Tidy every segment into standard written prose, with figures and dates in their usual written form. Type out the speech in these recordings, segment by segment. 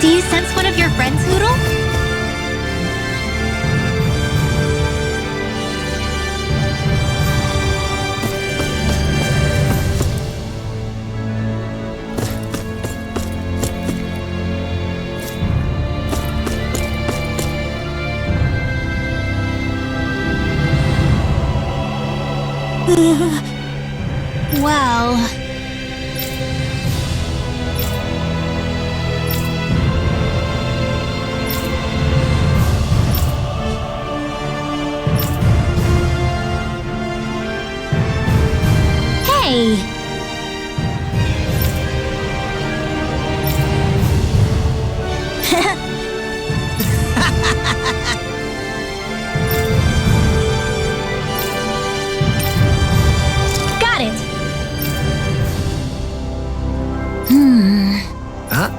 Do you sense one of your friends, Hoodle? Well... Hey! Got it! Huh?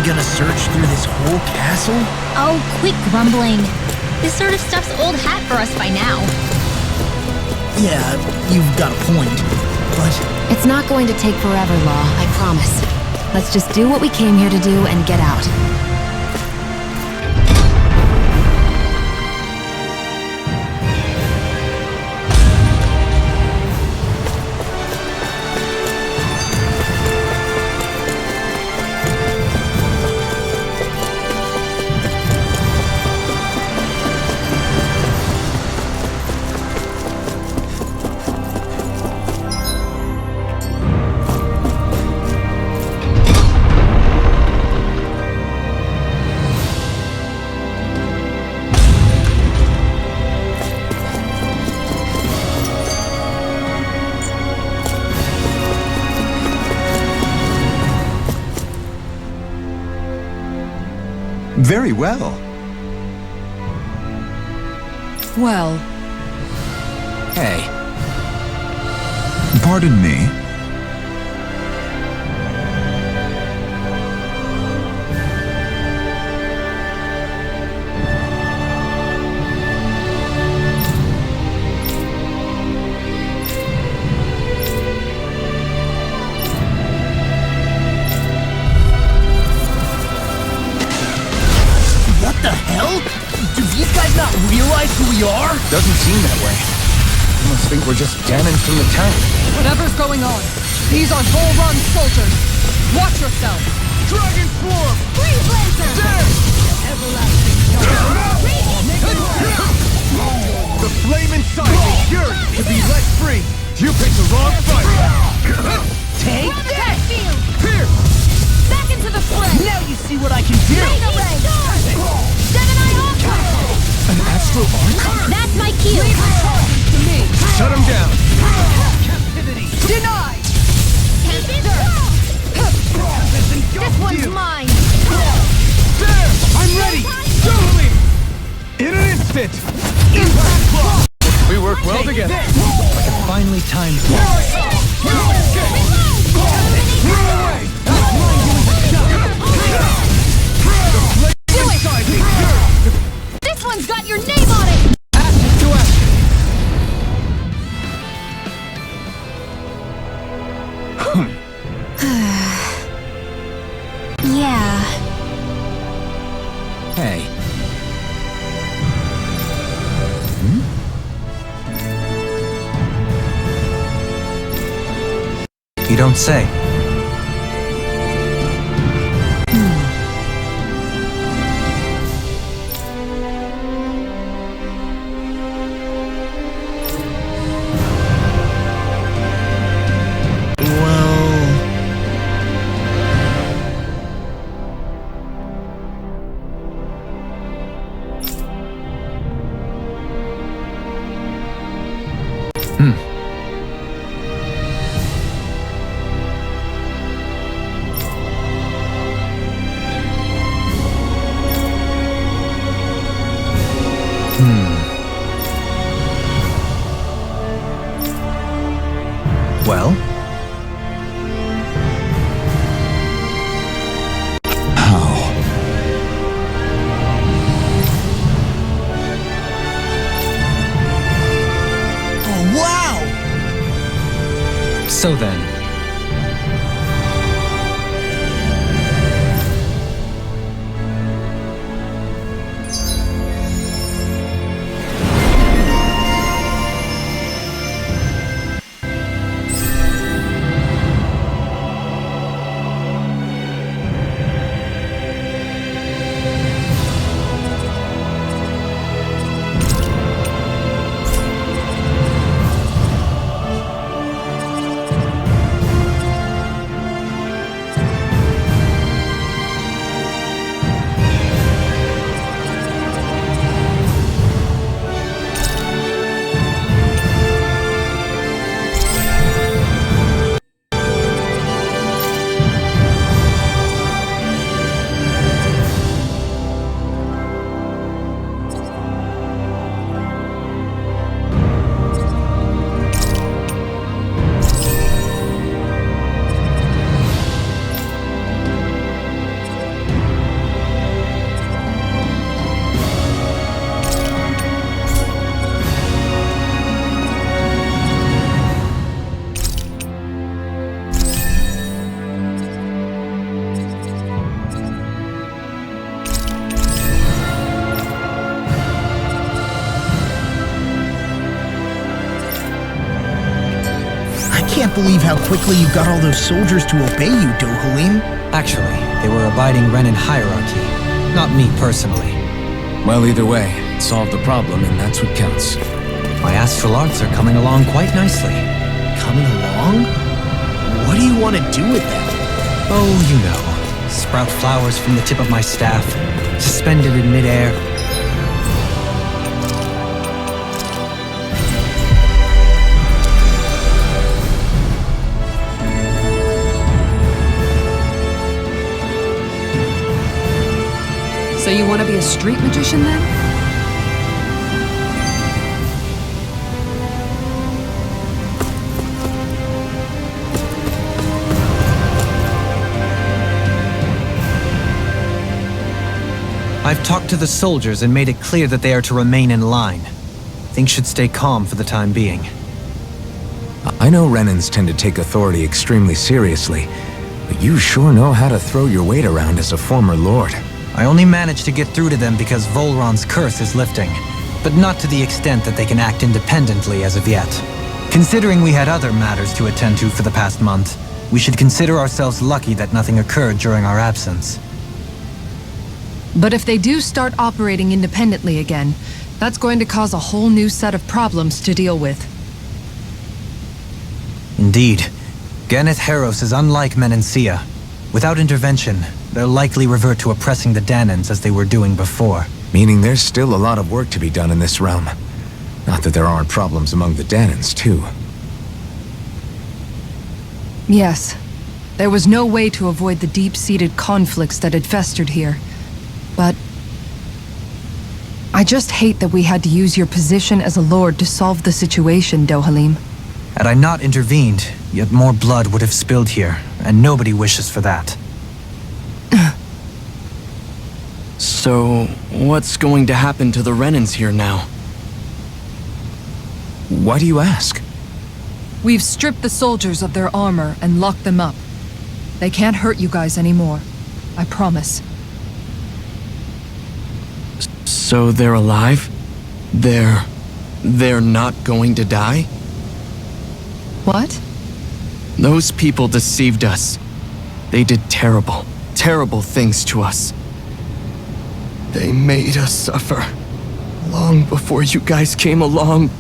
Gonna search through this whole castle? Oh, quit grumbling. This sort of stuff's old hat for us by now. Yeah, you've got a point, but... It's not going to take forever, Law, I promise. Let's just do what we came here to do and get out. Very well. Well... Hey. Pardon me. What the hell? Do these guys not realize who we are? Doesn't seem that way. You must think we're just cannons from the tank. Whatever's going on, these are Volron's soldiers. Watch yourself. Dragon Swarm! Freeze laser! Dead! Everlasting The flame inside me yearns to be let free. You picked the wrong fight. Take that! Pierce! Back into the fray! Now you see what I can do! Mega ray! Gemini Ultra! An astral arc? That's my cue. Leave the charges to me! Shut him down. Captivity! Denied! This one's mine! There! I'm ready! Totally! In an instant! Impact block! We work well together. I can finally time this. Do it! This one's got your name on it! Action to action! Yeah. Hey. You don't say. Well? How? Oh, wow! So then. I can't believe how quickly you got all those soldiers to obey you, Dohalim. Actually, they were abiding Renan hierarchy. Not me personally. Well, either way, it solved the problem, and that's what counts. My astral arts are coming along quite nicely. Coming along? What do you want to do with them? Oh, you know. Sprout flowers from the tip of my staff, suspended in midair. So you want to be a street magician then? I've talked to the soldiers and made it clear that they are to remain in line. Things should stay calm for the time being. I know Renans tend to take authority extremely seriously, but you sure know how to throw your weight around as a former lord. I only managed to get through to them because Volron's curse is lifting. but not to the extent that they can act independently as of yet. Considering we had other matters to attend to for the past month, we should consider ourselves lucky that nothing occurred during our absence. But if they do start operating independently again, that's going to cause a whole new set of problems to deal with. Indeed. Geneth Heros is unlike Menancia. Without intervention, they'll likely revert to oppressing the Danans as they were doing before. Meaning there's still a lot of work to be done in this realm. Not that there aren't problems among the Danans, too. Yes. There was no way to avoid the deep-seated conflicts that had festered here. But I just hate that we had to use your position as a lord to solve the situation, Dohalim. Had I not intervened, yet more blood would have spilled here, and nobody wishes for that. So, what's going to happen to the Renans here now? Why do you ask? We've stripped the soldiers of their armor and locked them up. They can't hurt you guys anymore. I promise. So they're alive? They're not going to die? What? Those people deceived us. They did terrible, terrible things to us. They made us suffer. Long before you guys came along.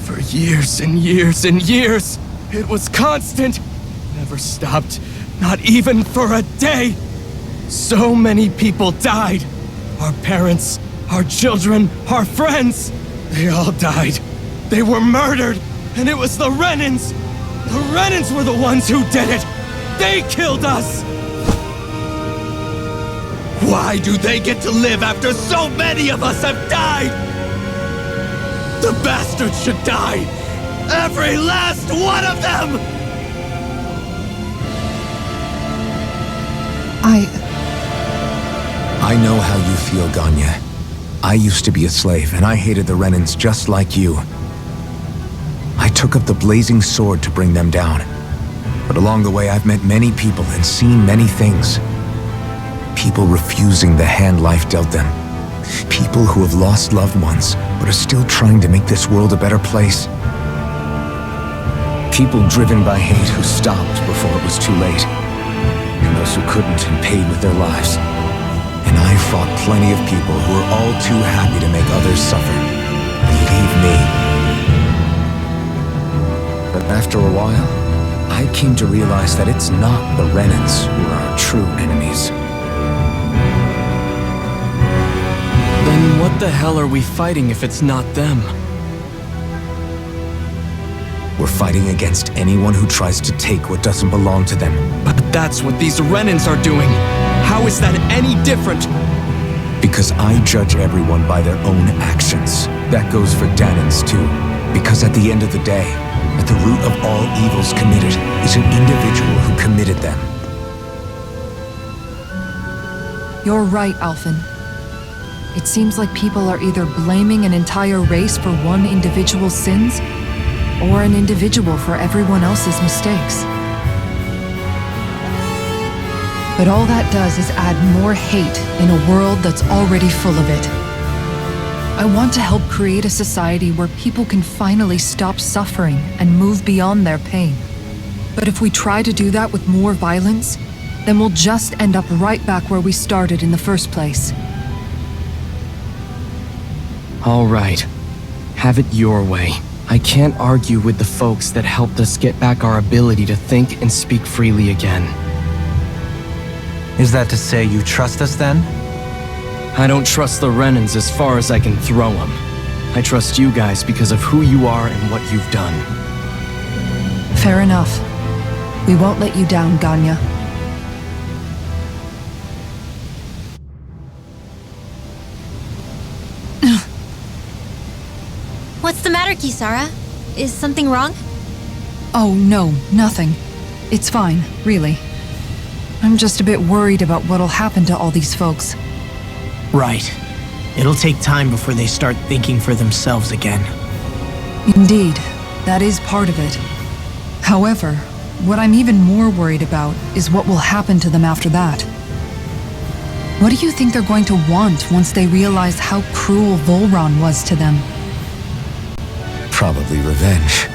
For years and years and years. It was constant. Never stopped. Not even for a day. So many people died. Our parents, our children, our friends. They all died. They were murdered. And it was the Renans. The Renans were the ones who did it. They killed us. Why do they get to live after so many of us have died? The bastards should die! Every last one of them! I know how you feel, Ganya. I used to be a slave, and I hated the Renans just like you. I took up the blazing sword to bring them down. But along the way, I've met many people and seen many things. People refusing the hand life dealt them. People who have lost loved ones, but are still trying to make this world a better place. People driven by hate who stopped before it was too late. And those who couldn't and paid with their lives. And I fought plenty of people who were all too happy to make others suffer. Believe me. But after a while, I came to realize that it's not the Renans who are our true enemies. Then what the hell are we fighting if it's not them? We're fighting against anyone who tries to take what doesn't belong to them. But that's what these Renans are doing! How is that any different? Because I judge everyone by their own actions. That goes for Danans too. Because at the end of the day, at the root of all evils committed is an individual who committed them. You're right, Alphen. It seems like people are either blaming an entire race for one individual's sins, or an individual for everyone else's mistakes. But all that does is add more hate in a world that's already full of it. I want to help create a society where people can finally stop suffering and move beyond their pain. But if we try to do that with more violence, then we'll just end up right back where we started in the first place. All right. Have it your way. I can't argue with the folks that helped us get back our ability to think and speak freely again. Is that to say you trust us then? I don't trust the Renans as far as I can throw them. I trust you guys because of who you are and what you've done. Fair enough. We won't let you down, Ganya. What's the matter, Kisara? Is something wrong? Oh, no, nothing. It's fine, really. I'm just a bit worried about what'll happen to all these folks. Right. It'll take time before they start thinking for themselves again. Indeed, that is part of it. However, what I'm even more worried about is what will happen to them after that. What do you think they're going to want once they realize how cruel Volron was to them? Probably revenge.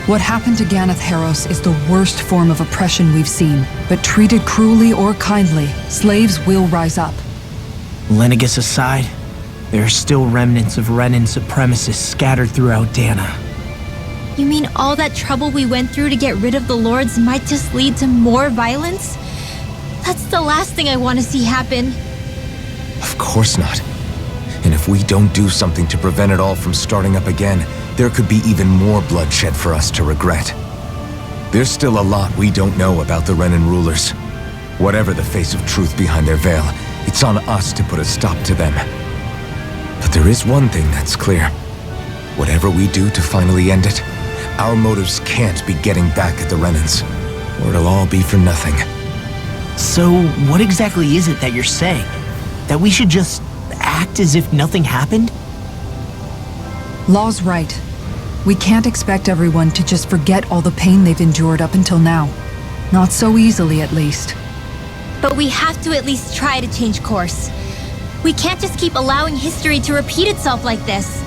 What happened to Ganeth Haros is the worst form of oppression we've seen, but treated cruelly or kindly, slaves will rise up. Lenegus aside, there are still remnants of Renan supremacists scattered throughout Dana. You mean all that trouble we went through to get rid of the Lords might just lead to more violence? That's the last thing I want to see happen. Of course not. And if we don't do something to prevent it all from starting up again, there could be even more bloodshed for us to regret. There's still a lot we don't know about the Renan rulers. Whatever the face of truth behind their veil, it's on us to put a stop to them. But there is one thing that's clear. Whatever we do to finally end it, our motives can't be getting back at the Renans, or it'll all be for nothing. So, what exactly is it that you're saying? That we should just act as if nothing happened? Law's right. We can't expect everyone to just forget all the pain they've endured up until now. Not so easily, at least. But we have to at least try to change course. We can't just keep allowing history to repeat itself like this.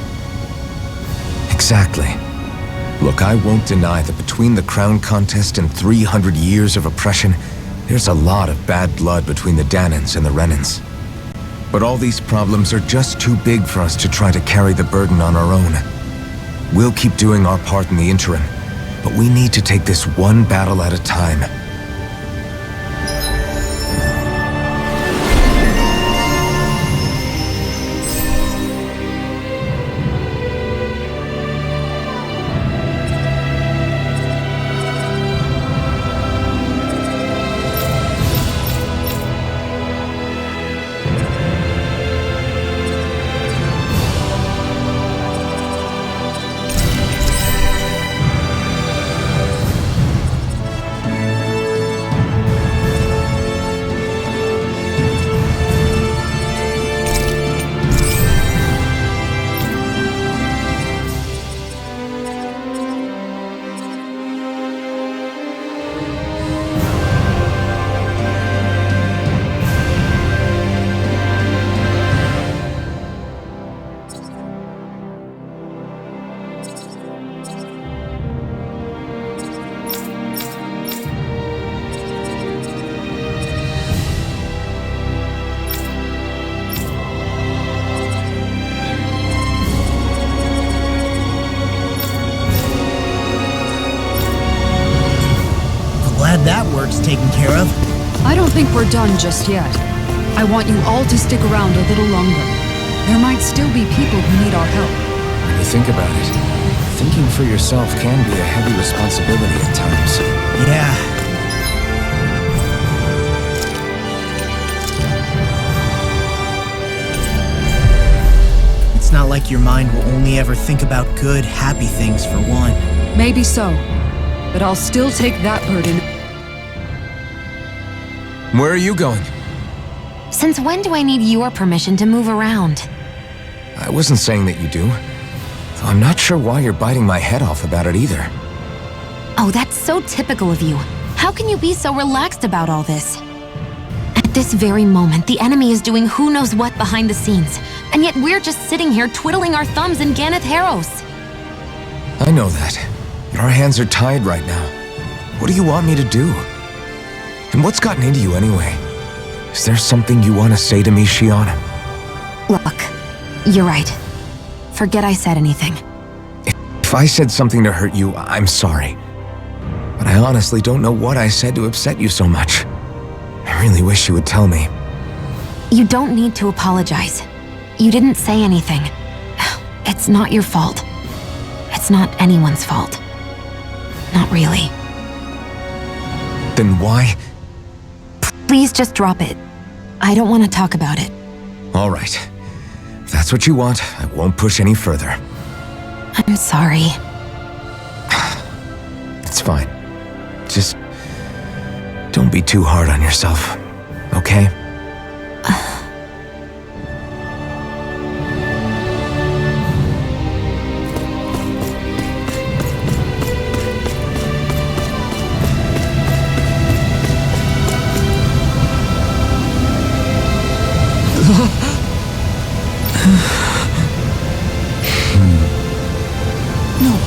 Exactly. Look, I won't deny that between the crown contest and 300 years of oppression, there's a lot of bad blood between the Danans and the Renans. But all these problems are just too big for us to try to carry the burden on our own. We'll keep doing our part in the interim, but we need to take this one battle at a time. Glad that work's taken care of. I don't think we're done just yet. I want you all to stick around a little longer. There might still be people who need our help. When you think about it, thinking for yourself can be a heavy responsibility at times. Yeah. It's not like your mind will only ever think about good, happy things for one. Maybe so, but I'll still take that burden. Where are you going? Since when do I need your permission to move around? I wasn't saying that you do. Though I'm not sure why you're biting my head off about it either. Oh, that's so typical of you. How can you be so relaxed about all this? At this very moment, the enemy is doing who knows what behind the scenes, and yet we're just sitting here twiddling our thumbs in Ganeth Haros. I know that, but our hands are tied right now. What do you want me to do? And what's gotten into you anyway? Is there something you want to say to me, Shion? Look, you're right. Forget I said anything. If I said something to hurt you, I'm sorry. But I honestly don't know what I said to upset you so much. I really wish you would tell me. You don't need to apologize. You didn't say anything. It's not your fault. It's not anyone's fault. Not really. Then why? Please just drop it. I don't want to talk about it. All right. If that's what you want, I won't push any further. I'm sorry. It's fine. Just don't be too hard on yourself, okay?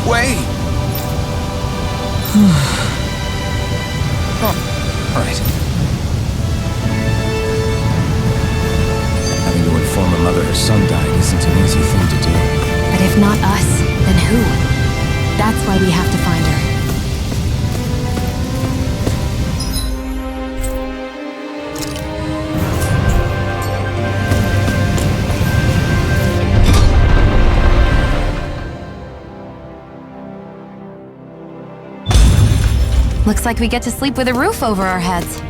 way! Oh, all right. Having to inform a mother her son died isn't an easy thing to do. But if not us, then who? That's why we have to find her. Looks like we get to sleep with a roof over our heads.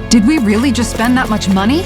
Did we really just spend that much money?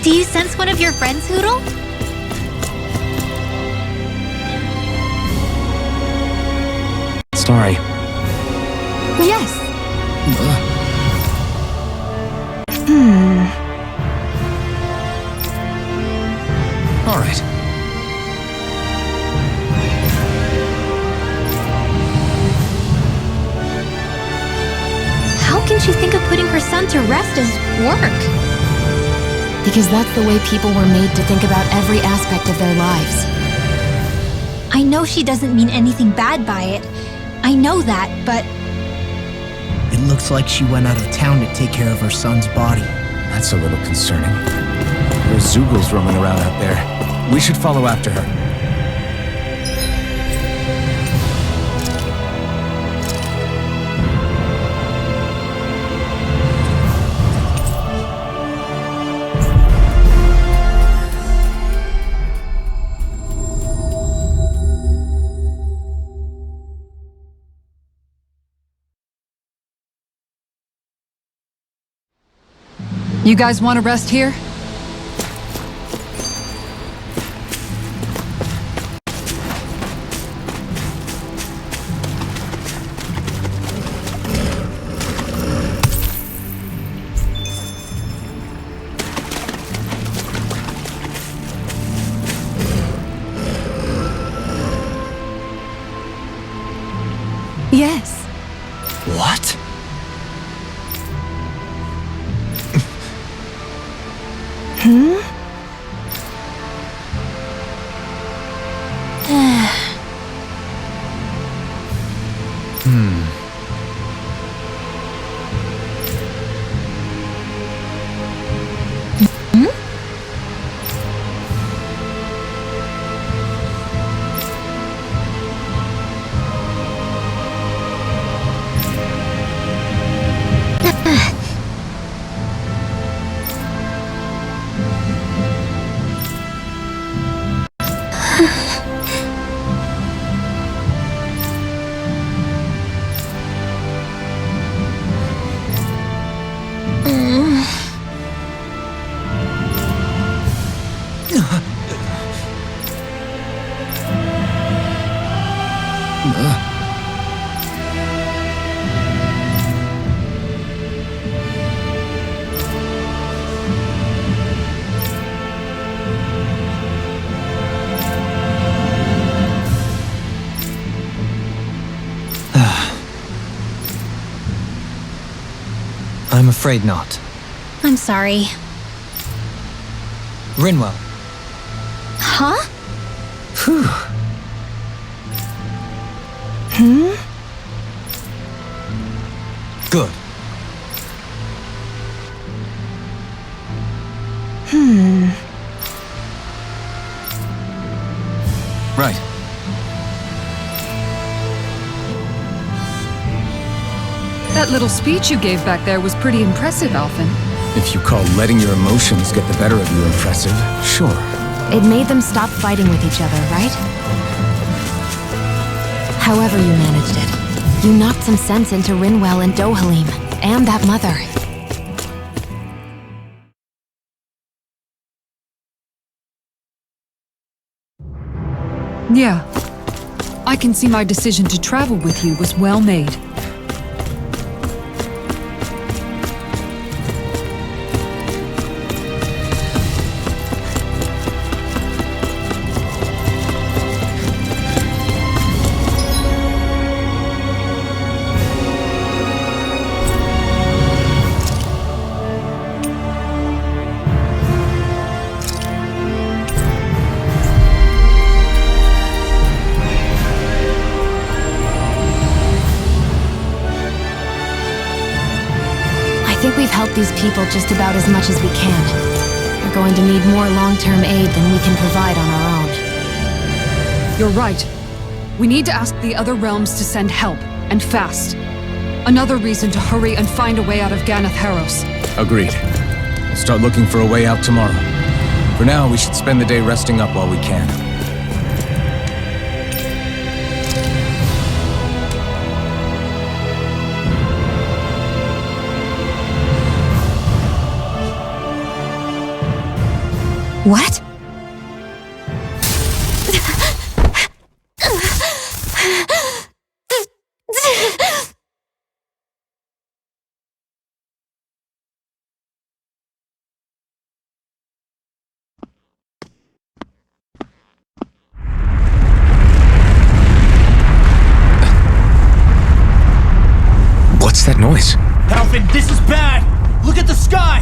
Do you sense one of your friends, Hoodle? Sorry. Yes. All right. How can she think of putting her son to rest as work? Because that's the way people were made to think about every aspect of their lives. I know she doesn't mean anything bad by it. I know that, but It looks like she went out of town to take care of her son's body. That's a little concerning. There's Zoogles roaming around out there. We should follow after her. You guys want to rest here? Yes. What? I'm afraid not. I'm sorry. Rinwell. Huh? Phew. Good. Right. That little speech you gave back there was pretty impressive, Alphen. If you call letting your emotions get the better of you impressive, sure. It made them stop fighting with each other, right? However you managed it, you knocked some sense into Rinwell and Dohalim, and that mother. Yeah. I can see my decision to travel with you was well made. I think we've helped these people just about as much as we can. We're going to need more long-term aid than we can provide on our own. You're right. We need to ask the other realms to send help, and fast. Another reason to hurry and find a way out of Ganath Haros. Agreed. We'll start looking for a way out tomorrow. For now, we should spend the day resting up while we can. What? What's that noise? Alphen, this is bad! Look at the sky!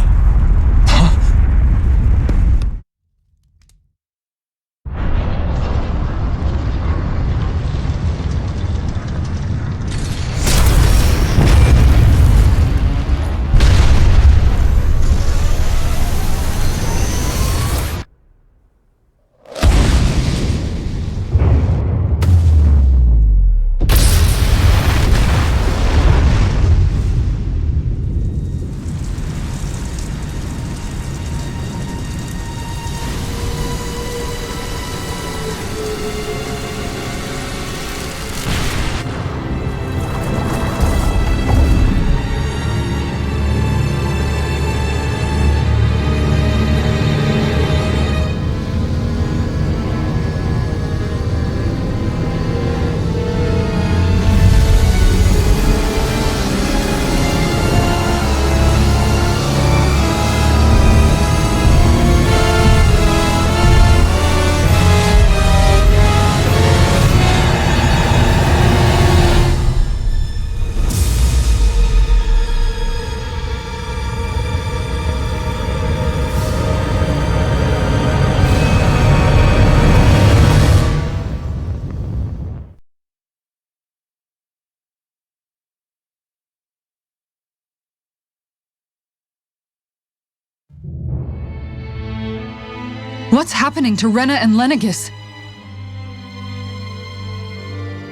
What's happening to Rena and Lenegis?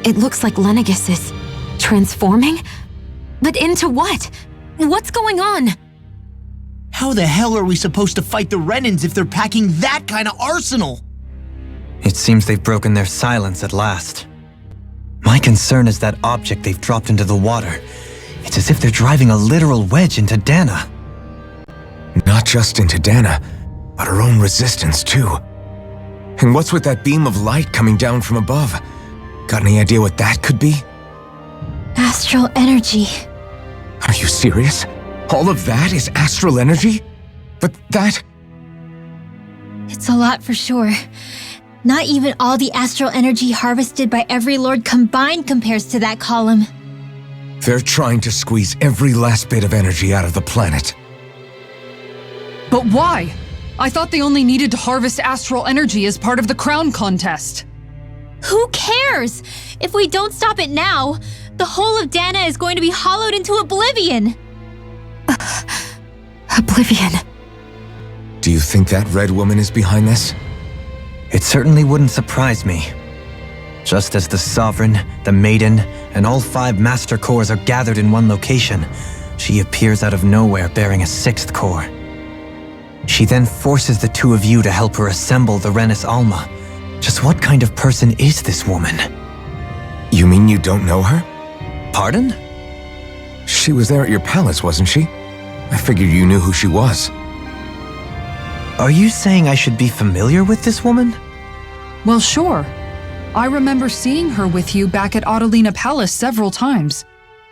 It looks like Lenegis is transforming? But into what? What's going on? How the hell are we supposed to fight the Renans if they're packing that kind of arsenal? It seems they've broken their silence at last. My concern is that object they've dropped into the water. It's as if they're driving a literal wedge into Dana. Not just into Dana, but her own resistance too. And what's with that beam of light coming down from above? Got any idea what that could be? Astral energy. Are you serious? All of that is astral energy? But that... It's a lot for sure. Not even all the astral energy harvested by every lord combined compares to that column. They're trying to squeeze every last bit of energy out of the planet. But why? I thought they only needed to harvest astral energy as part of the crown contest. Who cares? If we don't stop it now, the whole of Dana is going to be hollowed into oblivion. Oblivion. Do you think that red woman is behind this? It certainly wouldn't surprise me. Just as the Sovereign, the Maiden, and all 5 Master Cores are gathered in one location, she appears out of nowhere bearing a 6th core. She then forces the 2 of you to help her assemble the Renis Alma. Just what kind of person is this woman? You mean you don't know her? Pardon? She was there at your palace, wasn't she? I figured you knew who she was. Are you saying I should be familiar with this woman? Well, sure. I remember seeing her with you back at Adelina Palace several times.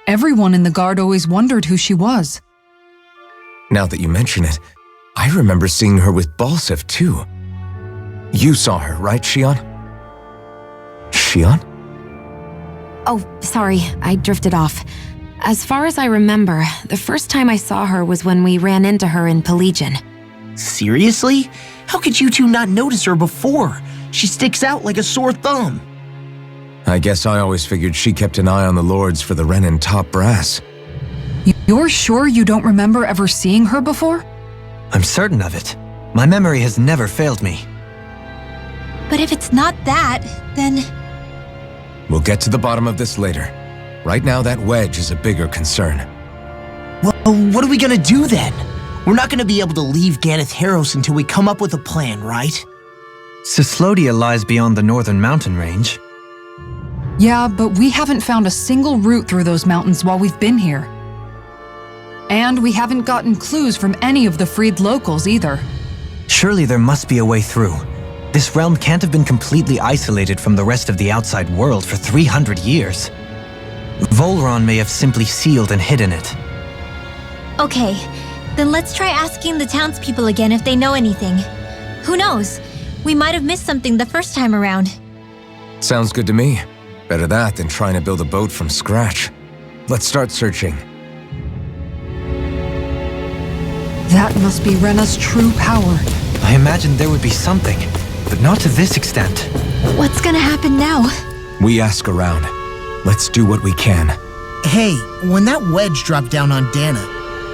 Everyone in the guard always wondered who she was. Now that you mention it, I remember seeing her with Balsif too. You saw her, right, Shion? Shion? Oh, sorry, I drifted off. As far as I remember, the first time I saw her was when we ran into her in Pelagian. Seriously? How could you two not notice her before? She sticks out like a sore thumb. I guess I always figured she kept an eye on the lords for the Renan top brass. You're sure you don't remember ever seeing her before? I'm certain of it. My memory has never failed me. But if it's not that, then... We'll get to the bottom of this later. Right now, that wedge is a bigger concern. Well, what are we gonna do then? We're not gonna be able to leave Ganeth Haros until we come up with a plan, right? Cyslodia lies beyond the northern mountain range. Yeah, but we haven't found a single route through those mountains while we've been here. And we haven't gotten clues from any of the freed locals either. Surely there must be a way through. This realm can't have been completely isolated from the rest of the outside world for 300 years. Volron may have simply sealed and hidden it. Okay, then let's try asking the townspeople again if they know anything. Who knows? We might have missed something the first time around. Sounds good to me. Better that than trying to build a boat from scratch. Let's start searching. That must be Rena's true power. I imagined there would be something, but not to this extent. What's gonna happen now? We ask around. Let's do what we can. Hey, when that wedge dropped down on Dana,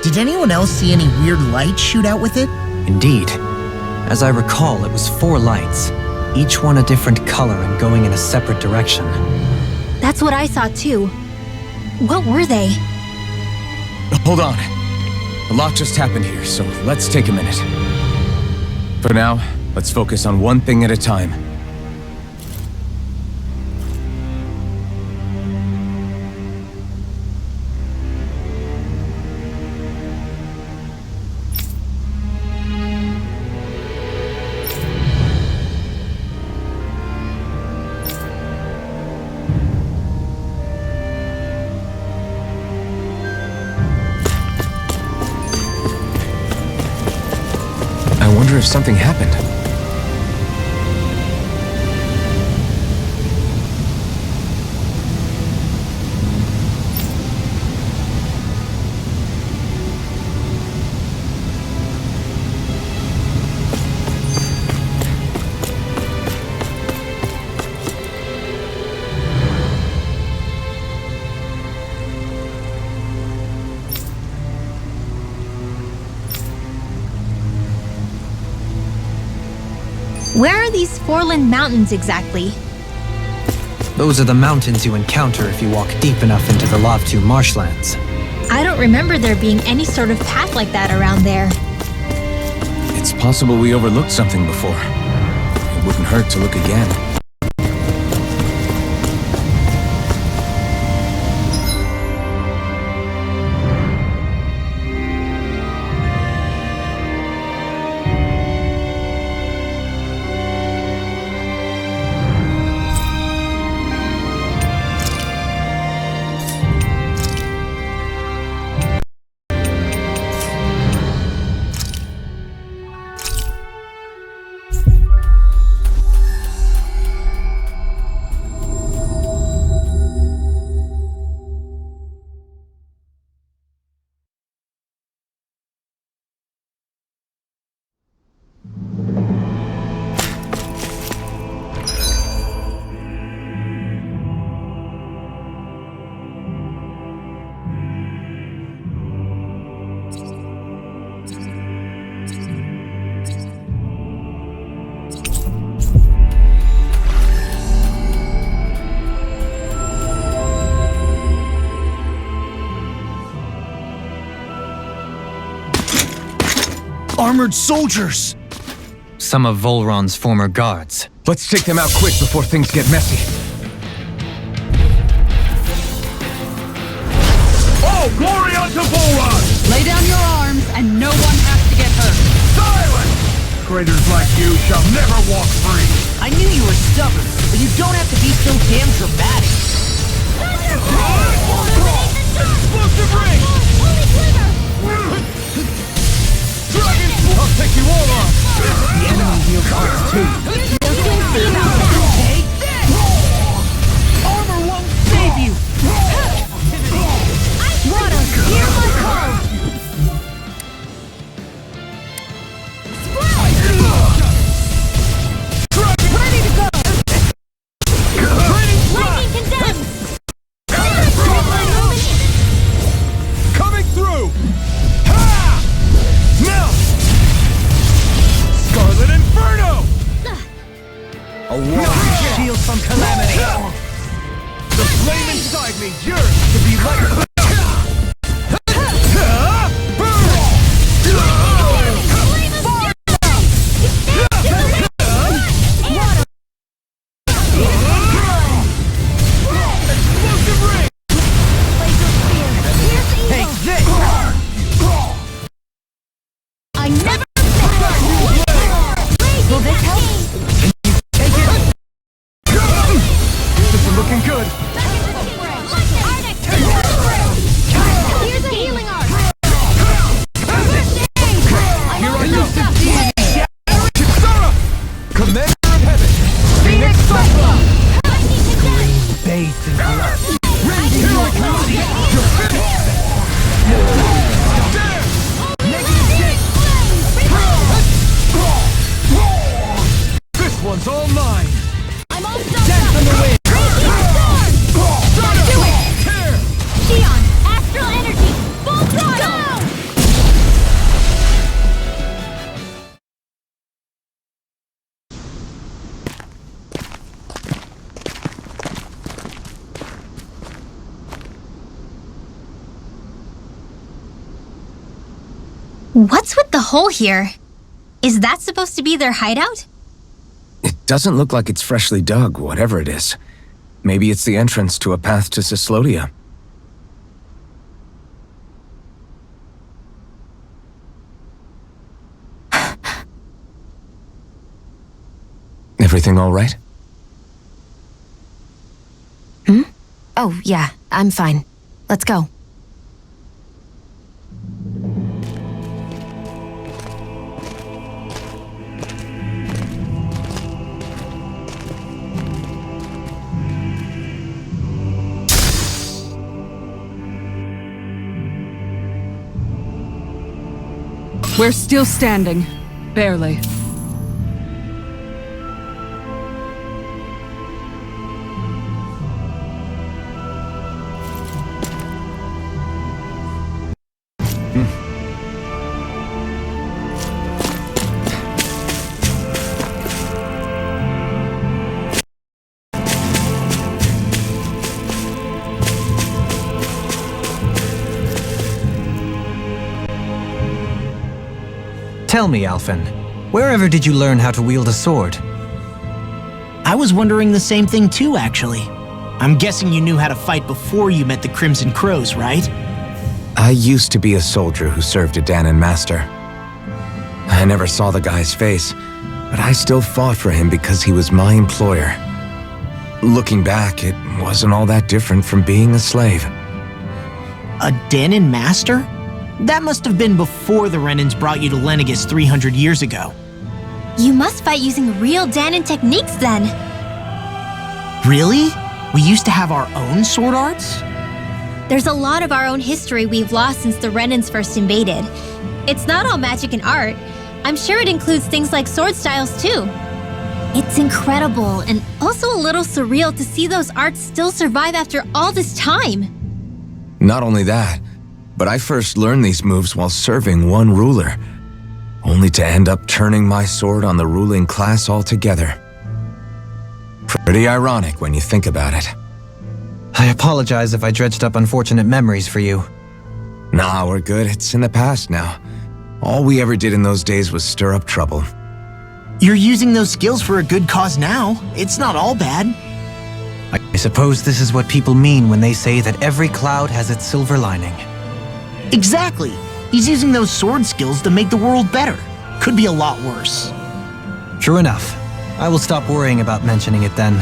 did anyone else see any weird lights shoot out with it? Indeed. As I recall, it was 4 lights, each one a different color and going in a separate direction. That's what I saw too. What were they? Hold on. A lot just happened here, so let's take a minute. For now, let's focus on one thing at a time. I wonder if something happened. Where are these Foreland Mountains exactly? Those are the mountains you encounter if you walk deep enough into the Lavtu marshlands. I don't remember there being any sort of path like that around there. It's possible we overlooked something before. It wouldn't hurt to look again. Armored soldiers! Some of Volron's former guards. Let's take them out quick before things get messy. Oh, glory unto Volron! Lay down your arms and no one has to get hurt. Silence! Traitors like you shall never walk free! I knew you were stubborn, but you don't have to be so damn dramatic. Explosive ring! I'll take you all on! The enemy wields arms too. Take this! Armor won't save you! Rada, hear my call! Ready to go! Lightning condemns! Coming through! Ha! Now! Scarlet Inferno! A warrior shield from calamity. The flame inside me yearns to be lighter! Explosive ring! Take this! I never Will this help? This is looking good! Here's a healing arc! Here I go! Kisara! Commander of Heaven! Phoenix Cyclone! Base and blood. Here I come! You're finished! There! This one's all mine! I'm all stuck up! Do it! Tear! Xion, astral energy, full throttle! What's with the hole here? Is that supposed to be their hideout? It doesn't look like it's freshly dug, whatever it is. Maybe it's the entrance to a path to Cyslodia. Everything all right? Oh, yeah, I'm fine. Let's go. We're still standing. Barely. Tell me, Alphen, wherever did you learn how to wield a sword? I was wondering the same thing too, actually. I'm guessing you knew how to fight before you met the Crimson Crows, right? I used to be a soldier who served a Danon master. I never saw the guy's face, but I still fought for him because he was my employer. Looking back, it wasn't all that different from being a slave. A Danon master? That must have been before the Renans brought you to Lenegis 300 years ago. You must fight using real Danon techniques then. Really? We used to have our own sword arts? There's a lot of our own history we've lost since the Renans first invaded. It's not all magic and art. I'm sure it includes things like sword styles too. It's incredible and also a little surreal to see those arts still survive after all this time. Not only that, but I first learned these moves while serving one ruler, only to end up turning my sword on the ruling class altogether. Pretty ironic when you think about it. I apologize if I dredged up unfortunate memories for you. Nah, we're good. It's in the past now. All we ever did in those days was stir up trouble. You're using those skills for a good cause now. It's not all bad. I suppose this is what people mean when they say that every cloud has its silver lining. Exactly. He's using those sword skills to make the world better. Could be a lot worse. True enough. I will stop worrying about mentioning it then.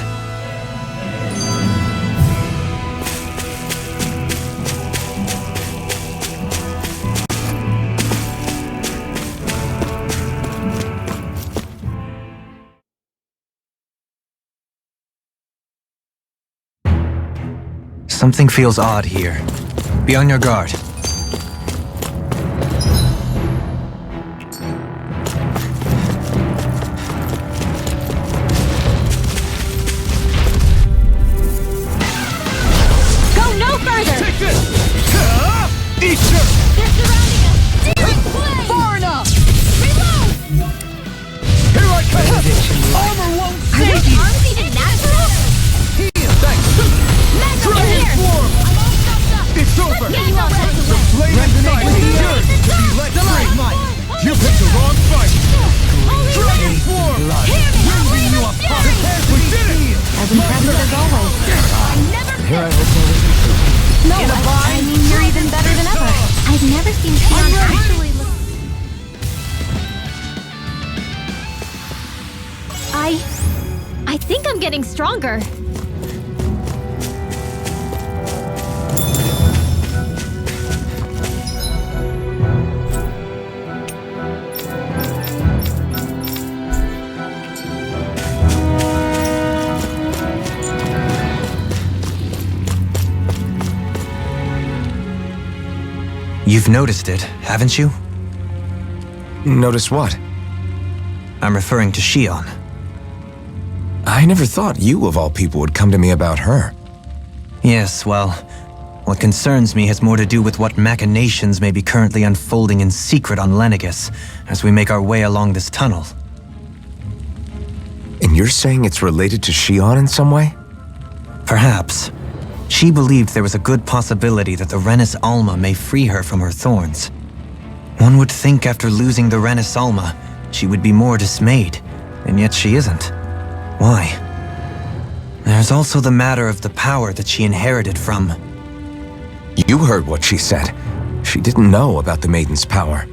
Something feels odd here. Be on your guard. I think I'm getting stronger. You've noticed it, haven't you? Notice what? I'm referring to Shion. I never thought you, of all people, would come to me about her. Yes, well, what concerns me has more to do with what machinations may be currently unfolding in secret on Lenegis as we make our way along this tunnel. And you're saying it's related to Shion in some way? Perhaps. She believed there was a good possibility that the Renis Alma may free her from her thorns. One would think after losing the Renis Alma, she would be more dismayed, and yet she isn't. Why? There's also the matter of the power that she inherited from... You heard what she said. She didn't know about the Maiden's power.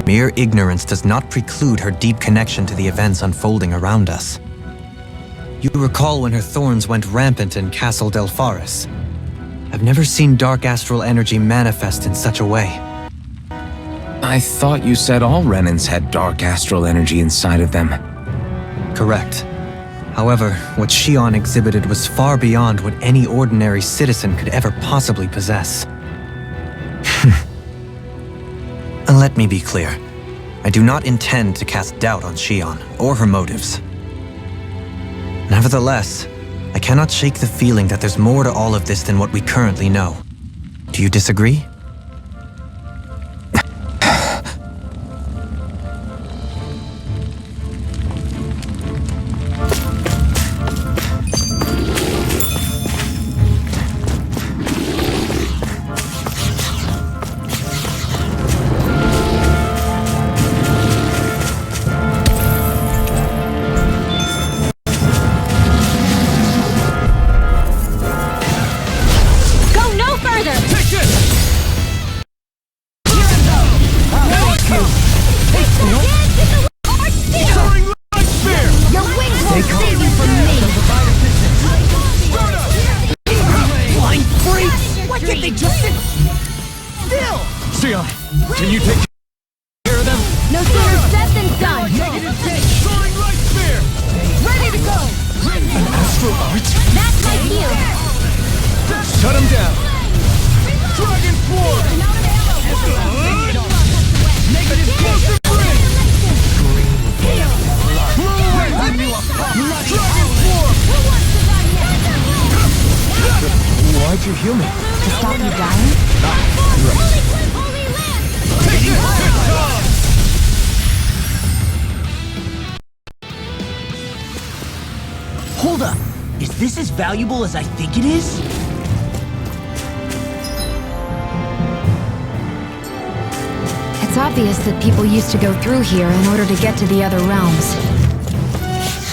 Mere ignorance does not preclude her deep connection to the events unfolding around us. You recall when her thorns went rampant in Castle Del Faris. I've never seen dark astral energy manifest in such a way. I thought you said all Renans had dark astral energy inside of them. Correct. However, what Shion exhibited was far beyond what any ordinary citizen could ever possibly possess. Let me be clear. I do not intend to cast doubt on Shion or her motives. Nevertheless, I cannot shake the feeling that there's more to all of this than what we currently know. Do you disagree? Save you from me! Blind freaks! Why can't they just sit still? Sion, can you take care of them? No sooner said than done! Soaring light spear! Ready to go! An astral art? That's my cue! Shut him down! Dragon Sword! Explosive ring! Dragon Sword! Why'd you heal me? To stop you dying? Hold up. Is this as valuable as I think it is? It's obvious that people used to go through here in order to get to the other realms.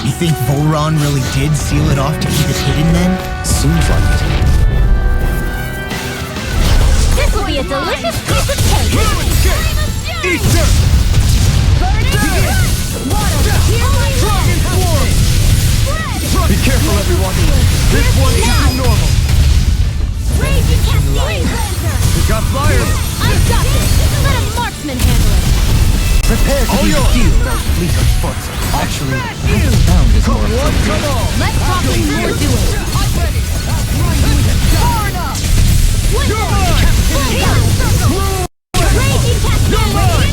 You think Volron really did seal it off to keep it hidden then? Seems like it. This will be a delicious piece of cake! Eat dirt! Dragon Sword! Be careful, everyone! This one isn't normal! Raging Cascade! We got fire! I've got this! Let a marksman handle it! Prepare to All be yours. healed, those fleet of foot. Actually, I have found is more Come appropriate. on! Let's talk and more doing! Far enough! Raging Cascade!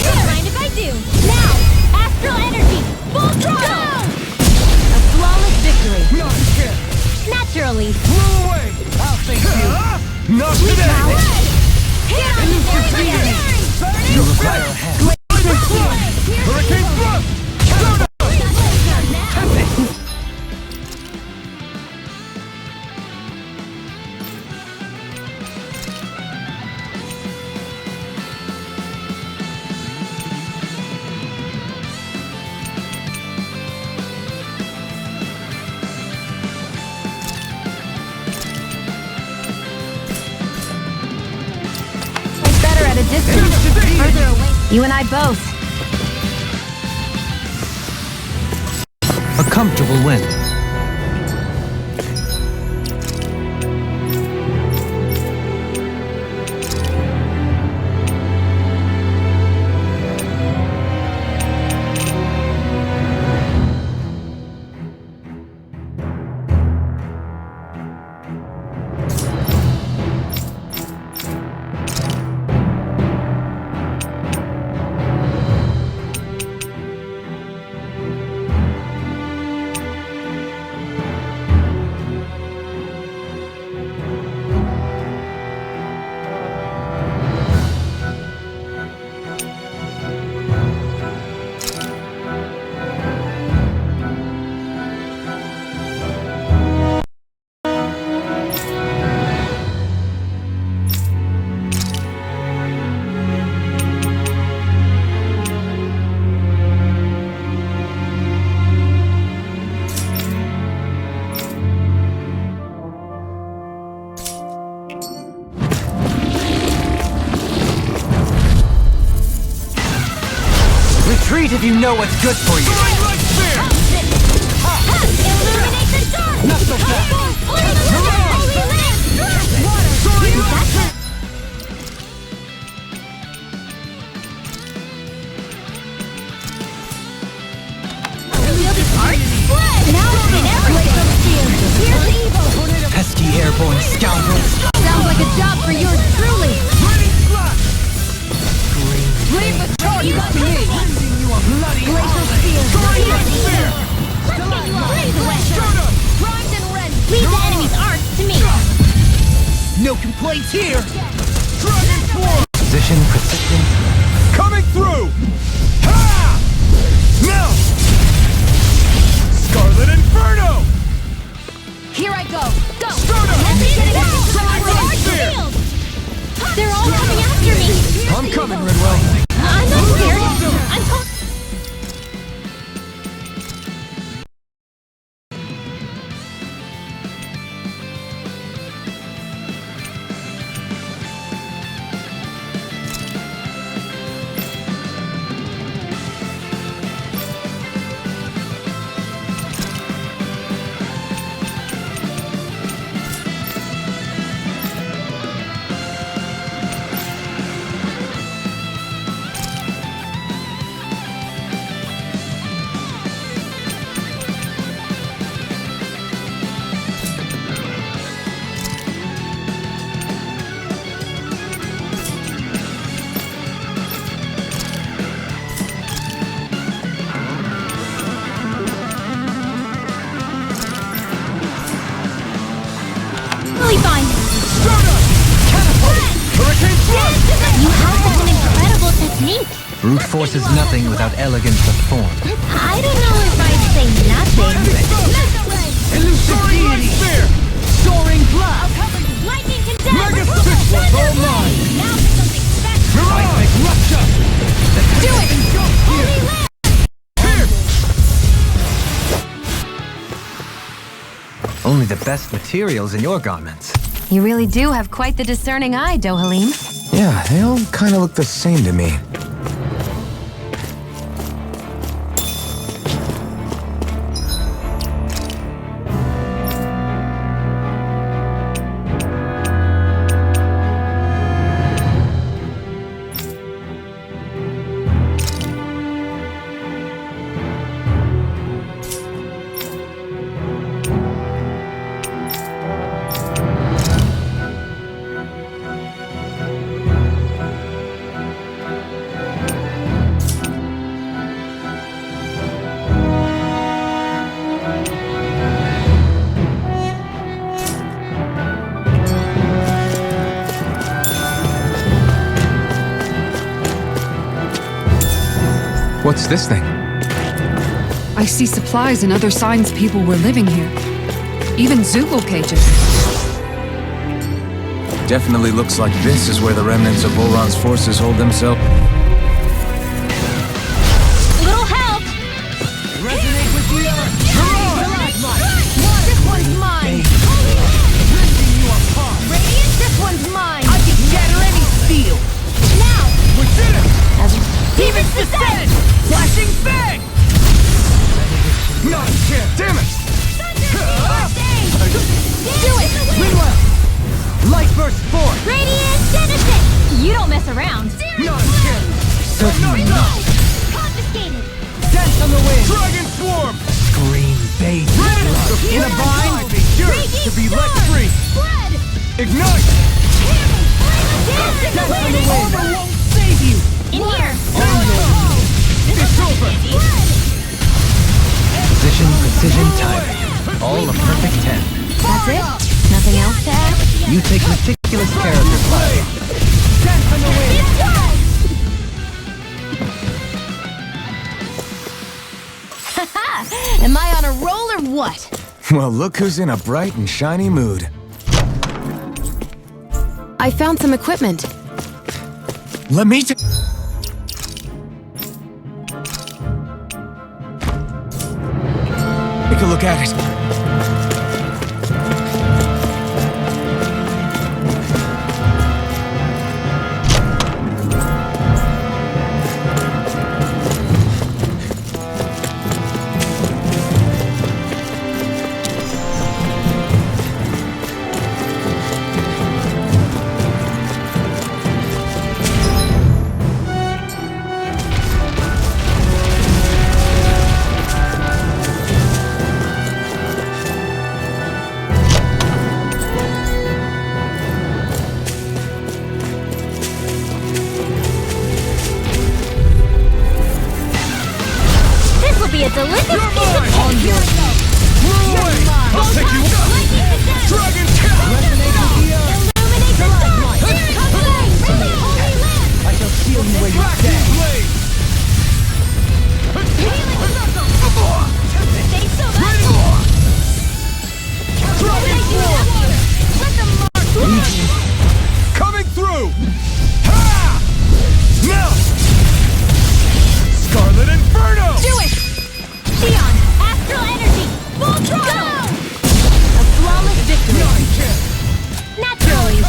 Don't mind if I do! Now! Astral energy! Full throttle! A flawless victory! Naturally! Blew away! I'll thank you! Not today! Hit on this area! You require a hand. Hurricane Thrust! It's better at a distance. Further away. You and I both. A comfortable win. Retreat if you know what's good for you. Light spear! Illuminate the dark! Not so fast! Soaring light! Now it's in everything! Here's the evil! Pesky airborne scoundrels. Sounds like a job for yours truly! Ready slash! Leave the charge up to me! Glacial spear! Soaring light spear! Let's get you all blaze away! Shut up! Primed and ready! Leave the enemy's arc to me! No complaints here! Dragon Sword! Position persistent. Coming through! Ha! Now! Scarlet Inferno! Here I go! Go! Start up! Light spear! They're all coming after me! I'm coming, Ridwell. I'm not scared! I'm Brute force is nothing without elegance of form. I don't know if I'd say nothing. Elusive deity! Soaring blast! Lightning condemn! Mega Six was all mine! Now for something special! Seismic rupture! Do it! Holy land! Only the best materials in your garments. You really do have quite the discerning eye, Dohalim. Yeah, they all kind of look the same to me. What's this thing? I see supplies and other signs people were living here. Even Zoogle cages. Definitely looks like this is where the remnants of Volron's forces hold themselves. Little help! Resonate with the earth! This one's mine! Ripping you apart! Radiant, this one's mine! I can shatter any steel! Now! We did it! Demons descend! Flashing bang! Not a chance! Damn it! Do it! Meanwhile, light burst forth! Radiant Genesis! You don't mess around. Not a chance! Certainly not. Confiscated! Dance on the wind! Dragon swarm! Green base. In a bind, yours to be let free! Blood! Ignite! Dance in the wind! Armor won't save you! In here! It's over! Position, precision, timing. All a perfect 10. That's it? Nothing else to add? You take meticulous care of your platform. Dance on the wind! Am I on a roll or what? Well, look who's in a bright and shiny mood. I found some equipment. Let me take a look at it. This will be a delicious piece of cake! Rule away! I'll take you up! Dragon kill! Resonate with the earth! Illuminate the stars! I shall seal you where you stand! Dragon swarm! Coming through! Ha! Now! Scarlet Inferno! Do it! Sion, astral energy! Full throttle! A flawless victory! Naturally!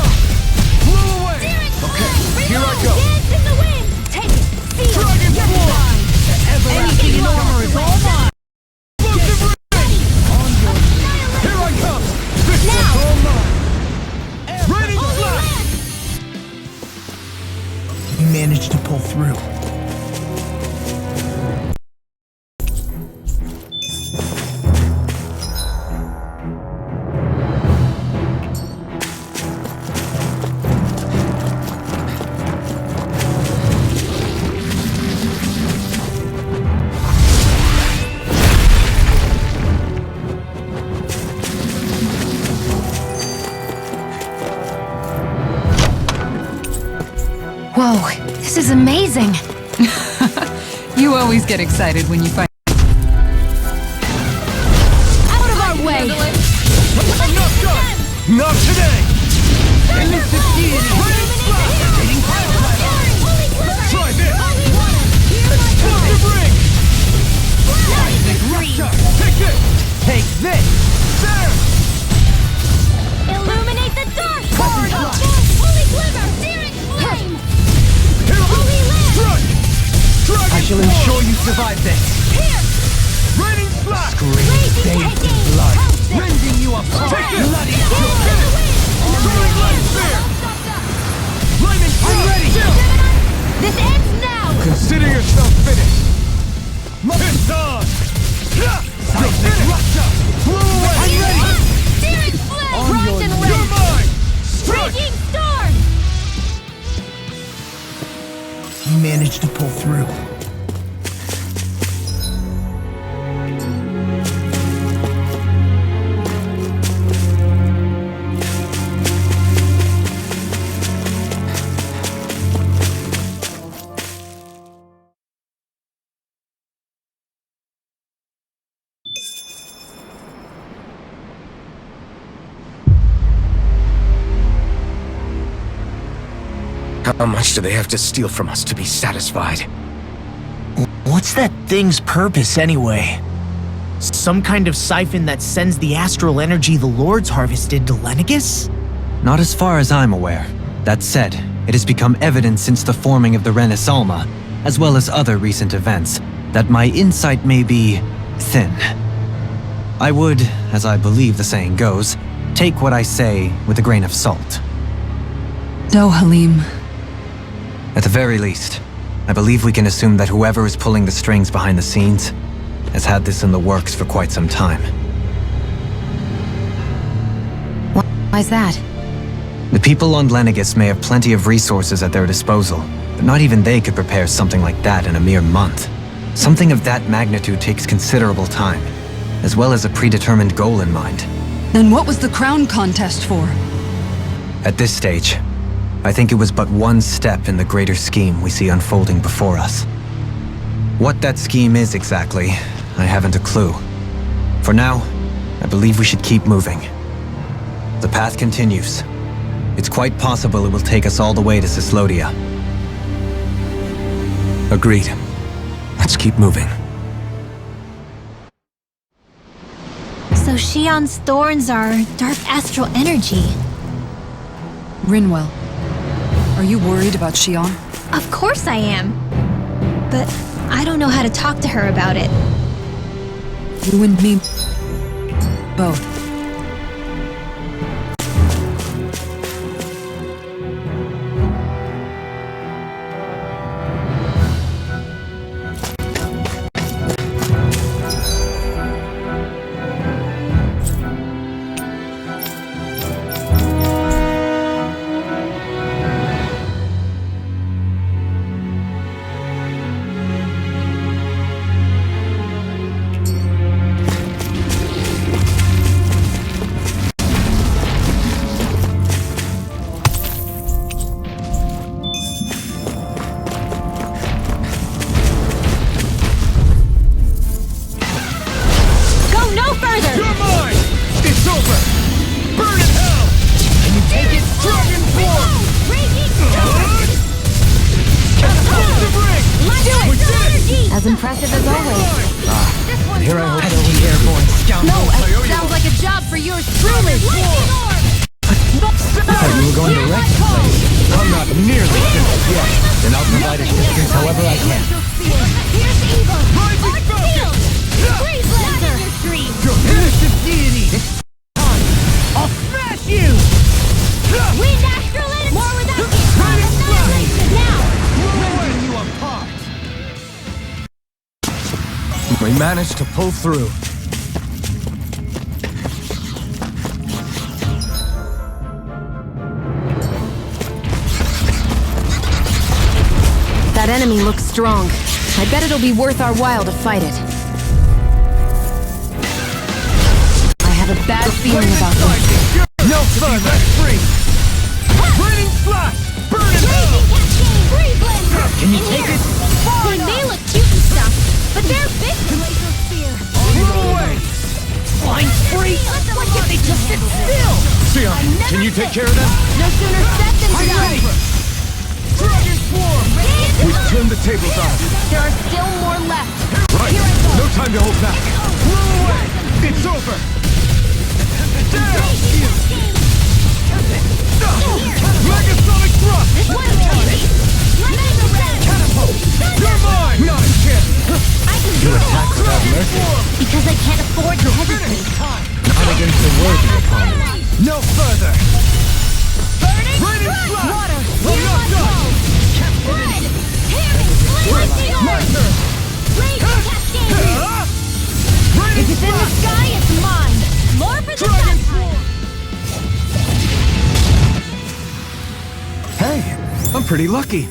Blew away! Okay, here I go! Dance in the wind! Take it! Sion! Dragon swarm! Anything in armor is all mine! Explosive ring! Here I come! This is all mine! Raining flash! You managed to pull through. Whoa, this is amazing. always get excited when you find... Out of our way! I'm not done! Not today! Elusive deity! Hitting try this! Explosive ring! Take it! Take this! There! Illuminate the dark! Holy glimmer! Searing flame! Holy land! Strike! I shall ensure you survive this. Here! Raining slash! Raging blood! Rending you apart. Take this! Bloody Soaring light spear! Lightning! I'm ready! This ends now! Consider yourself finished! Piss on! You're finished! Blow away! I'm ready! Searing flame! Rise and You're rage! mine! Strike! Raging storm! You managed to pull through. How much do they have to steal from us to be satisfied? What's that thing's purpose, anyway? Some kind of siphon that sends the astral energy the Lords harvested to Lenegus? Not as far as I'm aware. That said, it has become evident since the forming of the Renaissance, as well as other recent events, that my insight may be thin. I would, as I believe the saying goes, take what I say with a grain of salt. No, Halim. At the very least, I believe we can assume that whoever is pulling the strings behind the scenes has had this in the works for quite some time. Why's that? The people on Lenegus may have plenty of resources at their disposal, but not even they could prepare something like that in a mere month. Something of that magnitude takes considerable time, as well as a predetermined goal in mind. Then what was the crown contest for? At this stage, I think it was but one step in the greater scheme we see unfolding before us. What that scheme is exactly, I haven't a clue. For now, I believe we should keep moving. The path continues. It's quite possible it will take us all the way to Cislodia. Agreed. Let's keep moving. So Shion's thorns are dark astral energy. Rinwell, are you worried about Shion? Of course I am. But I don't know how to talk to her about it. You and me both. As impressive as always. And here I hope Penalty airborne scoundrel. No, it sounds like a job for yours truly. I thought you were going to wreck the place. I'm not nearly finished yet. Then I'll provide assistance however I can. Here's evil. Art shield. Freeze laser. Your dream. Innocent deity! I'll smash you! Wind astral energy. More without annihilation now. Rending you apart! We managed to pull through. That enemy looks strong. I bet it'll be worth our while to fight it. I have a bad feeling about this. No fun, that's free! Burning slash! Burn in hell! Cascade. Free blender. Can you take it? When they look cute and stuff, But they're big! Laser spear! Move away! Flying free? Why can't they just sit still? Sion, can you take care of them? No sooner said than I'm done! ready! Dragon Swarm! We've turned the tables on us. There are still more left! Right, Here I go! no time to hold back. Move away! It's over! Down! Megasonic thrust! One more! Mega red! Catapult! You're mine! Not a chance! I can do it all! Because I can't afford to hesitate. Not against the worthy opponent. No further! Burning Raining strike! strike! Water! Well, not done! Blood! Tearing! Lightning My orb! turn! Laser cascade! Raining If it's in the strike! sky, it's mine! More for the Dragon sun! Hey, I'm pretty lucky.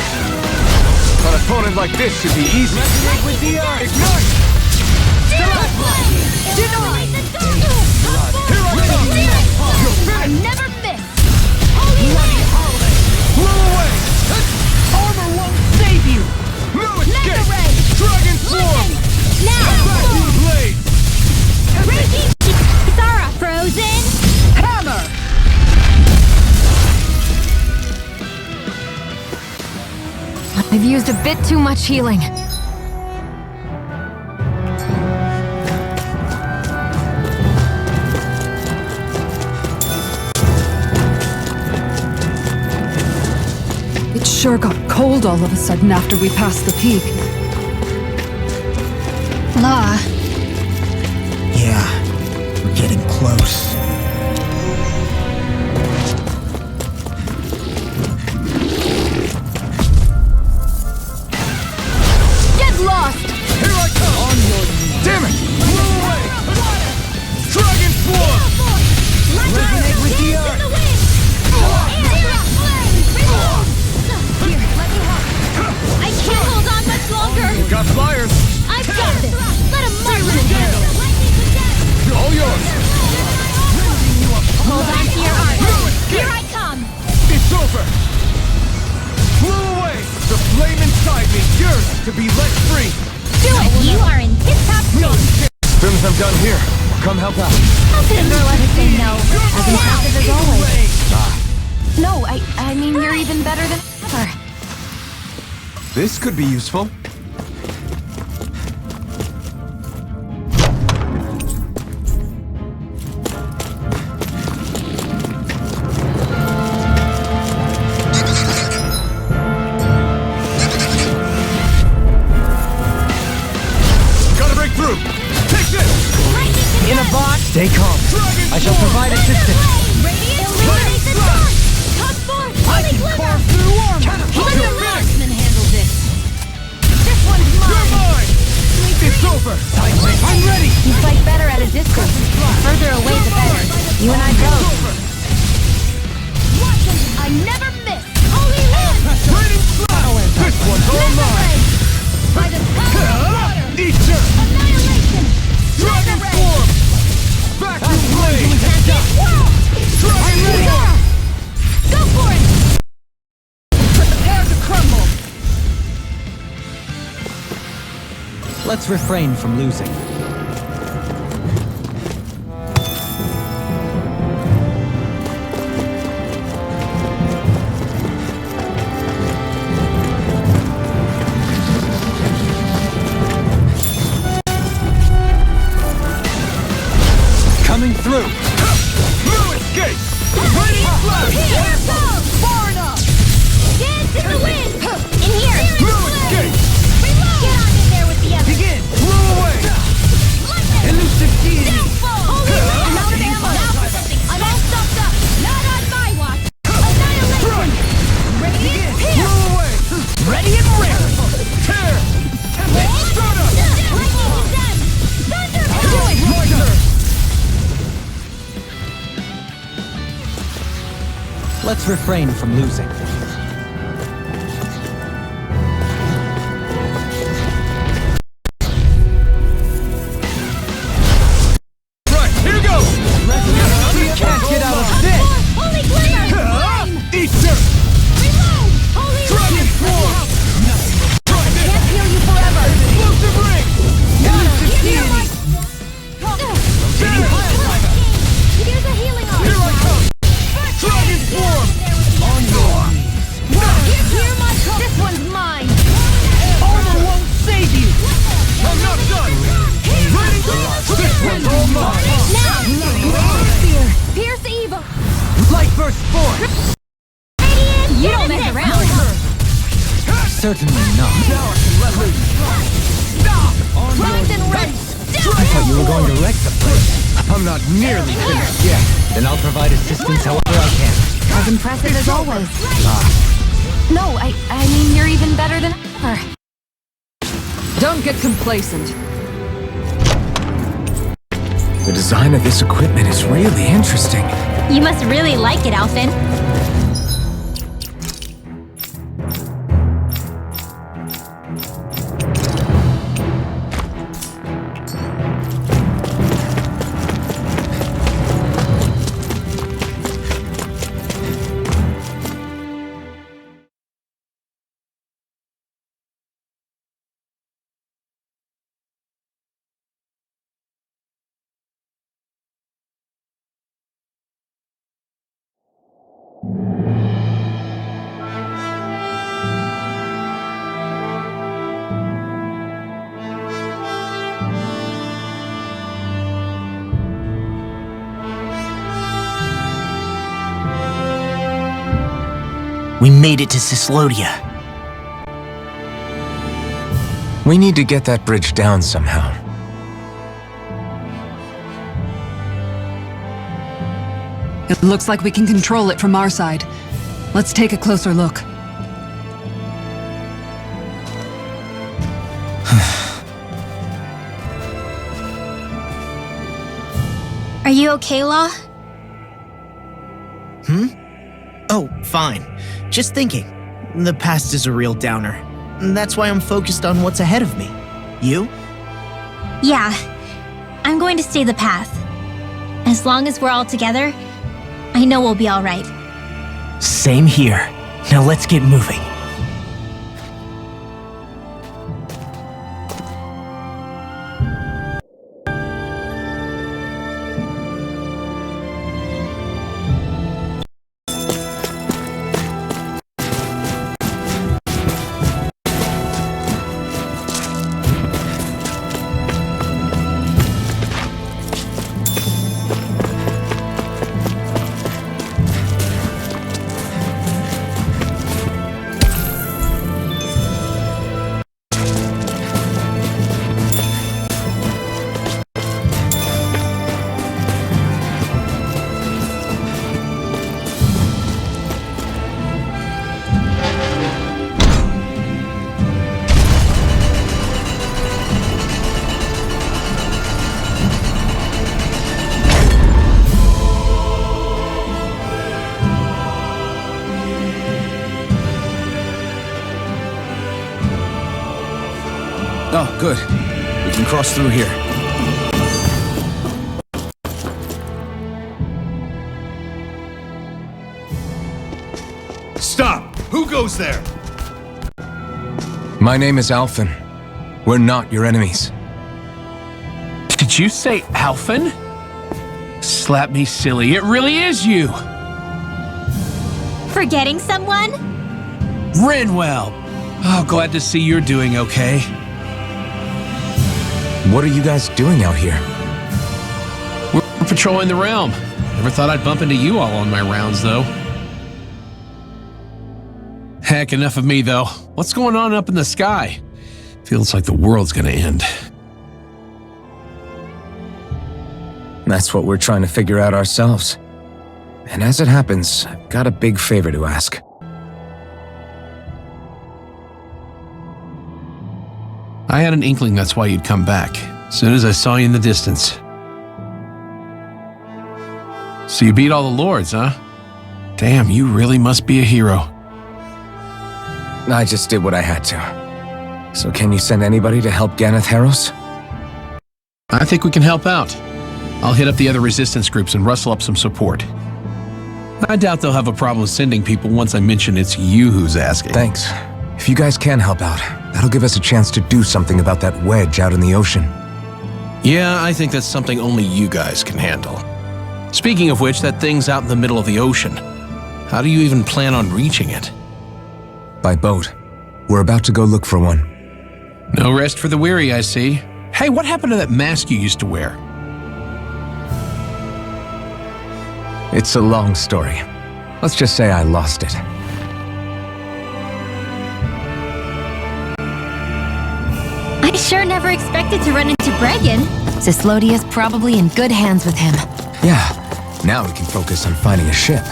An opponent like this should be easy. Resonate with the earth! Ignite! I never miss! Holy land! Blow away! Armor won't save you! No Mega escape! ray! Dragon Swarm! Now! Vacuum Blade! Raging! Thara! Frozen! Hammer! I've used a bit too much healing. It sure got cold all of a sudden after we passed the peak. Law, Yeah, we're getting close. Get lost! Here I come! On your knees! Damn it! Blow away! Dragon Swarm! Resonate with the earth! Here, let me help. I can't hold on much longer! Got flyers! I've got this! Let a marksman handle it! All yours! Hold on to your arm! Here I come! It's over! Blow away! The flame inside me yearns to be let free! Do it! You are in tip-top shape! As soon as I'm done here, come help out. How could a girl ever say no? As impressive as always. No, I mean you're even better than ever. This could be useful. Gotta break through! Take this! In a box? Stay calm. I shall provide assistance. Radiant illuminate the dark! Come forth! Holy glimmer! Carve through armor! Let the marksman handle this! This one's You're mine! mine! It's over! I'm ready! You fight better at a distance. The further away, the better. You and I It's both. over! Watch it! I never miss! Holy land! Raining strike! This one's all mine! By the power of water! Eater! Annihilation! Dragon Mega ray! Swarm! Vacuum Blade! Whoa! Dragon Swarm! Go for it! Prepare to crumble! Let's refrain from losing. Coming through! No escape! Raining flash! Here goes! Far enough! Dance in the wind! In here! No escape! Reload! Get on in there with the others! Begin! Blow away! Lightning! Elusive deity! Downfall! Holy land! I'm out of ammo! Now for something! I'm all stuffed up! Not on my watch! Annihilation! Radiant! Blow away! Ready and rare! Tear! Soda! Lightning is them! Thunder! Do it! My turn! Let's refrain from losing. Certainly not. Now I can let loose. Stop! On Rise your and run! I thought you were going to wreck the place. I'm not nearly finished yet. Then I'll provide assistance however I can. As impressive as always. No, I mean, you're even better than ever. Don't get complacent. The design of this equipment is really interesting. You must really like it, Alphen. We made it to Cyslodia. We need to get that bridge down somehow. It looks like we can control it from our side. Let's take a closer look. Are you okay, Law? Oh, fine. Just thinking. The past is a real downer. That's why I'm focused on what's ahead of me. You? Yeah. I'm going to stay the path. As long as we're all together, I know we'll be all right. Same here. Now let's get moving. Oh, good. We can cross through here. Stop! Who goes there? My name is Alphen. We're not your enemies. Did you say Alphen? Slap me silly, it really is you! Forgetting someone? Renwell! Oh, glad to see you're doing okay. What are you guys doing out here? We're patrolling the realm. Never thought I'd bump into you all on my rounds, though. Heck, enough of me, though. What's going on up in the sky? Feels like the world's gonna end. That's what we're trying to figure out ourselves. And as it happens, I've got a big favor to ask. I had an inkling that's why you'd come back, as soon as I saw you in the distance. So you beat all the lords, huh? Damn, you really must be a hero. I just did what I had to. So can you send anybody to help Ganeth Heros? I think we can help out. I'll hit up the other resistance groups and rustle up some support. I doubt they'll have a problem sending people once I mention it's you who's asking. Thanks. If you guys can help out, that'll give us a chance to do something about that wedge out in the ocean. Yeah, I think that's something only you guys can handle. Speaking of which, that thing's out in the middle of the ocean. How do you even plan on reaching it? By boat. We're about to go look for one. No rest for the weary, I see. Hey, what happened to that mask you used to wear? It's a long story. Let's just say I lost it. I sure never expected to run into Bregan. Cyslodia's probably in good hands with him. Yeah, now we can focus on finding a ship.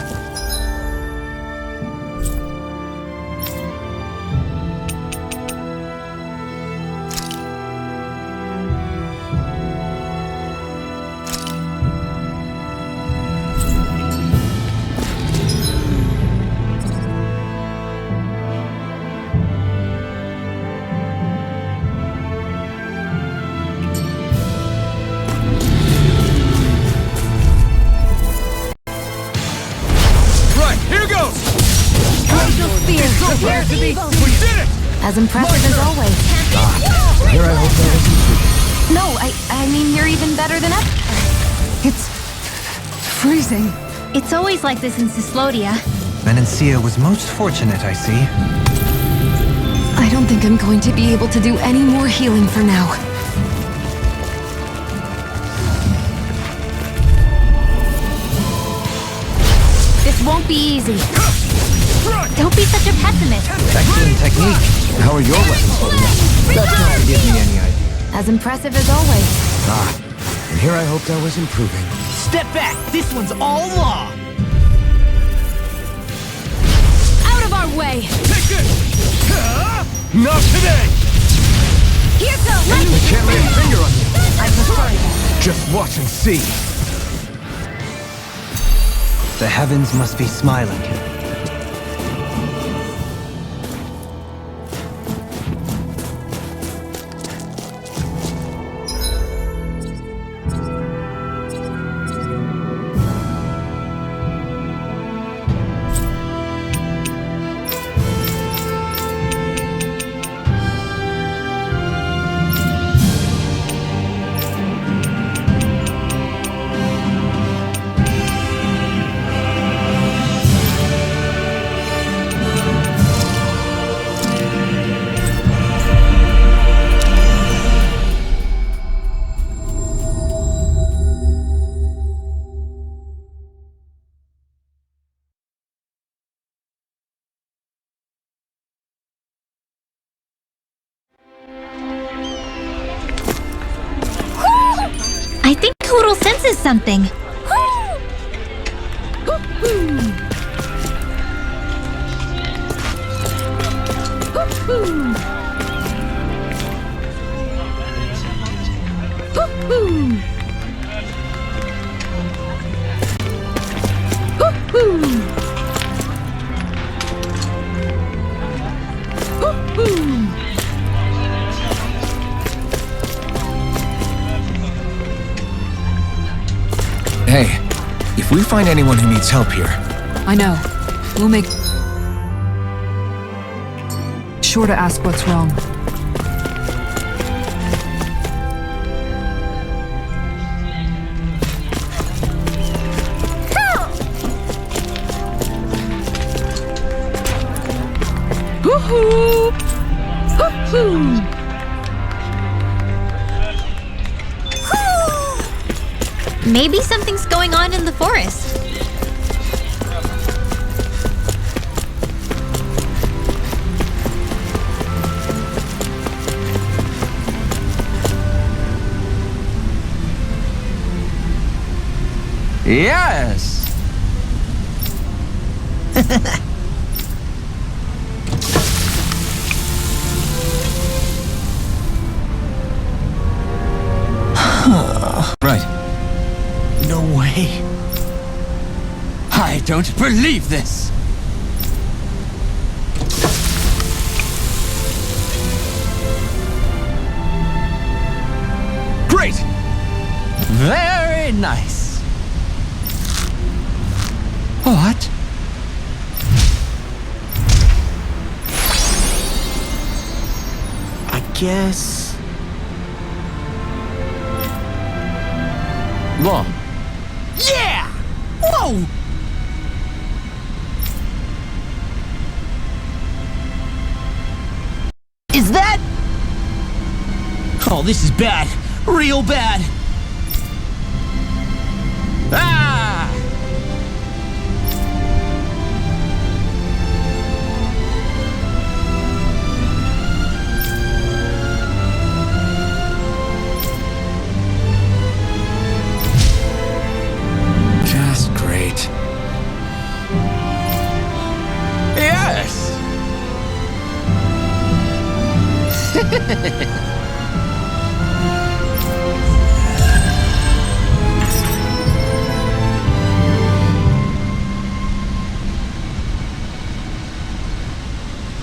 As impressive as always. Here I hope that wasn't true. No, I mean you're even better than ever. It's freezing. It's always like this in Cyslodia. Menancia was most fortunate, I see. I don't think I'm going to be able to do any more healing for now. This won't be easy. Don't be such a pessimist. Excellent technique. How are your weapons holding up? That's not to give me any idea. As impressive as always. And here I hoped I was improving. Step back! This one's all law! Out of our way! Take this! Not today! Here goes! I can't lay a finger on you. I prefer it. Just watch and see. The heavens must be smiling. I think Hoodle senses something. Hey, if we find anyone who needs help here, I know. We'll make sure to ask what's wrong. Woohoo! Woohoo! Maybe something's going on in the forest. Yes! Right. No way. I don't believe this! Great! Very nice. What? I guess... Long. Yeah! Whoa! Is that... Oh, this is bad. Real bad. Ah!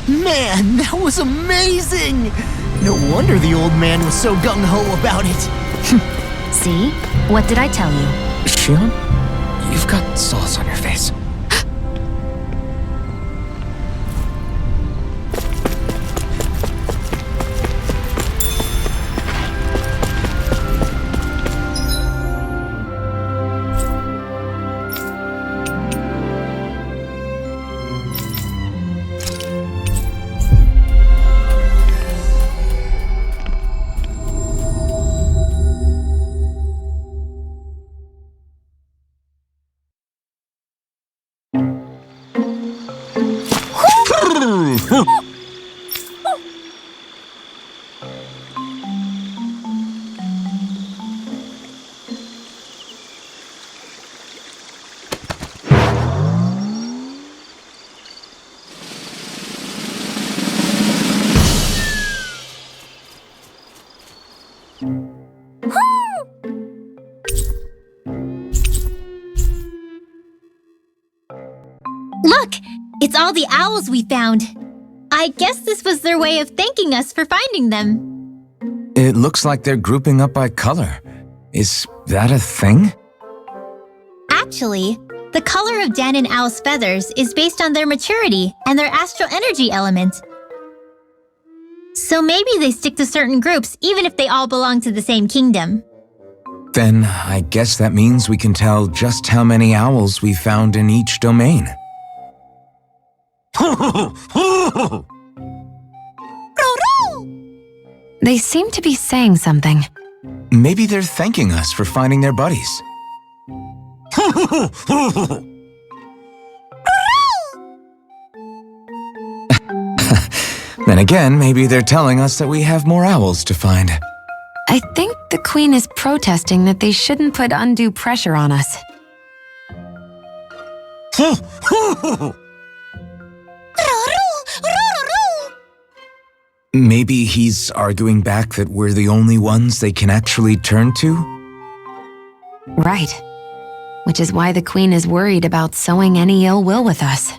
Man, that was amazing! No wonder the old man was so gung-ho about it. See? What did I tell you? Shion, you've got sauce on your face. Look! It's all the owls we found. I guess this was their way of thanking us for finding them. It looks like they're grouping up by color. Is that a thing? Actually, the color of Dan and Owl's feathers is based on their maturity and their astral energy element. So maybe they stick to certain groups even if they all belong to the same kingdom. Then I guess that means we can tell just how many owls we found in each domain. They seem to be saying something. Maybe they're thanking us for finding their buddies. Then again, maybe they're telling us that we have more owls to find. I think the Queen is protesting that they shouldn't put undue pressure on us. Maybe he's arguing back that we're the only ones they can actually turn to? Right. Which is why the Queen is worried about sowing any ill will with us.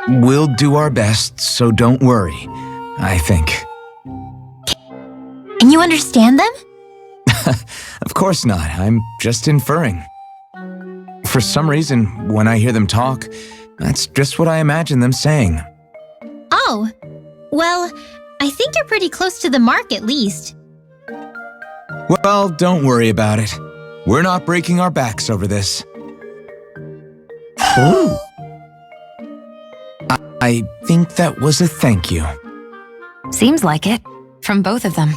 We'll do our best, so don't worry, I think. Can you understand them? Of course not, I'm just inferring. For some reason, when I hear them talk, that's just what I imagine them saying. Oh, well, I think you're pretty close to the mark at least. Well, don't worry about it. We're not breaking our backs over this. I think that was a thank you. Seems like it. From both of them.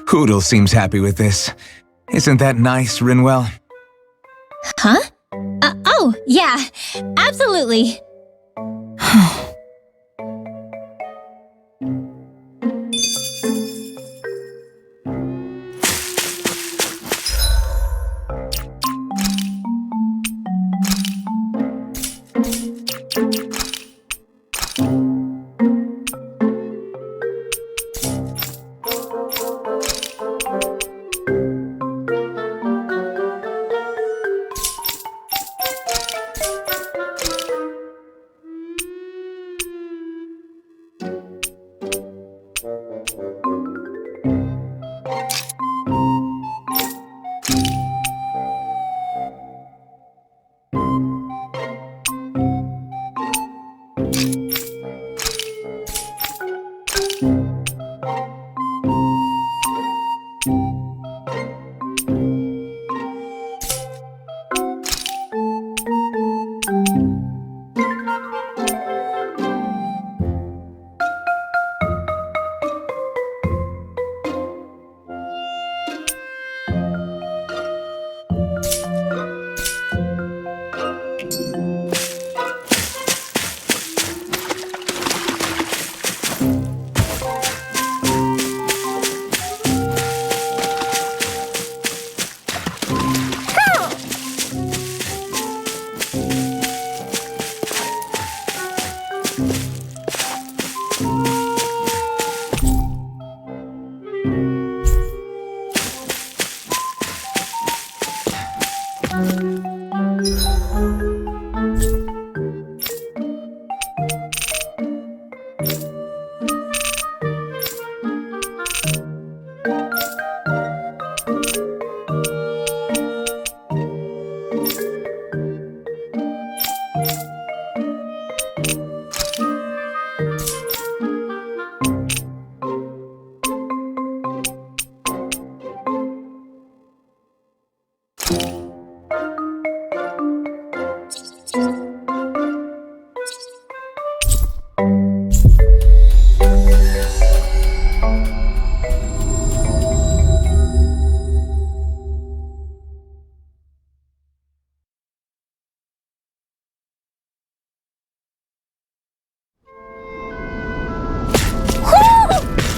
Hoodle seems happy with this. Isn't that nice, Rinwell? Huh? Oh, yeah, absolutely.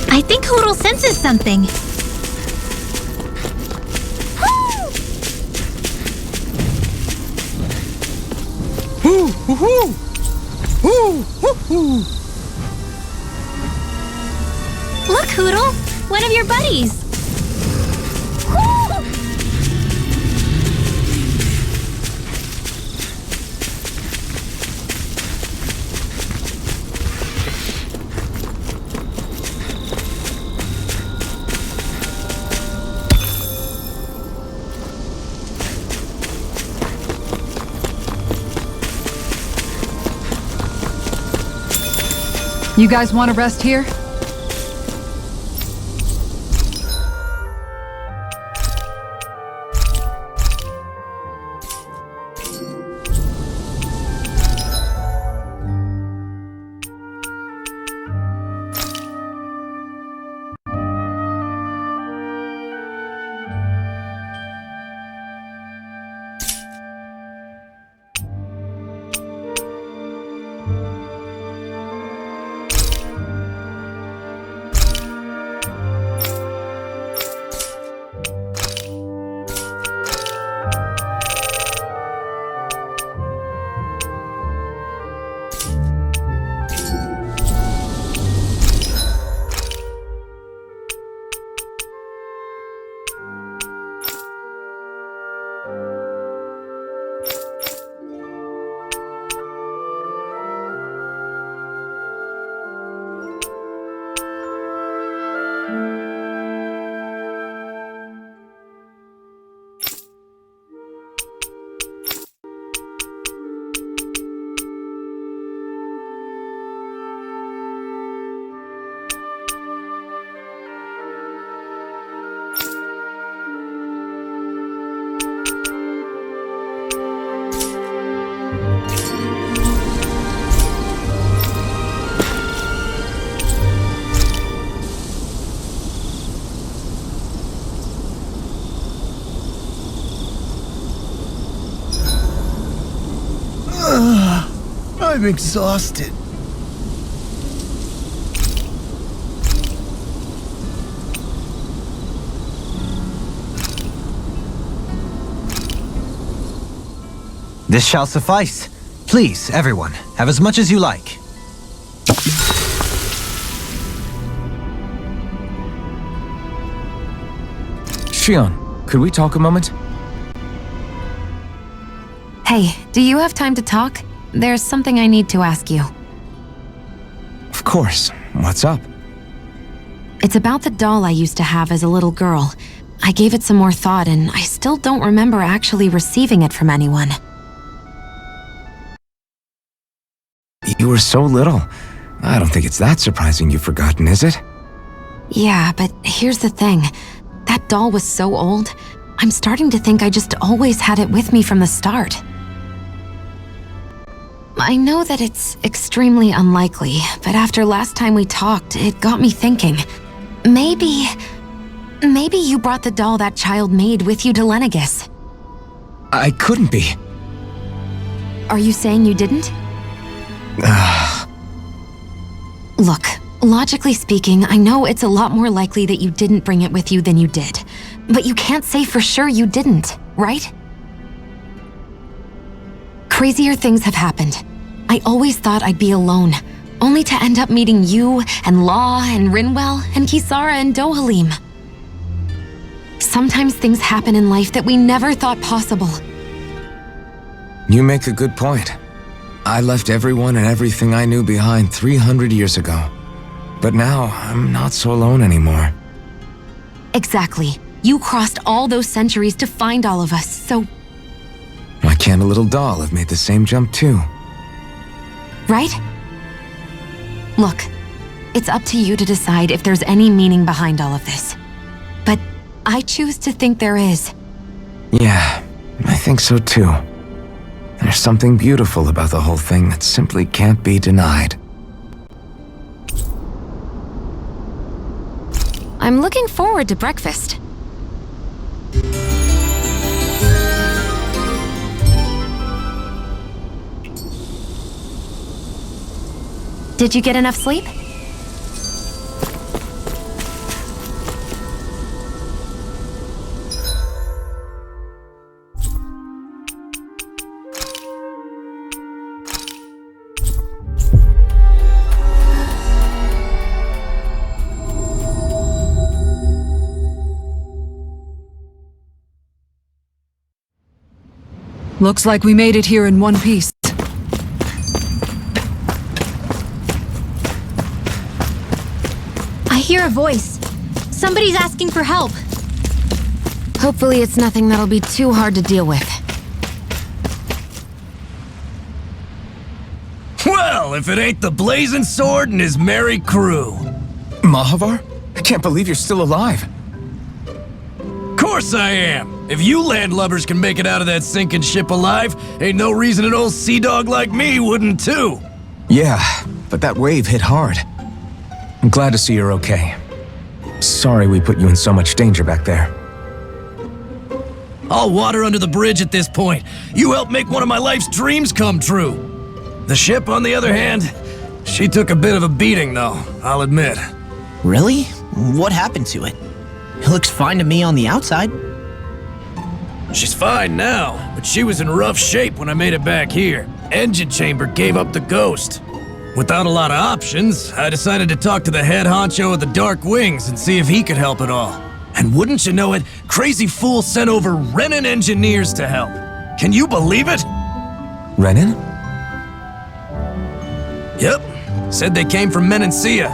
I think Hoodle senses something. Look, Hoodle! One of your buddies! You guys want to rest here? I'm exhausted. This shall suffice. Please, everyone, have as much as you like. Shion, could we talk a moment? Hey, do you have time to talk? There's something I need to ask you. Of course. What's up? It's about the doll I used to have as a little girl. I gave it some more thought, and I still don't remember actually receiving it from anyone. You were so little. I don't think it's that surprising you've forgotten, is it? Yeah, but here's the thing. That doll was so old, I'm starting to think I just always had it with me from the start. I know that it's extremely unlikely, but after last time we talked, it got me thinking. Maybe you brought the doll that child made with you to Lenegis. I couldn't be. Are you saying you didn't? Look, logically speaking, I know it's a lot more likely that you didn't bring it with you than you did. But you can't say for sure you didn't, right? Crazier things have happened. I always thought I'd be alone, only to end up meeting you and Law and Rinwell and Kisara and Dohalim. Sometimes things happen in life that we never thought possible. You make a good point. I left everyone and everything I knew behind 300 years ago. But now, I'm not so alone anymore. Exactly. You crossed all those centuries to find all of us, so... Why can't a little doll have made the same jump too? Right? Look, it's up to you to decide if there's any meaning behind all of this. But I choose to think there is. Yeah, I think so too. There's something beautiful about the whole thing that simply can't be denied. I'm looking forward to breakfast. Did you get enough sleep? Looks like we made it here in one piece. I hear a voice. Somebody's asking for help. Hopefully it's nothing that'll be too hard to deal with. Well, if it ain't the Blazing Sword and his merry crew. Mahavar? I can't believe you're still alive. Course I am. If you landlubbers can make it out of that sinking ship alive, ain't no reason an old sea dog like me wouldn't too. Yeah, but that wave hit hard. I'm glad to see you're okay. Sorry we put you in so much danger back there. All water under the bridge at this point. You helped make one of my life's dreams come true. The ship, on the other hand, she took a bit of a beating though, I'll admit. Really? What happened to it? It looks fine to me on the outside. She's fine now, but she was in rough shape when I made it back here. Engine chamber gave up the ghost. Without a lot of options, I decided to talk to the head honcho of the Dark Wings and see if he could help at all. And wouldn't you know it, Crazy Fool sent over Renin engineers to help. Can you believe it? Renin? Yep. Said they came from Menancia.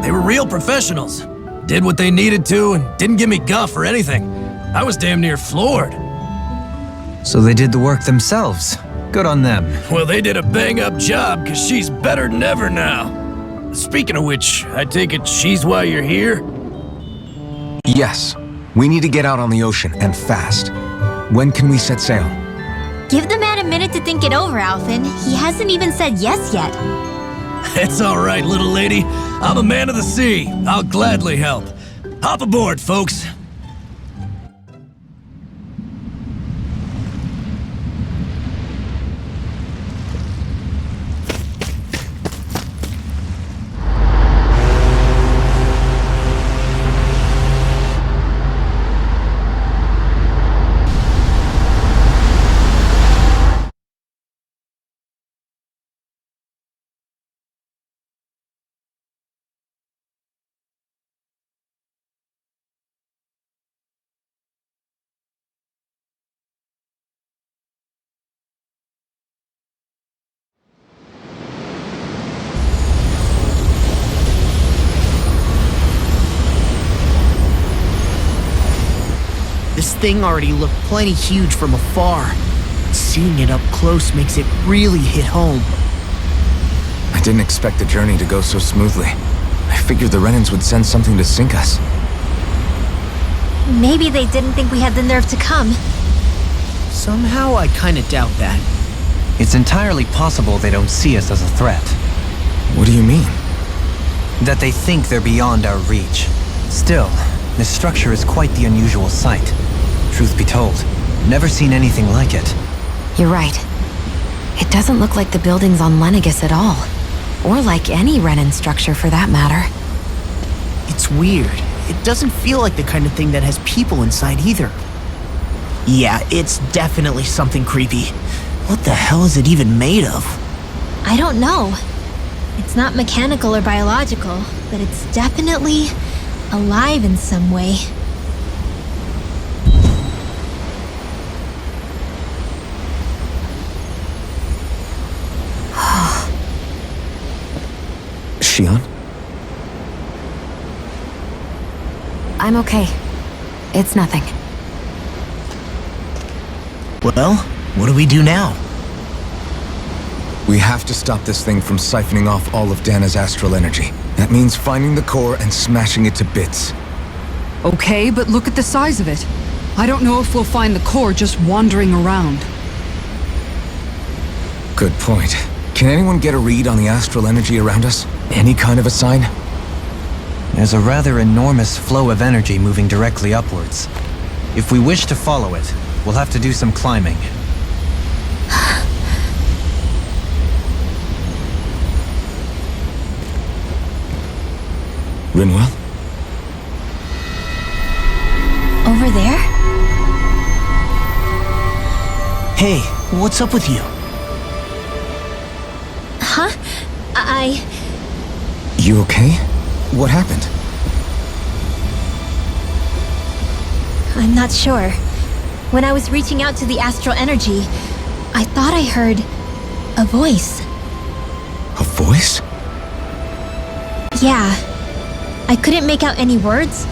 They were real professionals. Did what they needed to and didn't give me guff or anything. I was damn near floored. So they did the work themselves. Good on them. Well, they did a bang-up job, because she's better than ever now. Speaking of which, I take it she's why you're here? Yes. We need to get out on the ocean, and fast. When can we set sail? Give the man a minute to think it over, Alphen. He hasn't even said yes yet. It's all right, little lady. I'm a man of the sea. I'll gladly help. Hop aboard, folks. This thing already looked plenty huge from afar. Seeing it up close makes it really hit home. I didn't expect the journey to go so smoothly. I figured the Renins would send something to sink us. Maybe they didn't think we had the nerve to come. Somehow I kinda doubt that. It's entirely possible they don't see us as a threat. What do you mean? That they think they're beyond our reach. Still, this structure is quite the unusual sight. Truth be told, never seen anything like it. You're right. It doesn't look like the buildings on Lenegus at all. Or like any Renin structure for that matter. It's weird. It doesn't feel like the kind of thing that has people inside either. Yeah, it's definitely something creepy. What the hell is it even made of? I don't know. It's not mechanical or biological, but it's definitely alive in some way. Shion? I'm okay. It's nothing. Well, what do we do now? We have to stop this thing from siphoning off all of Dana's astral energy. That means finding the core and smashing it to bits. Okay, but look at the size of it. I don't know if we'll find the core just wandering around. Good point. Can anyone get a read on the astral energy around us? Any kind of a sign? There's a rather enormous flow of energy moving directly upwards. If we wish to follow it, we'll have to do some climbing. Rinwell? Over there? Hey, what's up with you? Huh? You okay? What happened? I'm not sure. When I was reaching out to the astral energy, I thought I heard a voice. A voice? Yeah. I couldn't make out any words,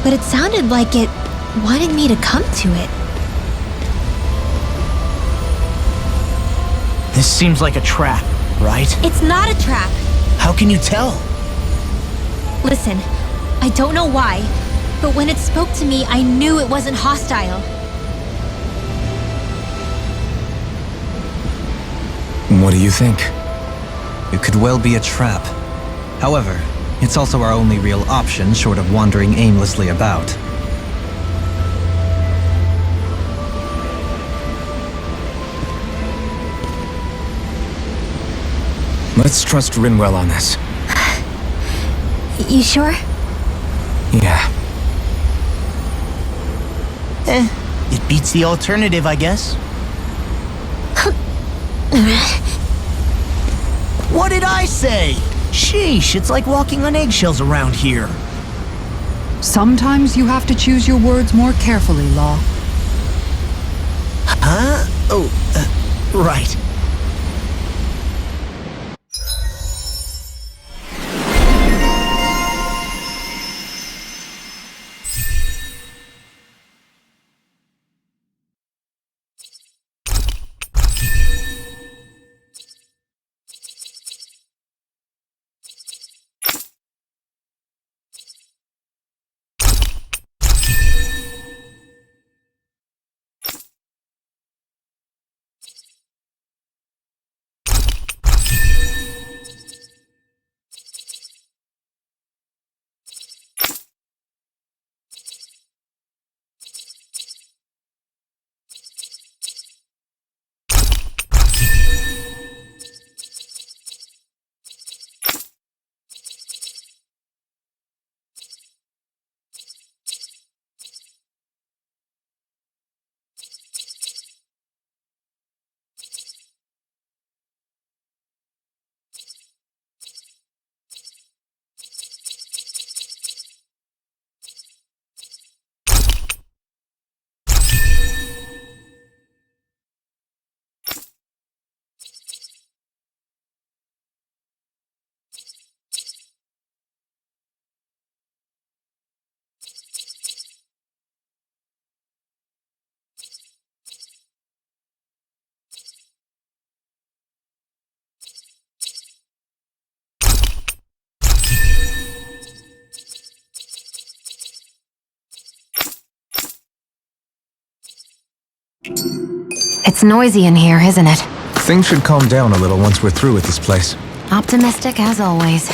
but it sounded like it wanted me to come to it. This seems like a trap, right? It's not a trap. How can you tell? Listen, I don't know why, but when it spoke to me, I knew it wasn't hostile. What do you think? It could well be a trap. However, it's also our only real option short of wandering aimlessly about. Let's trust Rinwell on this. You sure? Yeah. It beats the alternative, I guess. What did I say? Sheesh, it's like walking on eggshells around here. Sometimes you have to choose your words more carefully, Law. Huh? Oh, right. It's noisy in here, isn't it? Things should calm down a little once we're through with this place. Optimistic as always.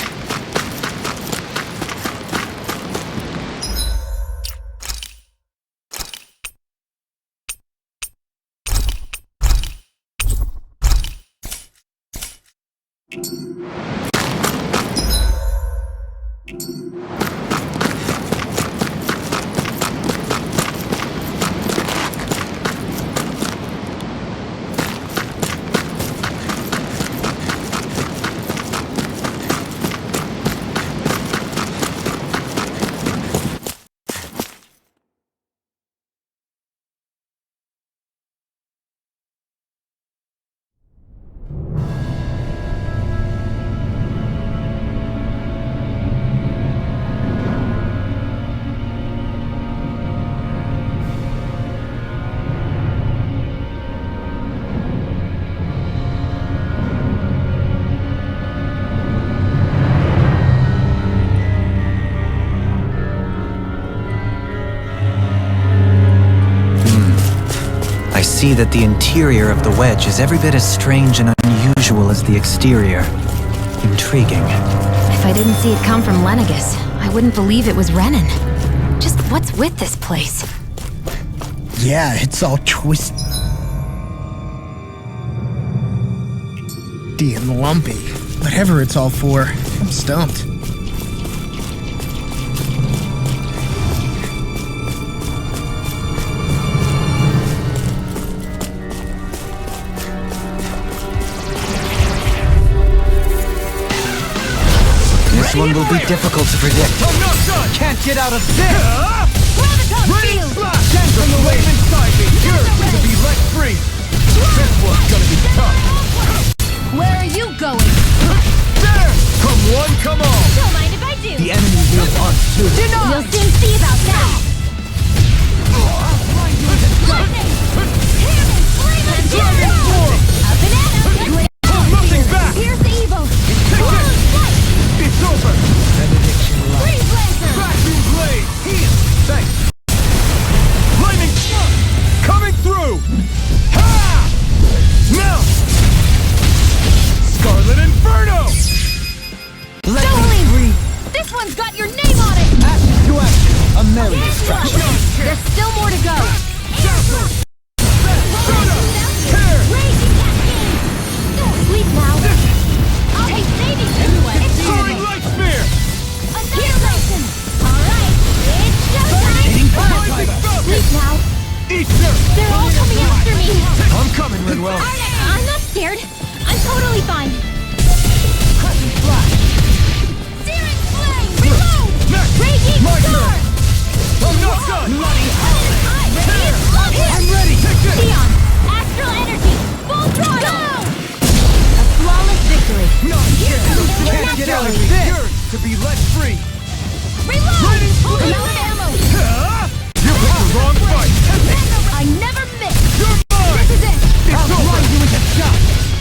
that the interior of the wedge is every bit as strange and unusual as the exterior. Intriguing. If I didn't see it come from Lenegus, I wouldn't believe it was Renan. Just what's with this place? Yeah, it's all twisted and lumpy. Whatever it's all for, I'm stumped. This one will be difficult to predict. I'm not done! Can't get out of this! Ready, slash! Stand from the wave inside me! Yours to be let free! This one's gonna be tough! Where are you going? There! Come one, come all! Don't mind if I do. The enemy will us too. You'll soon see about that. Lightning! Hammer! Flame and Fury! Up and at 'em! Hold nothing back! Here's the evil! Take Full it! flight! It's over! Freeze Lancer! Vacuum blade! Heal! Thanks! Lightning struck! Coming through! Ha! Now! Scarlet Inferno! Jolene! This one's got your name on it! Ashes to ashes. A merry distraction. There's still more to go. Here! Raging Cascade! Sleep now. I'll be saving you. Soaring Light Spear! Annihilation! Alright, it's showtime! Sleep now. Eat this! They're all coming after me. I'm coming, Ridwell. I'm not scared. I'm totally fine. Crescent flash. Searing Flame! Reload! Next! Raging My Storm! turn! I'm not done! Radiant Love! I'm ready! Take this! Neon! Astral Energy! Full throttle! Go! A flawless victory. Can't get out of this! Yours to be let free! Reload! Raining Hold Flame! on, ammo! You picked the wrong fight! I never miss! You're mine! This is it! It's over! You with a shot.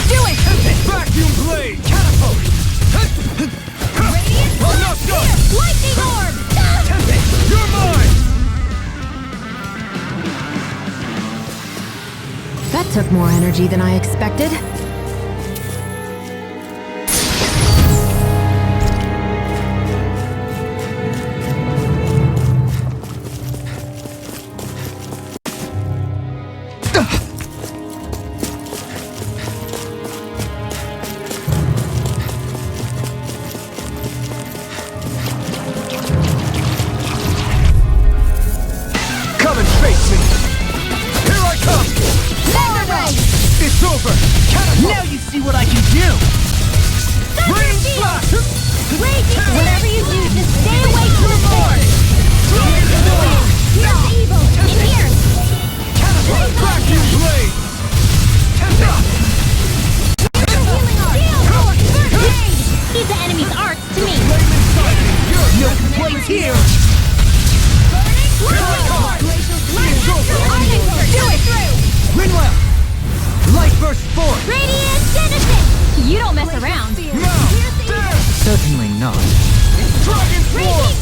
Do it! Vacuum blade! Catapult! Radiant I'm not done! Lightning Orb! You're mine! That took more energy than I expected. Come and face me! Here I come! Thunder Ray! It's over! Catapult! Now you see what I can do. Rain Slash! Raging! Whatever you do, just stay away from the board! Here's the evil! In here! Vacuum blade! Healing Art! Heal Force! First aid! Leave the enemy's arts to me! Flame inside me! No complaints here. Do it through! Rinwell. Light burst forth. Radiant Genesis! You don't mess around. Now! There! Certainly not. Dragon Force!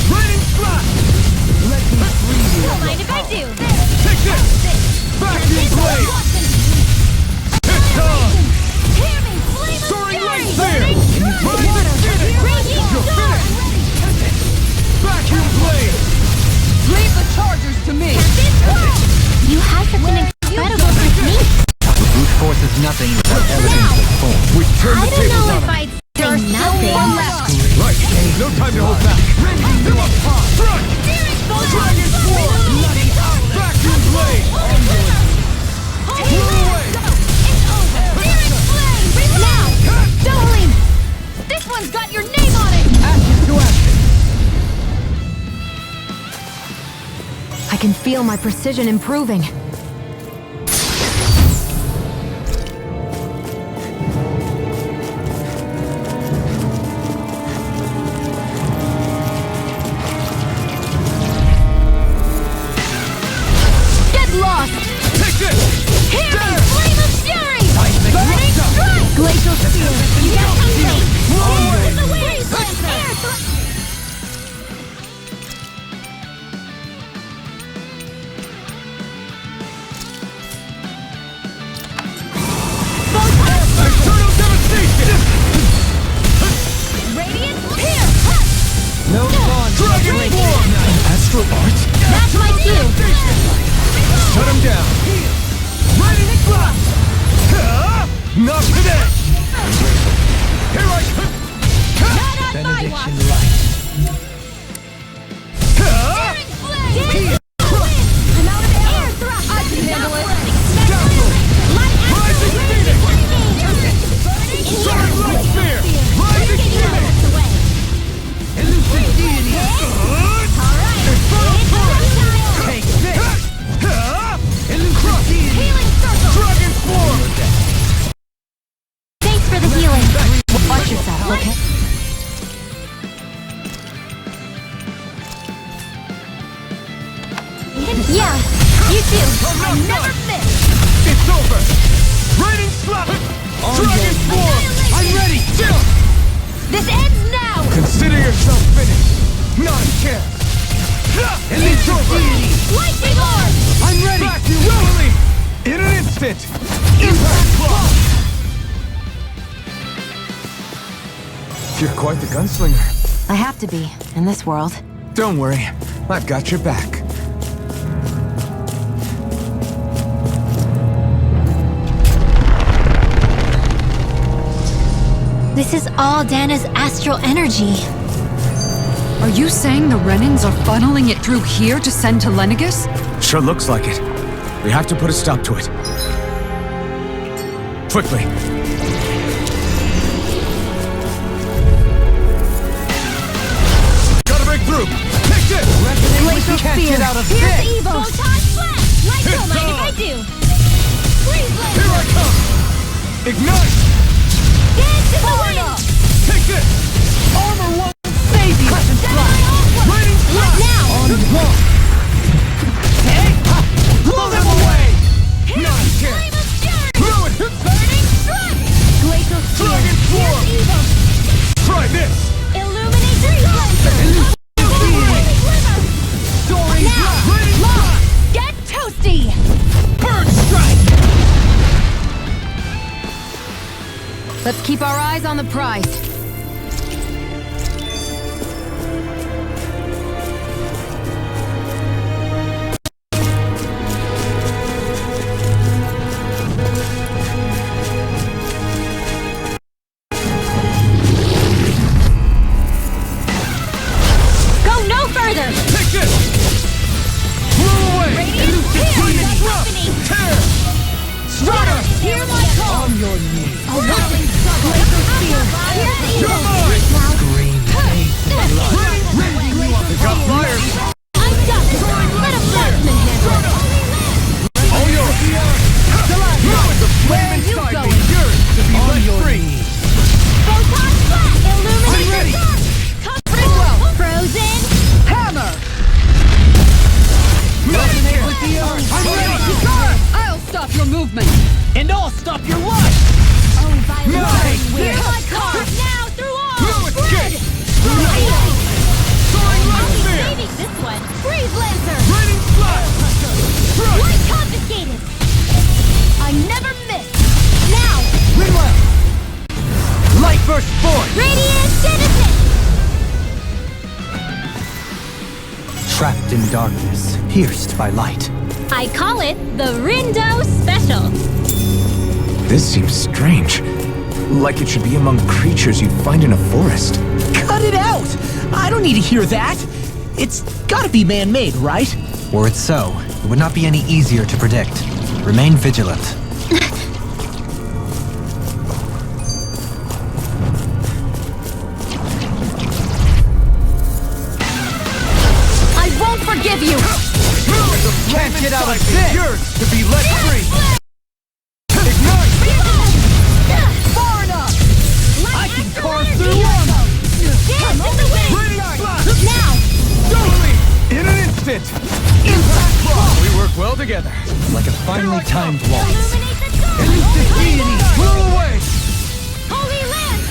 Raining Slash! Let me free you. Don't mind if I do. Take this! Vacuum blade! It's time! Hear me! Flame of Soaring Light Fury! Spear! Rising Phoenix! Raging You're Storm! finished! Vacuum blade! Leave the chargers to me! You have such an incredible technique. Brute force is nothing without elegance of form. We turn I the don't tables know on if him. I'd say nothing. Right, no time to hold back. You're up high. Front! Dragon Force! Vacuum blade! Blow away! Now, Jolene! This one's got your name on it! Ashes to ashes. I can feel my precision improving. Get lost! Take this! Hear me! Flame of Fury! Burning Strike! Glacial Spear! You got company! Away! Here's the Wave Lancer! Air astral art. That's my cue. Shut him down. Ready to blast. Not today. Here I come. Not on my watch. Searing flame. I'm out of air thrust. I can handle it. Light astral energy flaming. Starting light spear. Rising phoenix. Elusive deity. All right. Take this. Elusive deity. Healing circle. Dragon swarm. Thanks for the healing. Watch yourself, okay? Yeah, you too. I never miss. It's over. Raining slap. Dragon swarm. I'm ready. Chill. This ends now. Consider yourself finished. Not a chance. It's over. Lightning orb. I'm ready. Back you willingly. In an instant. Impact block. You're quite the gunslinger. I have to be, in this world. Don't worry, I've got your back. This is all Dana's astral energy. Are you saying the Renans are funneling it through here to send to Lenegis? Sure looks like it. We have to put a stop to it. Quickly. Gotta break through. Take this. Glacial Can't spear. get out of Here's this. evil. Photon flash. Light don't mind if I do. Freeze laser. Here I come. Ignite. Dance in the wind. Take this. Armor won't save you. Raining What blast. now? On one. Hey. Ha. Blow them away. Not a Flame chance. of fury. Ruin. Burning strike. Glacial spear. Dragon swarm. Here's evil. Try this. Illuminate freeze laser. Soaring blast. Raining blast. Get toasty. Burn strike. Let's keep our eyes on the prize. Go no further! Take this. Blow away. Radiant Raining tear. blast. Tear. Strata. Hear my call. On your knees. A whirling struggle. Glacial spear. Here's You're evil. mine. Glacial Got spear. flyers. I'm done. Let a marksman handle it. All yours. The flame inside me yearns to be let free. Photon flash. Illuminate I'm ready. the dark. Come frozen. Hammer. Nothing with the earth. I'm ready. I'll stop your movement! And I'll stop your life! Oh, violent Nice. Here's my call. Now through all. No escape. Soaring light spear. saving this one. Freeze laser. Raining blast. Light confiscated. I never miss. Now. Ridwell. Light burst forth. Radiant citizen. Trapped in darkness, pierced by light. I call it the Rindo Special. This seems strange. Like it should be among creatures you'd find in a forest. Cut it out! I don't need to hear that! It's gotta be man-made, right? Were it so, it would not be any easier to predict. Remain vigilant. I won't forgive you! Can't get out of this. Yearns to be let free. Ignite. Far enough. I can carve through one. Dance in the wind. Raining blast. Now. Totally. In an instant. Impact block. We work well together. Like a finely timed waltz. Illuminate the dark. Elusive deity. Blow away. Holy land.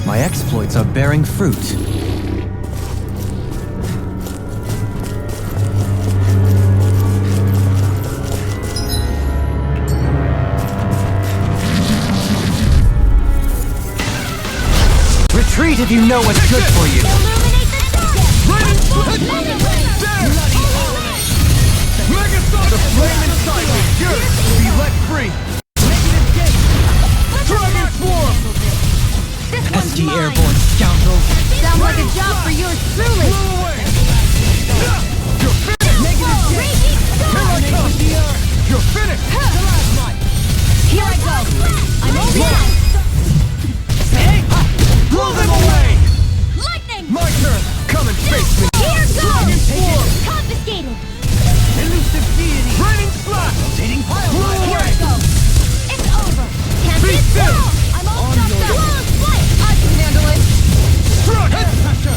My exploits are bearing fruit. Retreat if you know what's good for you. Illuminate the dark. Secure! Be let free! Negative gate! Dragon Swarm! This one's Pesky mine. airborne scoundrel. Sounds like a job for yours truly. Blow away! You're finished! Negative gate. Raging Here I storm. come! You're finished! Here I go. I'm over now. Blow them away! Lightning. My turn! Come and face me! Here goes. Swarm! Confiscated. Elusive deity! Raining slash! Rotating pile! Blow Here away! I go. It's over. Can't Be be still. still. I'm all stopped up. Close flight. I can handle it. Struck! Headpatcher!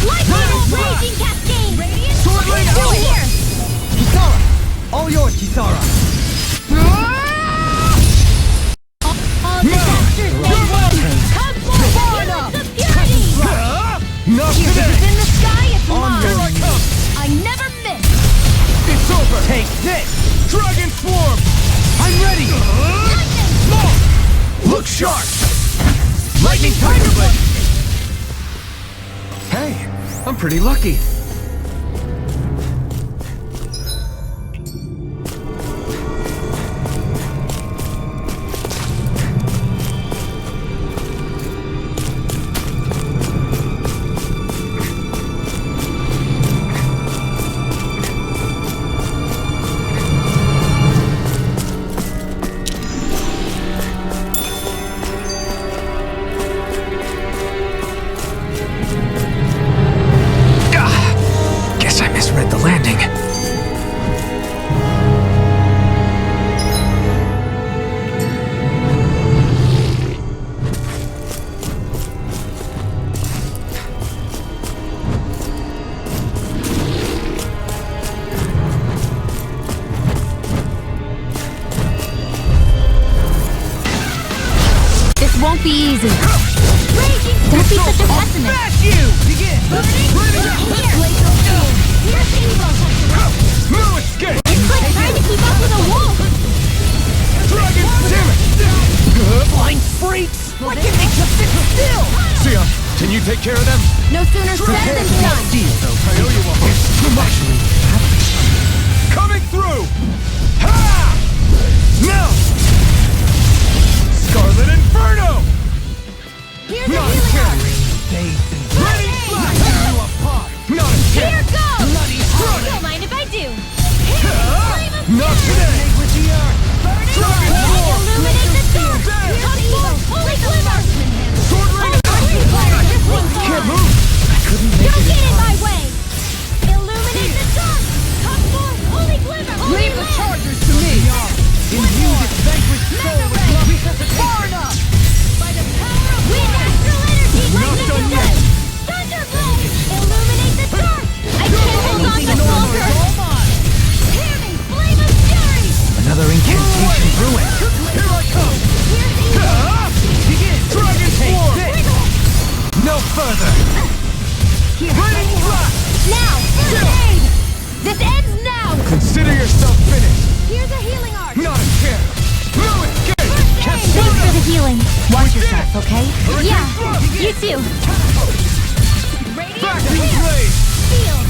Lightning. Raining Raging cascade. Radiant. Sword lane Do out. it here. Kisara! All yours, Kisara! All disasters may win. Come forward. The fury. Not Here, if today! it's in the sky, it's mine. Here I come! I never miss. It's over! Take this! Dragon Swarm! I'm ready! Small! Look sharp! Lightning Tiger Blade! Hey, I'm pretty lucky. Guess I misread the landing. This won't be easy. Raging. Don't be such a pessimist. Smash you! Begin! Here's evil. No escape! It's like trying to keep up with a wolf. Dragon Damn it! Blind freaks! What can make you sit still? Sia, can you take care of them? No sooner said than done. I owe you a host. Too much. Coming through! Ha! Now! Scarlet Inferno! Here's a Not a healing chance! arc. Ready? Tear you apart! Not a Here chance! goes. Bloody strike! Don't mind if I do. Not today! Dragon Swarm! Illuminate the dark. Damn! Come evil. Holy glimmer. Sword Rain! Can't move! Don't get in my way. Illuminate the dark. Come forth. Holy glimmer. Leave the chargers to me. Imbue this vanquished soul with love. Far enough. By the power of wind, astral energy, lightning done and yet. Thunderblade. Illuminate the dark. I can't hold on much longer. Hear me, flame of fury. Another incantation ruined. Here I come! Here's evil. Begin! Dragon Swarm! No further! Raining Blast! Now, first aid. This ends now. Consider yourself finished! Here's a healing arc. Not a chance! No escape! Thanks for the healing. Watch yourself, okay? Yeah, you too. Back to the blade! Shield.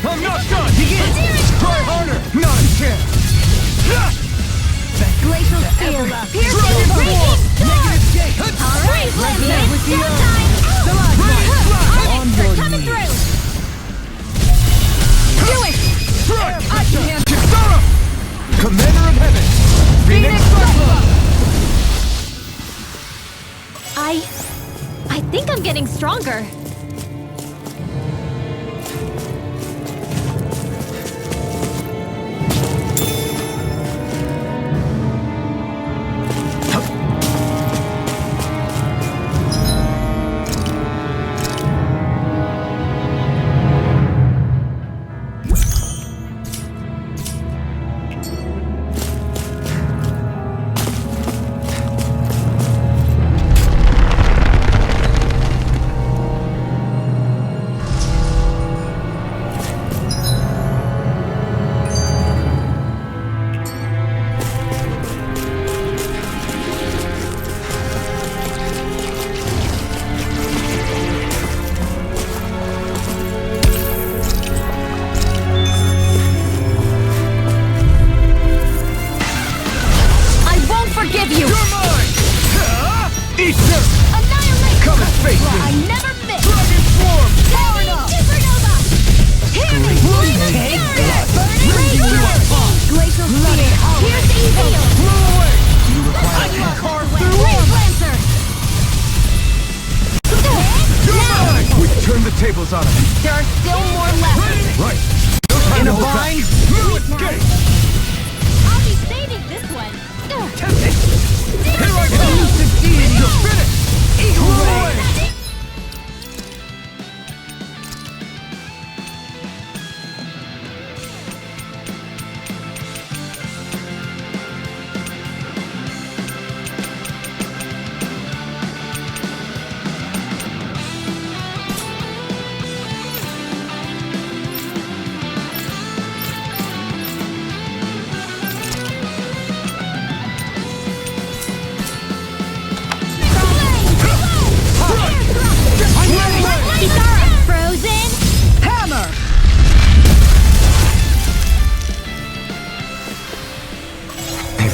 I'm not done! Begin! Try harder! Not a chance! Glacial spear. Piercing Dragon the raging Swarm! storm. All right, Lance, it's showtime. Harvester coming through. Do it. Strike! I can handle Kisara! Commander of Heaven! Phoenix Cyclone! I think I'm getting stronger.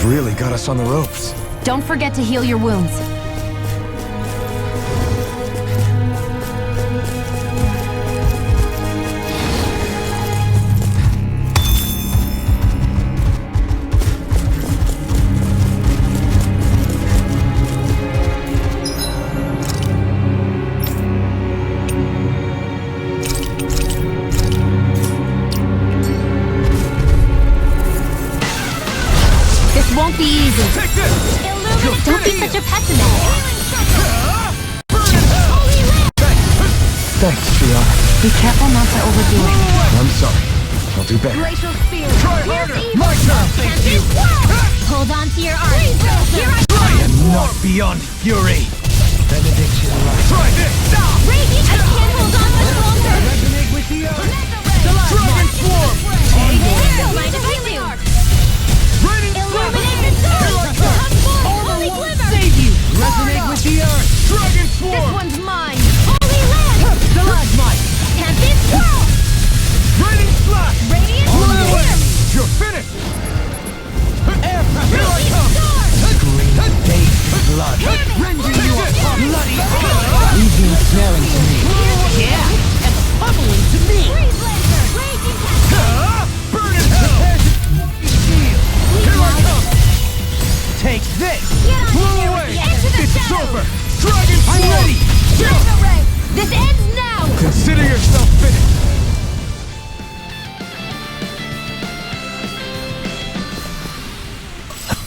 really got us on the ropes. Don't forget to heal your wounds. This won't be easy. Take this! Illuminate, don't be such a pessimist. Thanks, Triana. Be careful not to overdo it. I'm sorry. I'll do better. Glacial spear. Try harder! My turn! Can't you? Hold on to your art. Here I I am not beyond fury! Benediction light. Try this! Raging, I can't hold on much longer. Resonate with the earth! Dragon Swarm! Don't mind if I do. Raining Illuminate the dark. Holy glimmer. Save you! Resonate with the earth! Dragon Swarm! This one's mine. Holy land. Stalagmite! Tempest swirl. Raining Slash! Radiant On the way! flare. You're finished! Air pressure! Here I come! Green taste blood. Rendering you a bloody Legion snaring to me. Yeah, and pummeling to me. Freeze laser. Raging Burn in hell! Here I come! Take this. Blow away! Into the It's shadows. over! Dragon I'm Swarm! ready. Mega ray. This ends now. Consider yourself finished!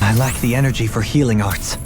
I lack the energy for healing arts.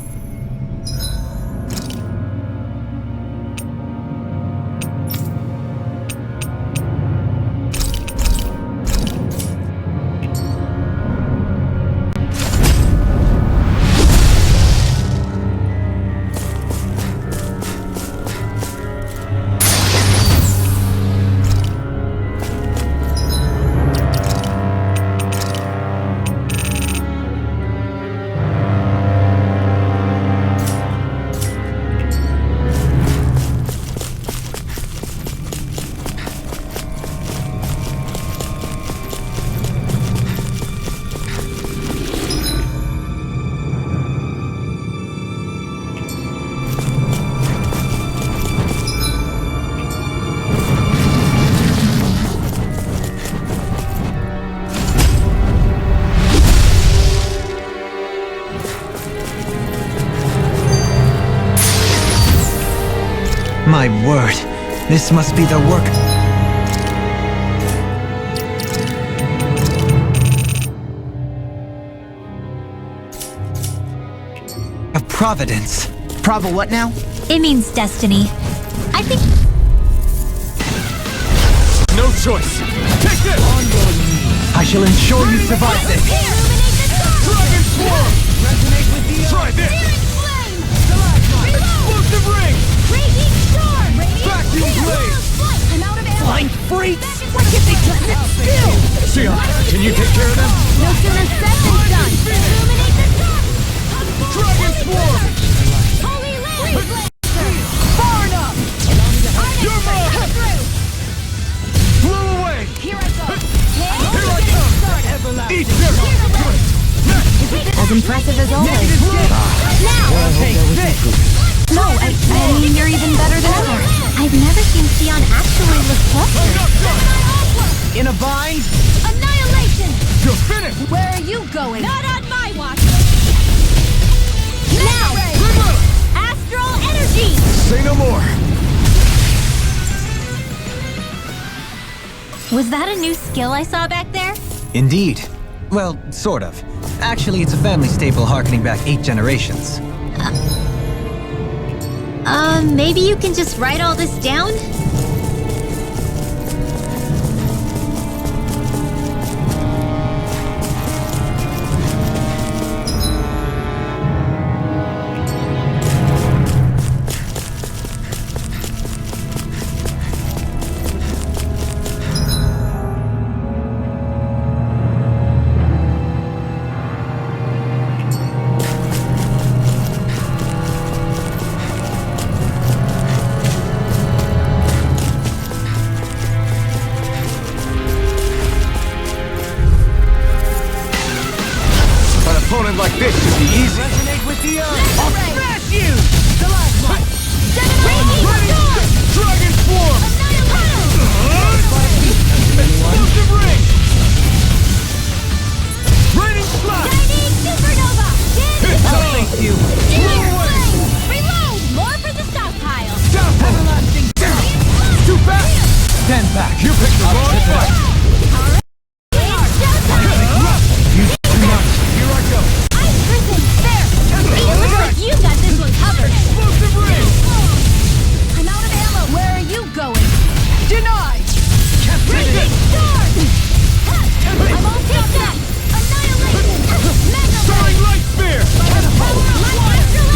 My word, this must be the work. Of Providence. Prava what now? It means destiny. I think No choice! Take this! I shall ensure you survive this. Dragon Swarm! Resonate with the Try this! Explosive ring! Vacuum blade! Flying freaks? Why can't they just sit still? Sia, can you take care of them? No sooner said than done. Illuminate the dark. Dragon Swarm! Holy land. Far enough. You're mine! Blow away! Here I go. Here I come! Eat this! As impressive as always. Take this. No, I mean, you're even better than ever. I've never seen Sion actually look flustered. In a bind? Annihilation. You're finished! Where are you going? Not on my watch. Now, astral energy. Say no more! Was that a new skill I saw back there? Indeed. Well, sort of. Actually, it's a family staple harkening back 8 generations. Maybe you can just write all this down? sword like this should be easy. Resonate with the earth. I'll smash you! Dragon Swarm! Explosive ring! Raining slash! Supernova! Thank you. Reload! More for the stockpile! Everlasting down! Too fast! Stand back! You picked the wrong fight! Here I go! Ice Prison! There! It looks like you got this one covered! Explosive ring! I'm out of ammo! Where are you going? Denied! Captain! I'm all taken up! Annihilation! Mega Soaring light spear!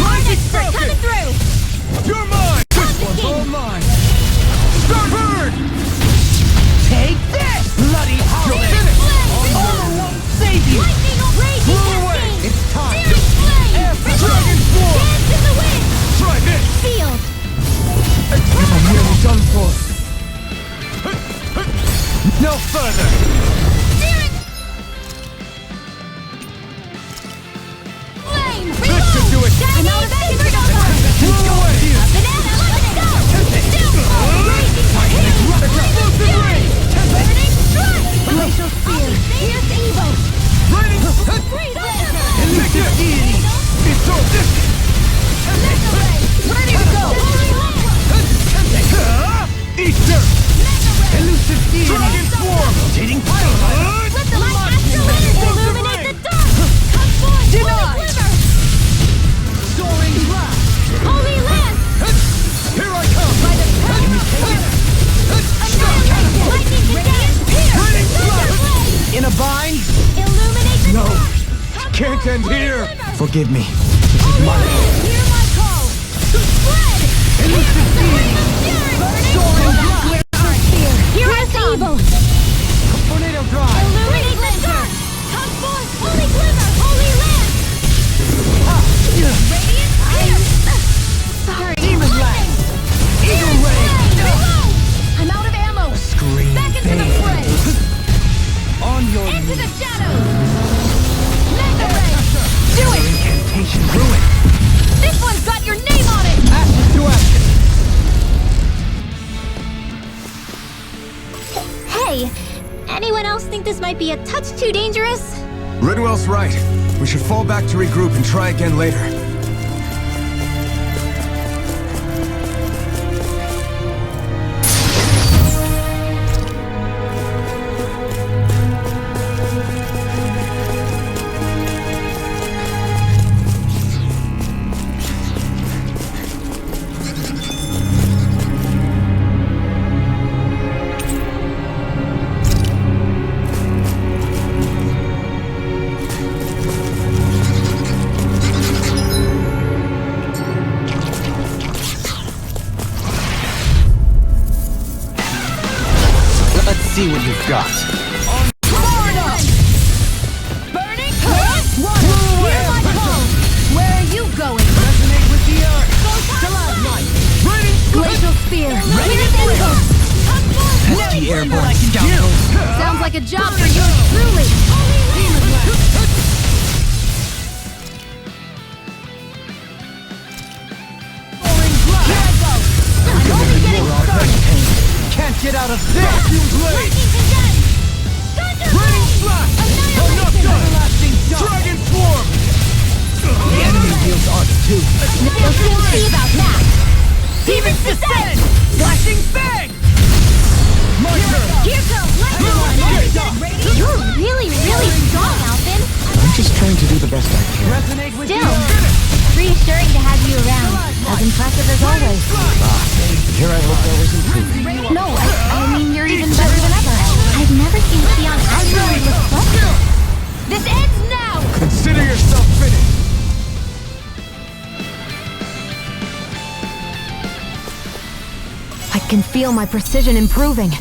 Lightning strike coming through! You're mine! This one's all mine! Start bird! Take this! Bloody You're howling! finished! Armor won't save you! Lightning raging Blow away! cascade! It's time! Searing flame! Air Reload! Dragon Swarm! Dance in the wind! Try this! Sealed! I'm nearly done for. No further! Searing flame! This should do it! I'm out of supernova! Blow away! Banana, let's go! Downfall! Raging cascade! Explosive ring! Burning strike! Glacial spear! Pierce evil! Raining! Freeze! It's so distant! Mega ray! Ready to go! Holy land! Easter! Mega ray! Elusive deity! Dragon Swarm! Rotating pile driver! Let the light astral energy illuminate the dark! Come forth! Denied! Holy glimmer! Soaring blast! Holy land! Here I come! By the power of annihilation! Lightning radiant pierce! Raining Thunder blast! blade! In a bind? Illuminate the No. dark! Come Can't forth, end holy here. glimmer! Forgive me. Holy land, hear my call! Spread! Elusive deity! Soaring blast! Here I come! Tornado drive! Illuminate the dark! Come forth, holy glimmer, holy land! Radiant pierce! Sorry, Demon blast! Eagle ray! Reload! I'm out of ammo! Scream Back into the fray! On your Into the knees! shadows! Mega ray! Do it! Incantation ruin! This one's got your name on it! Ashes to ashes! Hey, anyone else think this might be a touch too dangerous? Ridwell's right. We should fall back to regroup and try again later. Let's see what you've got. Burning current! Hear my call! Where are you going? Resonate with the earth! Stalagmite! Raining Glacial spear! Illuminate the dark! Come forth, Pesky holy airborne glimmer! scoundrel. Sounds like a job for yours truly! Holy land! Here I go! I'm only getting started! Can't get out of this! blade! Lightning condensed! Thunder Raining blade! slash! I'm not Annihilation! done! Everlasting dark! Dragon Swarm! The enemy wields art too! We'll soon see about that! Demon's descent! Flashing fang! My turn! Here comes lightning! You're really, really strong, Alvin! I'm just trying to do the best I can. Resonate with Still, the earth! reassuring to have you around. As impressive as always. Here I hope there was improvement. No, I mean you're even better than ever. I've never seen Theon actually look flustered. This ends now! Consider yourself finished! I can feel my precision improving.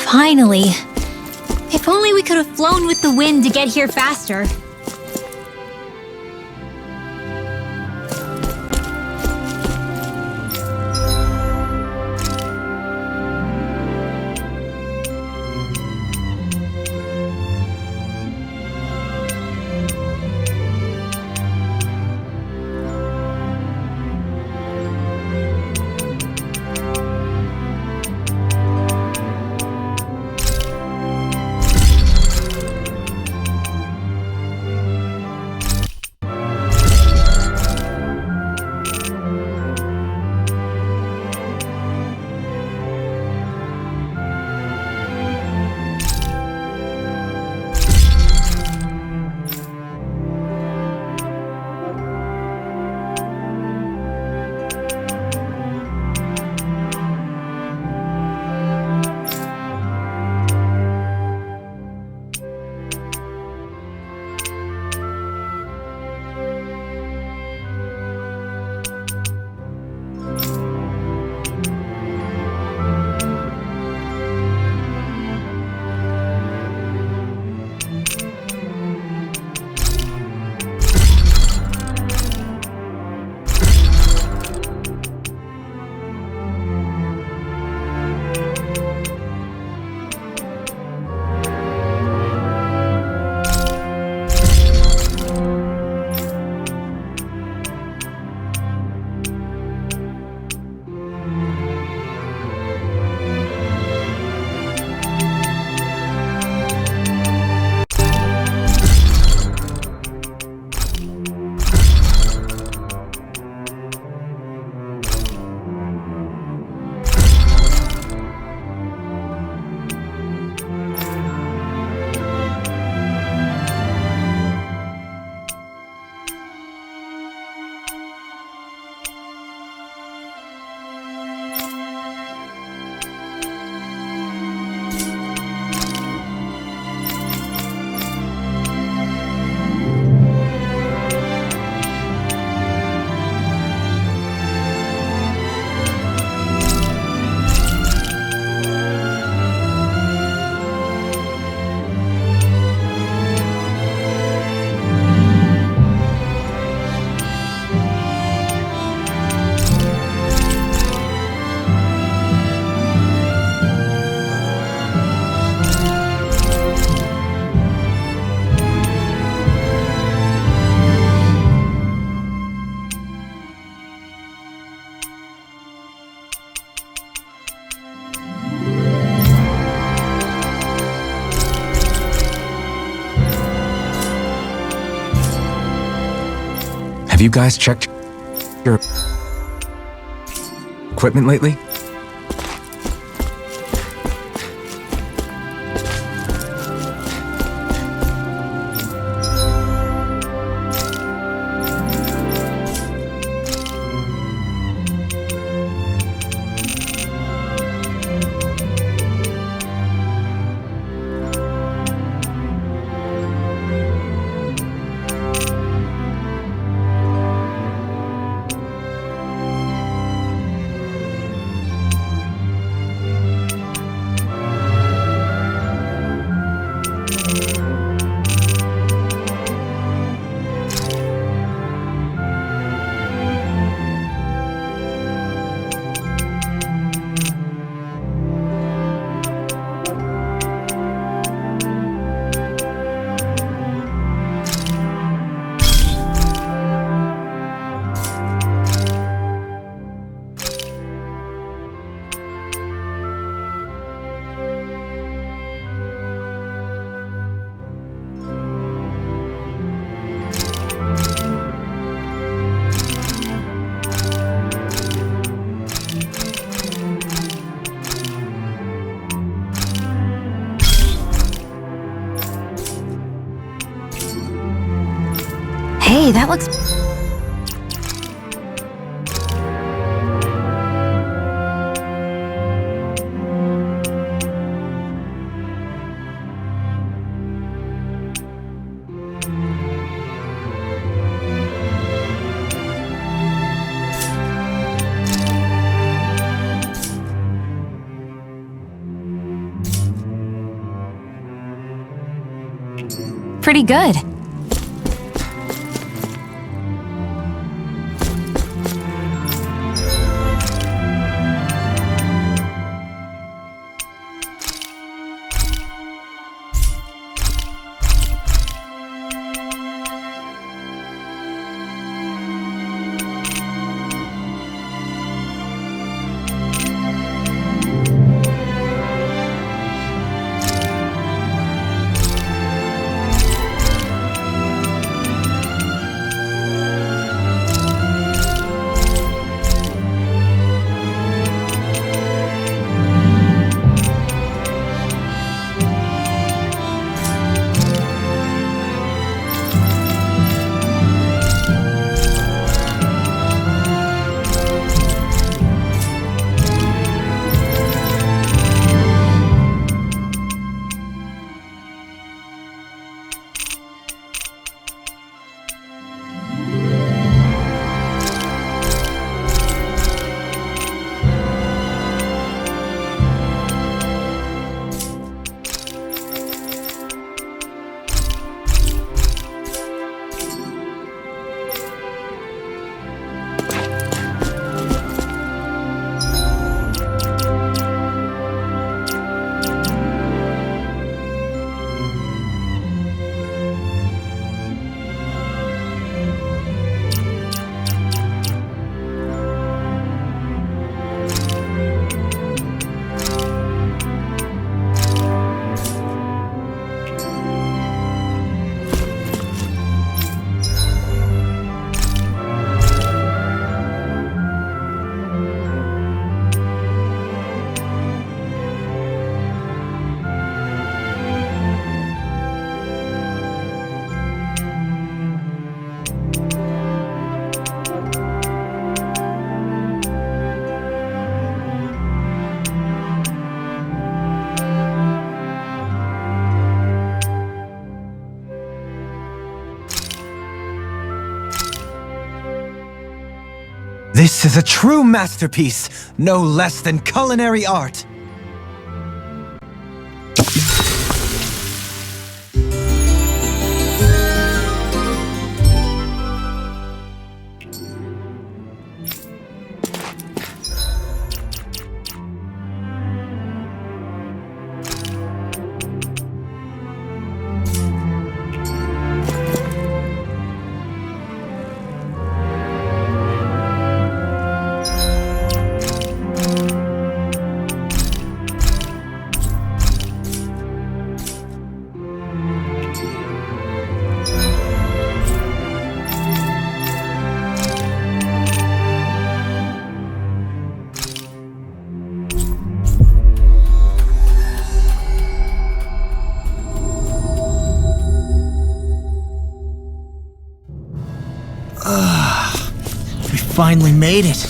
Finally. If only we could have flown with the wind to get here faster. Have you guys checked your equipment lately? Hey, that looks... pretty good. This is a true masterpiece, no less than culinary art. We finally made it.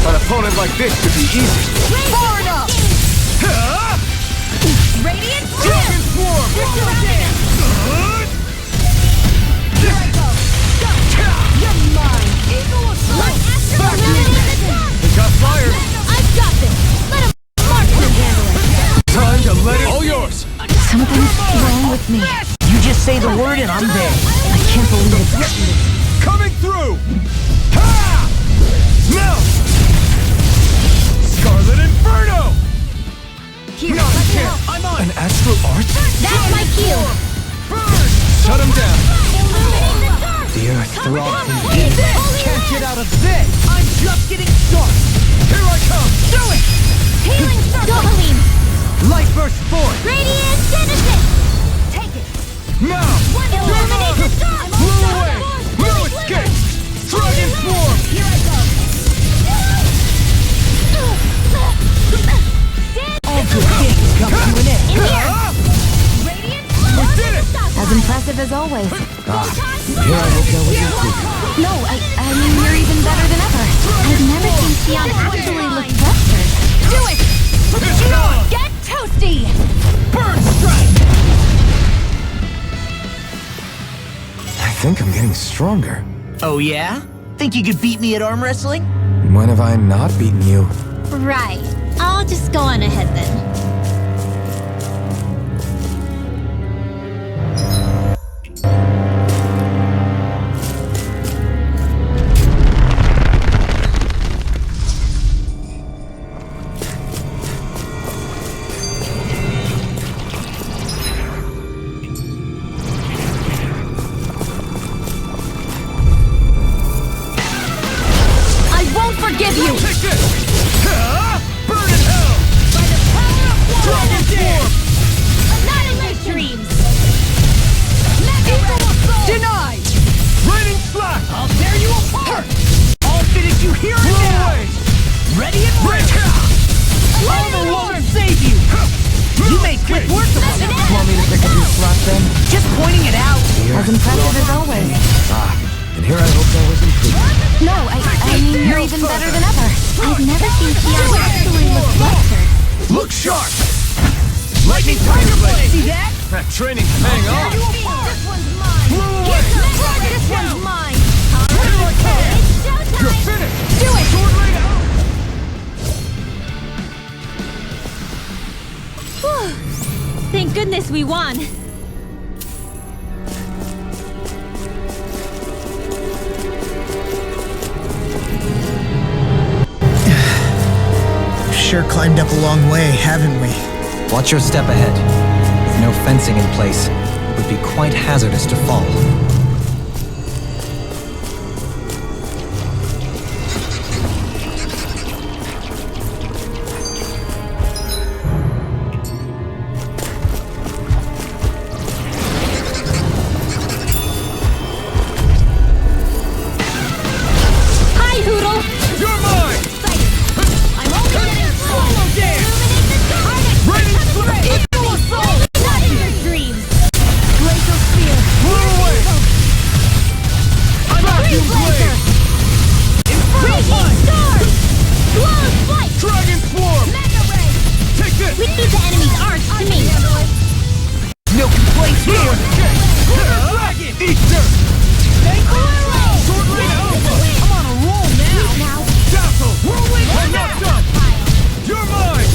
An opponent like this should be easy. Far enough! Radiant Dragon Swarm! You're surrounded! Here I go! Go! You're mine! Eagle assault! Back to Illuminate you. the dark! We got fire! I've got this! Let him Marksman handle it! Time to let it all yours! Something's wrong with me. You just say the word and I'm there. I can't believe it's Coming through! Ha! Melt! Scarlet Inferno! Here, Not let me here. help! I'm on! An astral art? That's my cue! Burn! Shut him down! Illuminate the dark! The earth throbs in Eat this! Can't get out of this. I'm just getting started. Here I come! Do it! Healing circle! Doubling! Light burst forth. Radiant Genesis! Take it! Now! Illuminate the dark! Blew away! No escape! Dragon Swarm! Here I go! All good things come to an end. In here! We did it! as impressive as always. Here I will go with you. No, I mean, you're even better than ever. I've never seen Xion actually look flustered. Do it! Get toasty! Burn strike. stronger. Oh yeah? Think you could beat me at arm wrestling? When have I not beaten you? Right. I'll just go on ahead then. Forgive you! Take this! Burn in hell! By the power of war! Dragon form! Annihilate dreams! Equal assault! Denied! Raining slack! I'll tear you apart! I'll finish you here and Blow now! away! Ready and ready! Armor won't save you! You made quick work of it! Want me to pick up your slack then? Just pointing it out! As impressive as always. And here I hope that was improved. No, I mean, you're even better than ever. I've never seen Keanu actually look flustered. Look sharp! Lightning Tiger Blade! See that? That training's paying off! This one's mine! Blow away! This one's mine! Here I come! It's showtime! You're finished! Do it! Sword Raid out! Whew. Thank goodness we won. Sure climbed up a long way, haven't we? Watch your step ahead. With no fencing in place, it would be quite hazardous to fall. Hi, Hoodle! You're mine! I'm only getting Solo dance! Raining slack! Equal assault! Not in your dreams! Glacial spear! Blow away! Vacuum blade! Infernal Raging punch! sword! Flawless flight! Dragon swarm! Mega ray! Take this! Leave the enemy's arch to me. No complaints here! Dragon! Eat dirt! Sword Raid Alpha! I'm on a roll now! Dazzle! Whirlwind Conductor! You're mine!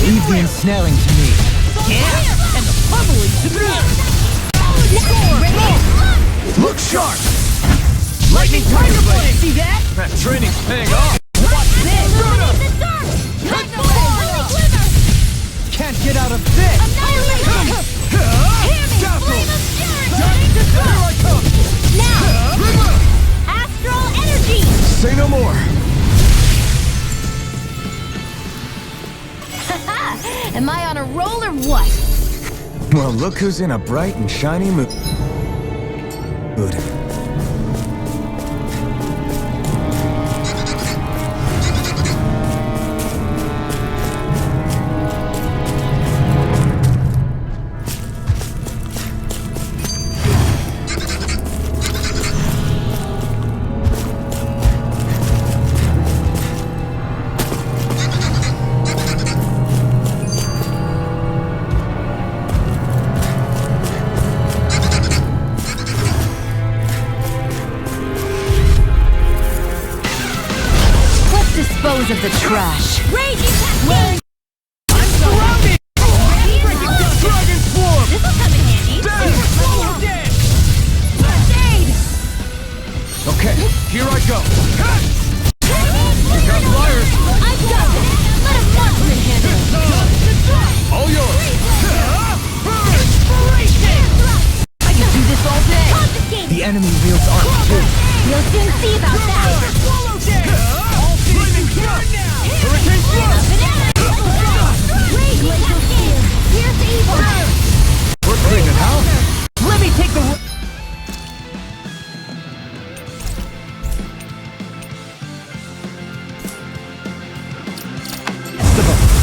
Leave the ensnaring to me. Yeah, and the pummeling to me! Look sharp! Lightning Tiger Blade! See that? That training's paying off! Watch this! Can't get out of this! Dazzle! Here I come! Astral energy! Say no more! Am I on a roll or what? Well, look who's in a bright and shiny mood. Dispose of the trash. Raging cascade! I'm surrounded! Dragon Swarm! This'll come in handy. Dance! Swallow dance! First aid! Okay, here I go! You got flyers! I've got it! Let a marksman handle it! All yours! Inspiration! I can do this all day! Confiscate! The enemy wields armor too. We'll soon see about that! Swallow dance! Flaming Burn now! Hurricane Thrust! Raging cascade! Here's evil! We're cleaning house! Let me take the...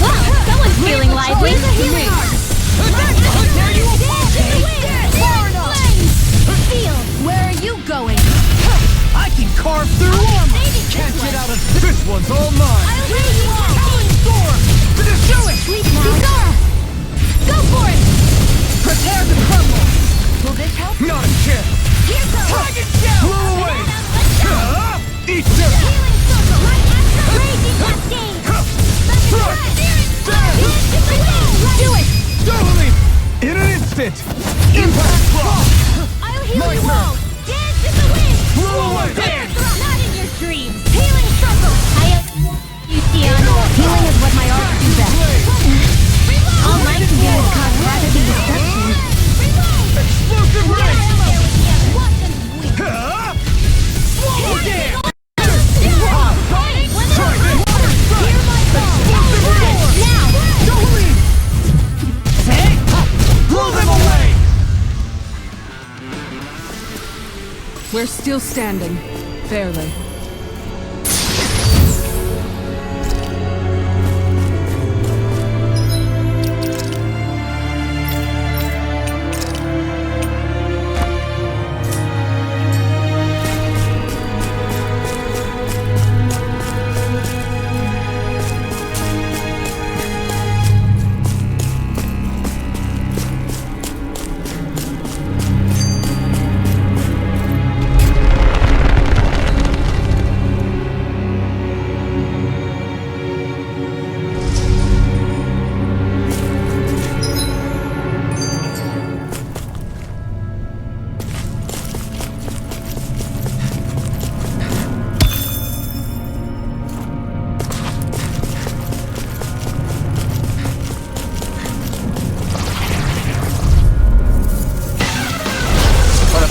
Wow, someone's feeling lively! Here's a healing arc! Steel, where are you going? I can carve through armor! Can't get out of this one's all mine! I'll raise you all! Storm! Do it! Sleep now! Kisara! Go for it! Prepare to crumble! Will this help? Not a chance! Here goes! Dragon Shell! Blow instant! Impact block! I'll heal you all! Dance in the wind! Blow away! Dance! Not in your dreams! Healing circle! You see, healing is what my arts do best. All I can do is cause havoc and destruction. Explosive ring! Blow them away! We're still standing. Fairly.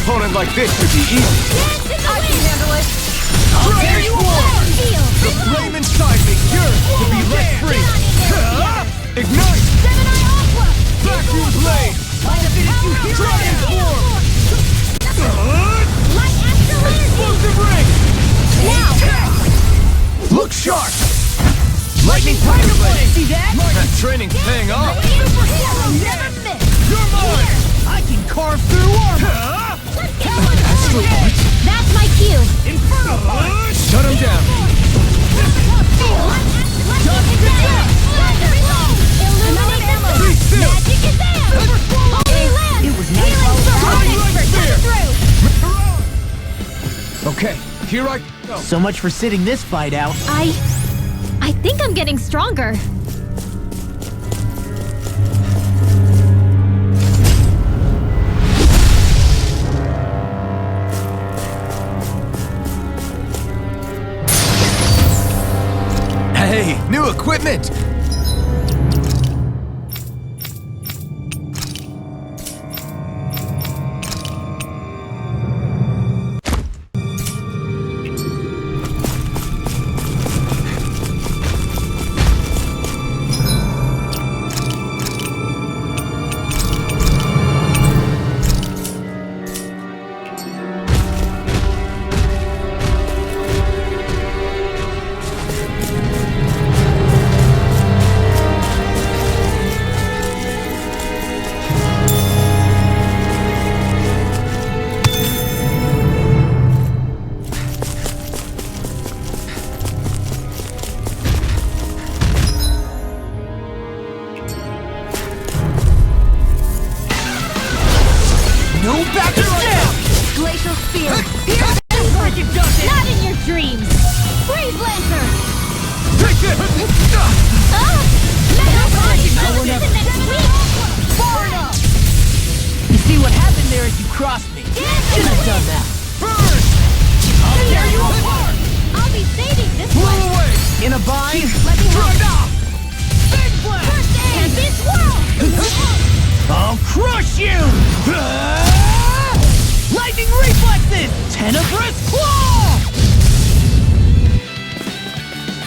Opponent like this should be easy. I can handle it! Dragon Swarm! The flame inside me yearns to be let free. Ignite! Gemini Aqua! Vacuum blade! Dragon Swarm! Light Astral Energy! Explosive ring! Now! Look sharp! Lightning Tiger Blade! See that? That training's paying off. Never miss! You're mine! I can carve through armor! That's my cue. Inferno! Shut him down! Okay, here I go. So much for sitting this fight out. I think I'm getting stronger. Hey, new equipment! No backing down! Glacial Spear! Pierce this freaking does it! Not in your dreams! Freeze Lancer! Take it! Mega Body! I will never- Next week! Far enough! You see what happened there is you crossed me. Shouldn't have done that. Burn! I'll tear you apart! I'll be saving this Blow one! away! In a bind? Let me help! Big blast! First aid! And this world! I'll crush you! Lightning reflexes! Tenebrous claw!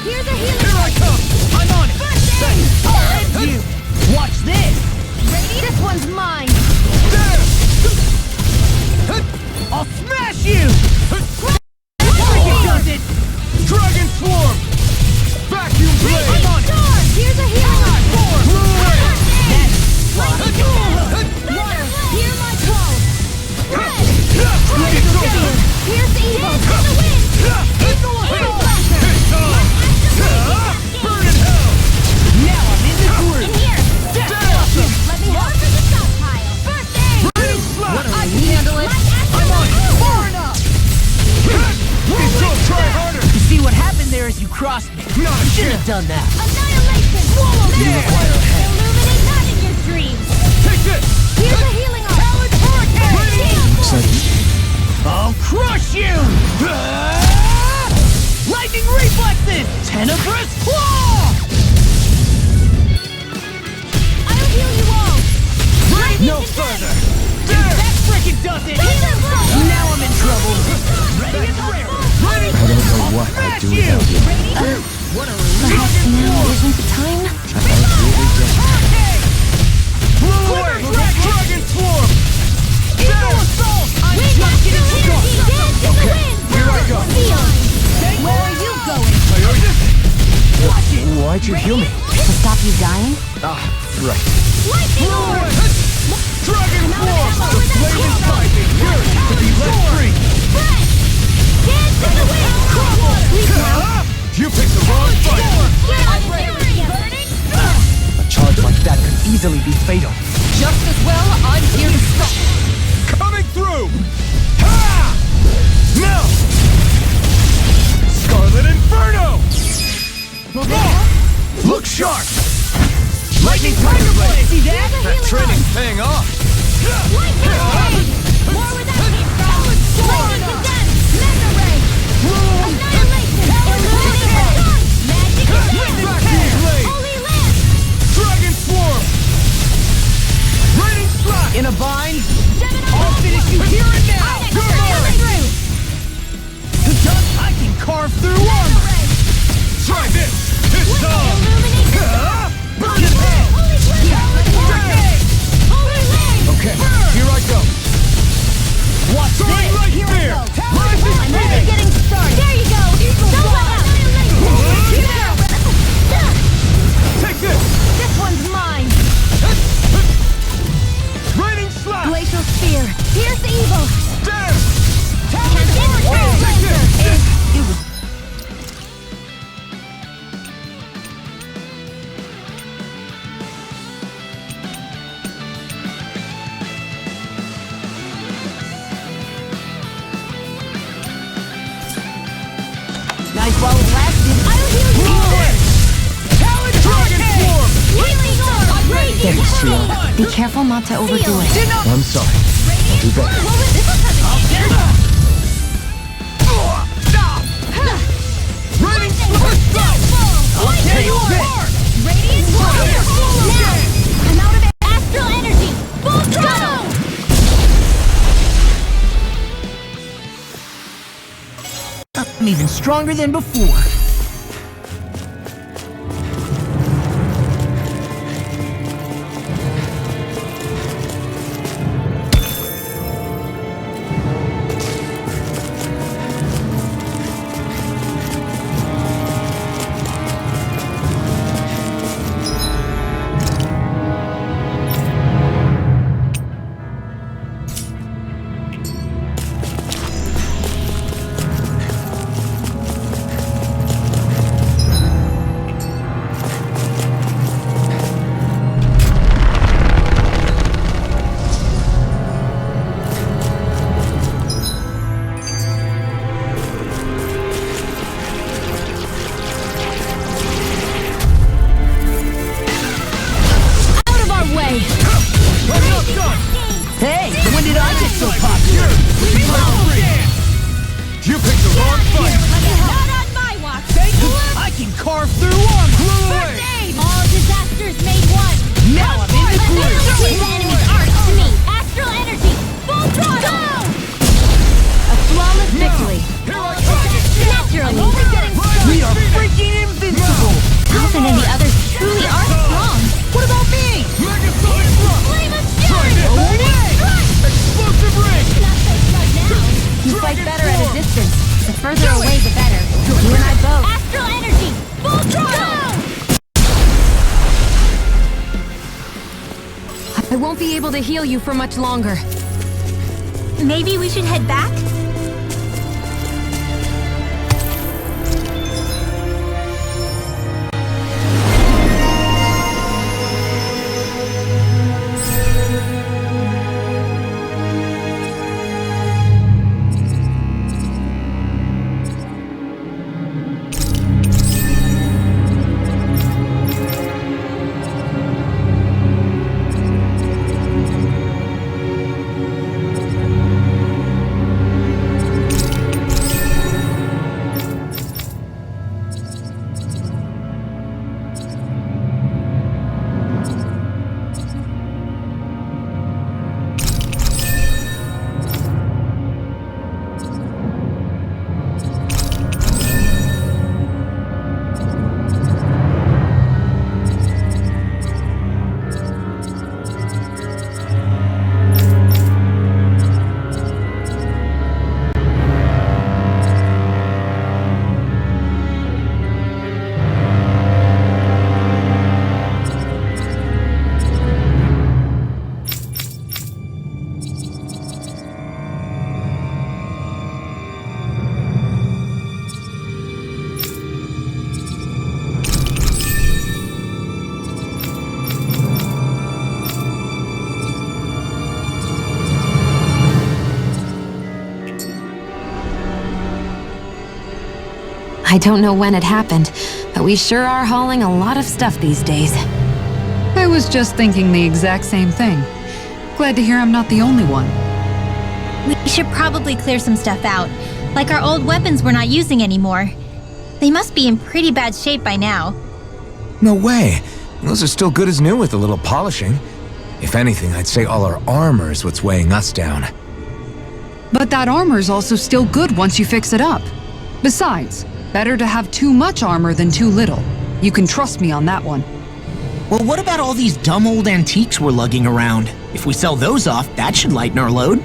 Here's a healing! Here I come! I'm on it! First aid! I'll end you! Watch this! Ready? This one's mine! There! I'll smash you! Freaking Does it? Dragon Swarm! Vacuum blade! I'm on it! Here's a healing! Blow away! Water! Hear my call! Red! Dragon Swarm! Here's evil! In the wind! Freeze Lancer! Burn in hell! Now I'm in the groove! In here! Awesome! Let me help for the stockpile! First aid! Burning slap! I can handle it! I'm on it! Far enough! Please don't try harder! You see what happened there is you crossed me. Not a Shouldn't chance! have done that. Annihilation! Yeah. Illuminate not in your dreams! Take this! Here's a crush you! Lightning reflexes! Tenebrous claw! I'll heal you all! No further! That frickin' does it! Now I'm in trouble! Ready and rare! Ready! I don't know what I'd do without you. What a Perhaps now isn't the time? Blue away! Dragon swarm! Eagle assault! I'm just getting started! Okay, here I go! Where are you going? Watch it! Why'd you heal me? To stop you dying? Ah, right. Lightning orb! Dragon swarm! The flame is rising! Yours to be let free! Fresh! Dance in the wind! Please now! You picked the wrong fight! I'm ready! Burning! A charge like that could easily be fatal. Just as well, I'm here to stop. Coming through! Ha! No! Scarlet Inferno! Look sharp! Lightning Tiger Blade! See that? That training's paying off! Lightning Blade! More with that! Lightning Condensed! Mega Ray! Annihilation! Illumination! Magic Condensed! Holy Lance! Dragon Swarm! Raining Strike! In a bind? Gemini I'll finish you here and now! Onyx coming through! I can carve through armor! Try this! This time! Illumination! Burn his head! Holy Grenade! Holy Lance! Okay, here I go! Watch Throwing this! Light Spear! Rising I'm only Phoenix! getting started! There you go! Don't let up! Take this! This one's mine! Raining Slap! Glacial Spear! Pierce evil! Damn! Take this! Nice while it lasted. I'll heal you! Talon Dragon Swarm! Healing orb! Radiant There, Shield. Flame! Be careful not to overdo it. I'm sorry. I'll do better. What was this? Raining Slap! I'll take this! Radiant Warrior! Now! I'm out of astral energy! Full throttle! I'm even stronger than before. Hey, when did I get so popular? You picked the wrong fight! Not on my watch! I can carve through armor! Blew away! All disasters made one! Now I'm in the groove! Annihilate the enemy's arts to me! Astral energy! Full throttle! Go! A flawless victory. Here I come! Naturally! We are freaking invincible! Alvin and the others truly are strong. What about me? Mega Sonic Thrust! Flame of Try fury! this! Explosive Ring! Not so smart now! You fight better at a distance. The further away, the better. You and I both. Astral energy! Full throttle! I won't be able to heal you for much longer. Maybe we should head back? I don't know when it happened, but we sure are hauling a lot of stuff these days. I was just thinking the exact same thing. Glad to hear I'm not the only one. We should probably clear some stuff out, like our old weapons we're not using anymore. They must be in pretty bad shape by now. No way. Those are still good as new with a little polishing. If anything, I'd say all our armor is what's weighing us down. But that armor's also still good once you fix it up. Besides, better to have too much armor than too little. You can trust me on that one. Well, what about all these dumb old antiques we're lugging around? If we sell those off, that should lighten our load.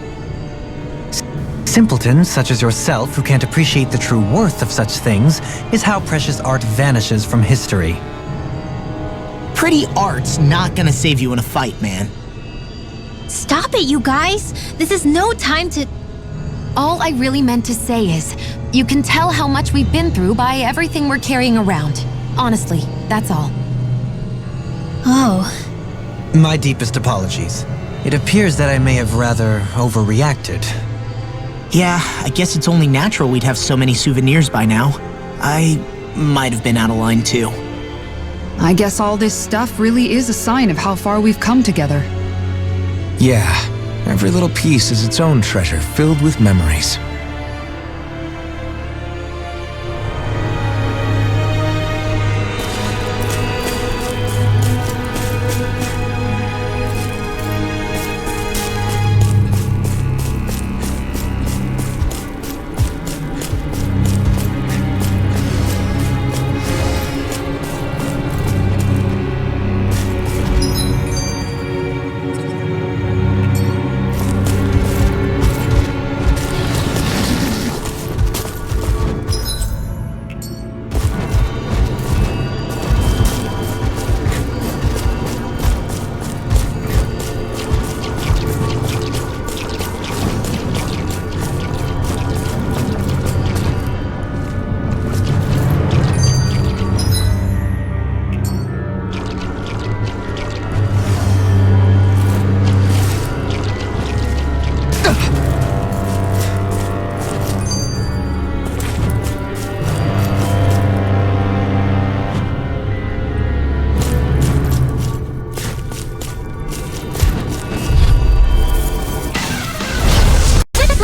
Simpletons such as yourself who can't appreciate the true worth of such things is how precious art vanishes from history. Pretty art's not gonna save you in a fight, man. Stop it, you guys! This is no time to... All I really meant to say is, you can tell how much we've been through by everything we're carrying around. Honestly, that's all. Oh. My deepest apologies. It appears that I may have rather overreacted. Yeah, I guess it's only natural we'd have so many souvenirs by now. I might have been out of line too. I guess all this stuff really is a sign of how far we've come together. Yeah, every little piece is its own treasure filled with memories.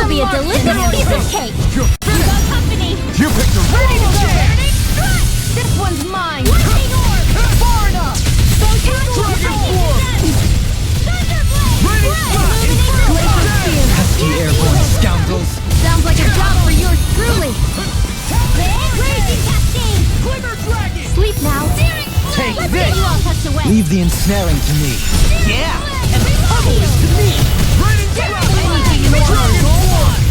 Be a delicious piece of cake. You're You got company. You picked a ready to go! This one's mine. Lightning orb. Far enough! Thunderblade. Pesky airborne scoundrels! Sounds like a job for yours truly. Raging cascade. Glimmer dragon! Sleep now. Take Let's this. get you all tucked away. Leave the ensnaring to me. Yeah, and the puzzle is to me. Raining dragon! Anything you want.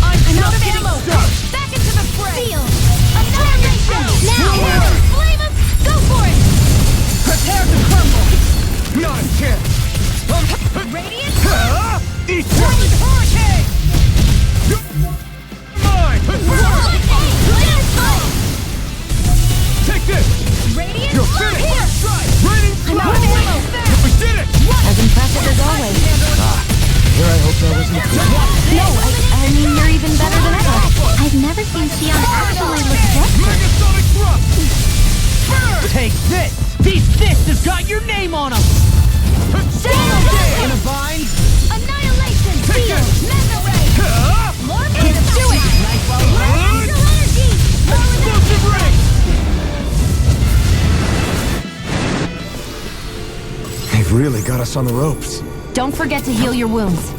I'm out of ammo. Back into the fray. Annihilation. Now. Flame him. Go for it. Prepare to crumble! Not a chance! Radiant. Eat hurricane! Mine! Take this! Radiant. You're finished! Here. Raining I'm out of ammo. We did it! As impressive as always. Here I hope that wasn't No, I mean, you're even better than ever. I've never seen Xion actually look desperate. Megasonic thrust! Take this! These fists have got your name on them! In a bind? Annihilation. Take Seal. this. Mega ray. More Let's do it. Astral energy. Explosive ring! They've really got us on the ropes. Don't forget to heal your wounds.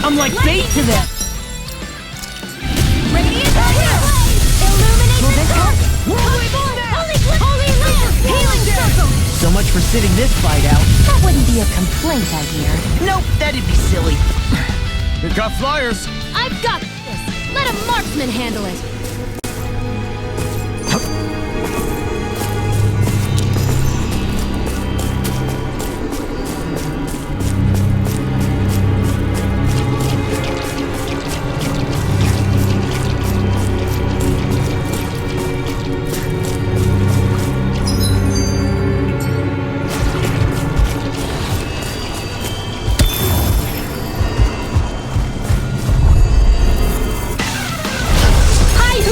I'm like bait to them! Radiant here! Illuminate the dark! Holy lamp! Healing circle! So much for sitting this fight out. That wouldn't be a complaint, I hear. Nope, that'd be silly. We've got flyers. I've got this! Let a marksman handle it!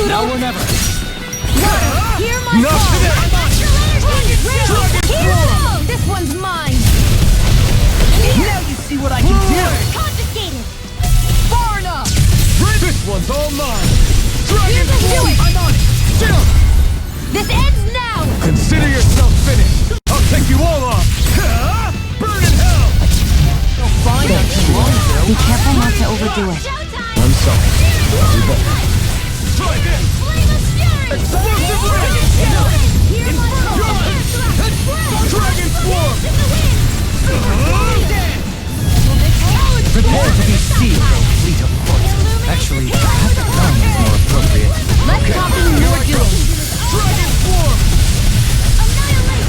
Now or never. Hear my No, call! today. Here we go! This one's mine! Now you see what I can do! Confiscated! Far enough. This one's all mine. Here's Dragon the do it! I'm on it. Chill. This ends now! Consider yourself finished. I'll take you all off. Burn in hell. Fine, not too long ago. Be careful not to overdo it. Showtime! I'm sorry. I'll do better. Try this. Flame of fury! Explosive ring. Hear my call! Dragon swarm. Prepare to be sealed, O fleet of foot. Actually, none is more appropriate. Let's copy your doing! Dragon swarm.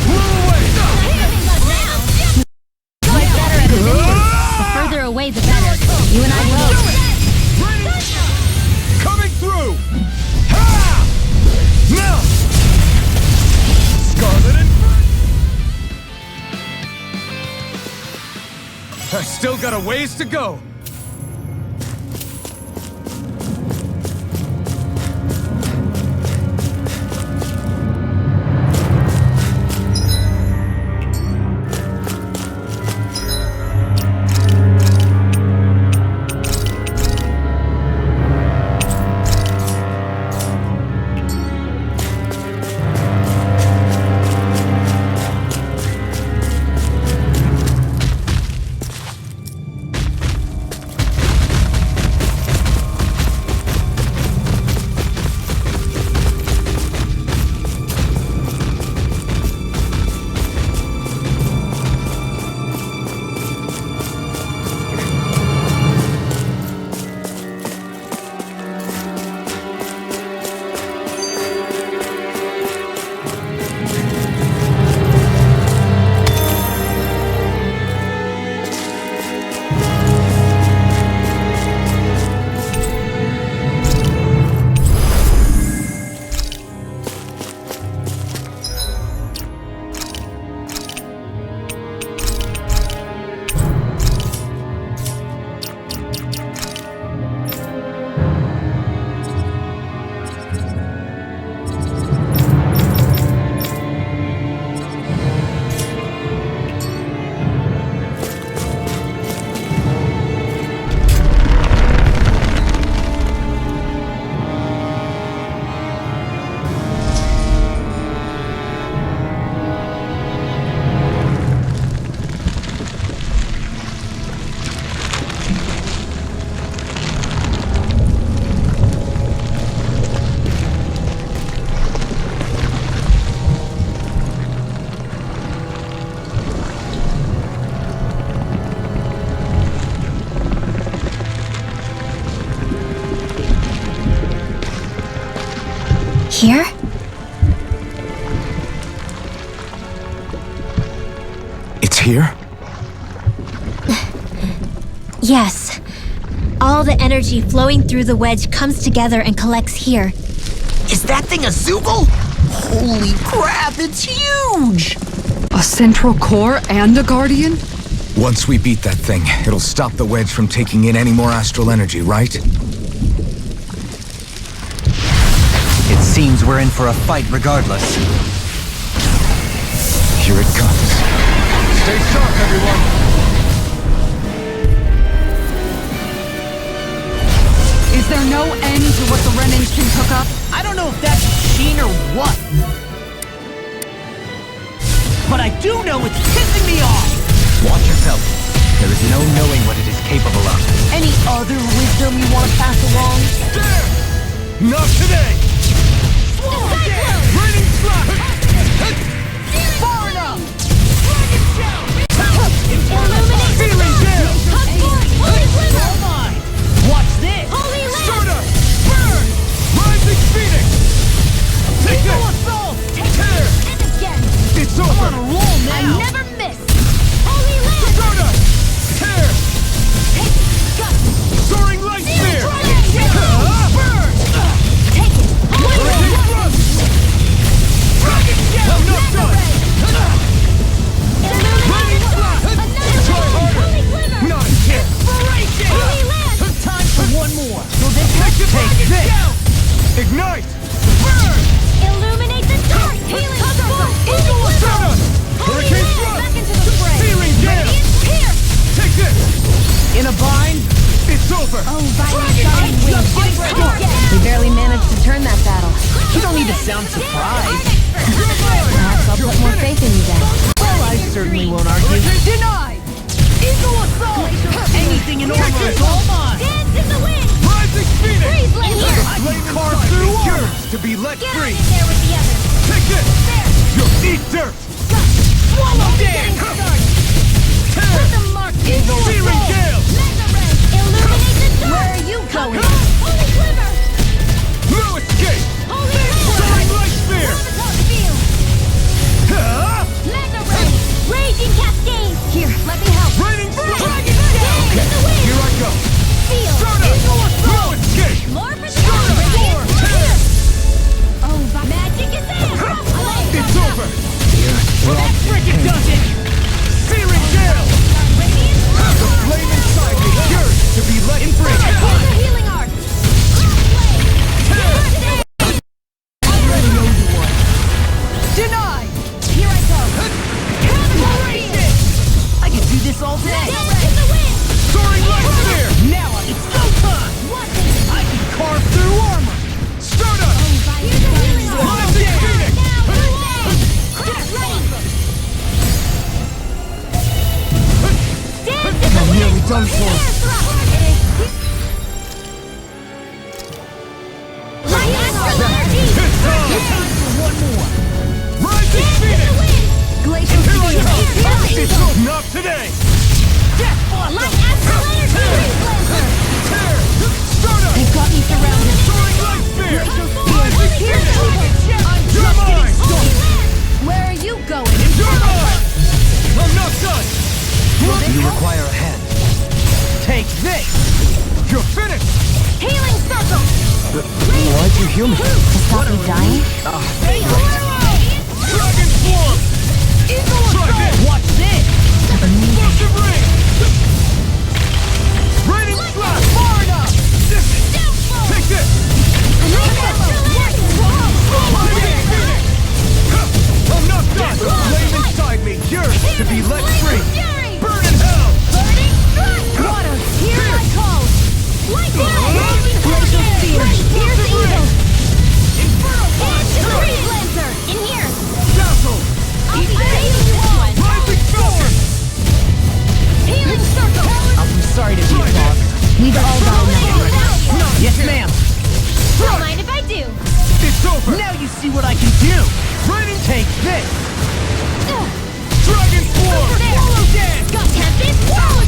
Blow away. Much better at it. The further away, the better. You and I both. Coming through. Ha! Now. Scarlet and I still got a ways to go. Here? It's here? Yes. All the energy flowing through the wedge comes together and collects here. Is that thing a Zoogle? Holy crap, it's huge! A central core and a guardian? Once we beat that thing, it'll stop the wedge from taking in any more astral energy, right? It seems we're in for a fight regardless. Here it comes. Stay sharp, everyone. Is there no end to what the Renans can cook up? I don't know if that's machine or what. But I do know it's pissing me off! Watch yourself. There is no knowing what it is capable of. Any other wisdom you want to pass along? Not today! Raining slap! Far enough! Illuminate the Feeling sun! down! Hug forth! Holy glimmer! Watch this! Holy land! Soda! Burn! Rising Phoenix! Take this! Tear! And again! It's over! I never miss! Holy land! Soda! Tear! Take it! Gut! Soaring Light Spear! Burn! Take it! Holy Hurricane land! Thrust! I'm not done! Illuminate the sun! Another Try land! harder! Holy glimmer! Not yet! Inspiration! Holy land! Time for one more. Take this! Ignite! Burn! Illuminate the dark! Healing circle! Holy glimmer! Soda! Holy Hurricane land! Thrust! Back into the fray! Searing Gale! Radiant pierce! Take this! In a bind? It's over! Oh, Violet wings! We barely managed to turn that battle. You don't need to sound surprised. Perhaps I'll put more faith in you then. Well, I certainly won't argue. Denied! Eagle assault! Anything in order is all mine. Dance in the wind! Rising Phoenix! Freeze land! Here! Flame carved through yours to be let Get on free! in there with the others! Take this! There! You'll eat dirt! Swallow Dan! Put the mark! Eagle Searing assault! Gale! Mega ray! Illuminate the dark! Where are you going? Holy glimmer! No escape! Holy land! Soaring Light Spear! Sabotage field! Mega ray! Raging cascade! Here, let me help! Raining Dance Frost! in the wind! Here I go! Feel! Soda! No escape! More for the Soda! Radiant Tear! pierce! Oh, magic is there! It's over! That frickin' does it! Searing Gale! Radiant The flame inside me yours to be let free! Here's a healing art! Denied! Here I go! I can do this all day. Dance in the wind! Soaring Light Spear! Now it's go time! Watch it! I can carve through armor. Soda! Here's a healing art! Rising Phoenix! Now, Crash ready! Dance in the wind! nearly done for. Air thrust! Light astral energy! It's time! One more. Rising Dance in the Phoenix! wind! Glacial Here I speed. go! It's over! Not today! Death blossom. Light astral energy! Freeze lancer! Tear! Soda! They've got me surrounded. Soaring Light Spear! Holy Here's glimmer! I'm You're just getting mine! Holy started. land! Where are you going? You're mine! I'm not done! You require a hand. take this. You're finished! Healing circle! Why'd you heal me? To stop you dying? Dragon Swarm! Try this! Watch this. Explosive Ring! Raining Slap! Far enough. Take this! I'm not done! Flame inside me, yours to be let free! Burn in hell! Water, here I call! Like Glacial spear. Here's the evil! Inferno Dance to the Punch! Freeze Lancer! In here! Dazzle! I'll be saving you all! Rising Storm! Healing circle! I'm sorry to be a boss. We've all got enough. Yes, ma'am. Don't mind if I do! It's over! Now you see what I can do. Raining Take this. Dragon Swarm! Swallow dance! Got tempted? Swallow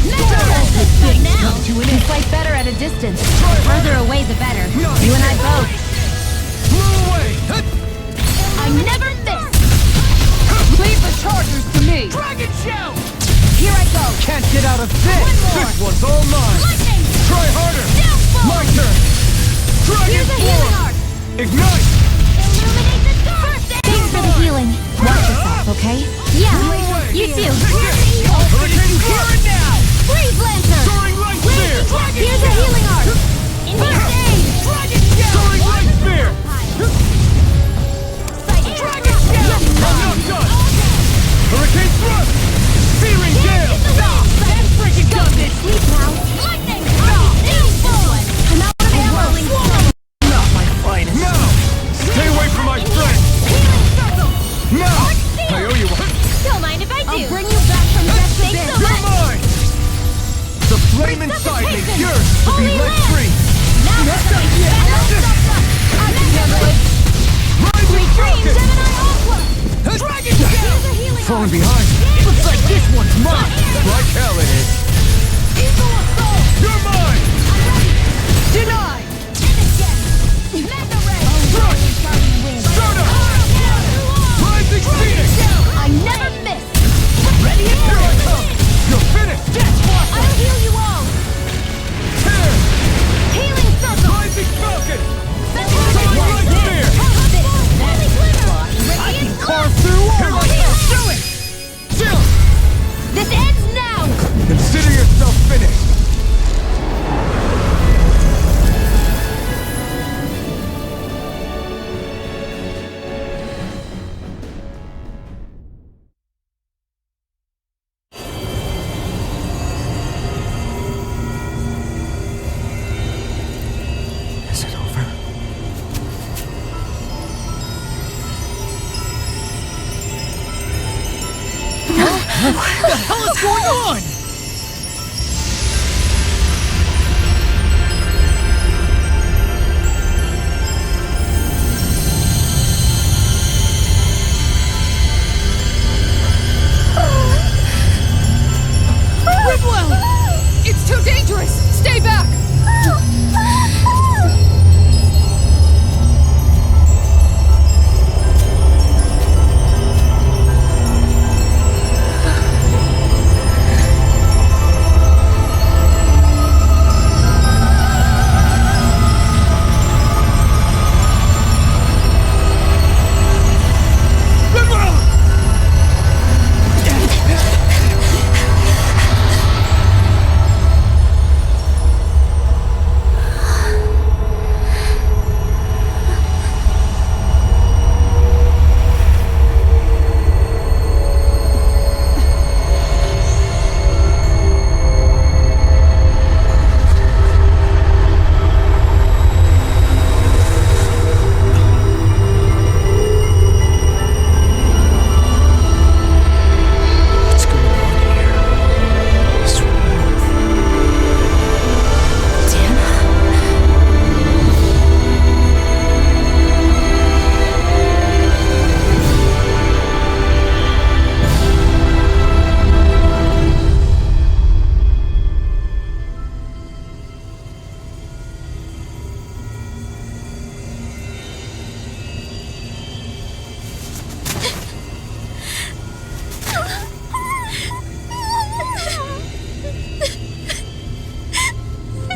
Things now! come to an You end. fight better at a distance. The further away, the better. You and I both. Blew away! I never miss! Leave the chargers to me. Dragon Shout! Here I go! Can't get out of this. This one's all mine! Lightning! Try harder! Downfall! My turn! Dragon Here's a healing Swarm! art! Ignite! Illuminate the dark! Thanks for the healing. Watch yourself, okay? Yeah, away. you too. Hurricane Here Thrust! and now. Freeze Lancer! Soaring Light Spear! Here's a healing art! In here! Soaring Light Spear! Dragon I'm not done! Hurricane Thrust! Searing Gale! That freaking does it! Sleep now! Lightning! Downfall! I'm out of ammo! Not my finest. Now! falling behind. Looks like this one's mine. Like hell it is. Eagle assault! You're mine! Denied! Mega ray! Rush! Soda! Rising Phoenix! I never miss! Ready? Here I come! You're finished! I'll heal you all! Tear! Healing circle! Rising Falcon! Sunlight Light Spear! Holy glimmer! I can carve through Here I all. come! Do it! Chill! This ends now! Consider yourself finished! Is it over? What the hell is going on? It's too dangerous! Stay back!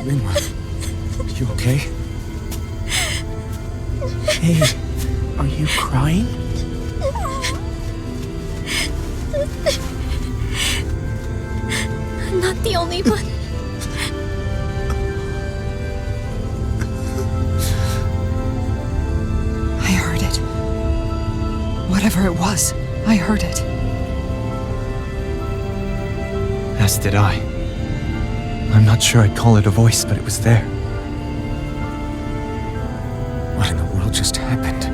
Rinwa, you okay? Hey, are you crying? I'm not the only one. I heard it. Whatever it was, I heard it. As did I. I'm not sure I'd call it a voice, but it was there. What in the world just happened?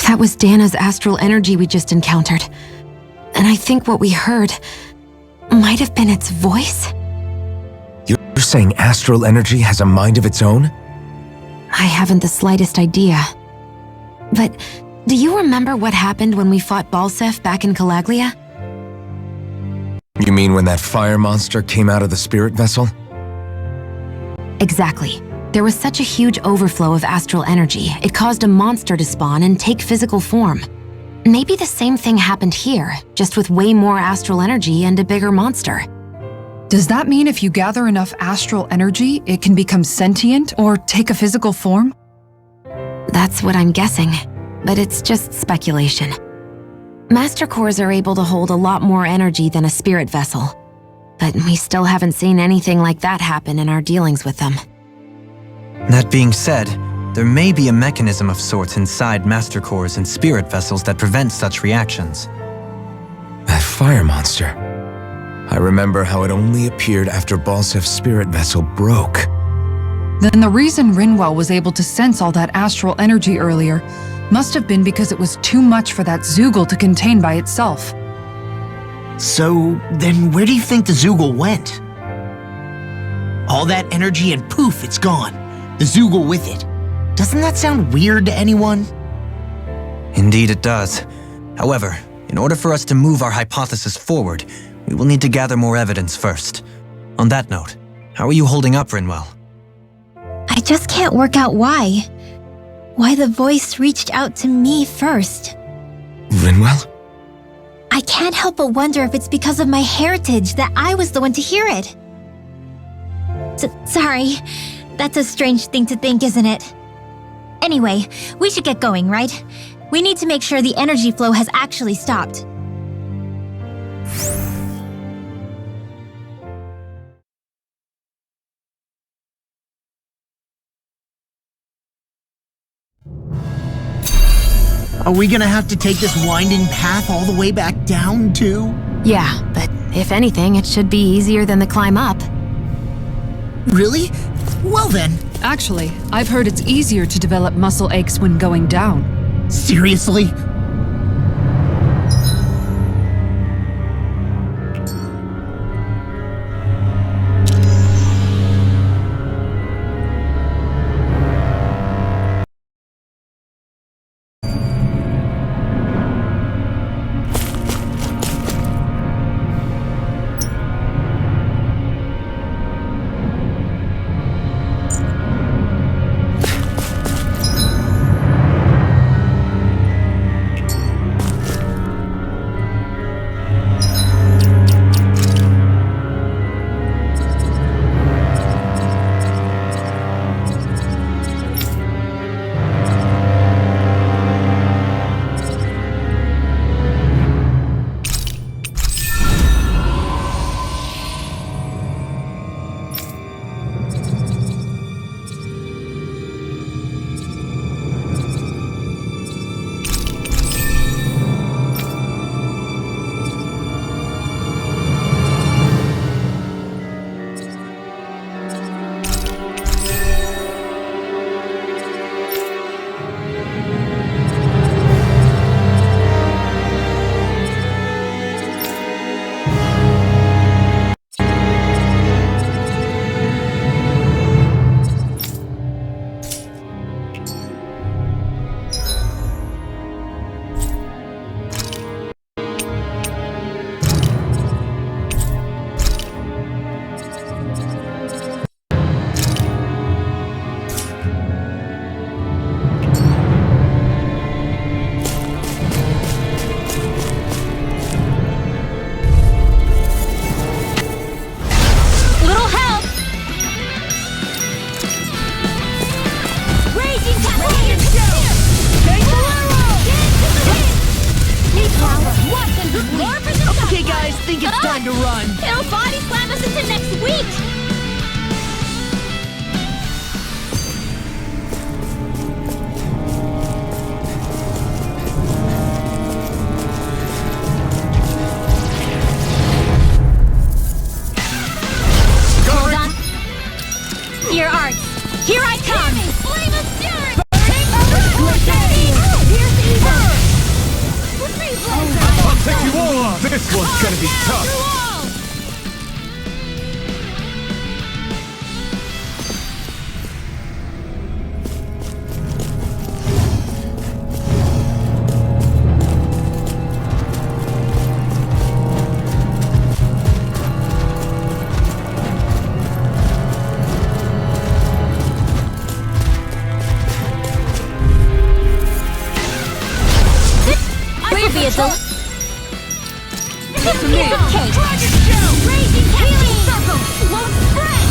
That was Dana's astral energy we just encountered. And I think what we heard might have been its voice? You're saying astral energy has a mind of its own? I haven't the slightest idea. But do you remember what happened when we fought Balsef back in Calaglia? You mean when that fire monster came out of the spirit vessel? Exactly. There was such a huge overflow of astral energy, it caused a monster to spawn and take physical form. Maybe the same thing happened here, just with way more astral energy and a bigger monster. Does that mean if you gather enough astral energy, it can become sentient or take a physical form? That's what I'm guessing, but it's just speculation. Master cores are able to hold a lot more energy than a spirit vessel, but we still haven't seen anything like that happen in our dealings with them. That being said, there may be a mechanism of sorts inside Master Cores and spirit vessels that prevent such reactions. That fire monster. I remember how it only appeared after Balsef's spirit vessel broke. Then the reason Rinwell was able to sense all that astral energy earlier must have been because it was too much for that Zoogle to contain by itself. So, then where do you think the Zoogle went? All that energy and poof, it's gone. The Zoogle with it. Doesn't that sound weird to anyone? Indeed it does. However, in order for us to move our hypothesis forward, we will need to gather more evidence first. On that note, how are you holding up, Rinwell? I just can't work out why. Why the voice reached out to me first. Rinwell? I can't help but wonder if it's because of my heritage that I was the one to hear it. Sorry. That's a strange thing to think, isn't it? Anyway, we should get going, right? We need to make sure the energy flow has actually stopped. Are we gonna have to take this winding path all the way back down, too? Yeah, but if anything, it should be easier than the climb up. Really? Well then. Actually, I've heard it's easier to develop muscle aches when going down. Seriously? time to run. It'll body slam us into next week. Hold on. Dear Art, here I come. Flame of fury. Here's the evil. I'll take you all on. This one's gonna be tough.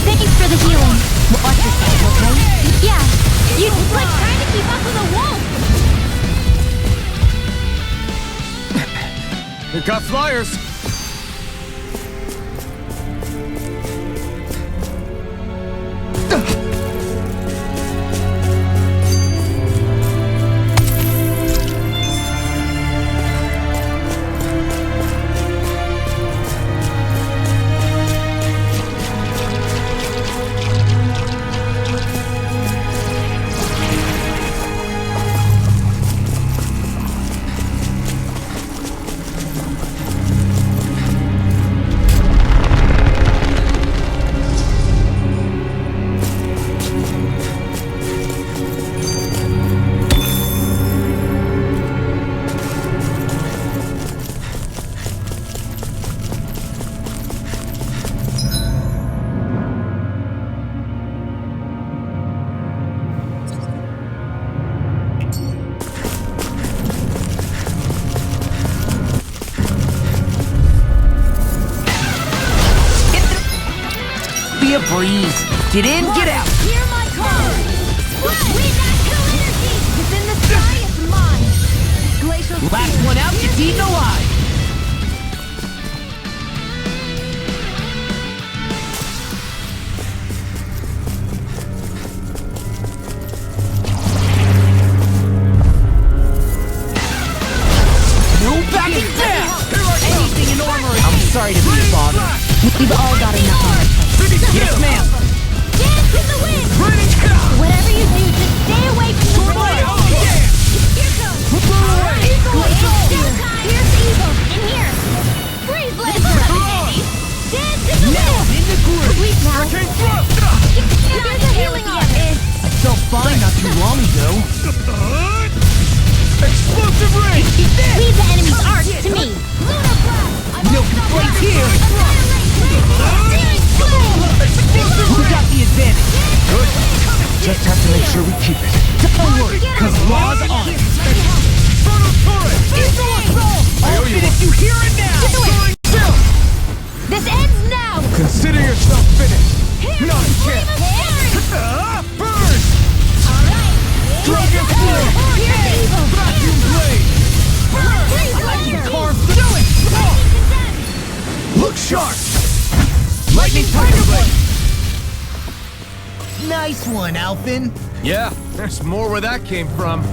Thanks for the healing. Watch yourself, okay? Yeah, you like trying to keep up with a wolf. We got flyers. a breeze. Get in, get out. Hear my call! With that kill energy! It's in the sky, it's mine! Glacial Last spear. one out gets eaten alive. No backing down. Anything in armor. I'm sorry to be a bother. We've all got enough on our plates. Yes, ma'am. Dance in the wind! Whatever you do, just stay away from the forest! Here goes! Glacial spear! Here's evil! In here! Freeze blade! Dance in the Now wind! I'm in the groove. Please now! Here's a healing arm! I felt fine not too long ago. Explosive ring! Leave the enemy's arc to me. Lunar blast! No complaints here. Who got the advantage? Just have to make sure we keep it. Don't worry, cause law's on it. Frontal turret! I'll finish you here and now. Do it! This ends now! Consider yourself finished! Not a chance! Burn! Dragon Flare! Here's evil! Vacuum blade! Freeze laser! Carve do it. Look sharp! Lightning Tiger Blade! Nice one, Alphin. Yeah, there's more where that came from.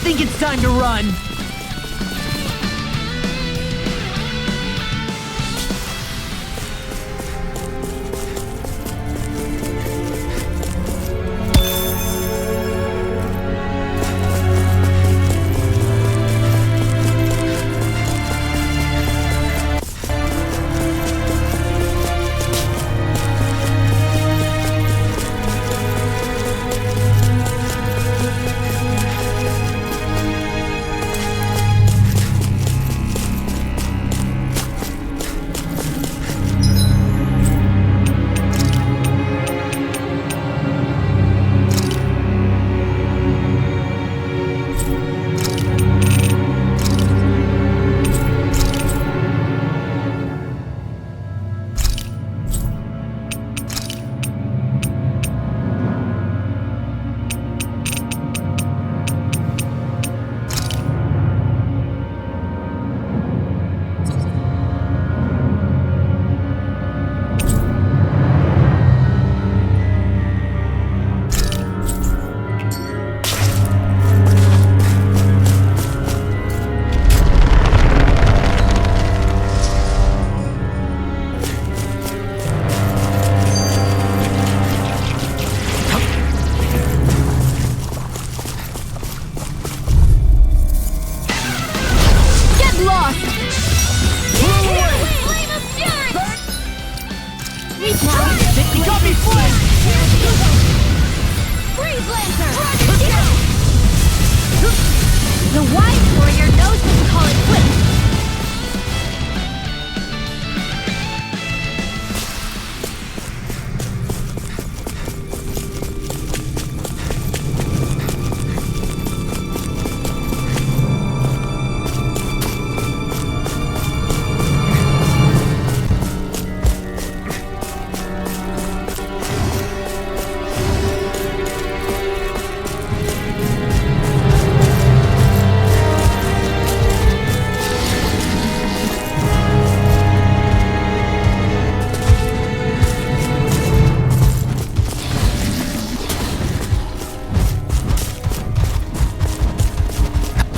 think it's time to run.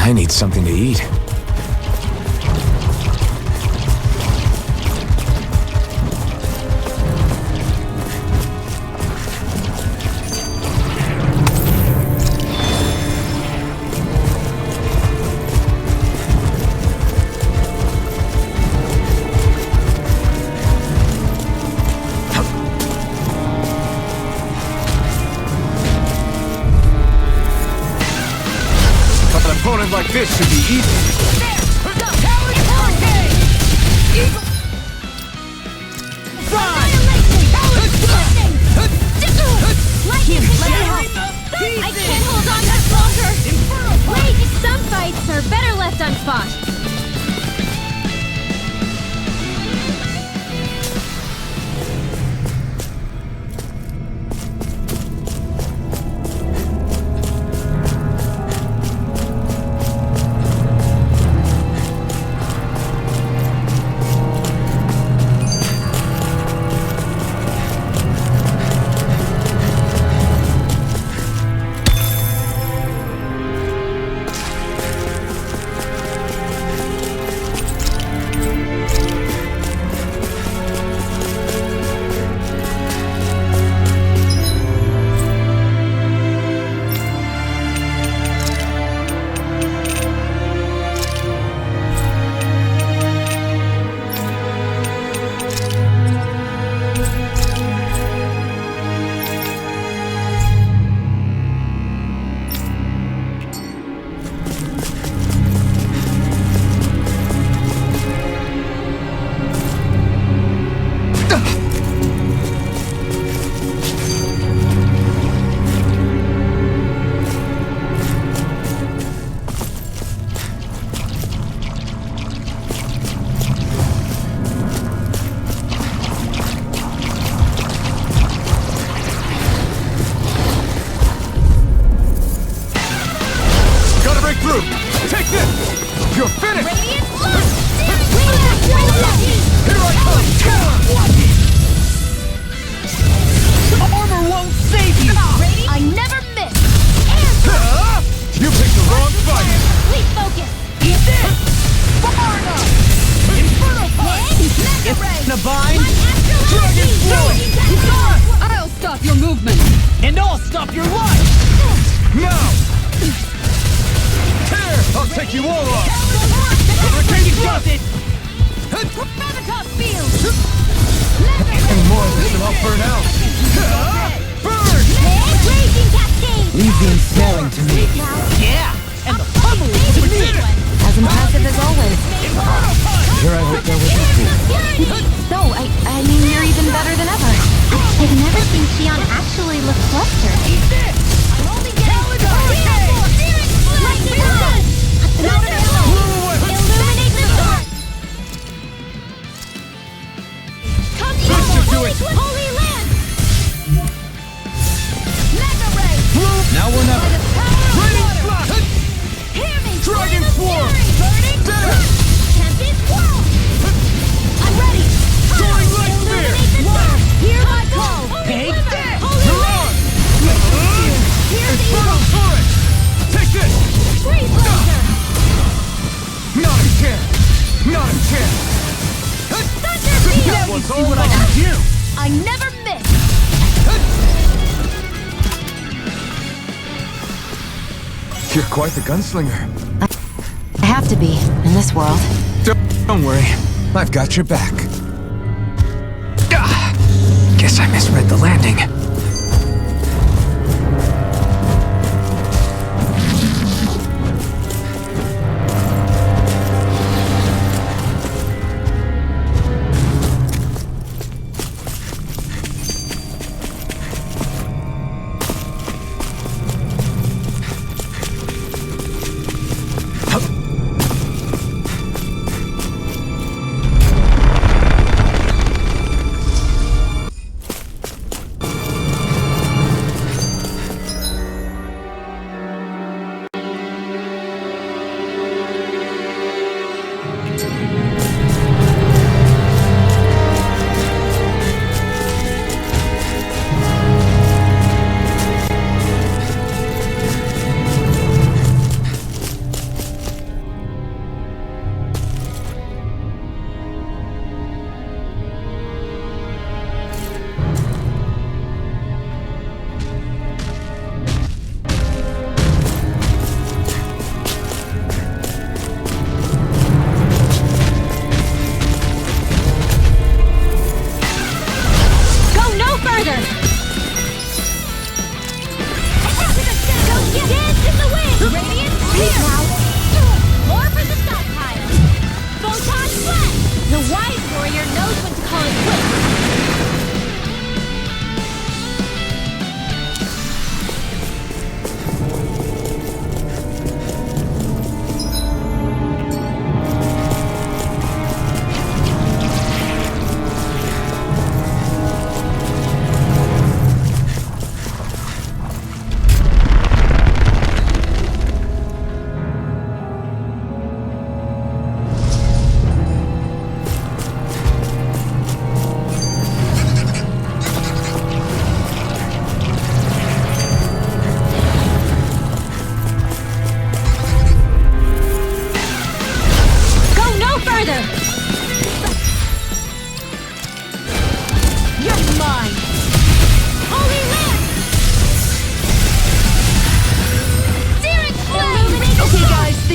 I need something to eat. An opponent like this should be easy. I can't hold on much longer! Wait, some fights are better left unfought. Take this! You're finished! Radiant Look! Here I come! Armor won't save you! I never miss! You picked the wrong fight! Please focus! Eat this! Far enough! Inferno punch! Mega ray! In a bind? Dragon Sword! I'll stop your movement! And I'll stop your life! Now! Here! I'll take you all off! You got it! Gravitas field! And more of this and I'll burn out! Burn! Raging cascade! Leave the ensnaring to me. Yeah! And the pummel to me! As impressive as always. Here I hope there was No, I mean, you're even better than ever. I've never seen Shion actually look flustered. I'm only getting started! Lightning rod! Illuminate the dark! Come evil! Holy land! Mega ray! Now we're never! Raining flash! Hear me! Dragon Swarm! Burning! There! Champion swirl! I'm ready! Soaring light spear! Illuminate the dark! Hear my call! Take that! You're on! Hear the Infernal evil! turret! Take this! Freeze laser! Not a chance! Not a chance! Thunder field! That one's all what I can do! I never miss! You're quite the gunslinger. I have to be, in this world. Don't worry. I've got your back. Guess I misread the landing.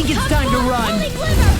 think it's time to run. Holy glimmer!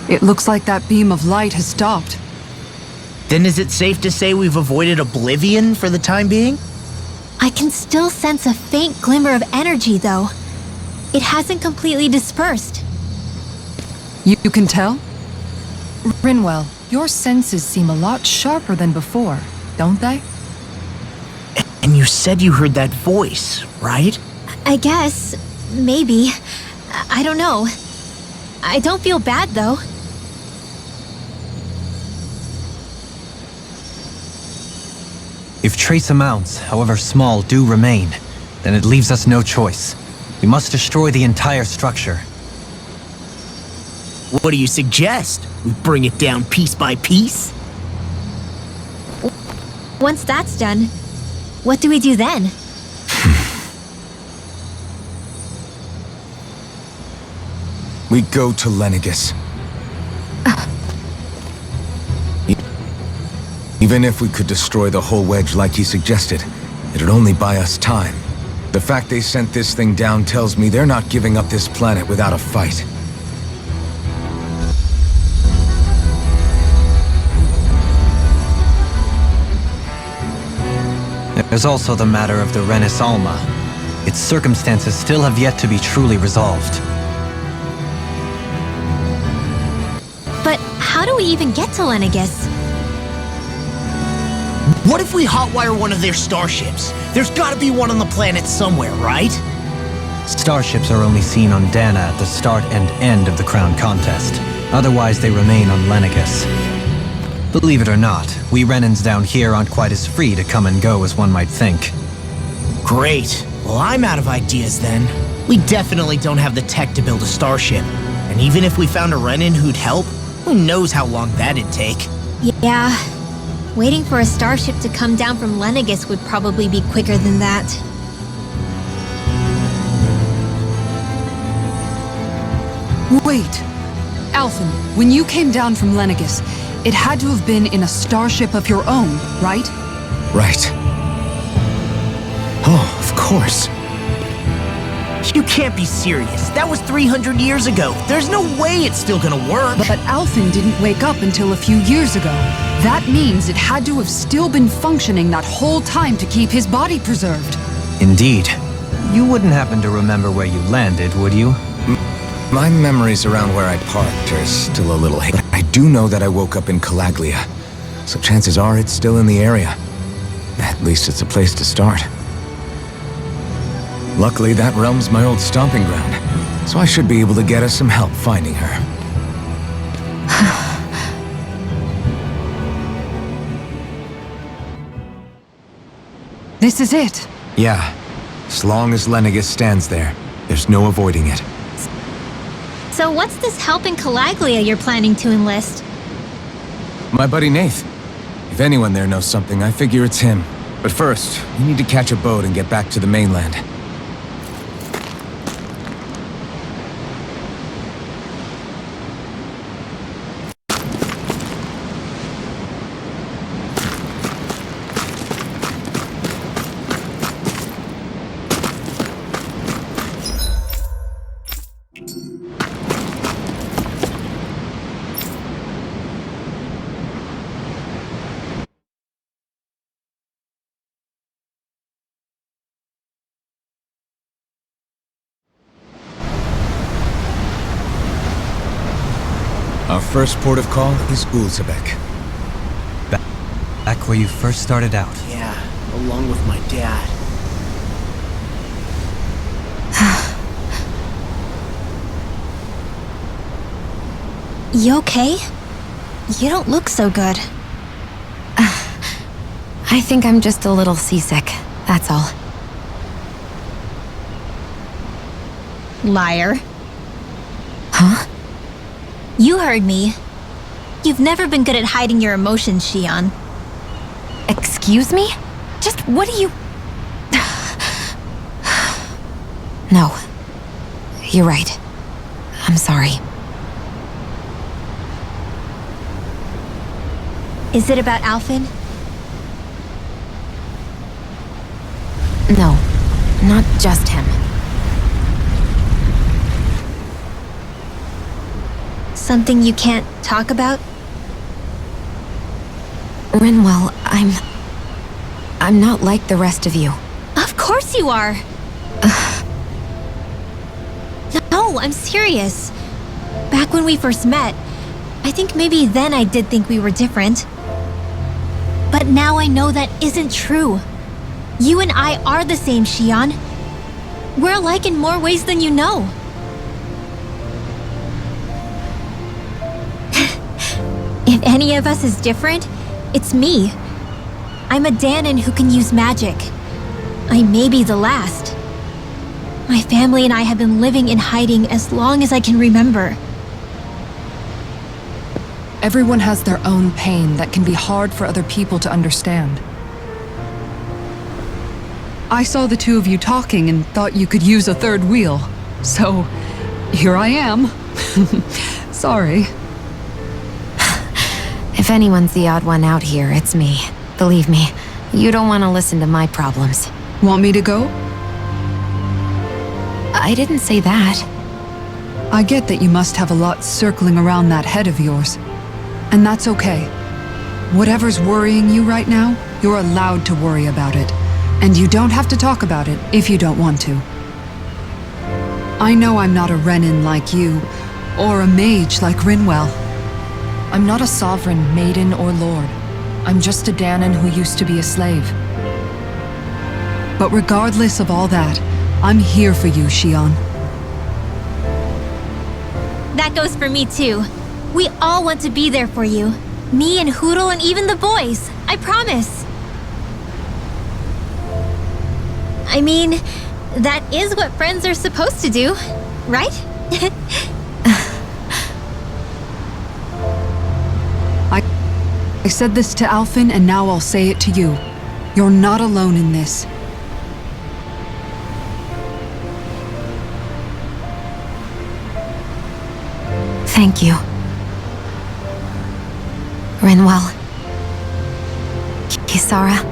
It looks like that beam of light has stopped. Then is it safe to say we've avoided oblivion for the time being? I can still sense a faint glimmer of energy, though. It hasn't completely dispersed. You can tell? Rinwell, your senses seem a lot sharper than before, don't they? And you said you heard that voice, right? I guess. Maybe. I don't know. I don't feel bad, though. If trace amounts, however small, do remain, then it leaves us no choice. We must destroy the entire structure. What do you suggest? We bring it down piece by piece? Once that's done, what do we do then? We go to Lenegis. Even if we could destroy the whole wedge like he suggested, it'd only buy us time. The fact they sent this thing down tells me they're not giving up this planet without a fight. There's also the matter of the Renis Alma. Its circumstances still have yet to be truly resolved. But how do we even get to Lenegis? What if we hotwire one of their starships? There's gotta be one on the planet somewhere, right? Starships are only seen on Dana at the start and end of the Crown Contest. Otherwise, they remain on Lenegis. Believe it or not, we Renans down here aren't quite as free to come and go as one might think. Great. Well, I'm out of ideas then. We definitely don't have the tech to build a starship. And even if we found a Renin who'd help, who knows how long that'd take? Yeah. Waiting for a starship to come down from Lenegis would probably be quicker than that. Wait. Alphen, when you came down from Lenegis, it had to have been in a starship of your own, right? Right. Oh, of course. You can't be serious. That was 300 years ago. There's no way it's still gonna work. But Alphen didn't wake up until a few years ago. That means it had to have still been functioning that whole time to keep his body preserved. Indeed. You wouldn't happen to remember where you landed, would you? My memories around where I parked are still a little hazy. I do know that I woke up in Calaglia, so chances are it's still in the area. At least it's a place to start. Luckily, that realm's my old stomping ground, so I should be able to get us some help finding her. This is it. Yeah. As long as Lenegis stands there, there's no avoiding it. So what's this help in Calaglia you're planning to enlist? My buddy Nath. If anyone there knows something, I figure it's him. But first, we need to catch a boat and get back to the mainland. Our first port of call is Ulzebek. Back where you first started out. Yeah, along with my dad. You okay? You don't look so good. I think I'm just a little seasick, that's all. Liar. Huh? You heard me. You've never been good at hiding your emotions, Shion. Excuse me? Just what do you... No. You're right. I'm sorry. Is it about Alphen? No. Not just him. Something you can't talk about? Rinwell, I'm not like the rest of you. Of course you are! No, I'm serious. Back when we first met, I think maybe then I did think we were different. But now I know that isn't true. You and I are the same, Shion. We're alike in more ways than you know. If any of us is different, it's me. I'm a Danon who can use magic. I may be the last. My family and I have been living in hiding as long as I can remember. Everyone has their own pain that can be hard for other people to understand. I saw the two of you talking and thought you could use a third wheel. So, here I am. Sorry. If anyone's the odd one out here, it's me. Believe me, you don't want to listen to my problems. Want me to go? I didn't say that. I get that you must have a lot circling around that head of yours. And that's okay. Whatever's worrying you right now, you're allowed to worry about it. And you don't have to talk about it if you don't want to. I know I'm not a Renin like you, or a mage like Rinwell. I'm not a sovereign, maiden, or lord. I'm just a Danon who used to be a slave. But regardless of all that, I'm here for you, Shion. That goes for me too. We all want to be there for you. Me and Hoodle and even the boys. I promise. I mean, that is what friends are supposed to do, right? I said this to Alphen, and now I'll say it to you. You're not alone in this. Thank you. Rinwell. Kisara.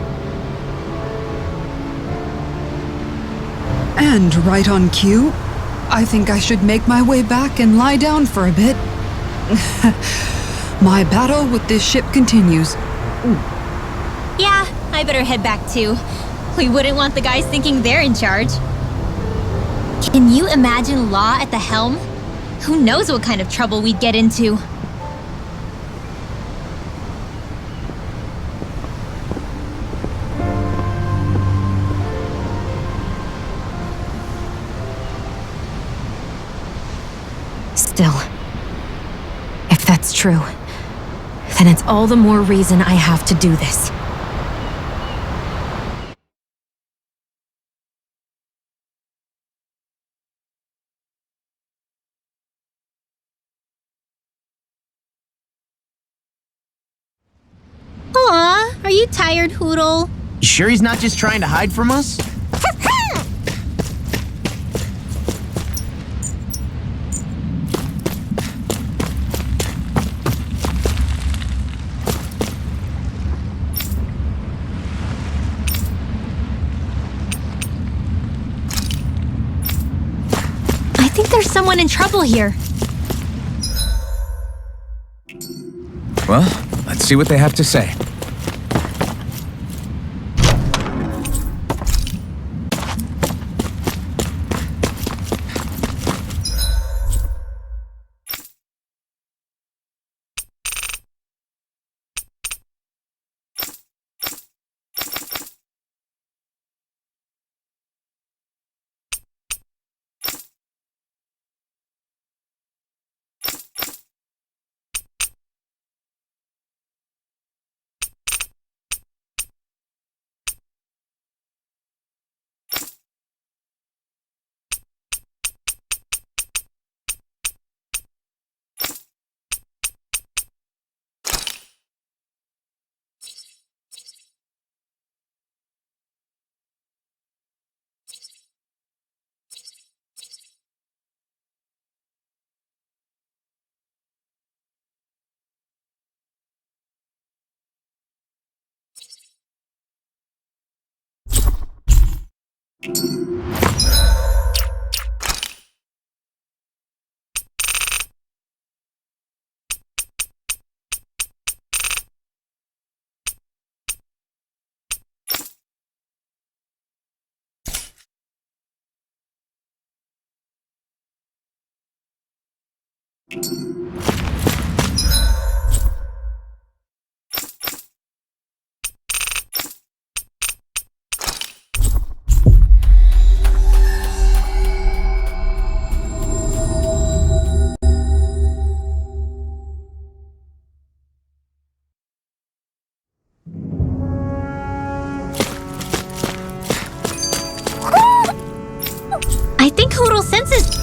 And right on cue, I think I should make my way back and lie down for a bit. My battle with this ship continues. Yeah, I better head back too. We wouldn't want the guys thinking they're in charge. Can you imagine Law at the helm? Who knows what kind of trouble we'd get into? Still, if that's true, then it's all the more reason I have to do this. Aw, are you tired, Hoodle? You sure he's not just trying to hide from us? I think there's someone in trouble here. Well, let's see what they have to say. I think Hoodle senses.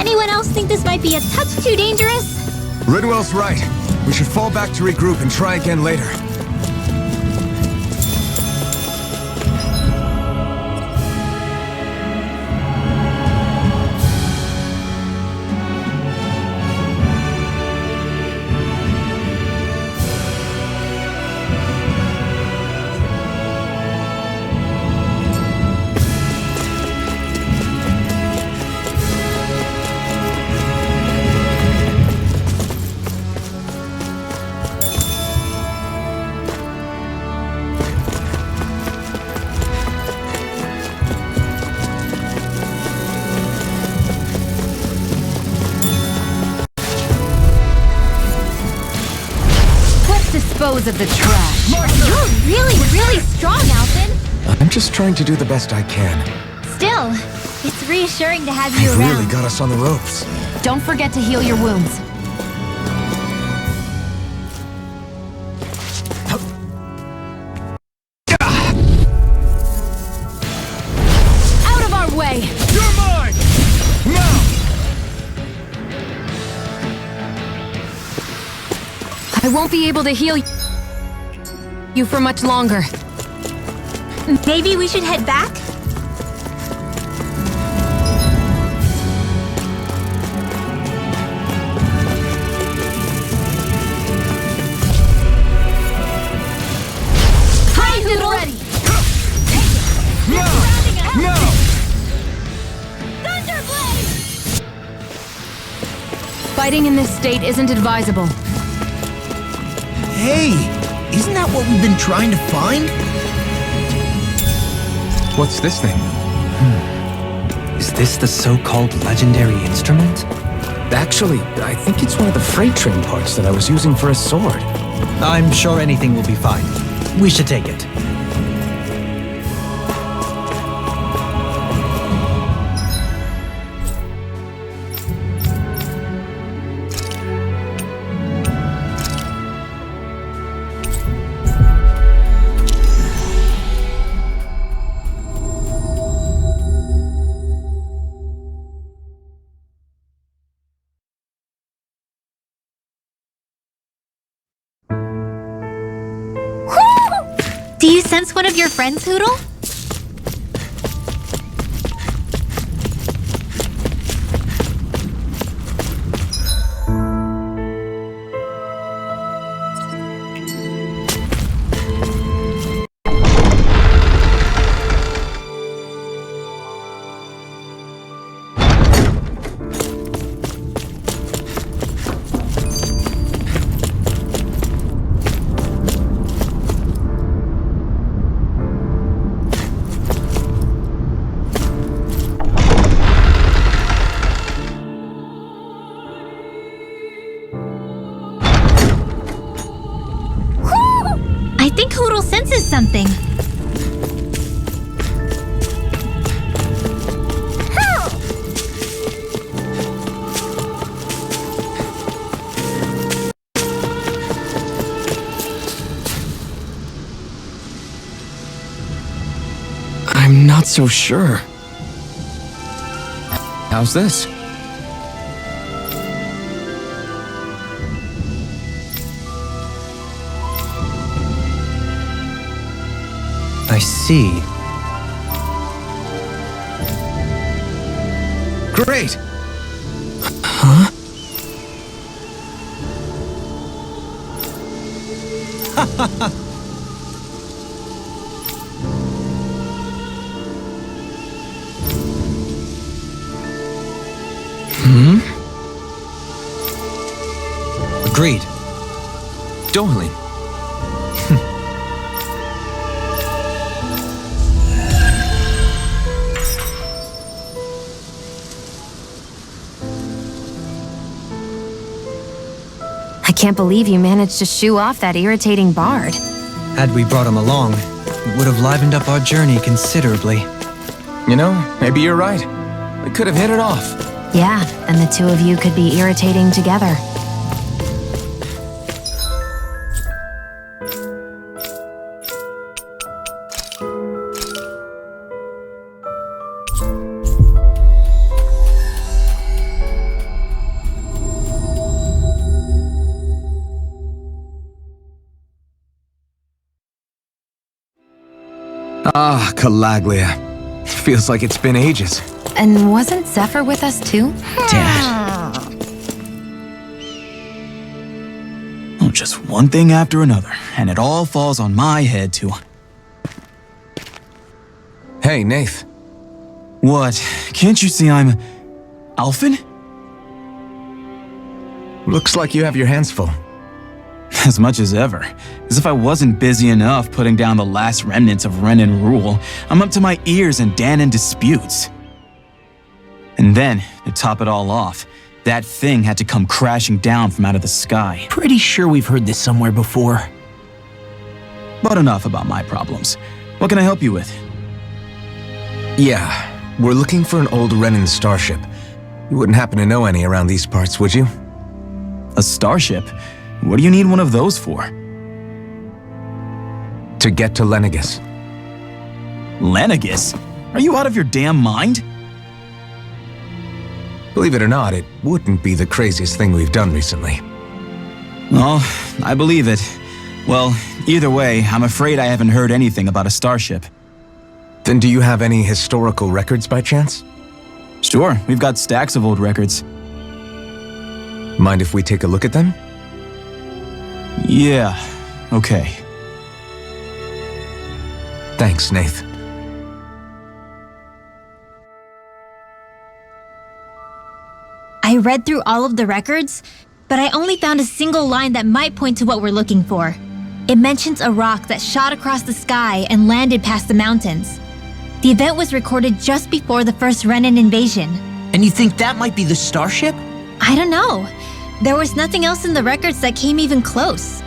Anyone else think this might be a touch too dangerous? Ridwell's right. We should fall back to regroup and try again later. Dispose of the trash. You're really strong, Alvin. I'm just trying to do the best I can. Still, it's reassuring to have you You've around. really got us on the ropes. Don't forget to heal your wounds. Out of our way! You're mine! Now! I won't be able to heal you for much longer. Maybe we should head back? Hi, Noodle! Ready. No! Thunderblade! Fighting in this state isn't advisable. Hey, isn't that what we've been trying to find? What's this thing? Is this the so-called legendary instrument? Actually, I think it's one of the freight train parts that I was using for a sword. I'm sure anything will be fine. We should take it. Do you sense one of your friends, Hoodle? I think Hoodle senses something. I'm not so sure. How's this? I see. Great! Huh? Agreed. Darling. I can't believe you managed to shoo off that irritating bard. Had we brought him along, it would have livened up our journey considerably. You know, maybe you're right. We could have hit it off. Yeah, and the two of you could be irritating together. Ah, Calaglia. Feels like it's been ages. And wasn't Zephyr with us too? Dad. Oh, just one thing after another, and it all falls on my head to... Hey, Nath. What? Can't you see I'm... Alphen? Looks like you have your hands full. As much as ever. As if I wasn't busy enough putting down the last remnants of Renan rule, I'm up to my ears in Danon disputes. And then, to top it all off, that thing had to come crashing down from out of the sky. Pretty sure we've heard this somewhere before. But enough about my problems. What can I help you with? Yeah, we're looking for an old Renan starship. You wouldn't happen to know any around these parts, would you? A starship? What do you need one of those for? To get to Lenegis. Lenegis? Are you out of your damn mind? Believe it or not, it wouldn't be the craziest thing we've done recently. Oh, I believe it. Well, either way, I'm afraid I haven't heard anything about a starship. Then do you have any historical records by chance? Sure, we've got stacks of old records. Mind if we take a look at them? Yeah, okay. Thanks, Nath. I read through all of the records, but I only found a single line that might point to what we're looking for. It mentions a rock that shot across the sky and landed past the mountains. The event was recorded just before the first Renan invasion. And you think that might be the starship? I don't know. There was nothing else in the records that came even close.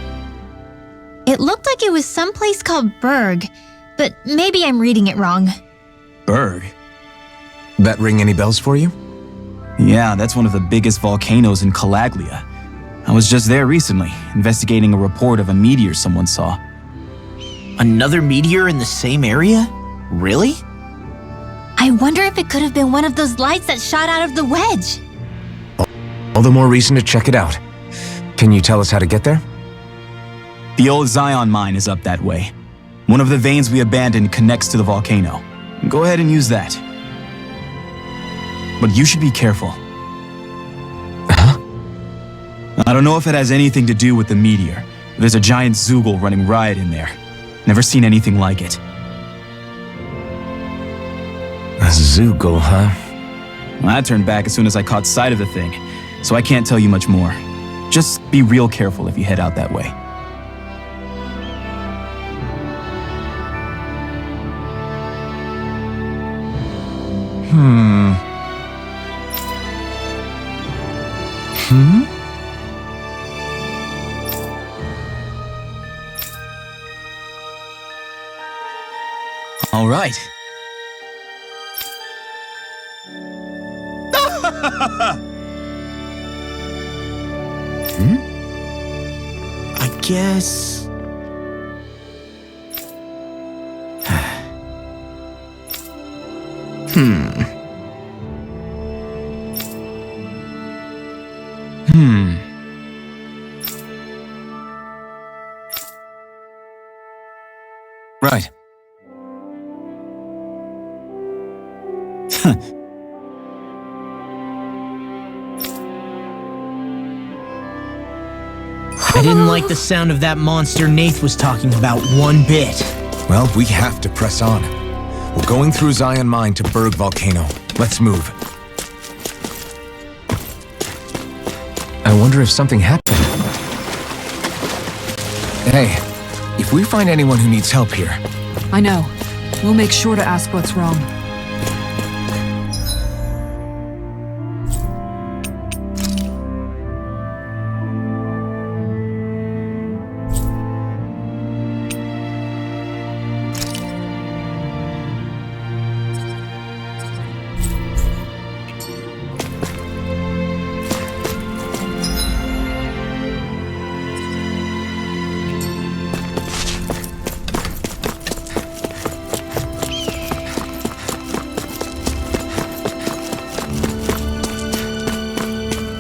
It looked like it was someplace called Berg, but maybe I'm reading it wrong. Berg? That ring any bells for you? Yeah, that's one of the biggest volcanoes in Calaglia. I was just there recently, investigating a report of a meteor someone saw. Another meteor in the same area? Really? I wonder if it could have been one of those lights that shot out of the wedge. All the more reason to check it out. Can you tell us how to get there? The old Zion mine is up that way. One of the veins we abandoned connects to the volcano. Go ahead and use that. But you should be careful. Huh? I don't know if it has anything to do with the meteor. There's a giant Zoogle running riot in there. Never seen anything like it. A Zoogle, huh? I turned back as soon as I caught sight of the thing, so I can't tell you much more. Just be real careful if you head out that way. All right. I guess... Right. I didn't like the sound of that monster Nath was talking about one bit. Well, we have to press on. We're going through Zion Mine to Berg Volcano. Let's move. I wonder if something happened. Hey, if we find anyone who needs help here... I know. We'll make sure to ask what's wrong.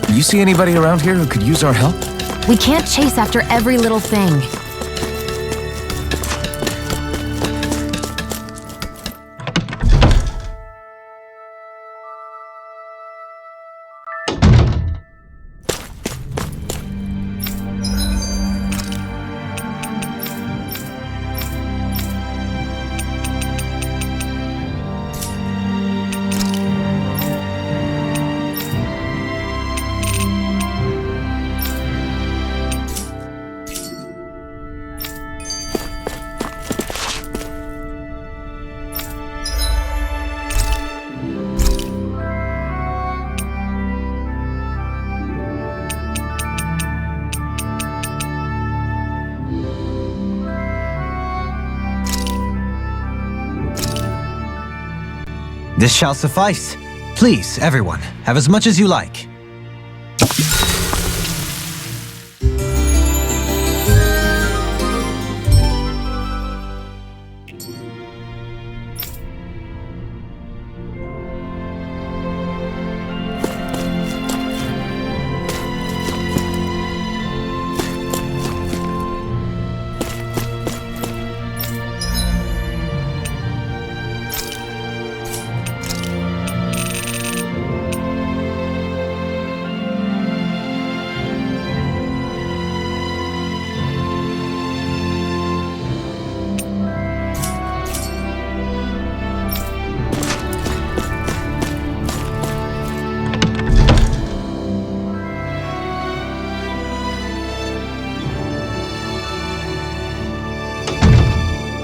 You see anybody around here who could use our help? We can't chase after every little thing. This shall suffice. Please, everyone, have as much as you like.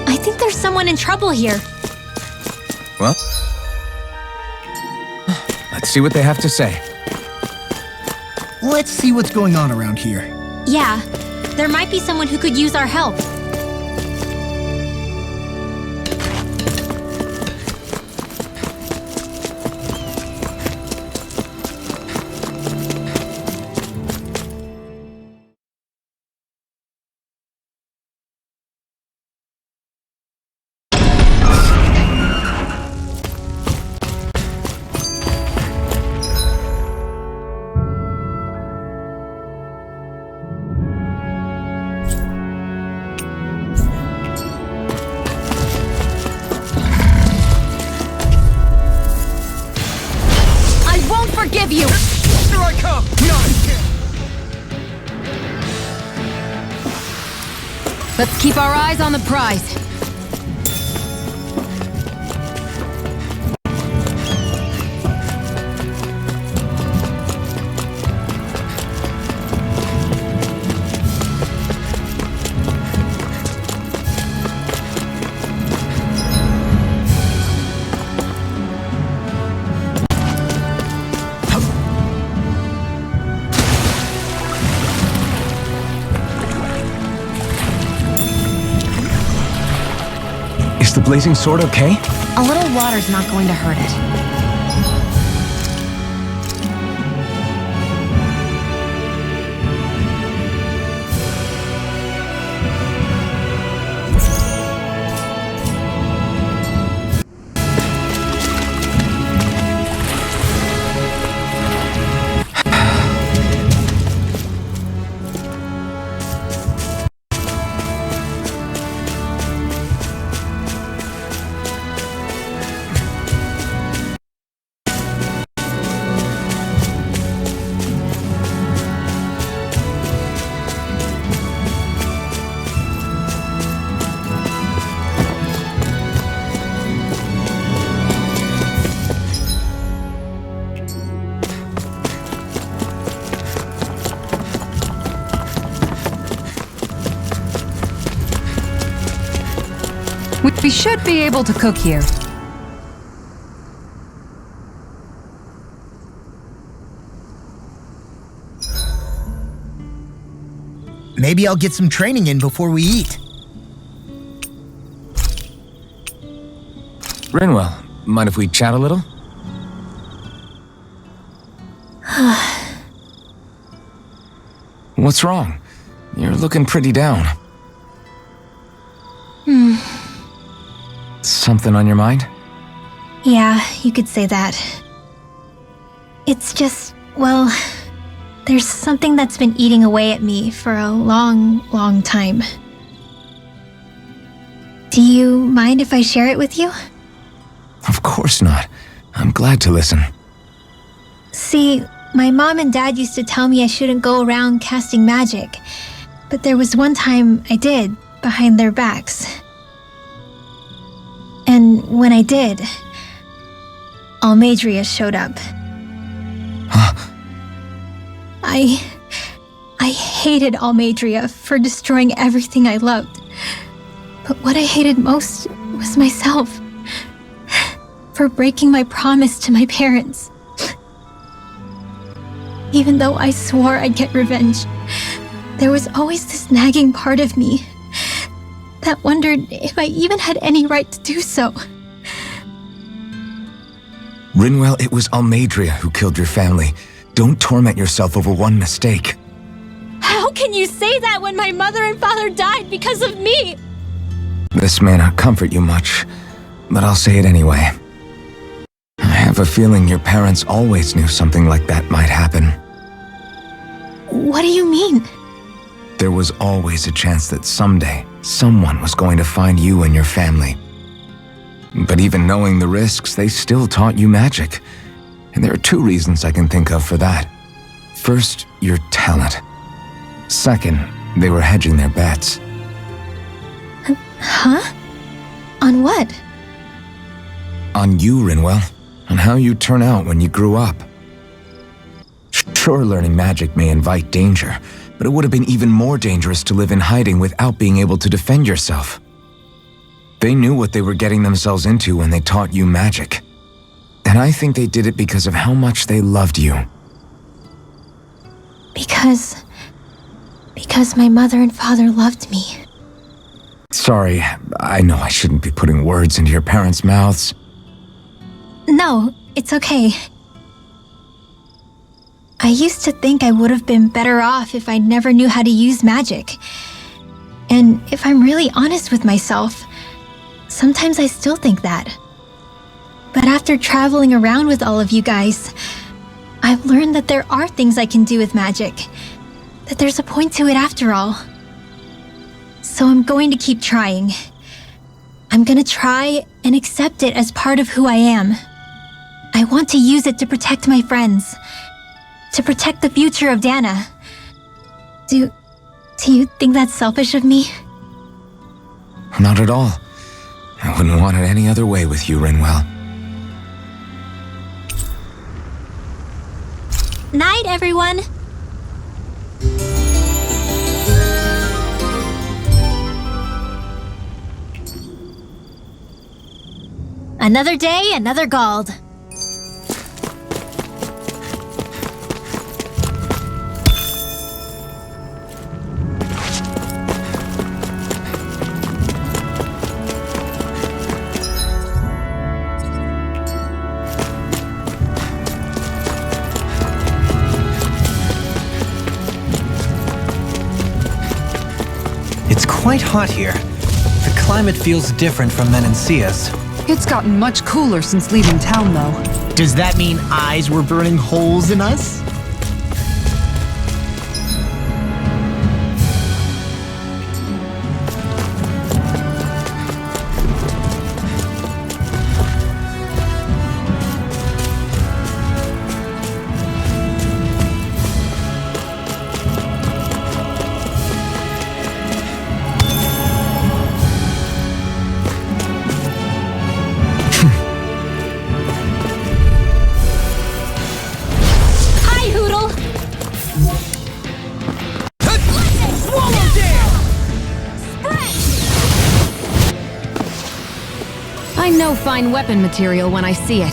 I think there's someone in trouble here. Well, let's see what they have to say. Let's see what's going on around here. Yeah, there might be someone who could use our help. Forgive you! Here I come! Let's keep our eyes on the prize. Is the blazing sword okay? A little water's not going to hurt it. We should be able to cook here. Maybe I'll get some training in before we eat. Rinwell, mind if we chat a little? What's wrong? You're looking pretty down. Something on your mind? Yeah, you could say that. It's just, well, there's something that's been eating away at me for a long, long time. Do you mind if I share it with you? Of course not. I'm glad to listen. See, my mom and dad used to tell me I shouldn't go around casting magic, but there was one time I did, behind their backs. And when I did, Almadria showed up. Huh? I hated Almadria for destroying everything I loved. But what I hated most was myself. For breaking my promise to my parents. Even though I swore I'd get revenge, there was always this nagging part of me that wondered if I even had any right to do so. Rinwell, it was Almadria who killed your family. Don't torment yourself over one mistake. How can you say that when my mother and father died because of me? This may not comfort you much, but I'll say it anyway. I have a feeling your parents always knew something like that might happen. What do you mean? There was always a chance that someday, someone was going to find you and your family. But even knowing the risks, they still taught you magic. And there are two reasons I can think of for that. First, your talent. Second, they were hedging their bets. Huh? On what? On you, Rinwell. On how you'd turn out when you grew up. Sure, learning magic may invite danger, but it would have been even more dangerous to live in hiding without being able to defend yourself. They knew what they were getting themselves into when they taught you magic. And I think they did it because of how much they loved you. Because my mother and father loved me. Sorry, I know I shouldn't be putting words into your parents' mouths. No, it's okay. I used to think I would have been better off if I never knew how to use magic. And if I'm really honest with myself, sometimes I still think that. But after traveling around with all of you guys, I've learned that there are things I can do with magic. That there's a point to it after all. So I'm going to keep trying. I'm gonna try and accept it as part of who I am. I want to use it to protect my friends. To protect the future of Dana. Do you think that's selfish of me? Not at all. I wouldn't want it any other way with you, Rinwell. Night, everyone! Another day, another Gald. It's quite hot here. The climate feels different from Menancia's. It's gotten much cooler since leaving town, though. Does that mean eyes were burning holes in us? I know fine weapon material when I see it.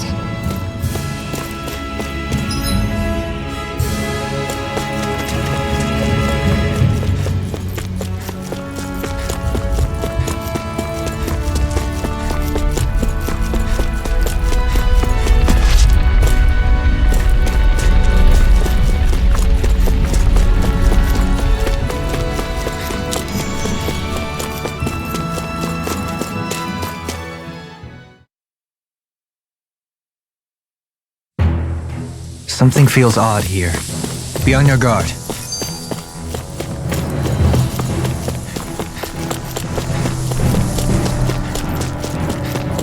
Something feels odd here. Be on your guard.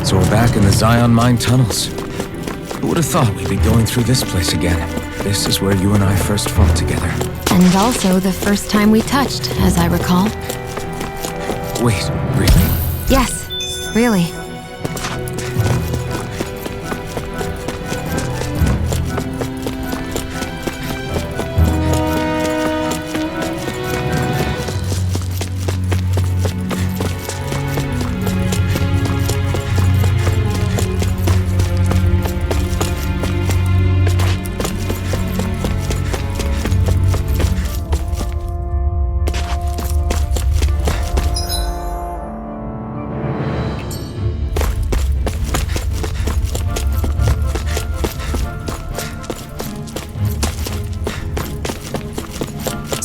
So we're back in the Zion Mine tunnels. Who would have thought we'd be going through this place again? This is where you and I first fought together. And also the first time we touched, as I recall. Wait, really? Yes, really.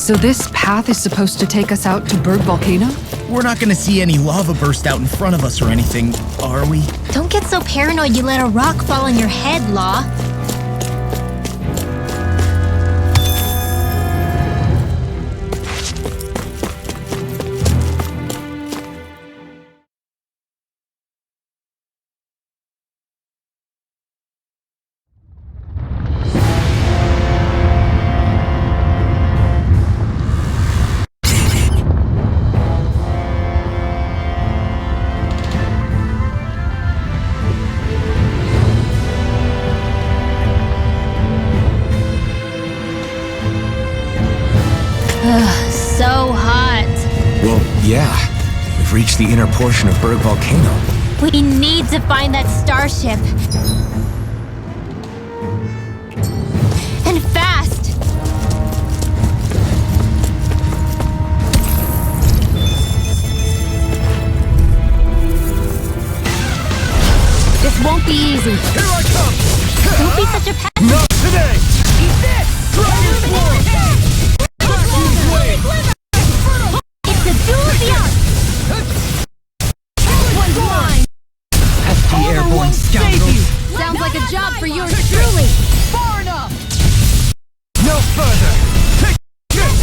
So this path is supposed to take us out to Berg Volcano? We're not gonna see any lava burst out in front of us or anything, are we? Don't get so paranoid you let a rock fall on your head, Law. So hot. Well, yeah. We've reached the inner portion of Berg Volcano. We need to find that starship. And fast! This won't be easy. Here I come! Don't be such a pest. Not today! Eat this! Dragon Force! It's the duel of the arts. One's blind. Pesky airborne scoundrels. Sounds like a job for yours truly. Far enough! No further! Take this!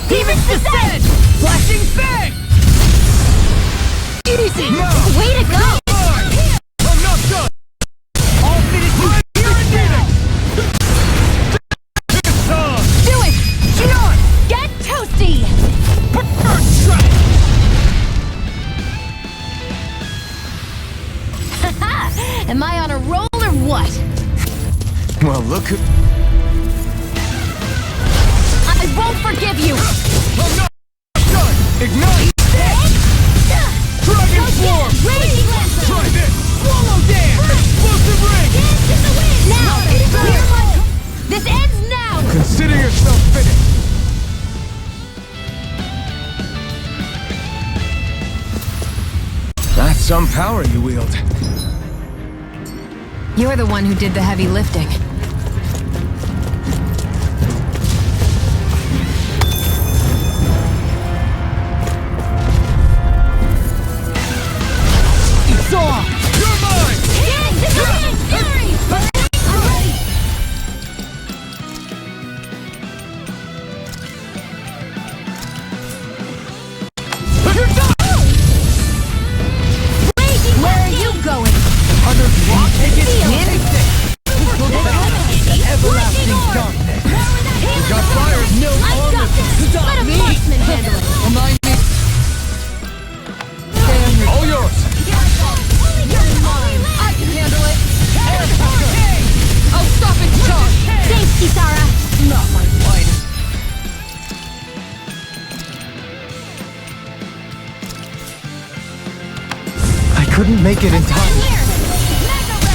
Demon's Descent! Flashing bang! Easy! No! Way to go! I'm not done! I'll finish you here and now! This on! Do it! Shion! Get toasty! Bird strike! Am I on a roll or what? Well, look who... I won't forgive you! I'm not done! Ignite! Dragon Form! Raging Lancer! Try this! Swallow dance! Explosive ring! Dance in the wind! Now! Clear my... This ends now! Consider yourself finished! That's some power you wield. You're the one who did the heavy lifting. It's on! You're mine! Dance in the wind! Fury! I'm ready! You're done! Where are you going? Under rock and get everlasting darkness. We got fire! No I've got this! Let a marksman handle it! Remind me. All yours! You're mine! I can handle it! Oh, stop it, charge! Thanks, Kisara. Not my finest. I couldn't make it in time.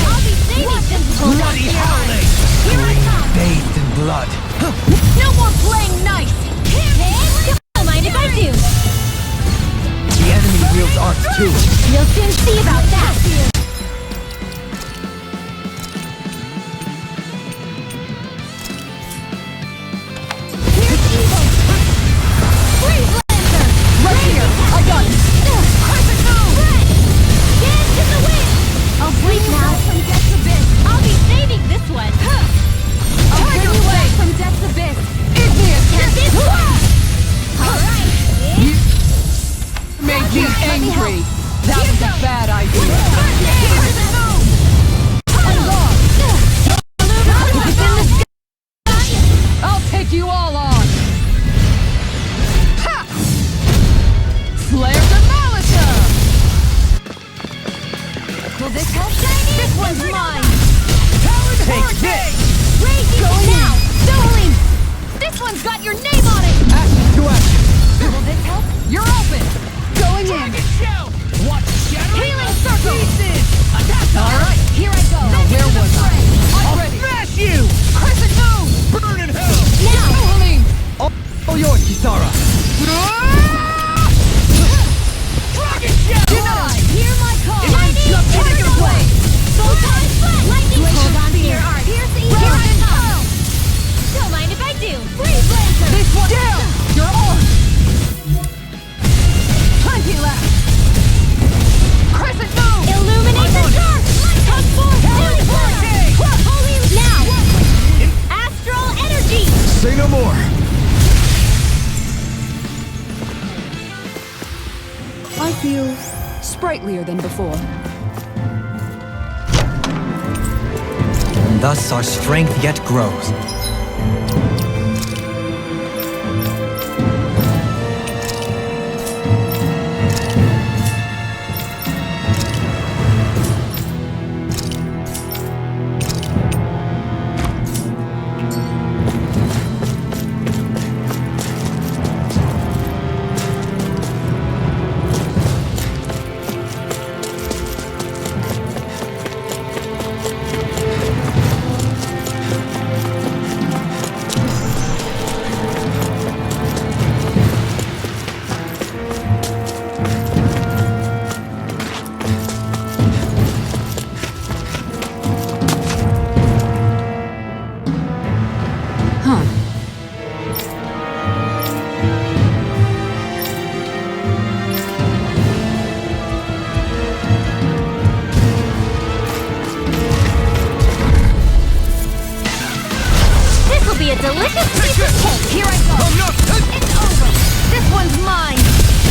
I'll be saving this Bloody howling! Here I come! Bathed in blood. No more playing nice! Don't mind if I do. The enemy wields arts too. You'll soon see about that. Here's evil! Freeze Lancer! Right here! I got it! Perfect move! Dance in the wind. I'll sleep now. From Death's Abyss! I'll be saving this one. I'll bring you back from Death's Abyss! Igneous! Alright. Made me angry! That was a bad idea! feel sprightlier than before. And thus our strength yet grows. Be a delicious piece of cake. Here I go. It's over. This one's mine.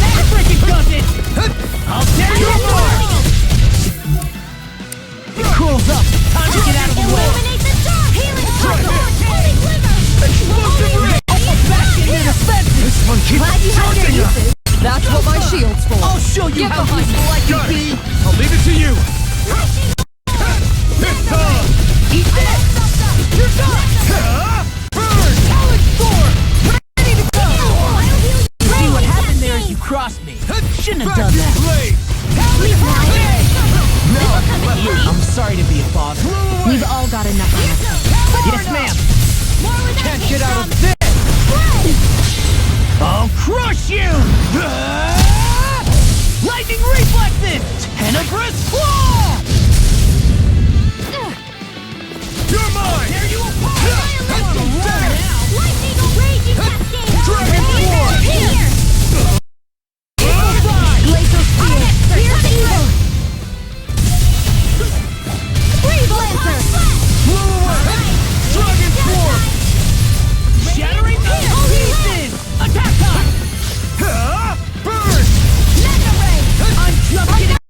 That freaking does it. I'll tear you apart. It cools up. Time to get out of the way. Illuminate the dark! Healing circle! Holy glimmer! Explosive ray. Almost back into defenses. This one keeps charging us. That's what my shield's for. I'll show you Get how behind useful I can be. I'll leave it to you. This time! Eat this. You're done. See what happened there is you crossed me. Shouldn't have done that. I'm sorry to be a bother. We've all got enough on us. Yes, ma'am. Can't get out of this. I'll crush you. Lightning reflexes. Tenebrous claw. You're mine! There you apart. Lightning raging cascade! Dragon Force! Here! Laser spear. Here's evil! Breathe, Lancer! Dragon Force! Shattering the pieces. Attack time. Burn! Mega Ray! I'm just getting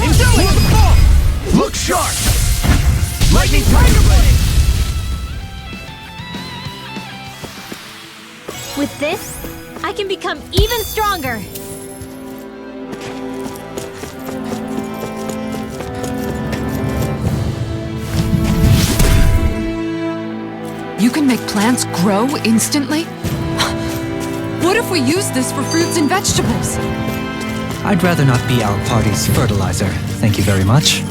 Into it! Look sharp! Lightning Tiger Blade! With this, I can become even stronger. You can make plants grow instantly? What if we use this for fruits and vegetables? I'd rather not be our party's fertilizer. Thank you very much.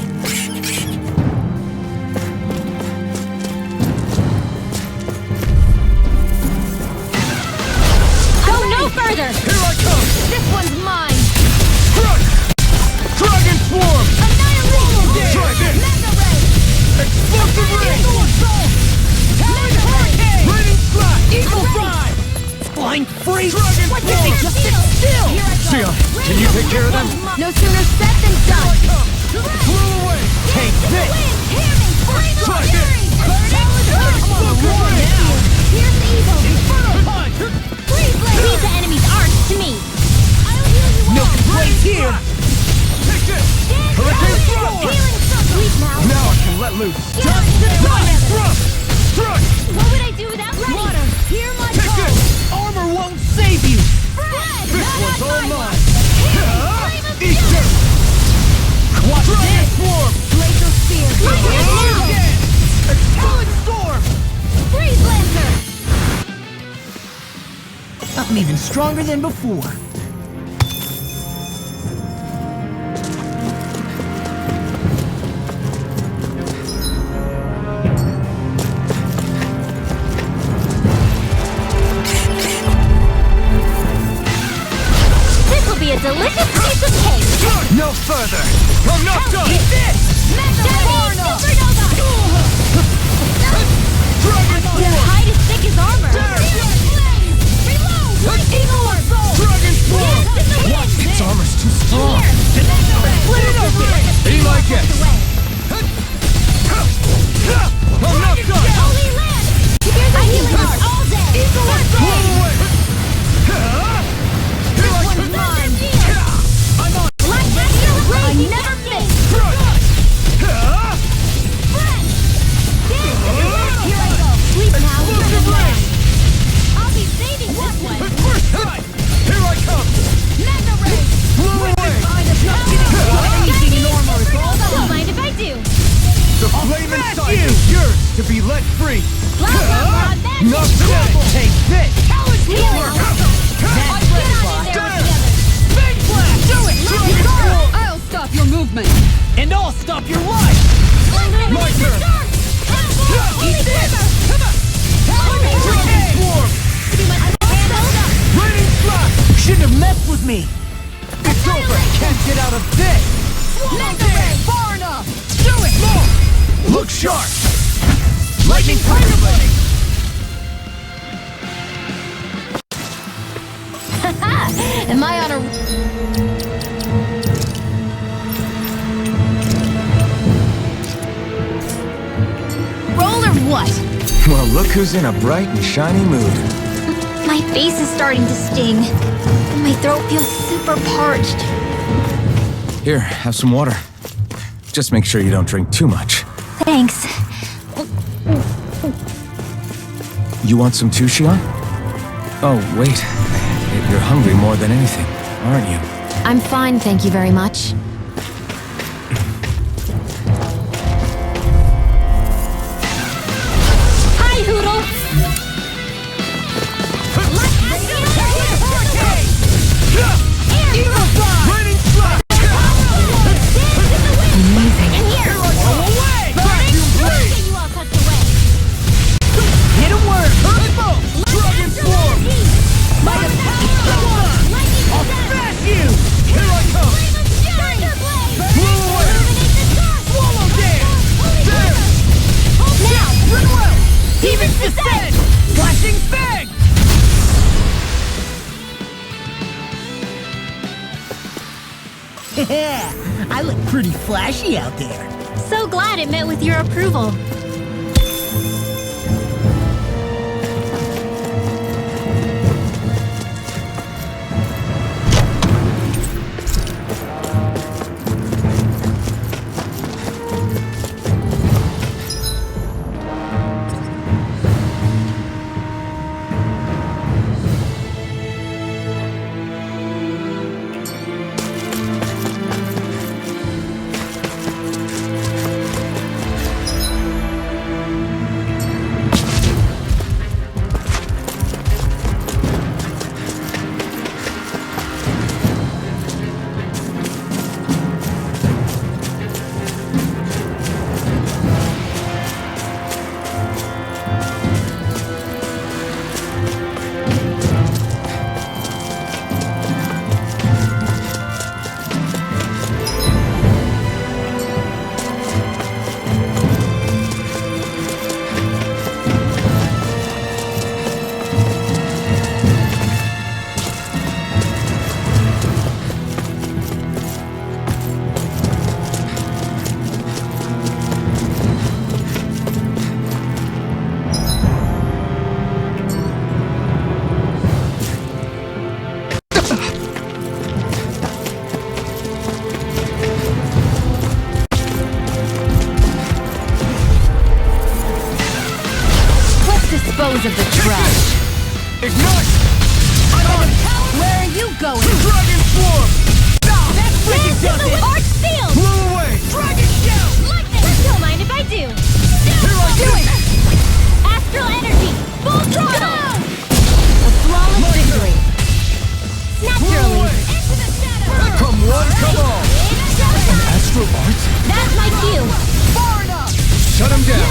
Go no further! Here I come! This one's mine! Crush! Dragon Swarm! Annihilation! Try this! Mega Ray! Explosive Ray! Talon hurricane. Raining Slash! Eagle Drive. Flying free. Dragon Why can't they just sit still? Sion, can you take care of them? No sooner said than done! Blew away! Take this. Try this! Here's evil! Inferno Punch! Leave the enemy's arts to me! I'll heal you No all! complaints here. Take this! Hurricane Thrust! Healing circle! Breathe now! Now I can let loose! Just Thrust! Thrust! What would I do without Water! Hear my Take call! this! Armor won't save you. Spread! This Not one's on all my mine! watch! Eat this! Watch Dragon this. Swarm! Laser spear! Expelling storm. Freeze Lancer! I'm even stronger than before. This'll be a delicious piece of cake! No further. I'm not done! Eat this. Mega Ray! Supernova! Dragon Your Swarm! hide as thick as armor! Reload! Lightning Orb! Dragon to be let free. Blah, magic. Not today. Take this. Challenge me. That's get on in there together. Big blast. Do it! Kisara! I'll stop your movement! And I'll stop your life! My turn. Eat this. Come on. Dragon Swarm. Raining Slash. Shouldn't have messed with me! It's over. Can't get out of this. Far enough! Do it. More. Look sharp. Lightning Tiger Blade. Am I on a... Roll or what? Well, look who's in a bright and shiny mood. My face is starting to sting. And my throat feels super parched. Here, have some water. Just make sure you don't drink too much. Thanks. You want some too, Shion? Oh, wait. You're hungry more than anything, aren't you? I'm fine, thank you very much. Hi, Hoodle! Raining Slash. Hit him where it hurts! Dragon Swarm. I'll smash you. Here I come. Blow away. Swallow dance. There. Now, run around. Demons descend! Flashing Fang! I look pretty flashy out there. So glad it met with your approval. Dispose of the trash. Ignite. Where are you going? Dragon Swarm. That's freaking does it! Arch field! Blow away. Dragon Shell. Lightning! Don't mind if I do. Here I Do come. it! Astral energy! Full throttle! A flawless victory. Blow Naturally. away. Into the shadow! Come one, come all. Astral Art. That's my cue. Far enough! Shut him down.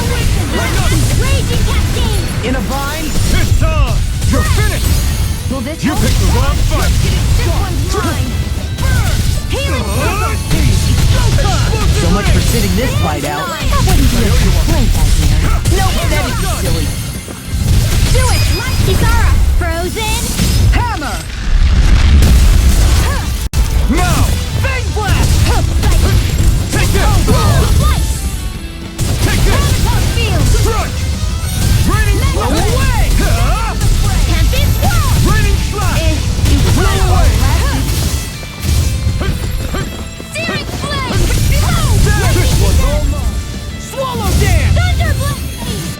Light up. Raging cascade! In a vine? It's time. You're finished. Will this You help? picked the wrong fight. This one's mine! Healing So much for sitting this fight out. That wouldn't be a complaint, I hear. Nope, that is silly. Do it! Kisara, frozen. Hammer! Now. Bang blast! Take this. Take this. Strike. Raining Slash. Away! Can't be swallowed. Raining Slash. Blow away. Searing flame! This was all mine. Swallow dance! Thunderblade!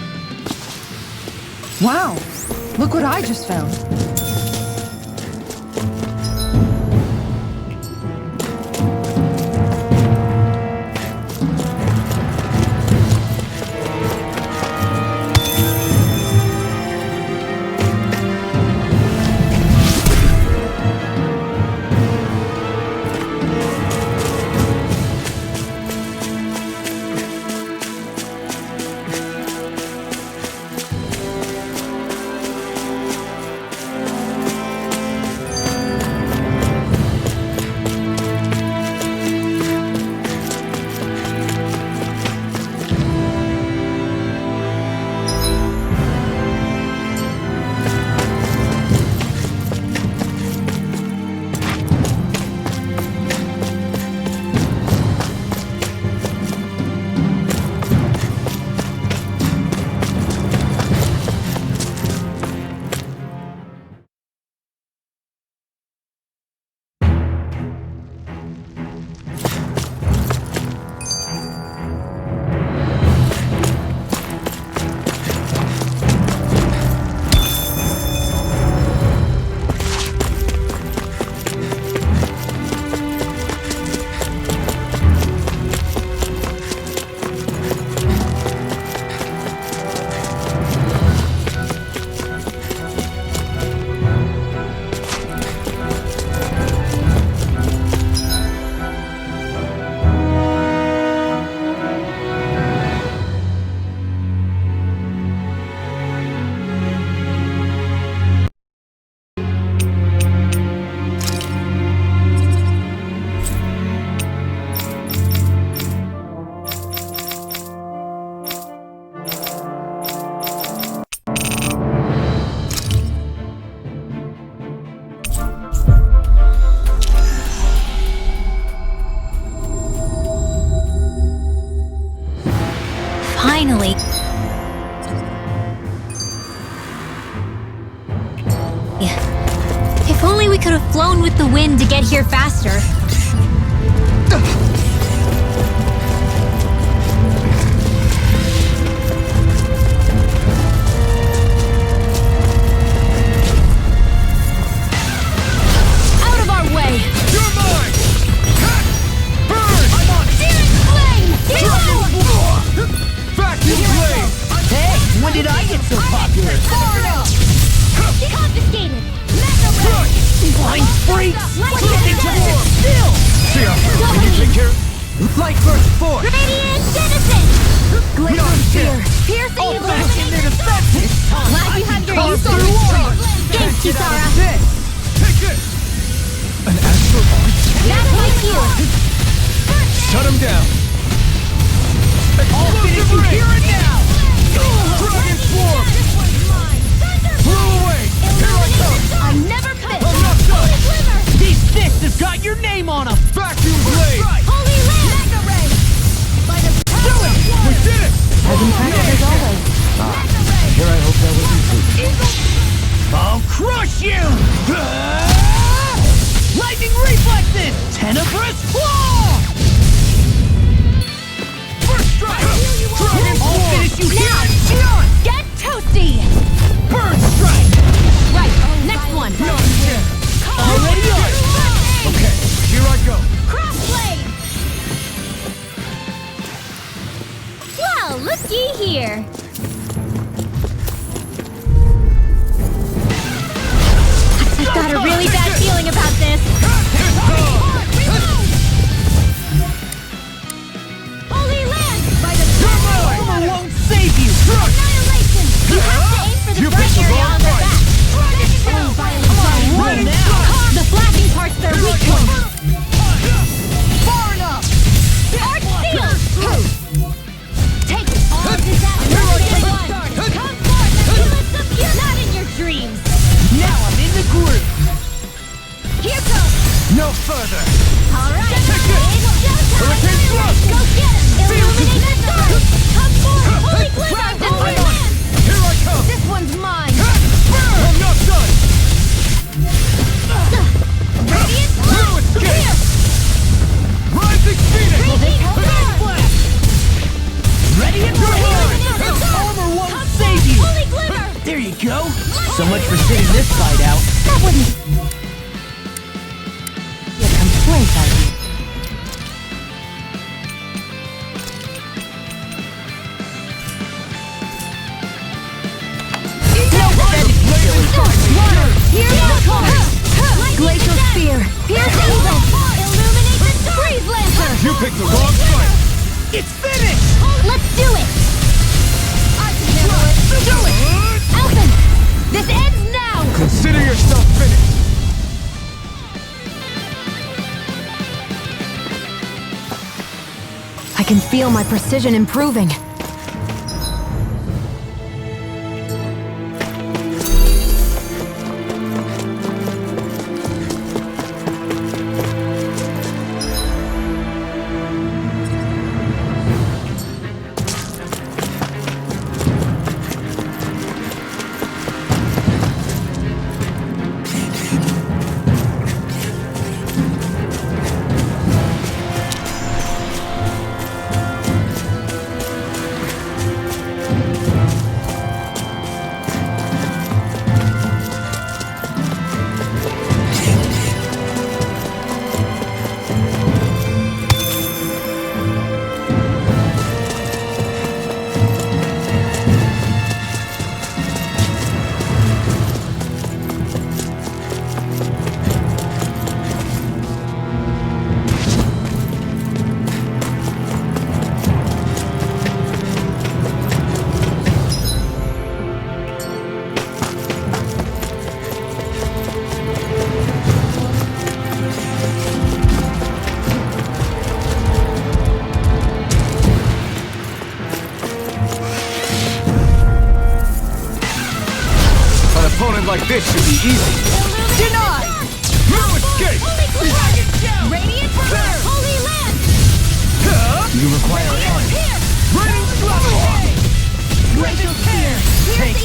Wow! Look what I just found. Finally. Yeah. If only we could have flown with the wind to get here faster. Out of our way! You're mine! Burn! I'm on Searing Flame! Vacuum blade! Hey, when did I get so popular? Confiscated! Mega Ray! Blind freaks! Light What do you think Burst! you're for? Still! Here, can you take care? Light burst force! Radiant Citizen! Glacial Spear! Pierce All Evil! back in their defenses! Glad you have your Carve use through on warriors. Thanks, Kisara! Take this! An astral arch? That's my cue! Shut him down! I'll finish you here and now! Dragon Swarm! This one's mine! Blew away! Here I come! I never miss! I'm not done! Glimmer! These fists have got your name on them! Vacuum blade! Holy Land! Mega Ray! By the power of We water! did it! As impressive as always. Mega Ray! Here I hope that was included. I'll crush you! Lightning reflexes! Tenebrous claw! First strike! Dragon I'll Swarm! finish you here Now! and beyond! Get toasty! Burn strike! Right, next one. Already on! Okay, here I go. Crossblade! Well, looky here. I've got a really bad feeling about this. Holy Land! By the Armor won't save you! annihilation! You have to aim for the You bright picked the area wrong on their fight. back. Oh, violent Roll now! The flashing part's their weak point. Far enough! Arch Seal! Take all disaster in one! Come forth and you will subdue! Not in your dreams! Now I'm in the groove! Here goes! No further! Alright! Take it! It's showtime! Hurricane thrust! Go get him! Illuminate the stars! Come forth! Holy Glimmer! Holy Land! Here I come! This one's mine. I'm not done! Radiant No Blast! escape! Rising Phoenix! Raging Storm! Ready and Illuminate the prepared! stars! Armor won't Come save forth! you! Holy Glimmer! There you go! So much for sitting this fight out. That wouldn't... You complaint, are you? Here you come! Glacial Spear! Pierce Evil! Illuminate the stars! Freeze Lancer! You picked the wrong fight! It's finished! Let's do it! I can handle it! Do it! Elfin! This ends now! Consider yourself finished! I can feel my precision improving. opponent like this should be easy. Denied! No escape! Holy Dragon! Radiant Burn! Holy Land! You require Pierce! Raining Slap!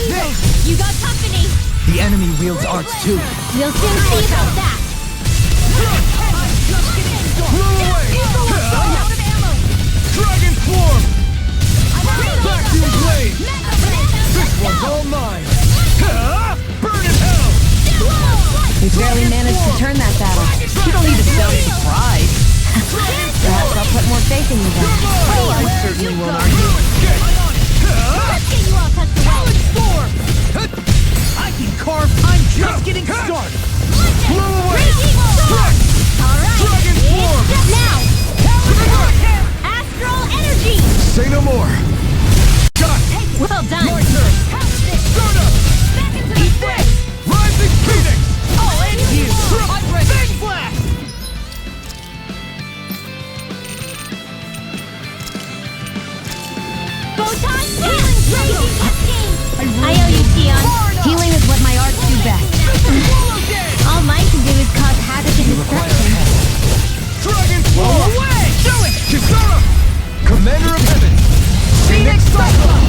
this! You got company! The enemy wields arts too. We'll soon see about that! Blow away! Dragon Swarm! Vacuum Blade! This one's all mine! Burn in hell! We barely managed to turn that battle. You don't need to sound surprised. Perhaps I'll put more faith in you then. Oh, I certainly won't argue. Let's get you all tucked away! I can carve. I'm just getting started. Blow away! Alright, Dragon Swarm! it's now! Astral energy! Say no more! Got it! Well done! My turn! Start up! Eat this! Rising Phoenix! I'll end you. I'm ready! Big blast. Photon healing blade! I owe you, Tion. Healing is what my arts do best. All mine can do is cause havoc and destruction. Dragon Swarm! Away. Do it. Kisara! Commander of Heaven! Phoenix Cyclone!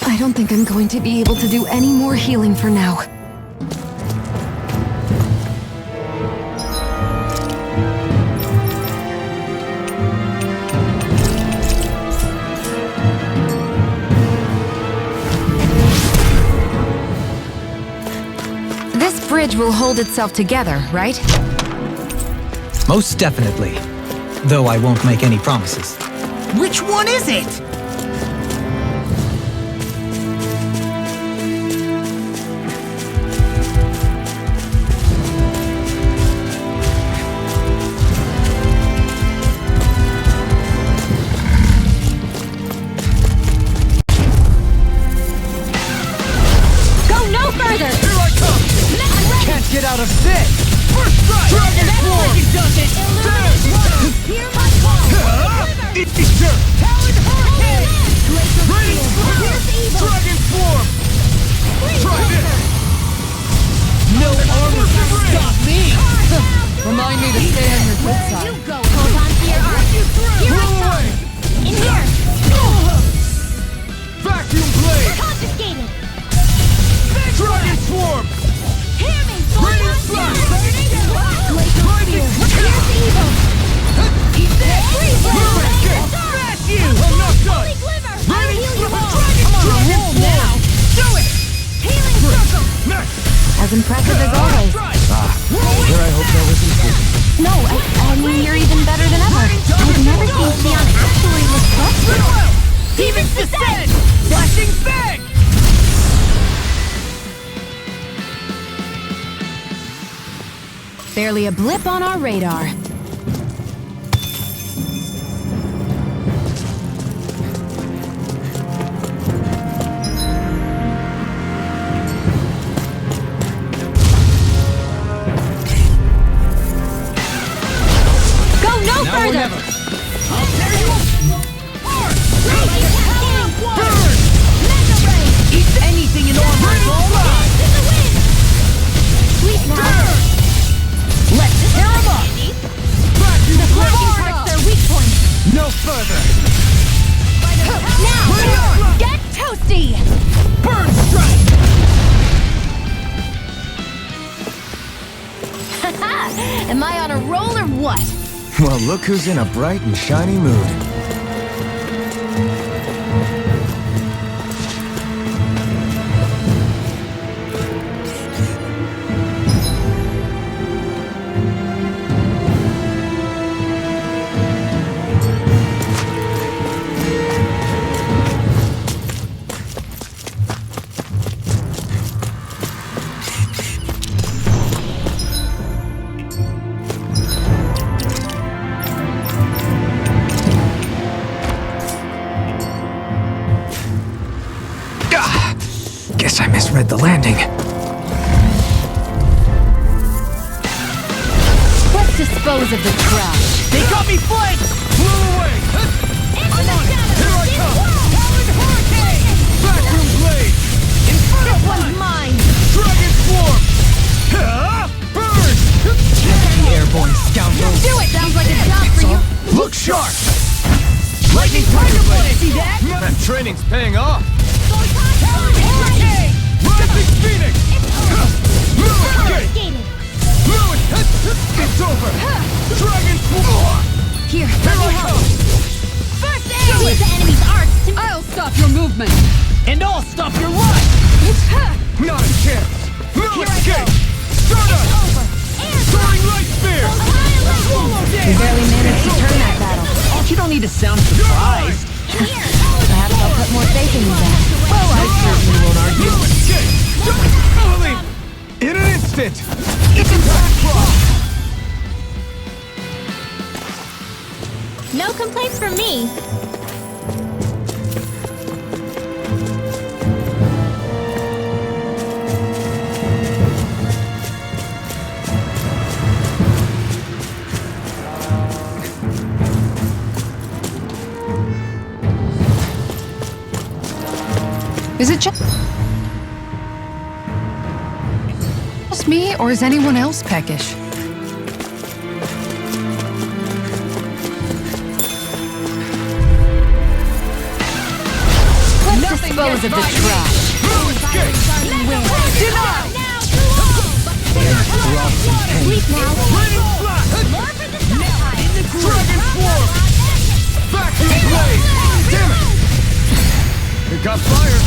I don't think I'm going to be able to do any more healing for now. This bridge will hold itself together, right? Most definitely. Though I won't make any promises. Which one is it? Go no further! Here I come! Can't get out of this. First strike! Dragon Swarm! Does it? Hear my call! It's your Talon Hurricane! Ready! Dragon Swarm! Try this! No armor can stop me. Remind me to stay on your good side. You go! Hold on to your arm! Here I Blow come! away! In here! Vacuum Blade! Confiscated! Dragon Swarm! Hear me! Ready! Photon Flash! Here's evil! Eat this! Freeze blade! Smash you! I'm not done! Holy glimmer! Ready? I'll heal you all! Dragon Swarm! Do it. Healing circle! Smash! As impressive as always. Here I hope that was important. No, I mean you're even better than ever. I've never seen Tion actually look frustrated. Demons descend. Flashing bang. Barely a blip on our radar. Go no Now or further! never. I'll tear you apart. Burn! Eat anything in armor. Ready? Fly! Sweet now! Let's tear 'em up. Vacuum Flash Blade! hurts their weak points! No further. Now! Get toasty! Burn strike. Am I on a roll or what? Well, look who's in a bright and shiny mood. Guess I misread the landing. Let's dispose of the trash. They got me flanked. Blow away! I'm on it! Here I come! Talon Hurricane. Vacuum Blade! This one's mine. Dragon Swarm! Burn! Airborne scoundrels. Do it! Sounds like a job for you. Look sharp! Lightning See that? That training's paying off. Rising Phoenix! Lewis! It's over! Dragon Claw! Here, Here let me I help. come! First aid! Use the enemy's arts to... I'll stop your movement. And I'll stop your life! Not a chance! No Here I escape! go. Stardust! Over! Air Soaring Light Spear! Annihilate! We barely managed to turn that battle. You don't need to sound surprised. Perhaps I'll put more faith in you then. Well, I certainly won't argue. No escape! Holy! In an instant! It's Impact Claw! No complaints from me. Is it just me, or is anyone else peckish? Let's dispose of the trash. No escape! Deny! Sleep now. Raining Slash! More for the sunshine! Dragon Swarm! Vacuum Blade! Damn it! It got fired!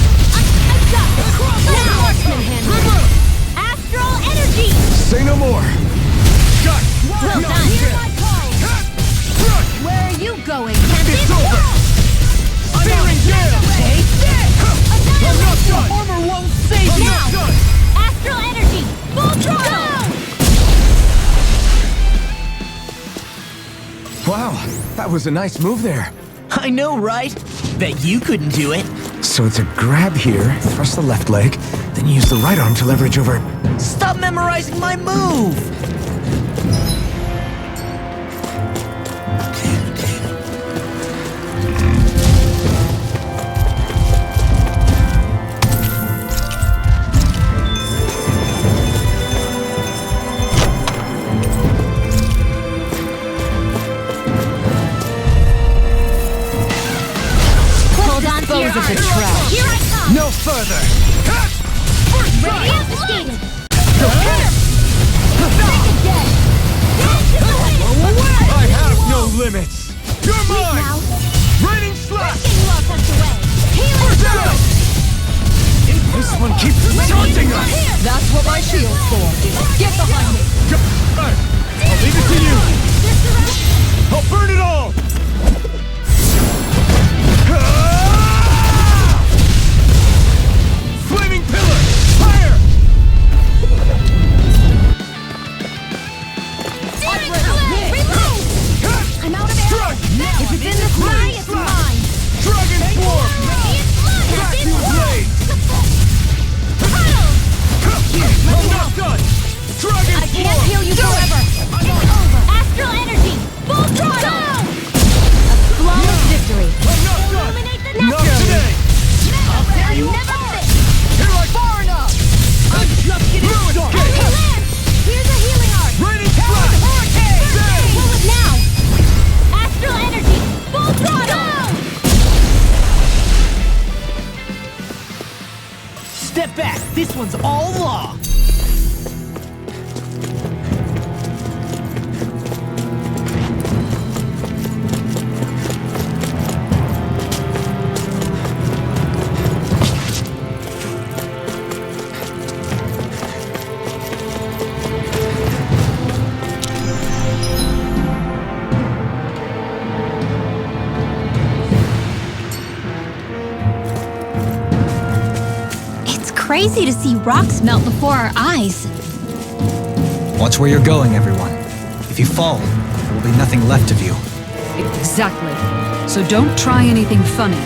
Astral energy! Say no more! Got it! Well No done. chance. Crush! Where are you going? It's over! Searing Gale! Take this! I'm not done! Armor won't save I'm you! not done! Astral energy! Full throttle! Wow, that was a nice move there. I know, right? Bet you couldn't do it. So it's a grab here, thrust the left leg, then use the right arm to leverage over. Stop memorizing my move! Hold on to your arms. Here I come. No further! Radiant escape. I have no limits! You're mine! Now. Raining Slash! Luck us away! We're down! This one keeps taunting us! That's what my shield's for. Get behind me. Alright, I'll leave it to you! I'll burn it all! Flaming Pillar! Fire! I'm out of air! If it's in the sky, it's mine! Dragon Swarm! Vacuum Blade! I'm not done! Dragon I can't Swarm! heal you forever! It's over! Astral energy! Full throttle! A flawless victory! I'm not done! Illuminate the Not next today! I never fit! Here I Far enough! I'm just getting started! Only Lance! Here's a healing art! Raining Slash! Pull it now! Astral energy! Full throttle! Step back. This one's all law. It's crazy to see rocks melt before our eyes. Watch where you're going, everyone. If you fall, there will be nothing left of you. Exactly. So don't try anything funny.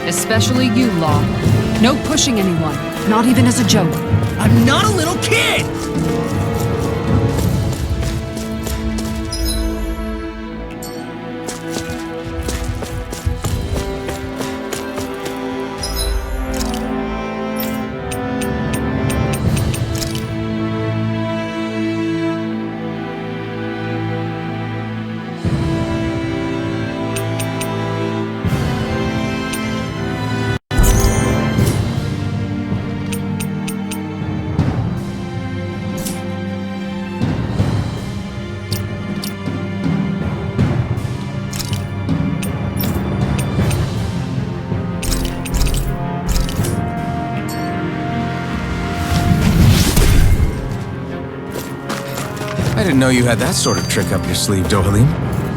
Especially you, Law. No pushing anyone, not even as a joke. I'm not a little kid! didn't know you had that sort of trick up your sleeve, Dohalim.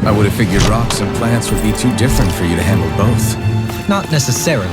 I would have figured rocks and plants would be too different for you to handle both. Not necessarily.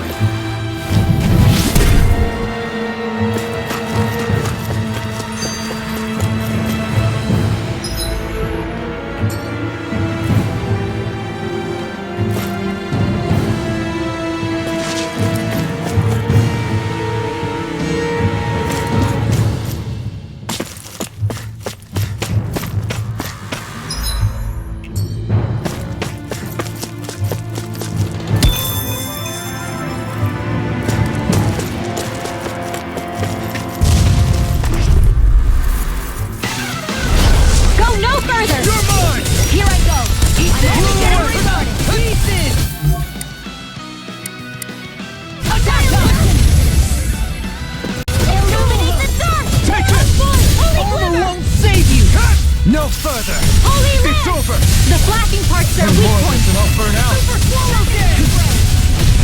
No further! Holy Red! It's over! The flashing part's their weak point! And I'll burn out!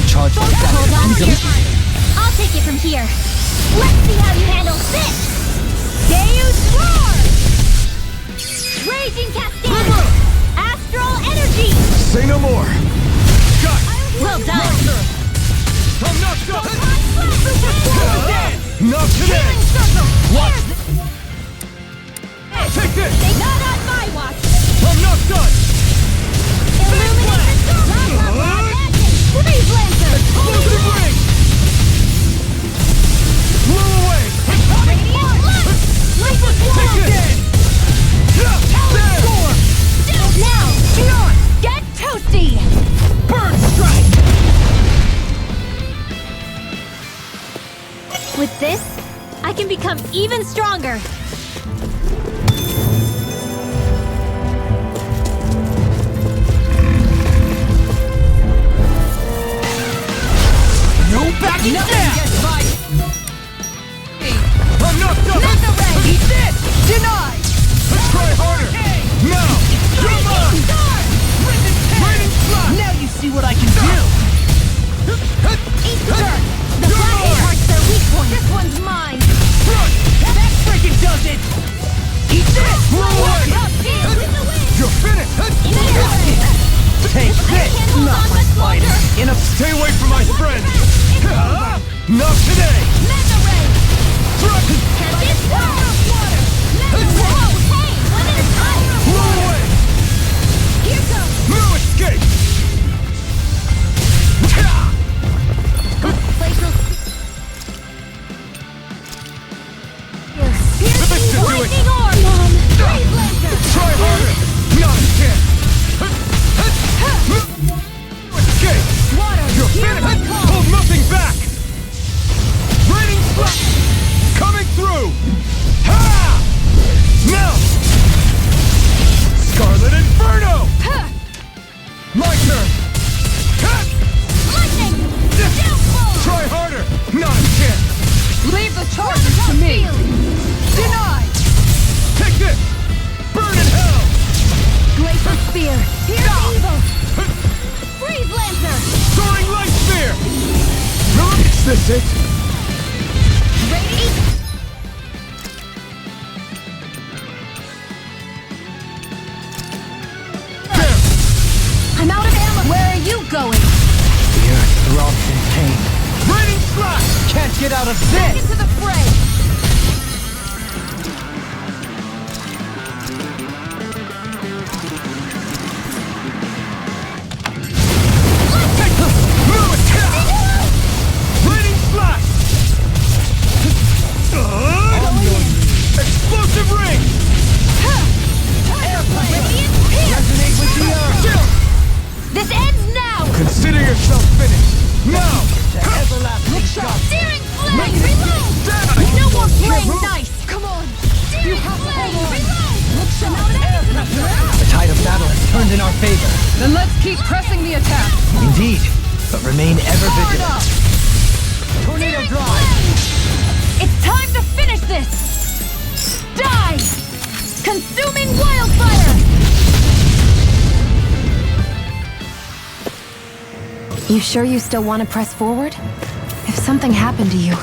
Charge for that. Hold on to your heart. I'll take it from here. Let's see how you handle this! Deus Roar! Raging Cascade! Astral Energy! Say no more! Got it! Well done! I'm knocked up! Super Not today! Healing Circle! What? Take this! Not on my watch! I'm not done! Illuminate the dark! Freeze Lancer! Explosive ring! Blow away! Radiant Blast! Laser Take Swirl! this! There! Now! Get toasty! Bird strike! With this, I can become even stronger. No backing down! I'm not done! Not the ray! Eat this! Denied! Let's try harder! Now! You're mine! Raining slap! Now you see what I can do! Eat the dirt! The flashing part's their weak point! This one's mine! Run! That freaking does it! Eat this! Blow away! You're finished! Take this! Not my fighter! Stay away from my friends! Not today! Mega Ray! Thrust! This water! Mega Ray! Hey! One at a time! Blow away! Here goes! No escape! Glacial... This should do it! Lightning Orb! Freeze Lancer! Try harder! Not a chance! Escape! Water! You're Hear my finished! call! Hold nothing back! Raining slap! Coming through! Ha! Now! Scarlet Inferno! My turn! Ha! Lightning! Downfall! Try harder! Not a chance! Leave the charges to me! Denied! Take this! Burn in hell! Glacial Spear! Here's evil! Freeze Lancer! Soaring Light Spear! Is this it? Radiant... There! I'm out of ammo! Where are you going? The earth throbs in pain. Raining slap! Can't get out of Back this! into the fray! Raining slap! Explosive ring! Radiant Resonate with the earth! This ends now! Consider yourself finished! Now! Everlasting God! Searing Flame! Reload! No more playing nice! Come on! Searing Flame! Reload! The tide of battle has turned in our favor. Then let's keep pressing the attack. Indeed, but remain ever vigilant. Tornado drive! It's time to finish this! Die! Consuming wildfire! You sure you still want to press forward? If something happened to you...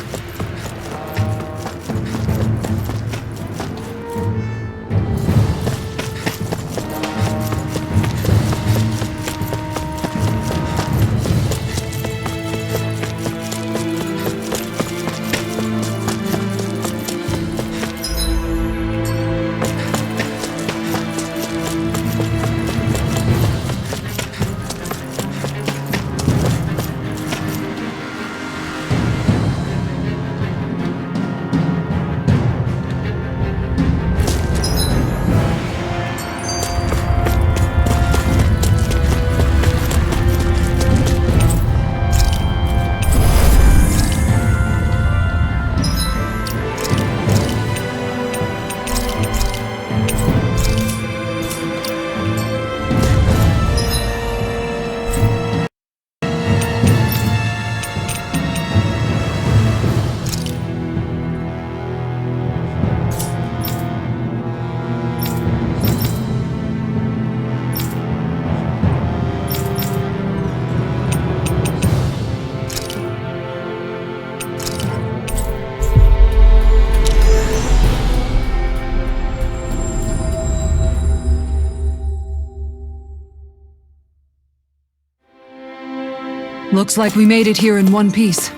Looks like we made it here in one piece.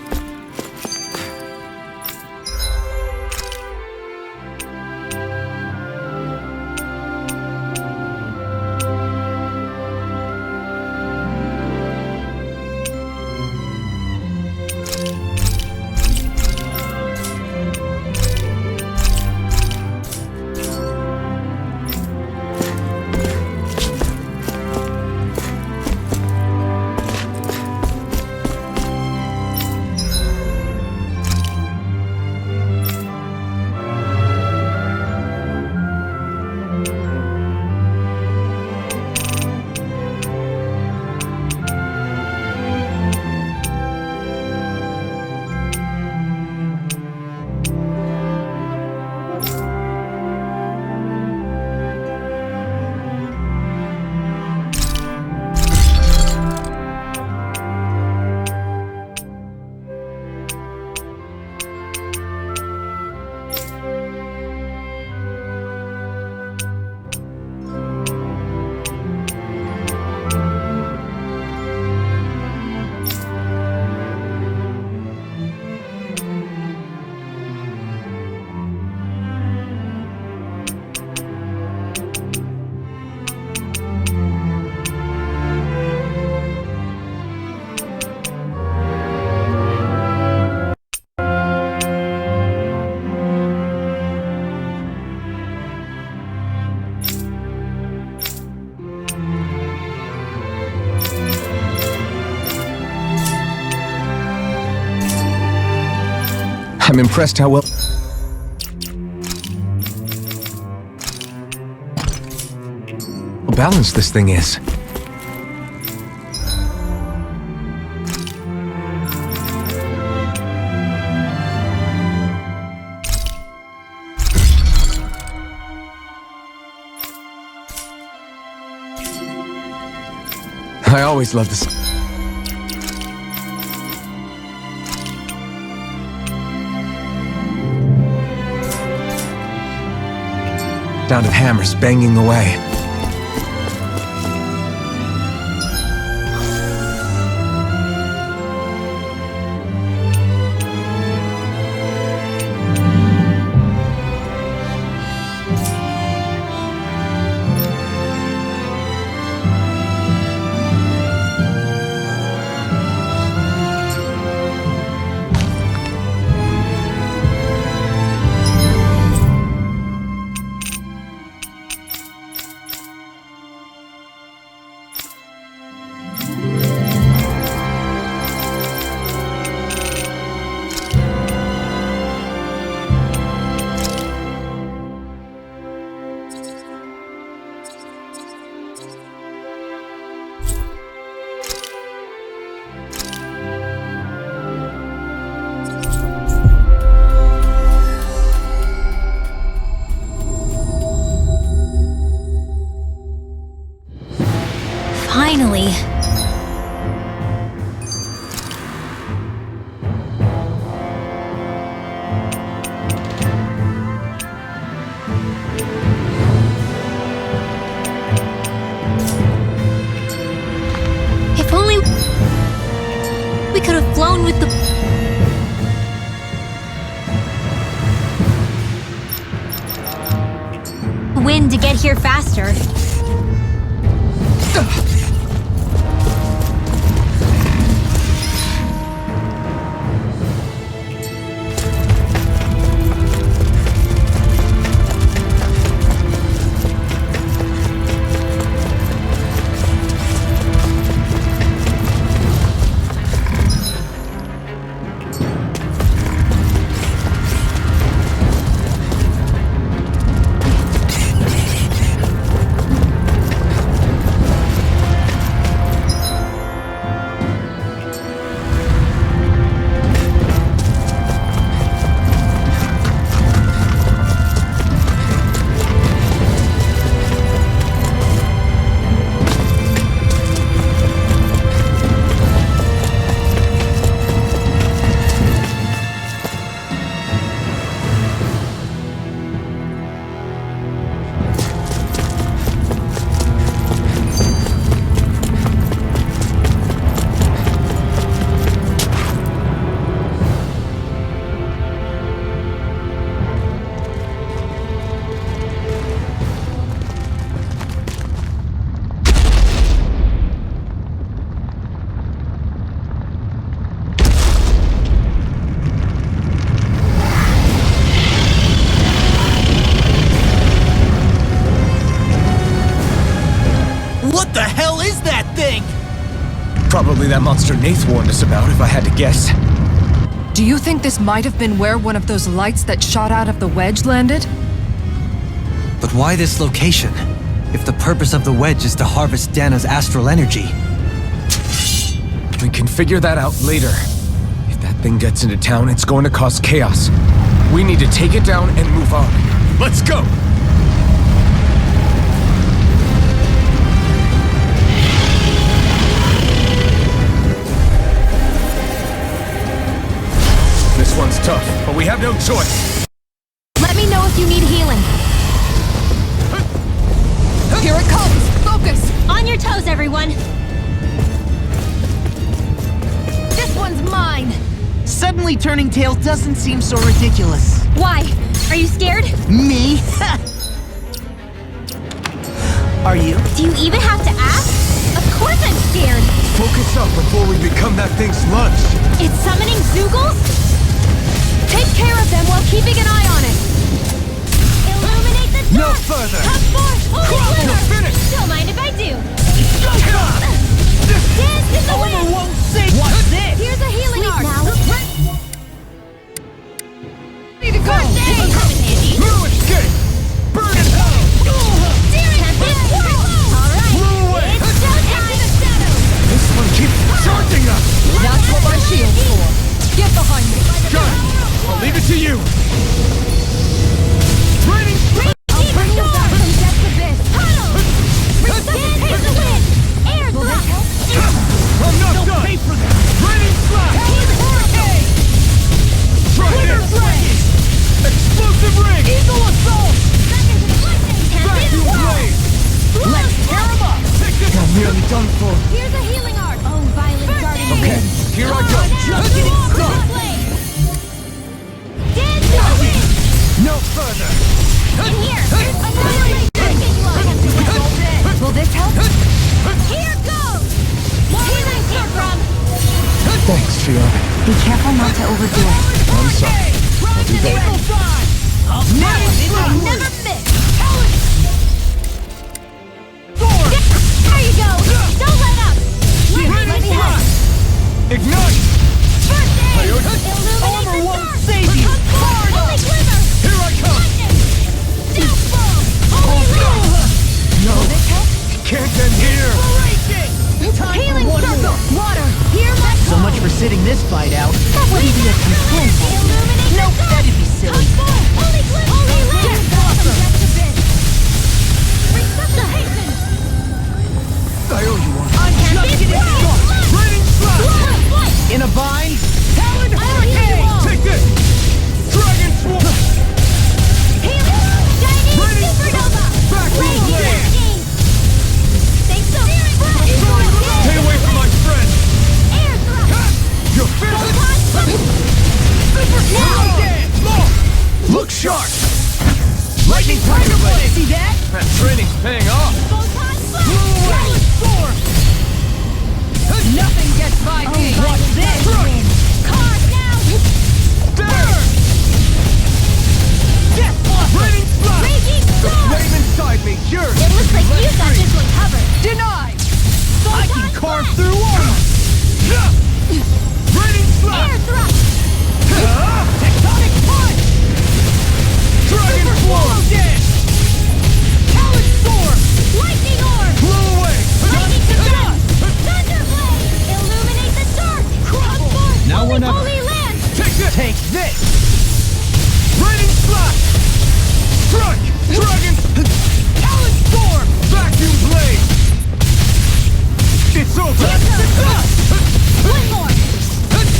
I'm impressed how well balanced this thing is. I always loved this. Sound of hammers banging away. Finally. If only we could have flown with the wind to get here faster. Probably that monster Nath warned us about, if I had to guess. Do you think this might have been where one of those lights that shot out of the wedge landed? But why this location? If the purpose of the wedge is to harvest Dana's astral energy. We can figure that out later. If that thing gets into town, it's going to cause chaos. We need to take it down and move on. Let's go! This one's tough, but we have no choice. Let me know if you need healing. Here it comes! Focus! On your toes, everyone! This one's mine! Suddenly turning tail doesn't seem so ridiculous. Why? Are you scared? Me? Are you? Do you even have to ask? Of course I'm scared! Focus up before we become that thing's lunch. It's summoning Zoogles? Take care of them while keeping an eye on it! Illuminate the No dark! further! Come forth! Holy You're glitter! finished! Don't mind if I do! This Dance in the wind! won't save What's this? Here's a healing Sleep art! now. Need to go! First aid! Come in handy! no escape! Burn in hell! Blew away! This one keeps charging us! That's what my shield's for. Get behind me. Gun! I'll leave it to you! Raining I'll bring you back from depths abyss! Puddle! Resuscitate the wind! Air thrust! I'm not done! Pay for that! Raining slash! Hurricane! Try this! Explosive ring! Eagle assault! Vacuum blade! Let's tear him up! I'm nearly done for. Here's a healing art! Oh, violet darting Okay, here I go. Just getting started! Dance in the wind! No further! In here! Annihilate freaking love! Will this help? Here goes! Where I came from! Thanks, Fiona. Be careful not to overdo it. I'm sorry. I'll do better. Never miss! There you go! Don't let up! Let me help! Ignite! First aid! Coyote. Illuminate Armor the won't dark! save you. Holy glimmer! Here I come! Downfall! Holy land! No! Can't end here! Healing circle! Water! Hear my So much for sitting this fight out. That wouldn't be a Illuminate Nope, the dark! that'd be silly. Holy glimmer! Holy land! Resuscitation! I owe you one. Uncanny flight! Raining slash! Flight! In a bind? Talon hurricane! Take this! Dragon swarm! Shining Raining supernova! Vacuum blade! Thanks so Stay away from my friend! Air thrust! You're finished! Now! Look sharp! Lightning tiger blade! See that? That training's paying off! Photon flash! Talon storm! Nothing gets by me. What's this? Card now! There! Death Blossom! Raining splash! Raging The storm! flame inside me yearns! It looks like you got this one covered! Denied. I can carve through armor! Raining slash! Air thrust! Tectonic punch! Dragon swarm! Talon storm! Lightning orb! Blew away! Lightning to death! Thunderblade! Illuminate the dark! Come forth! Now or holy, never. holy land! Take this! Take this! Raining slash! Strike! Dragon! Talon storm! Vacuum blade! It's over! One more!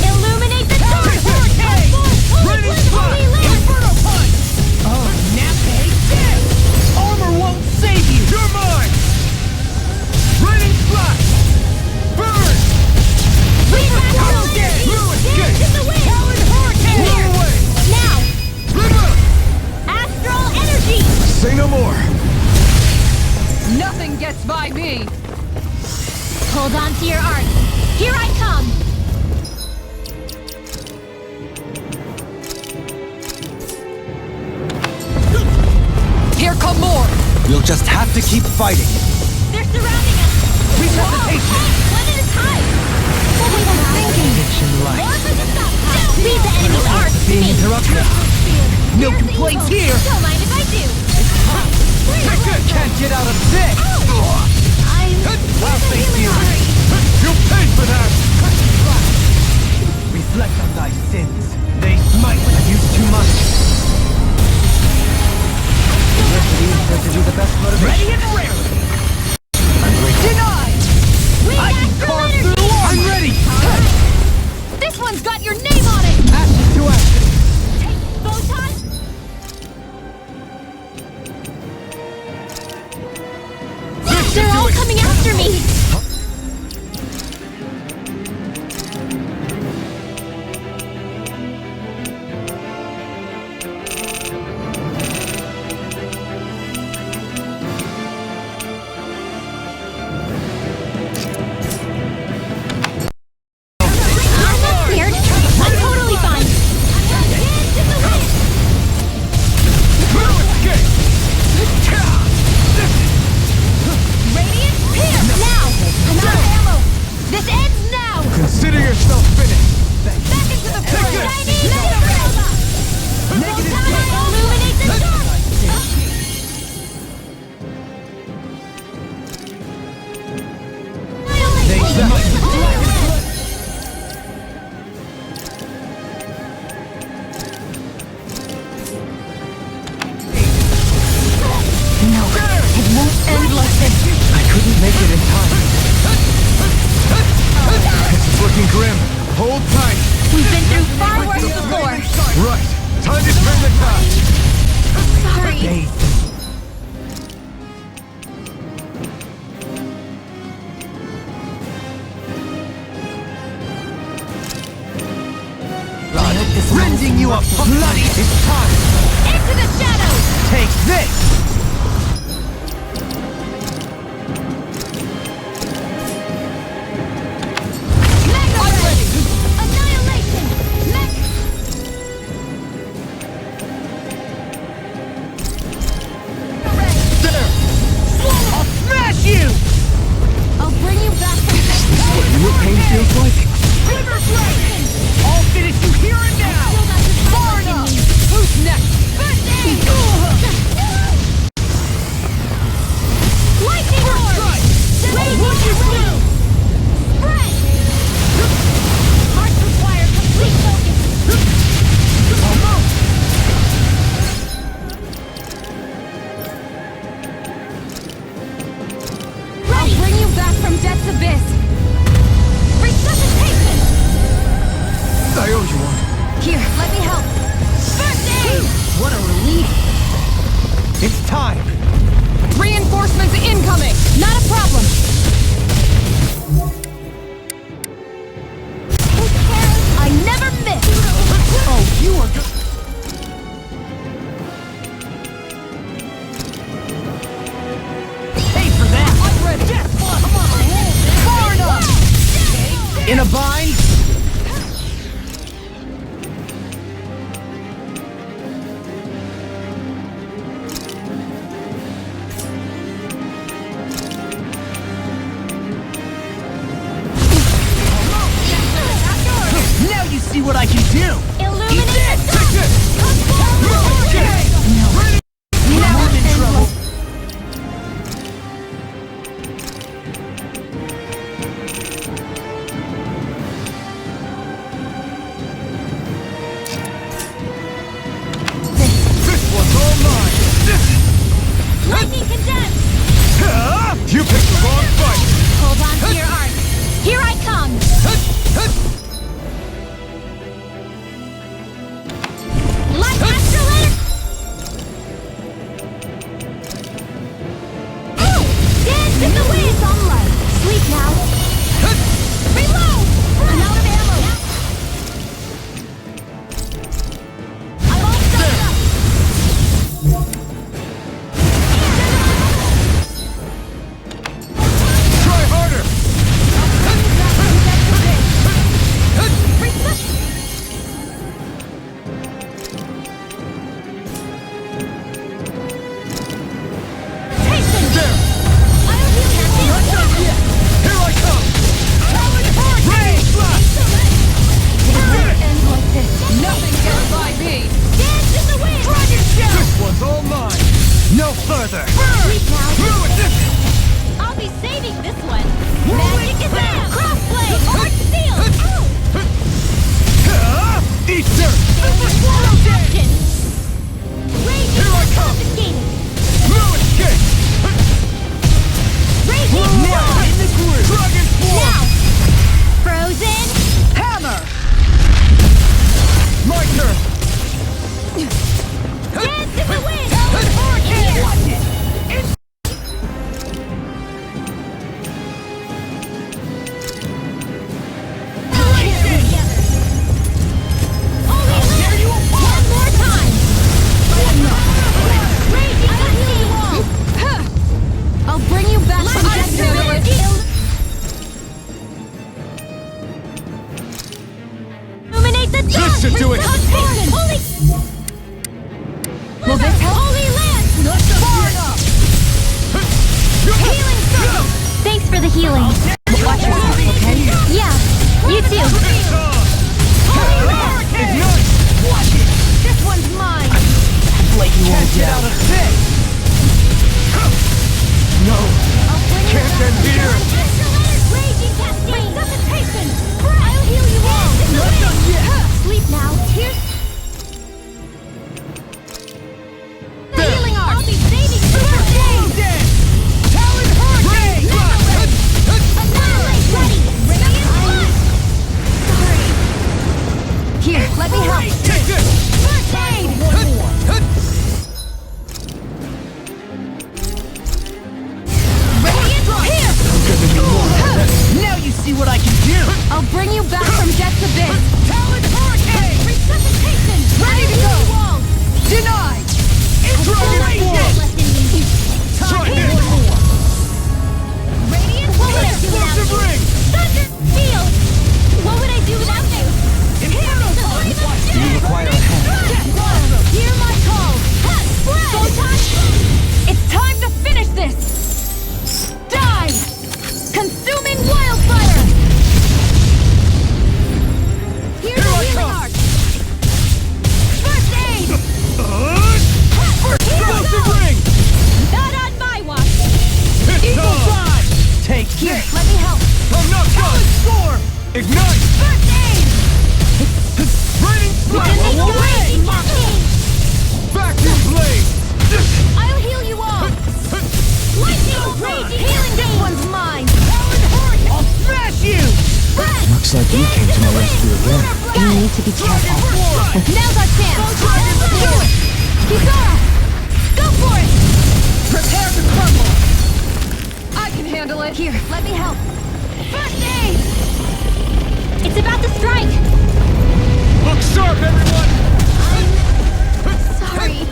Illuminate the dark! Take this! Come forth! Holy, Raining holy, slash! holy land! Inferno punch! Oh, nappy! This! Armor won't save you! You're mine! Raining slash! Burn! Hurricane! Blue escape! Dance in the wind! Talon hurricane! Blow Here! away! Now! River! Astral energy! Say no more! Nothing gets by me. Hold on to your art. Here I come! Here come more. We'll just have to keep fighting. They're surrounding us! Resuscitation! One at a time! It's here! Don't mind if I do. Can't get out of this! I'll face you! You'll pay for that! Reflect on thy sins. They smite when I've used too much. Adversity is said to be the best motivation. Ready and rarely! I'm grateful. Denied! I can carve through the wall! I'm ready! This one's got your name on it! Ashes to ashes! Take photon! They're all coming after me! I'm not scared. I'm totally fine. Radiant Pierce! Now! I'm out of ammo! This ends now! Consider yourself finished! Back into the fray! Illuminate the dark! I couldn't make it in time. This is looking grim. Hold tight. We've been through far worse before. Right. Time to turn the tide. Sorry. Rending you a bloody it's time! Into the shadows! Take this! Annihilation! I'll smash you! I'll bring you back from What pain feels like? River Flame! I'll finish you here and now! Far enough! Who's next? Lightning Orb! Radiant Blue! Spread! Hearts require complete focus! I'll bring you back from death's abyss! Resuscitation! I owe you one. Here, let me help! First aid! What a relief! It's time! Reinforcements incoming! Not a problem! Take care! I never miss! Oh, you are good! Pay for that! I'm ready! Come on! Far enough! In a bind? Now you see what I can do! Illuminate Eat the dark! Come forward! Now I'm in trouble! This one's all mine. Lightning condensed! You picked the wrong fight. Hold on to your art! Here I come! Illuminate the dawn! This should do it. Concentration! Holy... Will this help? Holy land! Far enough! Healing circle! Thanks for the healing. Watch yourself, okay? Yeah, you too. Holy land! Watch it! This one's mine! Let you all Get out down. of this! No! Can't end here! Raging cascade! Resuscitation! I'll heal you all! Not done yet! Sleep now. Here's... The healing arm! I'll be saving you! First aid! Talon Hurricane! Annihilate! Ready! Radiant blood! Sorry. Here, let me help. Take this! First aid! Radiant here! Now you see what I can do! I'll bring you back from death's abyss. Talon Hurricane! Resuscitation! Ready to go. Wall! Denied! Dragon Force! Try this! Radiant what would I do without Explosive you? ring! Thunder shield! What would I do without you? Inferno Slay the Punch! dead! require a hand. Hear my call! Spread! Photon! It's time to finish this. Die! Consuming wildfire! Here's the healing arc! First aid! Explosive ring! Not on my watch! Eagle Drive! Take Here, this! let me help. I'm not done! Storm! Ignite! First aid! Raining Raging Flash! cascade! Vacuum Blade! I'll heal you all! Lightning raging healing This beam! one's mine. Talon Hurricane! I'll smash you! Spread! Looks like you came to my rescue again. You need to be careful. Now's our chance! Do it! Kisara! Go for it! Prepare to crumble. I can handle it. Here, let me help. First aid! It's about to strike. Look sharp, everyone! Sorry.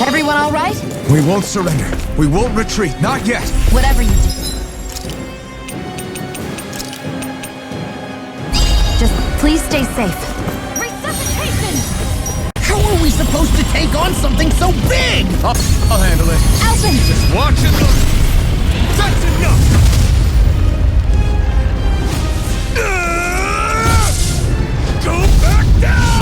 Everyone all right? We won't surrender. We won't retreat. Not yet. Whatever you do. Just please stay safe. Resuscitation! How are we supposed to take on something so big? I'll handle it. Alvin! Just watch and look. That's enough! Go back down!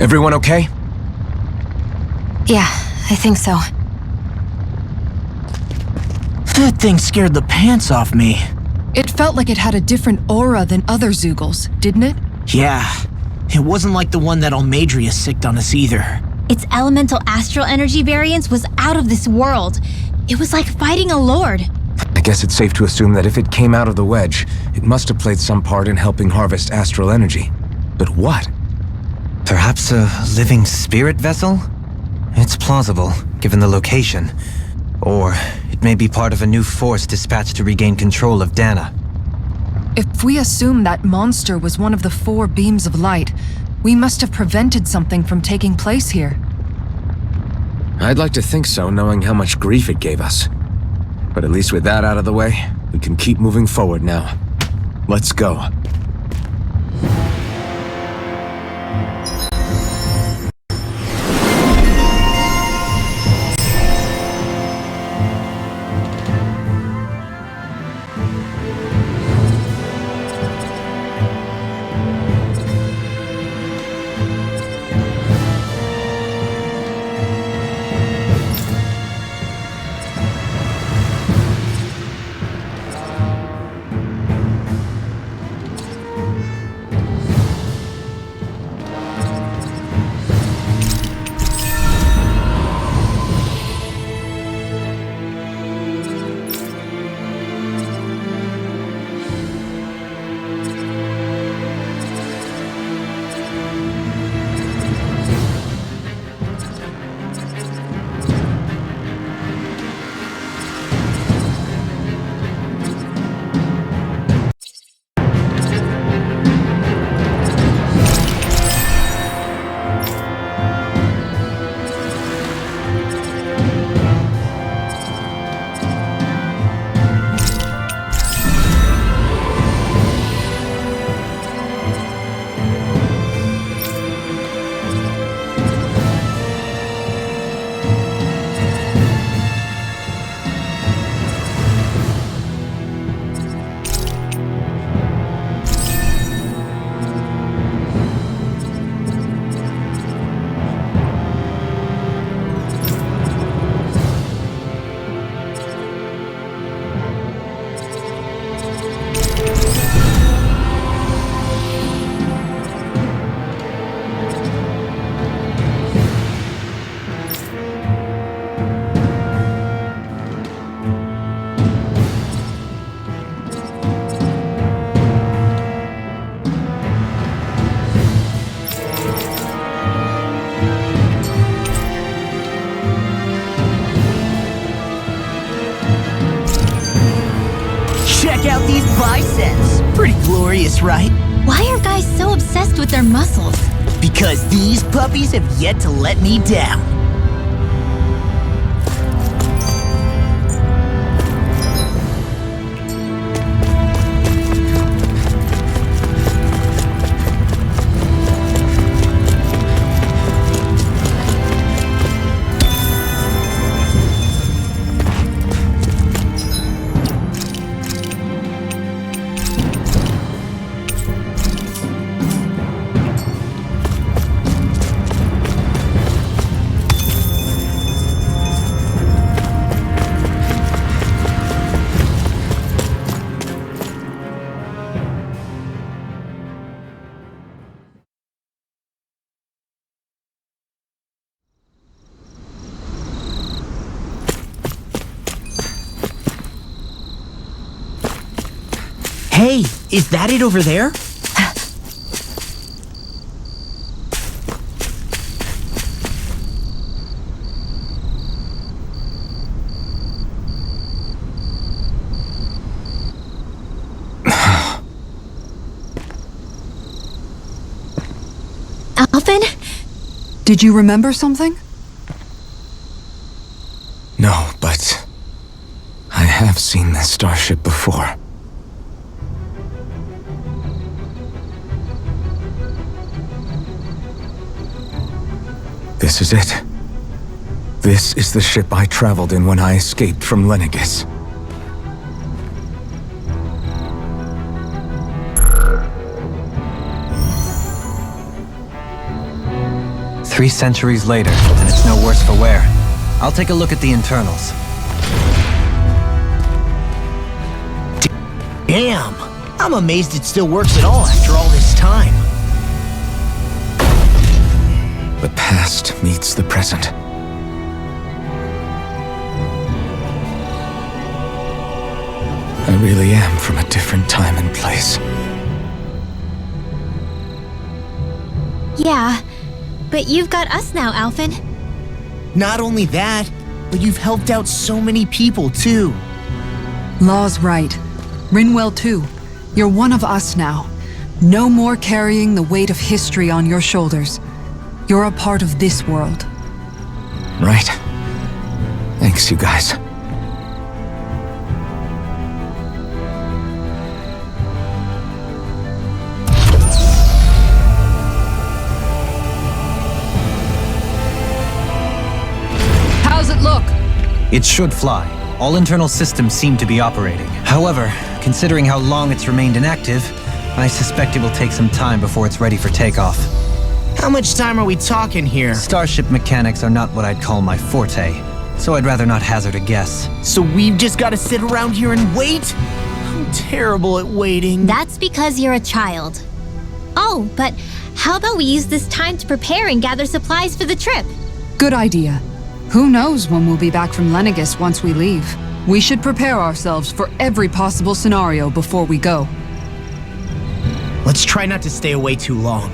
Everyone okay? Yeah, I think so. That thing scared the pants off me. It felt like it had a different aura than other Zeugles, didn't it? Yeah, it wasn't like the one that Almadria sicked on us either. Its elemental astral energy variance was out of this world. It was like fighting a lord. I guess it's safe to assume that if it came out of the wedge, it must have played some part in helping harvest astral energy. But what? Perhaps a living spirit vessel? It's plausible, given the location. Or it may be part of a new force dispatched to regain control of Dana. If we assume that monster was one of the 4 beams of light, we must have prevented something from taking place here. I'd like to think so, knowing how much grief it gave us. But at least with that out of the way, we can keep moving forward now. Let's go. sense. Pretty glorious, right? Why are guys so obsessed with their muscles? Because these puppies have yet to let me down. Hey, is that it over there? Alvin? Did you remember something? No, but I have seen this starship before. This is it. This is the ship I traveled in when I escaped from Lenegis. Three centuries later, and it's no worse for wear. I'll take a look at the internals. Damn! I'm amazed it still works at all after all this time. The past meets the present. I really am from a different time and place. Yeah, but you've got us now, Alvin. Not only that, but you've helped out so many people too. Law's right. Rinwell too. You're one of us now. No more carrying the weight of history on your shoulders. You're a part of this world. Right. Thanks, you guys. How's it look? It should fly. All internal systems seem to be operating. However, considering how long it's remained inactive, I suspect it will take some time before it's ready for takeoff. How much time are we talking here? Starship mechanics are not what I'd call my forte, so I'd rather not hazard a guess. So we've just got to sit around here and wait? I'm terrible at waiting. That's because you're a child. Oh, but how about we use this time to prepare and gather supplies for the trip? Good idea. Who knows when we'll be back from Lenegis once we leave? We should prepare ourselves for every possible scenario before we go. Let's try not to stay away too long.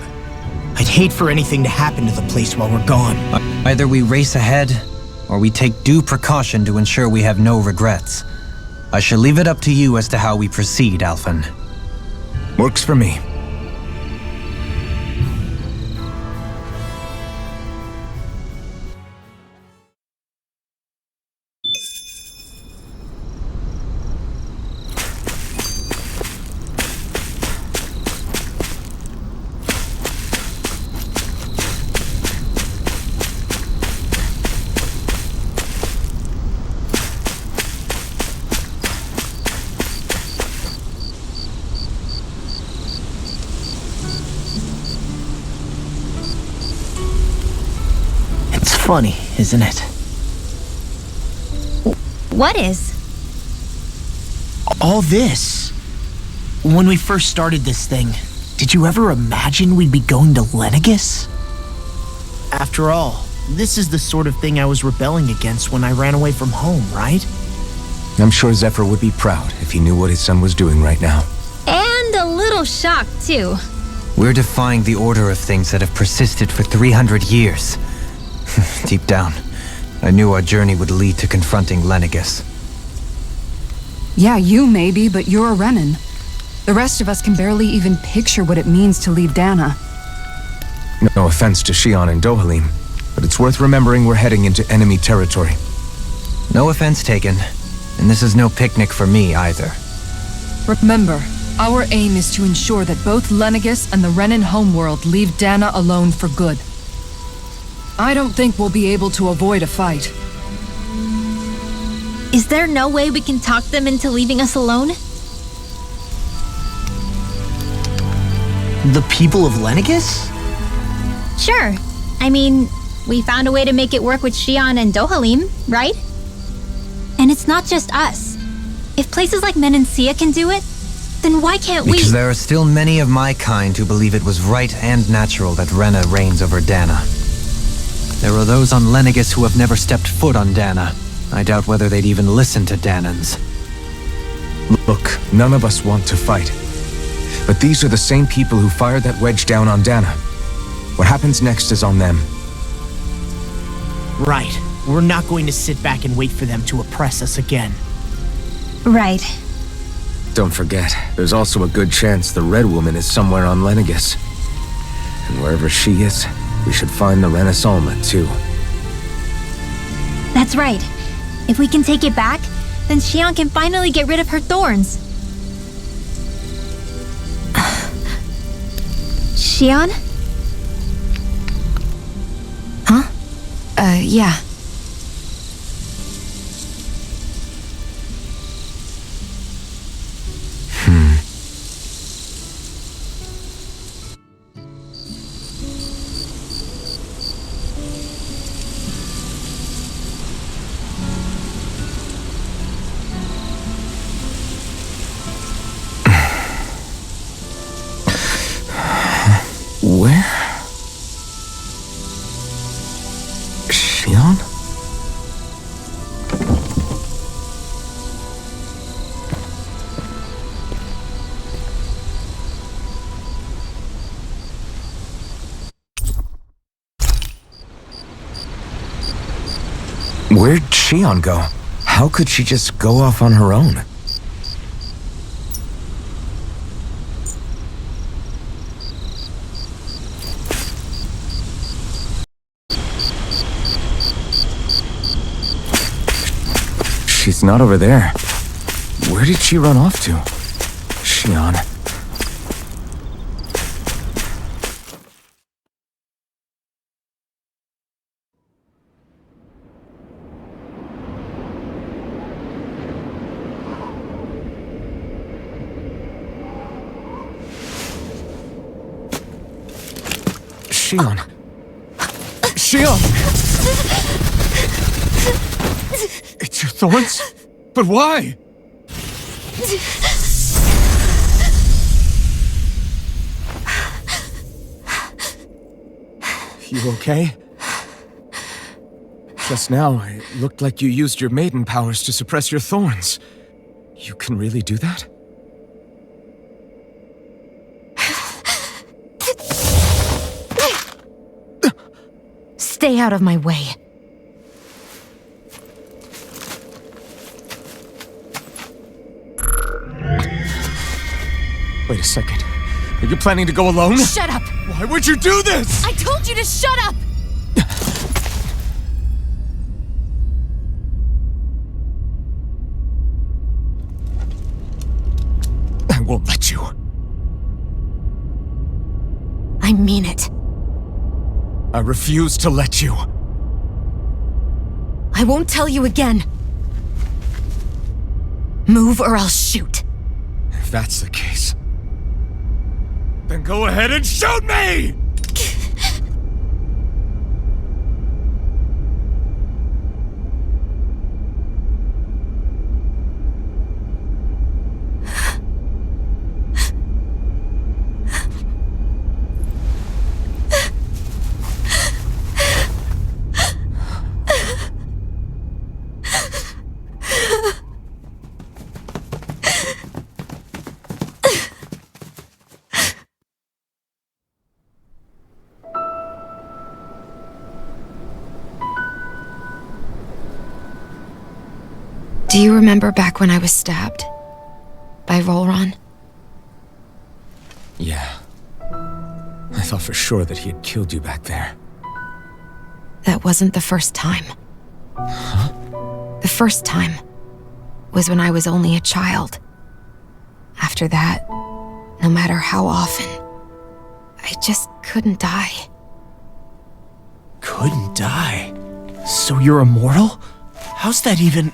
I'd hate for anything to happen to the place while we're gone. Either we race ahead, or we take due precaution to ensure we have no regrets. I shall leave it up to you as to how we proceed, Alphen. Works for me. Funny, isn't it? What is? All this. When we first started this thing, did you ever imagine we'd be going to Lenegis? After all, this is the sort of thing I was rebelling against when I ran away from home, right? I'm sure Zephyr would be proud if he knew what his son was doing right now. And a little shocked, too. We're defying the order of things that have persisted for 300 years. Deep down, I knew our journey would lead to confronting Lenegis. Yeah, you maybe, but you're a Renan. The rest of us can barely even picture what it means to leave Dana. No offense to Shion and Dohalim, but it's worth remembering we're heading into enemy territory. No offense taken, and this is no picnic for me either. Remember, our aim is to ensure that both Lenegis and the Renin homeworld leave Dana alone for good. I don't think we'll be able to avoid a fight. Is there no way we can talk them into leaving us alone? The people of Lenegis? Sure. I mean, we found a way to make it work with Shion and Dohalim, right? And it's not just us. If places like Menancia can do it, then why can't we? Because there are still many of my kind who believe it was right and natural that Rena reigns over Dana. There are those on Lenegis who have never stepped foot on Dana. I doubt whether they'd even listen to Danans. Look, none of us want to fight. But these are the same people who fired that wedge down on Dana. What happens next is on them. Right. We're not going to sit back and wait for them to oppress us again. Right. Don't forget, there's also a good chance the Red Woman is somewhere on Lenegis. And wherever she is, we should find the Renaissance too. That's right. If we can take it back, then Shion can finally get rid of her thorns. Shion? Huh? Yeah. Where? Shion? Where'd Shion go? How could she just go off on her own? She's not over there. Where did she run off to? Shion. Shion. Shion! It's your thorns? But why? You okay? Just now, it looked like you used your maiden powers to suppress your thorns. You can really do that? Stay out of my way. Wait a second. Are you planning to go alone? Shut up! Why would you do this? I told you to shut up! I won't let you. I mean it. I refuse to let you. I won't tell you again. Move or I'll shoot. If that's the case, then go ahead and shoot me! Do you remember back when I was stabbed? By Rolron? Yeah. I thought for sure that he had killed you back there. That wasn't the first time. Huh? The first time was when I was only a child. After that, no matter how often, I just couldn't die. Couldn't die? So you're immortal? How's that even...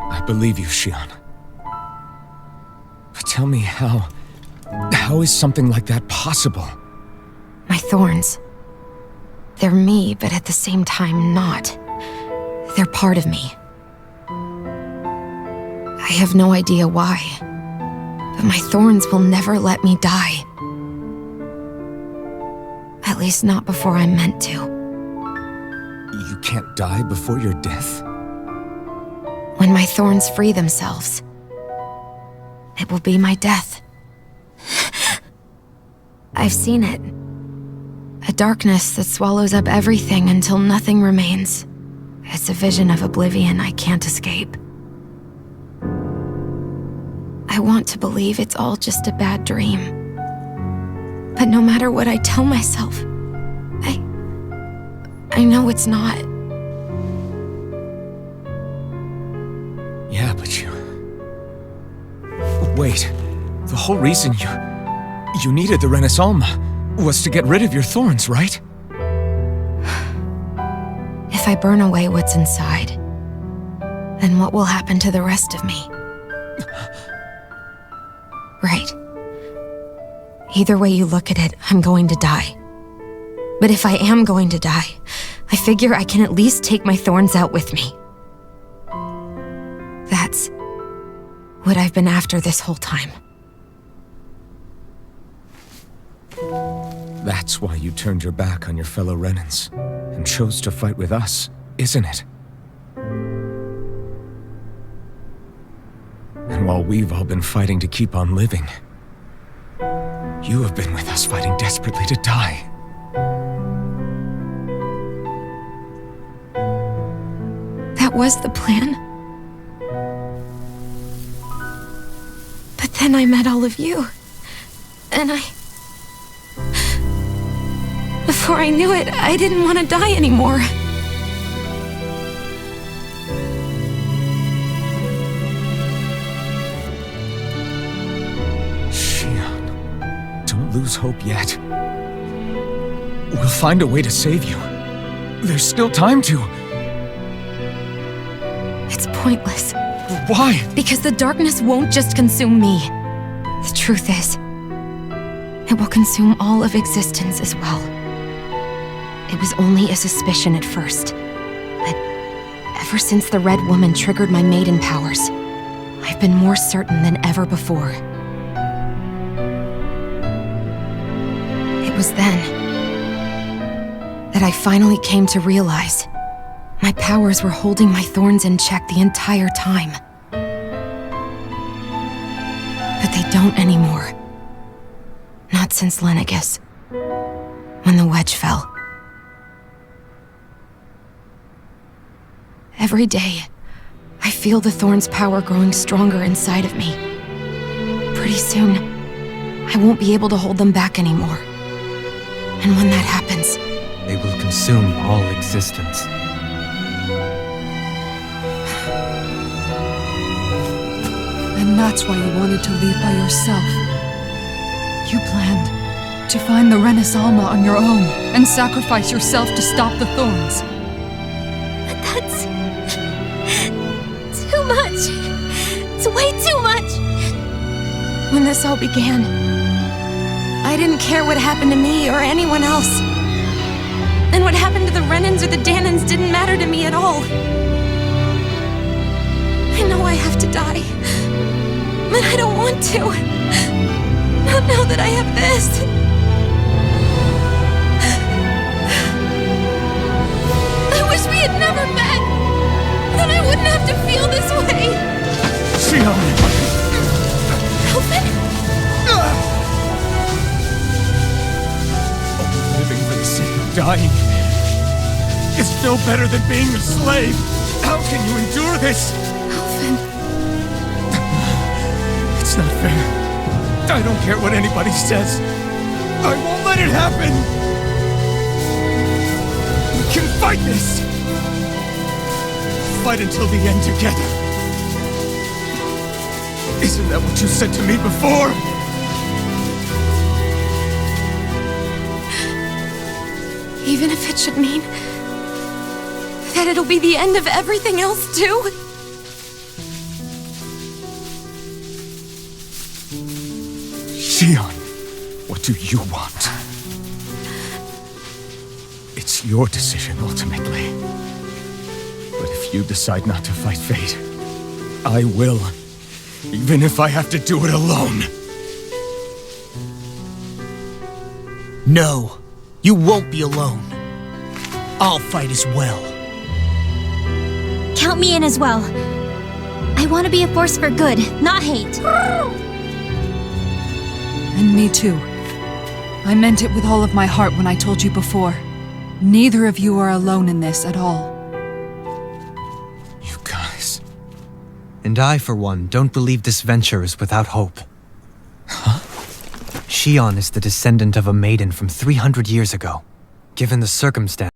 I believe you, Xion. But tell me how is something like that possible? My thorns. They're me, but at the same time not. They're part of me. I have no idea why, but my thorns will never let me die. At least not before I'm meant to. You can't die before your death? When my thorns free themselves, it will be my death. I've seen it. A darkness that swallows up everything until nothing remains. It's a vision of oblivion I can't escape. I want to believe it's all just a bad dream. But no matter what I tell myself, I know it's not. Yeah, but you... Wait, the whole reason you needed the Renaissance was to get rid of your thorns, right? If I burn away what's inside, then what will happen to the rest of me? Right. Either way you look at it, I'm going to die. But if I am going to die, I figure I can at least take my thorns out with me. That's what I've been after this whole time. That's why you turned your back on your fellow Renans and chose to fight with us, isn't it? And while we've all been fighting to keep on living, you have been with us fighting desperately to die. That was the plan. But then I met all of you. And before I knew it, I didn't want to die anymore. Xion, don't lose hope yet. We'll find a way to save you. There's still time to. It's pointless. Why? Because the darkness won't just consume me. The truth is, it will consume all of existence as well. It was only a suspicion at first, but ever since the Red Woman triggered my maiden powers, I've been more certain than ever before. It was then that I finally came to realize my powers were holding my thorns in check the entire time. But they don't anymore. Not since Lenegis, when the wedge fell. Every day, I feel the thorn's power growing stronger inside of me. Pretty soon, I won't be able to hold them back anymore. And when that happens, They will consume all existence. And that's why you wanted to leave by yourself. You planned to find the Renaissance on your own and sacrifice yourself to stop the thorns. But that's... too much. It's way too much. when this all began, I didn't care what happened to me or anyone else. And what happened to the Renans or the Danans didn't matter to me at all. I know I have to die, but I don't want to. Not now that I have this. I wish we had never met. Then I wouldn't have to feel this way. Xion! Elvin? Living for the sake of dying is no better than being a slave. How can you endure this? Elvin. It's not fair. I don't care what anybody says. I won't let it happen! We can fight this! Fight until the end together. Isn't that what you said to me before? Even if it should mean that it'll be the end of everything else, too? Shion, what do you want? It's your decision, ultimately. But if you decide not to fight fate, I will. Even if I have to do it alone. No, you won't be alone. I'll fight as well. Count me in as well. I want to be a force for good, not hate. And me too. I meant it with all of my heart when I told you before. Neither of you are alone in this at all. You guys. And I, for one, don't believe this venture is without hope. Huh? Shion is the descendant of a maiden from 300 years ago. Given the circumstance,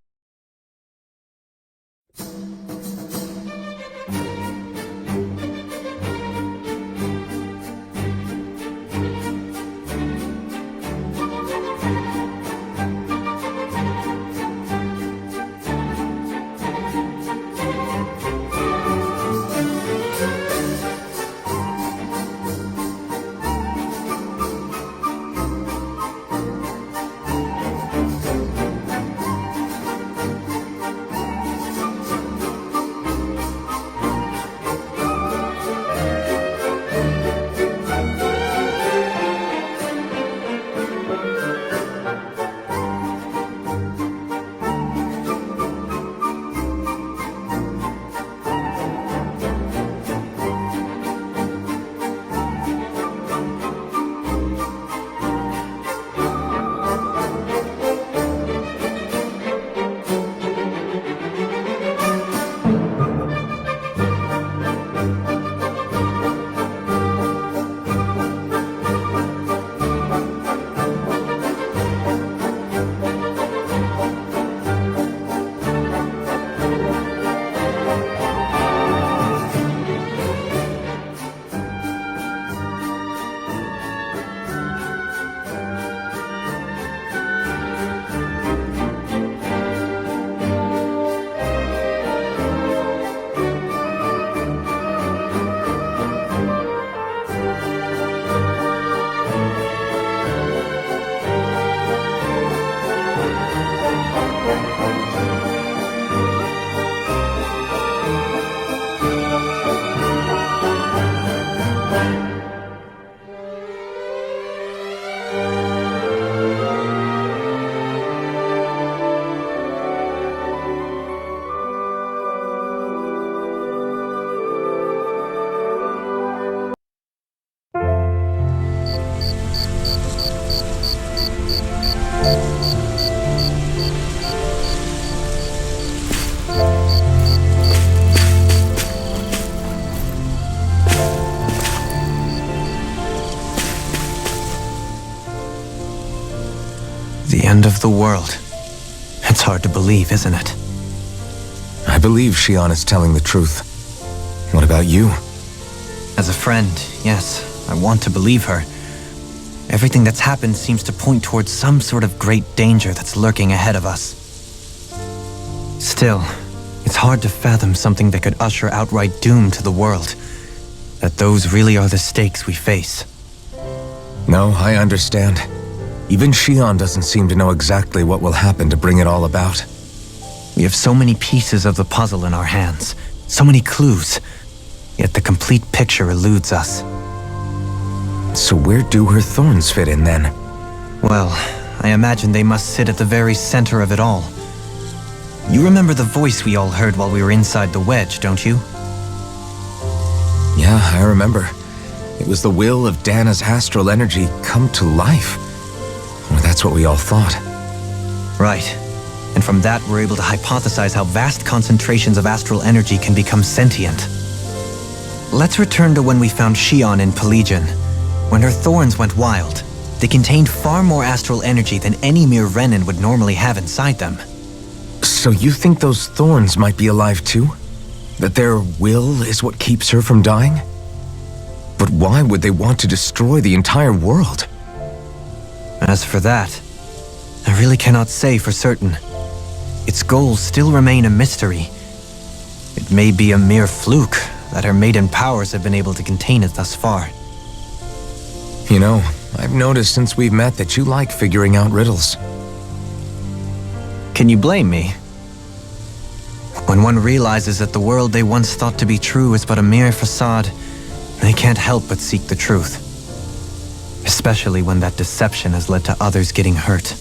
the end of the world. It's hard to believe, isn't it? I believe Shion is telling the truth. What about you? As a friend, yes, I want to believe her. Everything that's happened seems to point towards some sort of great danger that's lurking ahead of us. Still, it's hard to fathom something that could usher outright doom to the world. That those really are the stakes we face. No, I understand. Even Shion doesn't seem to know exactly what will happen to bring it all about. We have so many pieces of the puzzle in our hands, so many clues, yet the complete picture eludes us. So where do her thorns fit in then? Well, I imagine they must sit at the very center of it all. You remember the voice we all heard while we were inside the wedge, don't you? Yeah, I remember. It was the will of Dana's astral energy come to life. Or that's what we all thought. Right. And from that, we're able to hypothesize how vast concentrations of astral energy can become sentient. Let's return to when we found Shion in Pelagian. When her thorns went wild, they contained far more astral energy than any mere Renin would normally have inside them. So you think those thorns might be alive too? That their will is what keeps her from dying? But why would they want to destroy the entire world? As for that, I really cannot say for certain. Its goals still remain a mystery. It may be a mere fluke that her maiden powers have been able to contain it thus far. You know, I've noticed since we've met that you like figuring out riddles. Can you blame me? When one realizes that the world they once thought to be true is but a mere facade, they can't help but seek the truth. Especially when that deception has led to others getting hurt.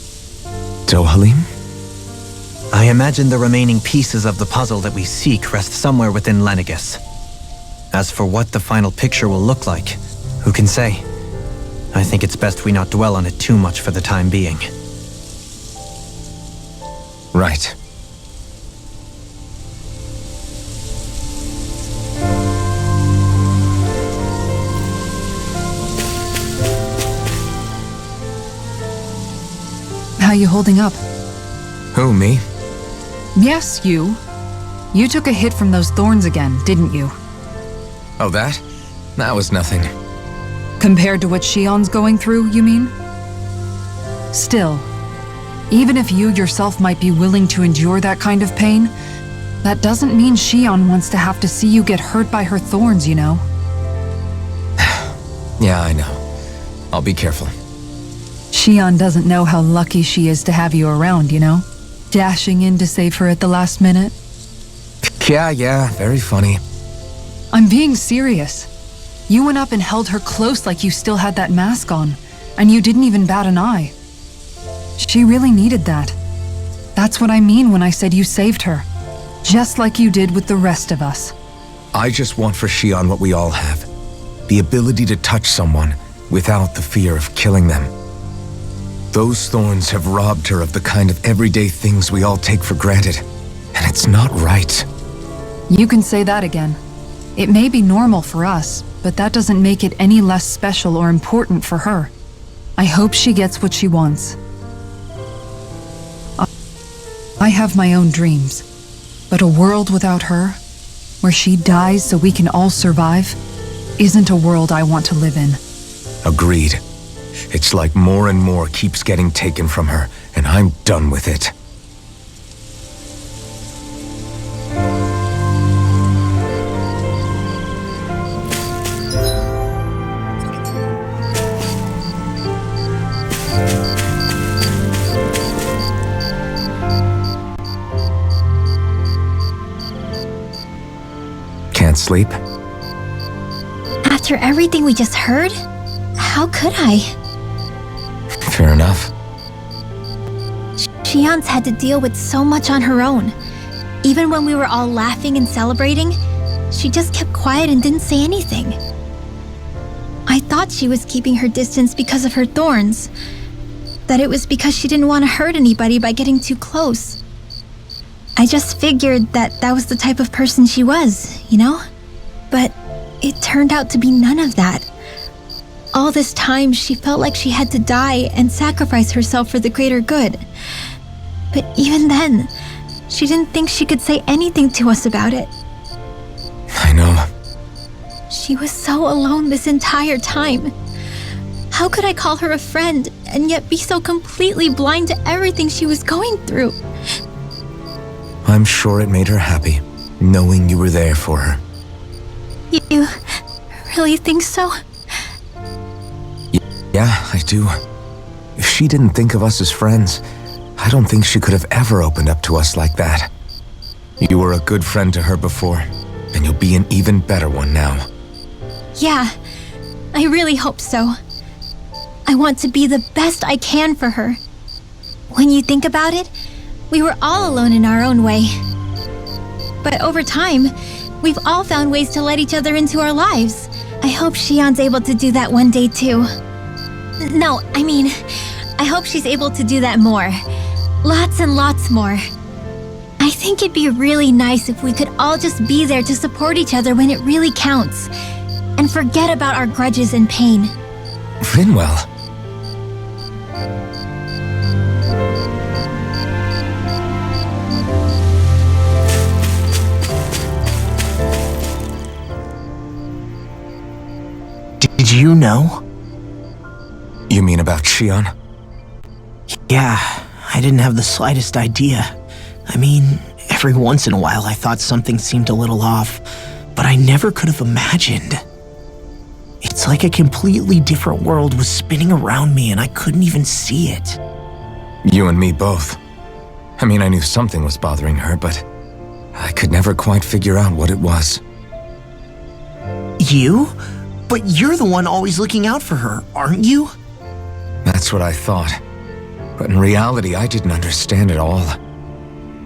Dohalim? I imagine the remaining pieces of the puzzle that we seek rest somewhere within Lenegis. As for what the final picture will look like, who can say? I think it's best we not dwell on it too much for the time being. Right. How you holding up? Who, me? Yes, you. You took a hit from those thorns again, didn't you? Oh, that? That was nothing. Compared to what Shion's going through, you mean? Still, even if you yourself might be willing to endure that kind of pain, that doesn't mean Shion wants to have to see you get hurt by her thorns, you know? Yeah, I know. I'll be careful. Shion doesn't know how lucky she is to have you around, you know? Dashing in to save her at the last minute. Yeah, very funny. I'm being serious. You went up and held her close like you still had that mask on, and you didn't even bat an eye. She really needed that. That's what I mean when I said you saved her. Just like you did with the rest of us. I just want for Shion what we all have. The ability to touch someone without the fear of killing them. Those thorns have robbed her of the kind of everyday things we all take for granted. And it's not right. You can say that again. It may be normal for us, but that doesn't make it any less special or important for her. I hope she gets what she wants. I have my own dreams, but a world without her, where she dies so we can all survive, isn't a world I want to live in. Agreed. It's like more and more keeps getting taken from her, and I'm done with it. Can't sleep? After everything we just heard, how could I? Fair enough. Shion's had to deal with so much on her own. Even when we were all laughing and celebrating, she just kept quiet and didn't say anything. I thought she was keeping her distance because of her thorns. That it was because she didn't want to hurt anybody by getting too close. I just figured that that was the type of person she was, you know? But it turned out to be none of that. All this time, she felt like she had to die and sacrifice herself for the greater good. But even then, she didn't think she could say anything to us about it. I know. She was so alone this entire time. How could I call her a friend and yet be so completely blind to everything she was going through? I'm sure it made her happy, knowing you were there for her. You really think so? Yeah, I do. If she didn't think of us as friends, I don't think she could have ever opened up to us like that. You were a good friend to her before, and you'll be an even better one now. Yeah, I really hope so. I want to be the best I can for her. When you think about it, we were all alone in our own way. But over time, we've all found ways to let each other into our lives. I hope Shion's able to do that one day too. No, I mean, I hope she's able to do that more. Lots and lots more. I think it'd be really nice if we could all just be there to support each other when it really counts. And forget about our grudges and pain. Vinwell. Did you know? You mean about Shion? Yeah, I didn't have the slightest idea. I mean, every once in a while I thought something seemed a little off, but I never could have imagined. It's like a completely different world was spinning around me and I couldn't even see it. You and me both. I mean, I knew something was bothering her, but I could never quite figure out what it was. You? But you're the one always looking out for her, aren't you? That's what I thought. But in reality, I didn't understand it all.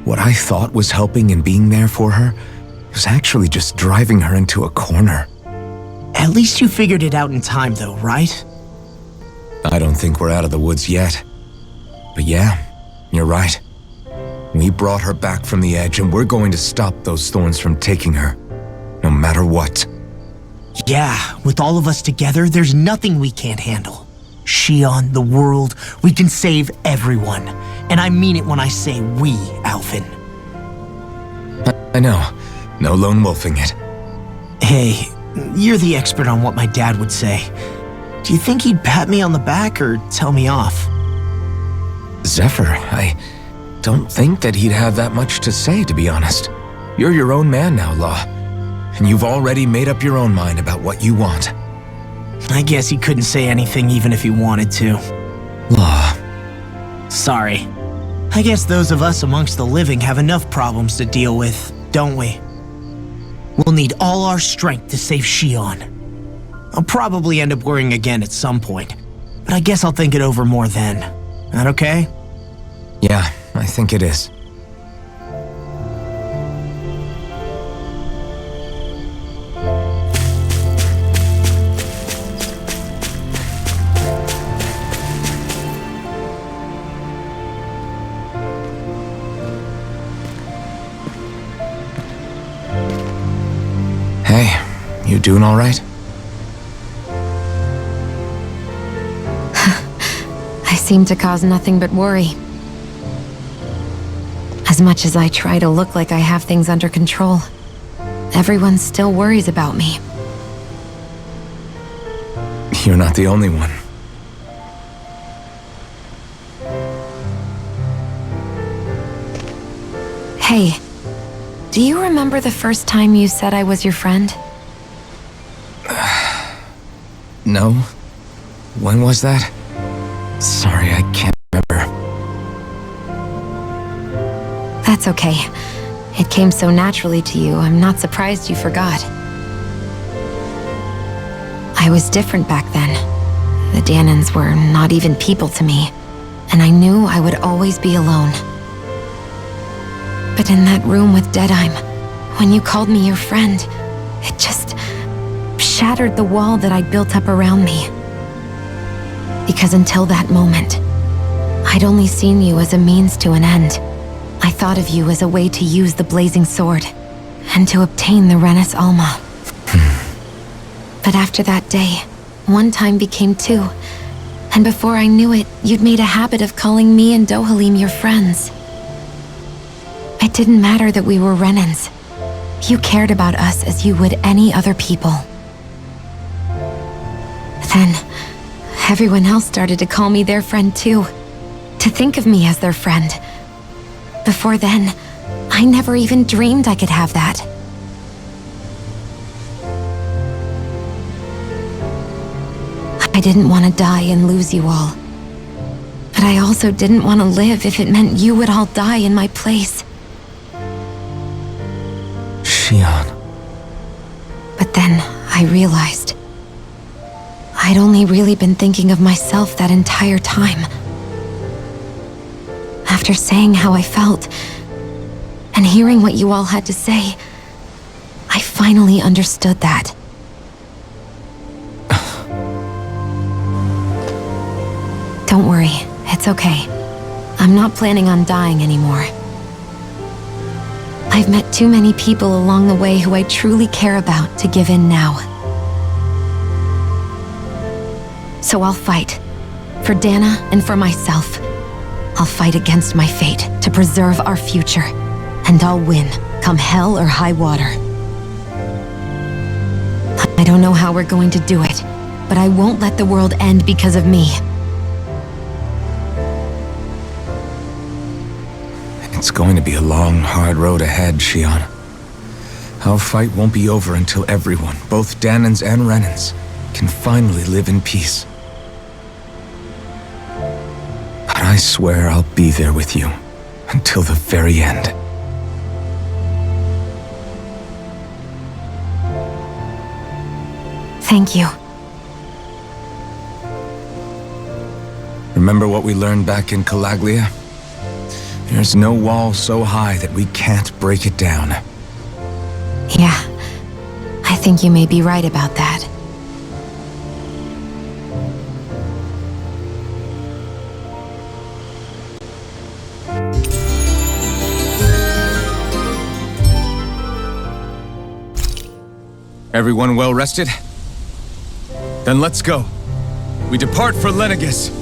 What I thought was helping and being there for her was actually just driving her into a corner. At least you figured it out in time, though, right? I don't think we're out of the woods yet. But yeah, you're right. We brought her back from the edge, and we're going to stop those thorns from taking her, no matter what. Yeah, with all of us together, there's nothing we can't handle. Shion, the world, we can save everyone. And I mean it when I say we, Alvin. I know. No lone wolfing it. Hey, you're the expert on what my dad would say. Do you think he'd pat me on the back or tell me off? Zephyr, I don't think that he'd have that much to say, to be honest. You're your own man now, Law. And you've already made up your own mind about what you want. I guess he couldn't say anything even if he wanted to. Law. Sorry. I guess those of us amongst the living have enough problems to deal with, don't we? We'll need all our strength to save Shion. I'll probably end up worrying again at some point, but I guess I'll think it over more then. That okay? Yeah, I think it is. Hey, you doing all right? I seem to cause nothing but worry. As much as I try to look like I have things under control, everyone still worries about me. You're not the only one. Hey, do you remember the first time you said I was your friend? No? When was that? Sorry, I can't remember. That's okay. It came so naturally to you, I'm not surprised you forgot. I was different back then. The Danans were not even people to me, and I knew I would always be alone. But in that room with Deadheim, when you called me your friend, it just shattered the wall that I'd built up around me. Because until that moment, I'd only seen you as a means to an end. I thought of you as a way to use the blazing sword, and to obtain the Renis Alma. But after that day, one time became two, and before I knew it, you'd made a habit of calling me and Dohalim your friends. It didn't matter that we were Renins. You cared about us as you would any other people. Then, everyone else started to call me their friend too, to think of me as their friend. Before then, I never even dreamed I could have that. I didn't want to die and lose you all. But I also didn't want to live if it meant you would all die in my place. Shion. But then I realized I'd only really been thinking of myself that entire time. After saying how I felt, and hearing what you all had to say, I finally understood that. Don't worry, it's okay. I'm not planning on dying anymore. I've met too many people along the way who I truly care about to give in now. So I'll fight. For Dana and for myself. I'll fight against my fate to preserve our future. And I'll win, come hell or high water. I don't know how we're going to do it, but I won't let the world end because of me. It's going to be a long, hard road ahead, Shion. Our fight won't be over until everyone, both Danans and Renans, can finally live in peace. But I swear I'll be there with you until the very end. Thank you. Remember what we learned back in Calaglia? There's no wall so high that we can't break it down. Yeah, I think you may be right about that. Everyone well rested? Then let's go. We depart for Lenegis.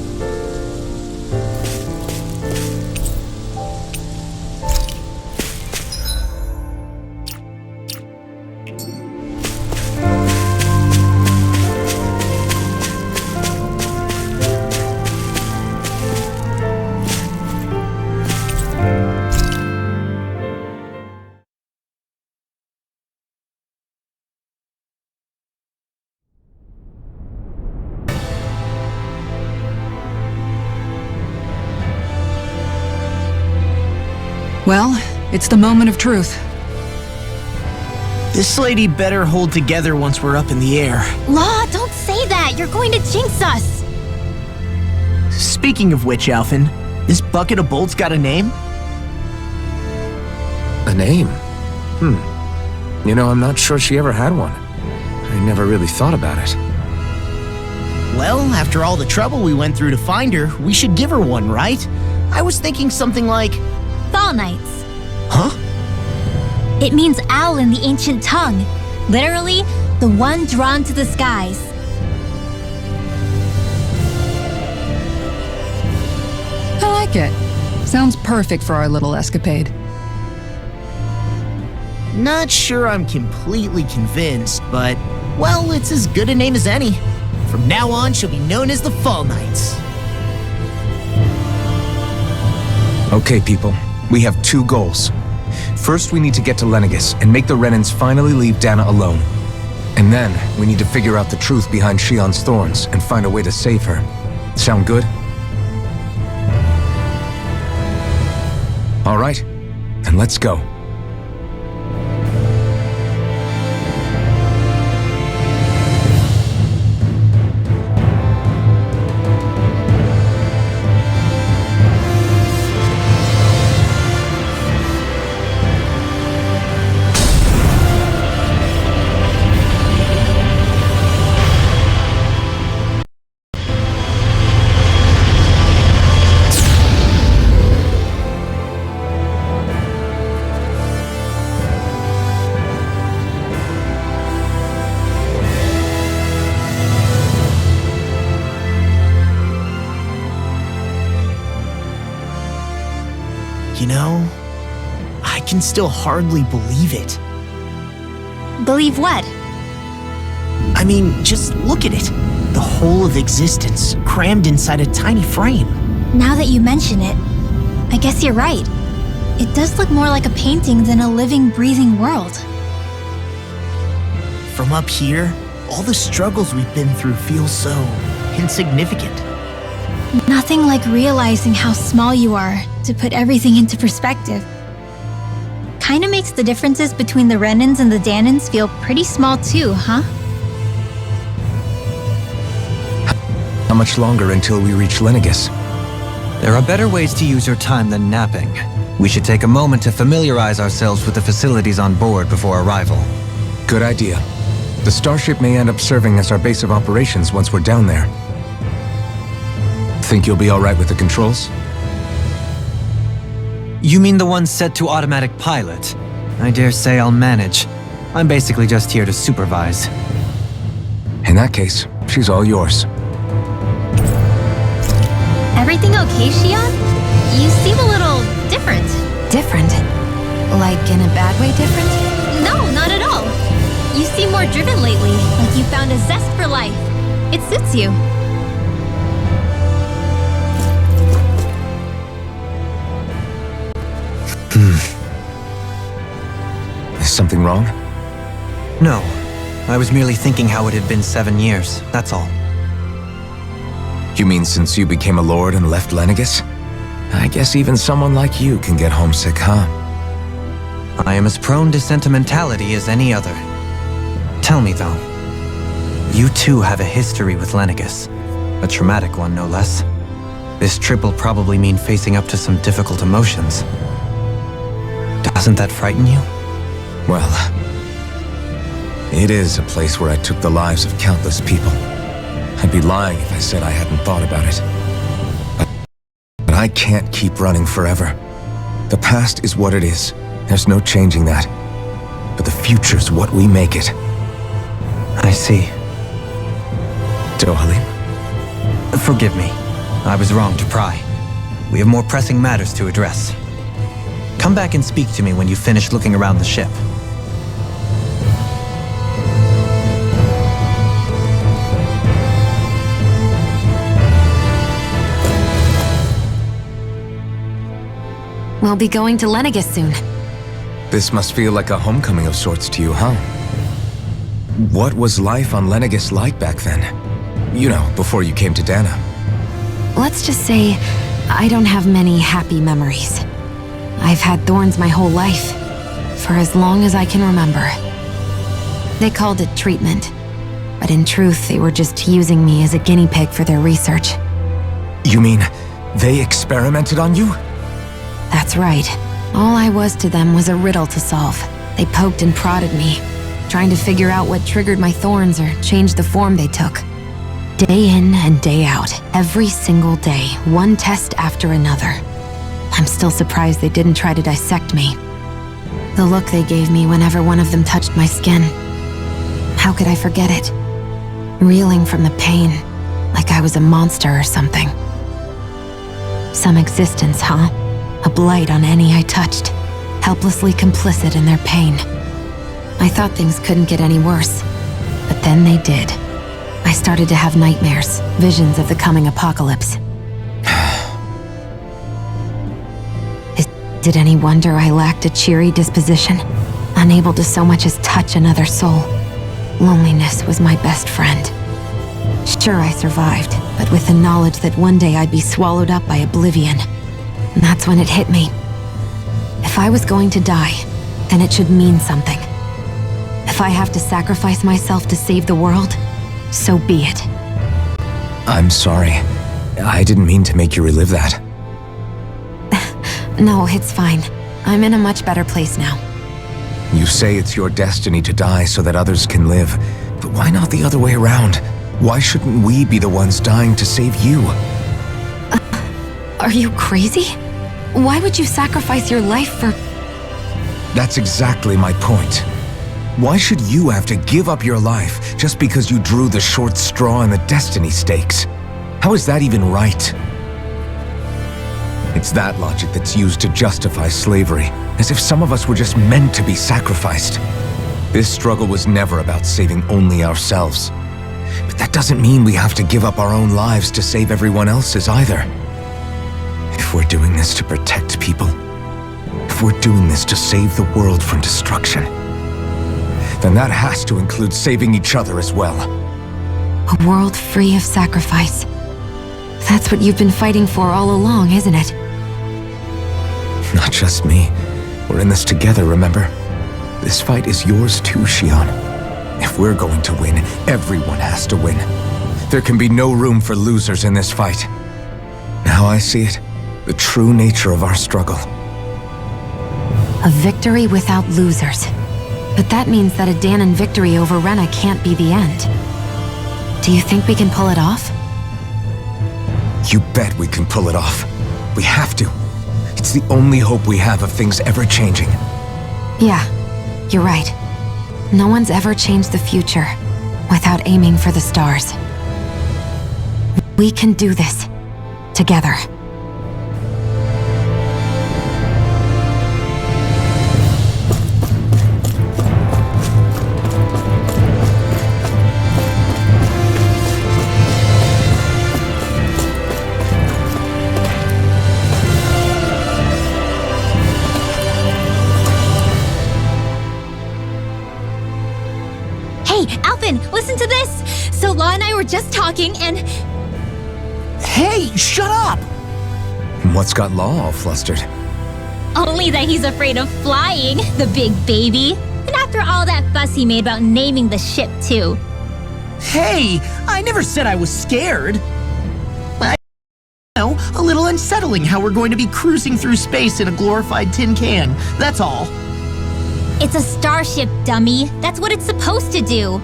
Well, it's the moment of truth. This lady better hold together once we're up in the air. Law, don't say that! You're going to jinx us! Speaking of which, Alphen, this bucket of bolts got a name? A name? You know, I'm not sure she ever had one. I never really thought about it. Well, after all the trouble we went through to find her, we should give her one, right? I was thinking something like... Fall Knights. Huh? It means owl in the ancient tongue. Literally, the one drawn to the skies. I like it. Sounds perfect for our little escapade. Not sure I'm completely convinced, but, well, it's as good a name as any. From now on, she'll be known as the Fall Knights. Okay, people. We have two goals. First, we need to get to Lenegis and make the Renans finally leave Dana alone. And then, we need to figure out the truth behind Shion's thorns and find a way to save her. Sound good? All right, then let's go. You know, I can still hardly believe it. Believe what? I mean, just look at it. The whole of existence, crammed inside a tiny frame. Now that you mention it, I guess you're right. It does look more like a painting than a living, breathing world. From up here, all the struggles we've been through feel so insignificant. Nothing like realizing how small you are to put everything into perspective. Kinda makes the differences between the Renans and the Danans feel pretty small too, huh? How much longer until we reach Lenegis? There are better ways to use your time than napping. We should take a moment to familiarize ourselves with the facilities on board before arrival. Good idea. The starship may end up serving as our base of operations once we're down there. Think you'll be all right with the controls? You mean the one set to automatic pilot? I dare say I'll manage. I'm basically just here to supervise. In that case, she's all yours. Everything okay, Shion? You seem a little different. Different? Like in a bad way different? No, not at all. You seem more driven lately, like you found a zest for life. It suits you. Is something wrong? No. I was merely thinking how it had been 7 years, that's all. You mean since you became a lord and left Lenegis? I guess even someone like you can get homesick, huh? I am as prone to sentimentality as any other. Tell me, though. You too have a history with Lenegis. A traumatic one, no less. This trip will probably mean facing up to some difficult emotions. Doesn't that frighten you? Well, it is a place where I took the lives of countless people. I'd be lying if I said I hadn't thought about it. But I can't keep running forever. The past is what it is. There's no changing that. But the future's what we make it. I see. Dohalim? Forgive me. I was wrong to pry. We have more pressing matters to address. Come back and speak to me when you finish looking around the ship. We'll be going to Lenegis soon. This must feel like a homecoming of sorts to you, huh? What was life on Lenegis like back then? You know, before you came to Dana. Let's just say, I don't have many happy memories. I've had thorns my whole life, for as long as I can remember. They called it treatment, but in truth, they were just using me as a guinea pig for their research. You mean, they experimented on you? That's right. All I was to them was a riddle to solve. They poked and prodded me, trying to figure out what triggered my thorns or changed the form they took. Day in and day out, every single day, one test after another. I'm still surprised they didn't try to dissect me. The look they gave me whenever one of them touched my skin. How could I forget it? Reeling from the pain, like I was a monster or something. Some existence, huh? A blight on any I touched, helplessly complicit in their pain. I thought things couldn't get any worse, but then they did. I started to have nightmares, visions of the coming apocalypse. Is it any wonder I lacked a cheery disposition, unable to so much as touch another soul? Loneliness was my best friend. Sure, I survived, but with the knowledge that one day I'd be swallowed up by oblivion. And that's when it hit me. If I was going to die, then it should mean something. If I have to sacrifice myself to save the world, so be it. I'm sorry. I didn't mean to make you relive that. No, it's fine. I'm in a much better place now. You say it's your destiny to die so that others can live, but why not the other way around? Why shouldn't we be the ones dying to save you? Are you crazy? Why would you sacrifice your life for... That's exactly my point. Why should you have to give up your life just because you drew the short straw in the destiny stakes? How is that even right? It's that logic that's used to justify slavery, as if some of us were just meant to be sacrificed. This struggle was never about saving only ourselves. But that doesn't mean we have to give up our own lives to save everyone else's either. If we're doing this to protect people, if we're doing this to save the world from destruction, then that has to include saving each other as well. A world free of sacrifice. That's what you've been fighting for all along, isn't it? Not just me. We're in this together, remember? This fight is yours too, Shion. If we're going to win, everyone has to win. There can be no room for losers in this fight. Now I see it. The true nature of our struggle. A victory without losers. But that means that a Danon victory over Rena can't be the end. Do you think we can pull it off? You bet we can pull it off. We have to. It's the only hope we have of things ever changing. Yeah, you're right. No one's ever changed the future without aiming for the stars. We can do this. together. Hey, Alvin, listen to this! So Law and I were just talking and... Hey, shut up! What's got Law all flustered? Only that he's afraid of flying, the big baby. And after all that fuss he made about naming the ship, too. Hey, I never said I was scared. A little unsettling how we're going to be cruising through space in a glorified tin can. That's all. It's a starship, dummy. That's what it's supposed to do.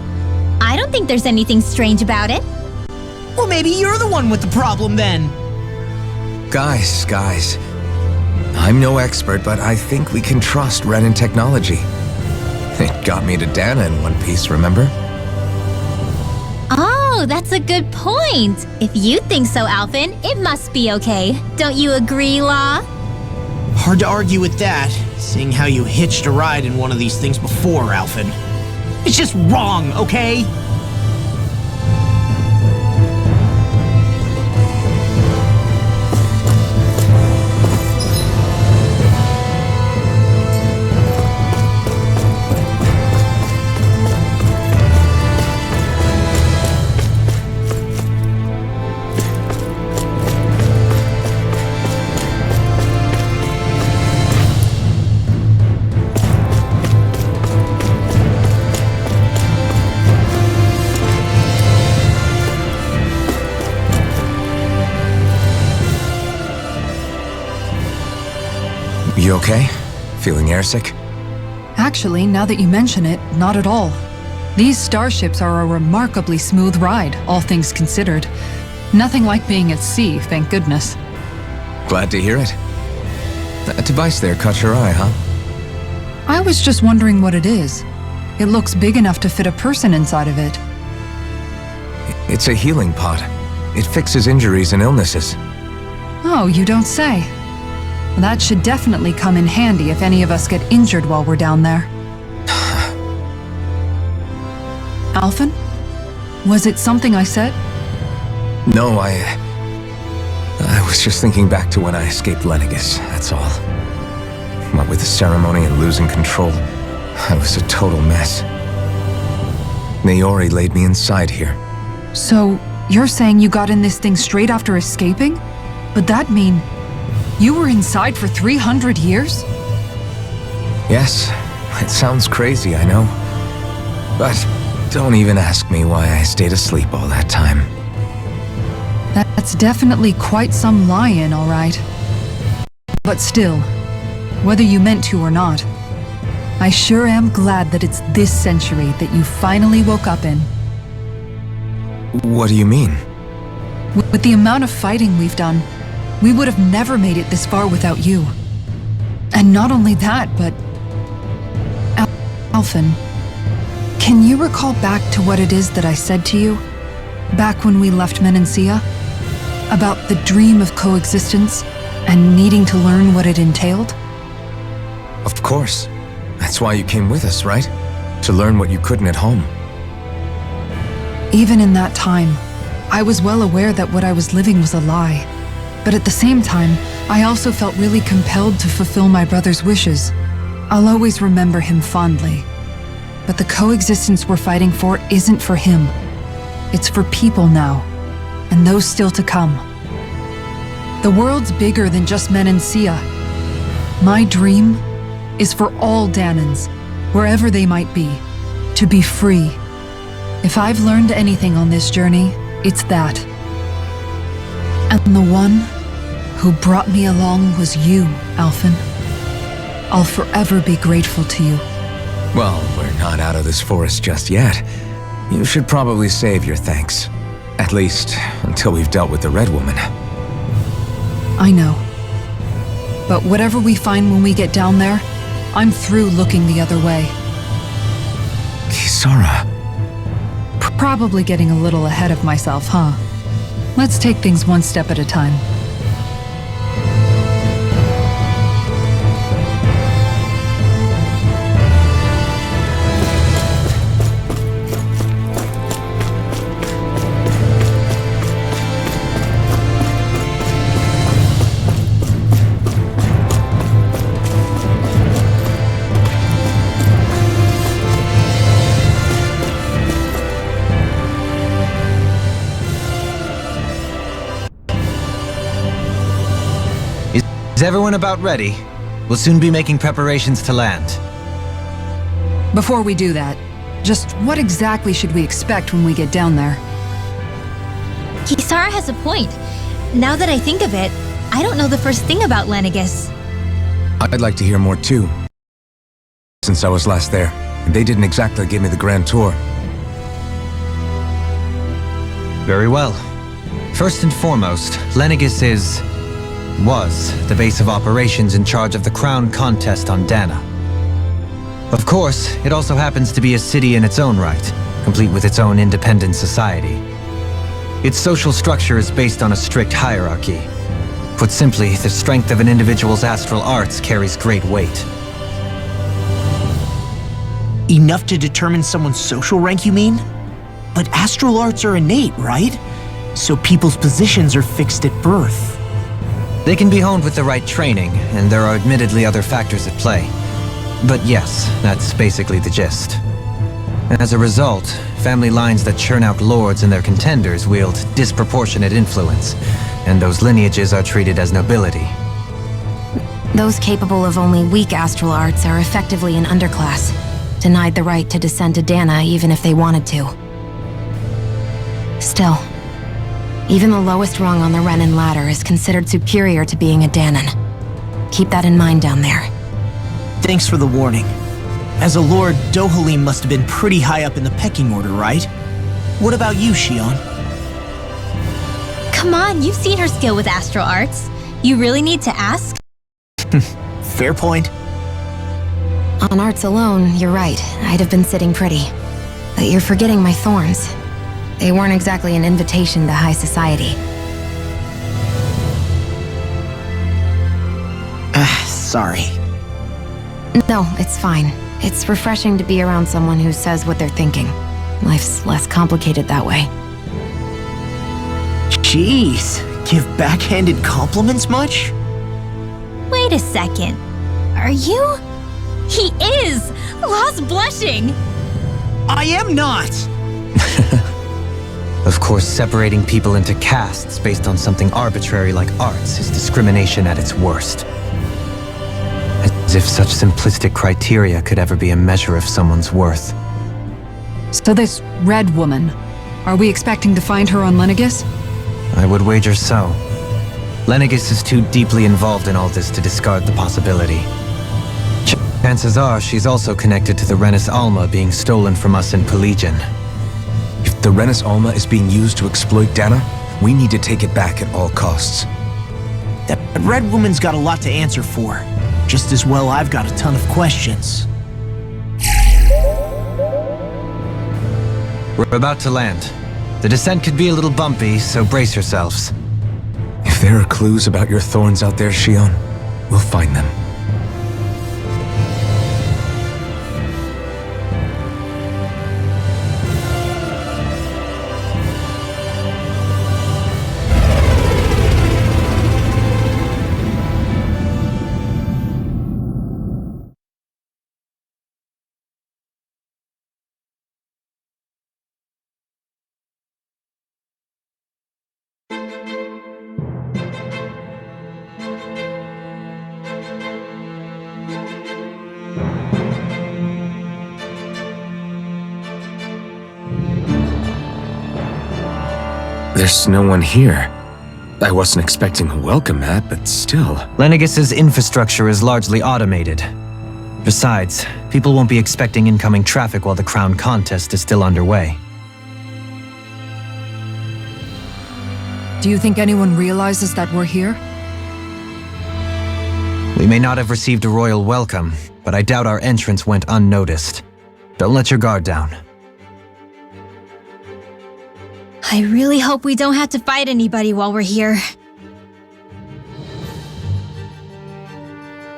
I don't think there's anything strange about it. Well, maybe you're the one with the problem then. Guys. I'm no expert, but I think we can trust Renin technology. It got me to Dana in one piece, remember? Oh, that's a good point. If you think so, Alvin, it must be okay. Don't you agree, Law? Hard to argue with that, seeing how you hitched a ride in one of these things before, Alvin. It's just wrong, okay? You okay? Feeling airsick? Actually, now that you mention it, not at all. These starships are a remarkably smooth ride, all things considered. Nothing like being at sea, thank goodness. Glad to hear it. That device there caught your eye, huh? I was just wondering what it is. It looks big enough to fit a person inside of it. It's a healing pod. It fixes injuries and illnesses. Oh, you don't say. That should definitely come in handy if any of us get injured while we're down there. Alphen? Was it something I said? No, I was just thinking back to when I escaped Lennigus, that's all. What with the ceremony and losing control, I was a total mess. Naori laid me inside here. So, you're saying you got in this thing straight after escaping? But that mean... you were inside for 300 years? Yes, it sounds crazy, I know. But don't even ask me why I stayed asleep all that time. That's definitely quite some lie-in, all right. But still, whether you meant to or not, I sure am glad that it's this century that you finally woke up in. What do you mean? With the amount of fighting we've done, we would have never made it this far without you. And not only that, but... Alphen, can you recall back to what it is that I said to you? Back when we left Menancia? About the dream of coexistence and needing to learn what it entailed? Of course. That's why you came with us, right? To learn what you couldn't at home. Even in that time, I was well aware that what I was living was a lie. But at the same time, I also felt really compelled to fulfill my brother's wishes. I'll always remember him fondly. But the coexistence we're fighting for isn't for him. It's for people now, and those still to come. The world's bigger than just Menancia. My dream is for all Danans, wherever they might be, to be free. If I've learned anything on this journey, it's that. And the one who brought me along was you, Alphen. I'll forever be grateful to you. Well, we're not out of this forest just yet. You should probably save your thanks. At least, until we've dealt with the Red Woman. I know. But whatever we find when we get down there, I'm through looking the other way. Kisara. Probably getting a little ahead of myself, huh? Let's take things one step at a time. everyone about ready? We'll soon be making preparations to land. Before we do that, just what exactly should we expect when we get down there? Kisara has a point. Now that I think of it, I don't know the first thing about Lenegis. I'd like to hear more too. Since I was last there, and they didn't exactly give me the grand tour. Very well. First and foremost, Lenegis was the base of operations in charge of the crown contest on Dana. Of course, it also happens to be a city in its own right, complete with its own independent society. Its social structure is based on a strict hierarchy. Put simply, the strength of an individual's astral arts carries great weight. Enough to determine someone's social rank, you mean? But astral arts are innate, right? So people's positions are fixed at birth. They can be honed with the right training, and there are admittedly other factors at play. But yes, that's basically the gist. As a result, family lines that churn out lords and their contenders wield disproportionate influence, and those lineages are treated as nobility. Those capable of only weak astral arts are effectively an underclass, denied the right to descend to Dana even if they wanted to. Still, even the lowest rung on the Renin ladder is considered superior to being a Danan. Keep that in mind down there. Thanks for the warning. As a lord, Dohalim must have been pretty high up in the pecking order, right? What about you, Shion? Come on, you've seen her skill with astral arts. You really need to ask? Fair point. On arts alone, you're right. I'd have been sitting pretty. But you're forgetting my thorns. They weren't exactly an invitation to high society. Sorry. No, it's fine. It's refreshing to be around someone who says what they're thinking. Life's less complicated that way. Jeez, give backhanded compliments much? Wait a second. Are you? He is! Lost blushing! I am not! Of course, separating people into castes based on something arbitrary like arts is discrimination at its worst. As if such simplistic criteria could ever be a measure of someone's worth. So this red woman, are we expecting to find her on Lenegis? I would wager so. Lenegis is too deeply involved in all this to discard the possibility. Chances are she's also connected to the Renis Alma being stolen from us in Pelegion. If the Renis Alma is being used to exploit Dana, we need to take it back at all costs. That red woman's got a lot to answer for. Just as well I've got a ton of questions. We're about to land. The descent could be a little bumpy, so brace yourselves. If there are clues about your thorns out there, Shion, we'll find them. There's no one here. I wasn't expecting a welcome mat, but still. Lenegis's infrastructure is largely automated. Besides, people won't be expecting incoming traffic while the crown contest is still underway. Do you think anyone realizes that we're here? We may not have received a royal welcome, but I doubt our entrance went unnoticed. Don't let your guard down. I really hope we don't have to fight anybody while we're here.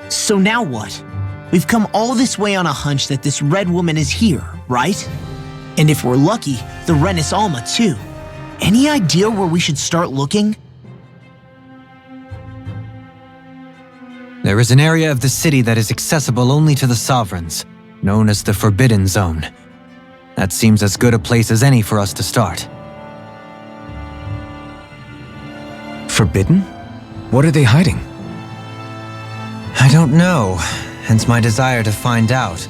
So now what? We've come all this way on a hunch that this red woman is here, right? And if we're lucky, the Renis Alma too. Any idea where we should start looking? There is an area of the city that is accessible only to the sovereigns, known as the Forbidden Zone. That seems as good a place as any for us to start. Forbidden? What are they hiding? I don't know, hence my desire to find out.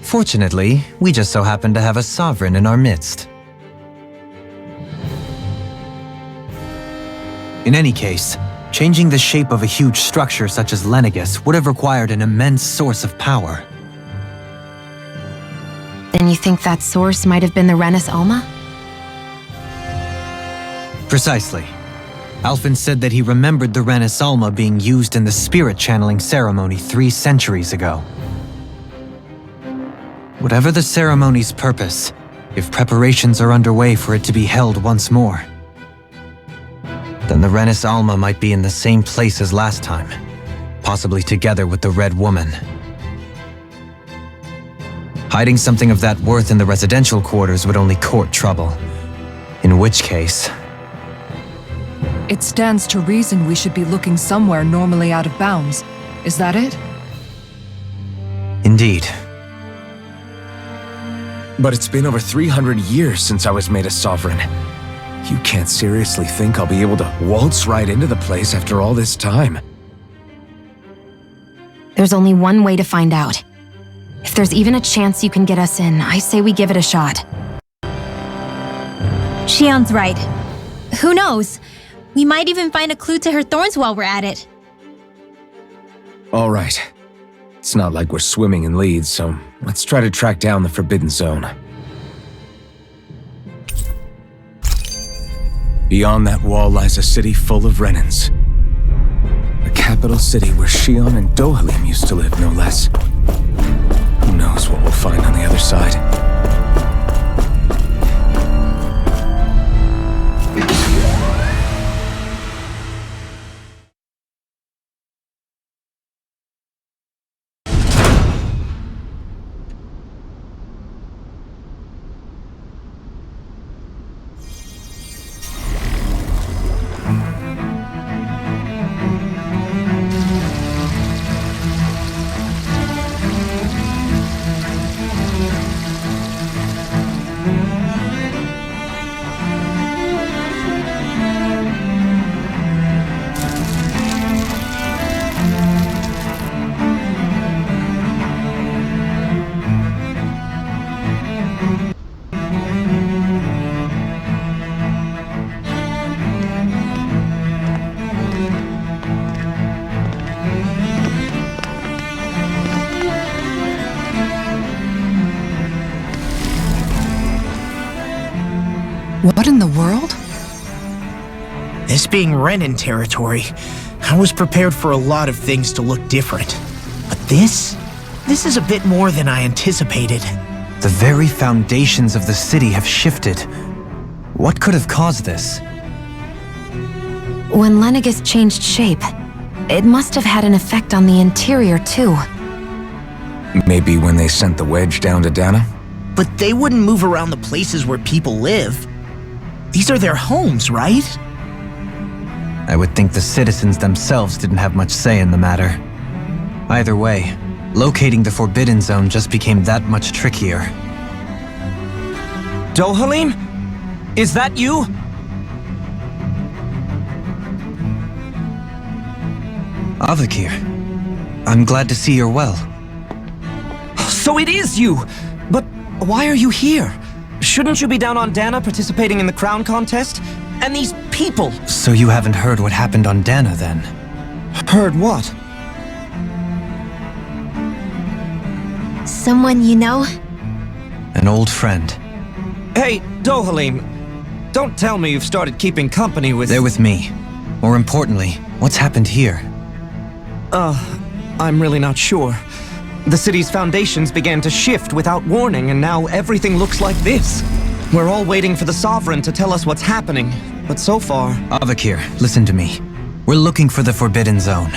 Fortunately, we just so happen to have a sovereign in our midst. In any case, changing the shape of a huge structure such as Lenegus would have required an immense source of power. Then you think that source might have been the Renis Alma? Precisely. Alphen said that he remembered the Renis Alma being used in the spirit channeling ceremony 3 centuries ago. Whatever the ceremony's purpose, if preparations are underway for it to be held once more, then the Renis Alma might be in the same place as last time, possibly together with the Red Woman. Hiding something of that worth in the residential quarters would only court trouble. In which case... It stands to reason we should be looking somewhere normally out of bounds. Is that it? Indeed. But it's been over 300 years since I was made a sovereign. You can't seriously think I'll be able to waltz right into the place after all this time. There's only one way to find out. If there's even a chance you can get us in, I say we give it a shot. Shion's right. Who knows? We might even find a clue to her thorns while we're at it. All right. It's not like we're swimming in leads, so let's try to track down the Forbidden Zone. Beyond that wall lies a city full of Renins. The capital city where Shion and Dohalim used to live, no less. Who knows what we'll find on the other side? What in the world? This being Renin territory, I was prepared for a lot of things to look different. But this is a bit more than I anticipated. The very foundations of the city have shifted. What could have caused this? When Lenegus changed shape, it must have had an effect on the interior too. Maybe when they sent the wedge down to Dana? But they wouldn't move around the places where people live. These are their homes, right? I would think the citizens themselves didn't have much say in the matter. Either way, locating the Forbidden Zone just became that much trickier. Dohalim? Is that you? Avakir, I'm glad to see you're well. So it is you! But why are you here? Shouldn't you be down on Dana participating in the crown contest? And these people! So you haven't heard what happened on Dana, then? Heard what? Someone you know? An old friend. Hey, Dohalim, don't tell me you've started keeping company with... They're with me. More importantly, what's happened here? I'm really not sure. The city's foundations began to shift without warning, and now everything looks like this. We're all waiting for the Sovereign to tell us what's happening, but so far... Avakir, listen to me. We're looking for the Forbidden Zone.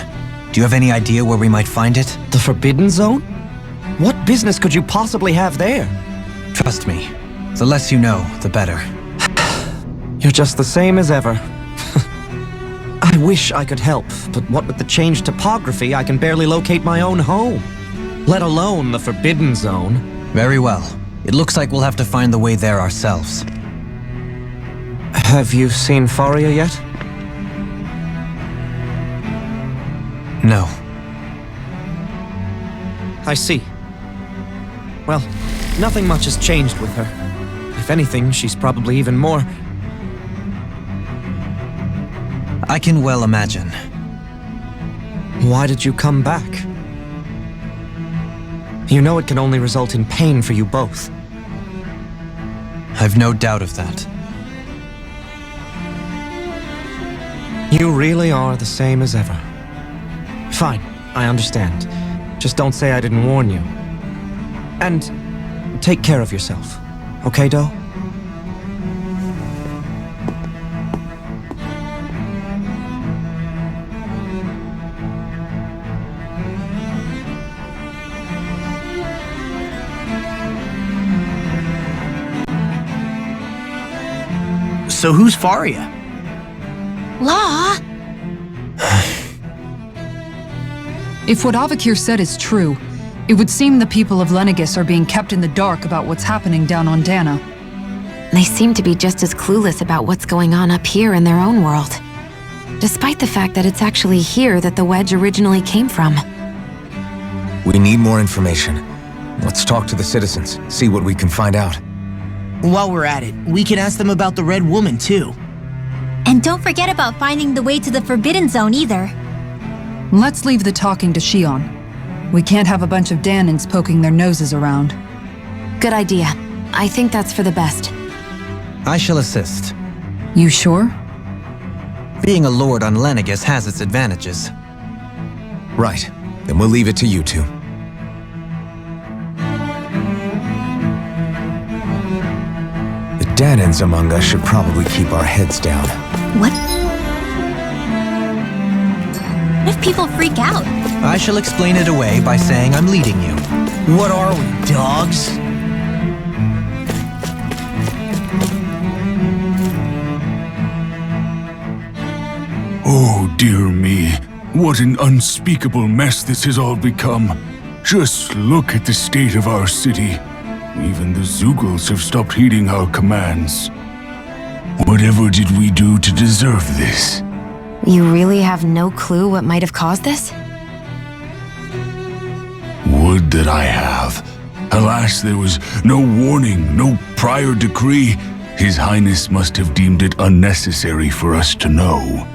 Do you have any idea where we might find it? The Forbidden Zone? What business could you possibly have there? Trust me. The less you know, the better. You're just the same as ever. I wish I could help, but what with the changed topography, I can barely locate my own home. Let alone the Forbidden Zone. Very well. It looks like we'll have to find the way there ourselves. Have you seen Faria yet? No. I see. Well, nothing much has changed with her. If anything, she's probably even more... I can well imagine. Why did you come back? You know it can only result in pain for you both. I've no doubt of that. You really are the same as ever. Fine, I understand. Just don't say I didn't warn you. And take care of yourself, okay, Doe? So who's Faria? Law? If what Avakir said is true, it would seem the people of Lenegis are being kept in the dark about what's happening down on Dana. They seem to be just as clueless about what's going on up here in their own world. Despite the fact that it's actually here that the wedge originally came from. We need more information. Let's talk to the citizens, see what we can find out. While we're at it, we can ask them about the Red Woman, too. And don't forget about finding the way to the Forbidden Zone either. Let's leave the talking to Shion. We can't have a bunch of Danins poking their noses around. Good idea. I think that's for the best. I shall assist. You sure? Being a lord on Lenegis has its advantages. Right. Then we'll leave it to you two. The Danins among us should probably keep our heads down. What? What if people freak out? I shall explain it away by saying I'm leading you. What are we, dogs? Oh, dear me. What an unspeakable mess this has all become. Just look at the state of our city. Even the Zeugles have stopped heeding our commands. Whatever did we do to deserve this? You really have no clue what might have caused this? Would that I have. Alas, there was no warning, no prior decree. His Highness must have deemed it unnecessary for us to know.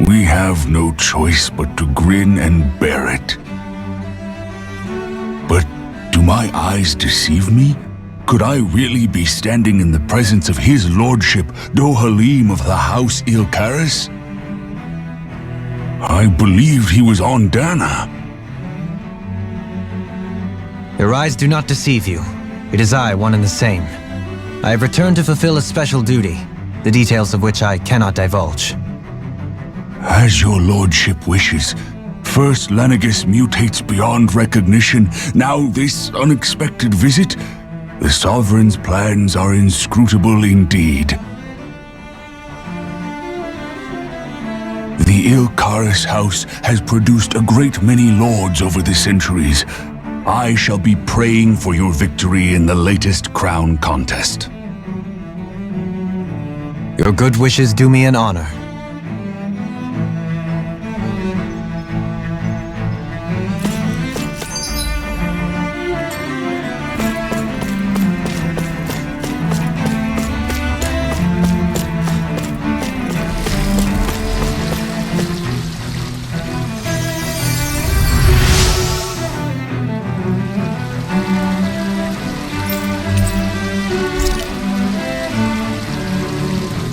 We have no choice but to grin and bear it. But do my eyes deceive me? Could I really be standing in the presence of his lordship, Dohalim of the House Ilkaris? I believed he was on Dana. Your eyes do not deceive you. It is I, one and the same. I have returned to fulfill a special duty, the details of which I cannot divulge. As your lordship wishes. First Lenegis mutates beyond recognition, now this unexpected visit. The Sovereign's plans are inscrutable indeed. The Ilkaris house has produced a great many lords over the centuries. I shall be praying for your victory in the latest crown contest. Your good wishes do me an honor.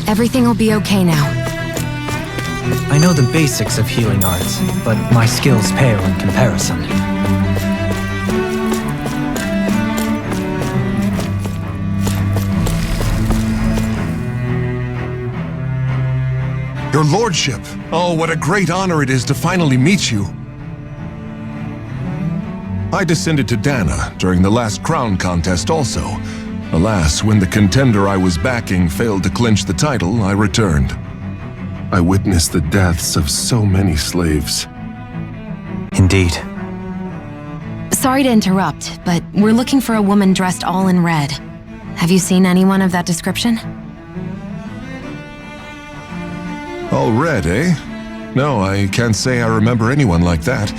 Everything will be okay now. I know the basics of healing arts, but my skills pale in comparison. Your lordship! Oh, what a great honor it is to finally meet you! I descended to Dana during the last crown contest also. Alas, when the contender I was backing failed to clinch the title, I returned. I witnessed the deaths of so many slaves. Indeed. Sorry to interrupt, but we're looking for a woman dressed all in red. Have you seen anyone of that description? All red, eh? No, I can't say I remember anyone like that.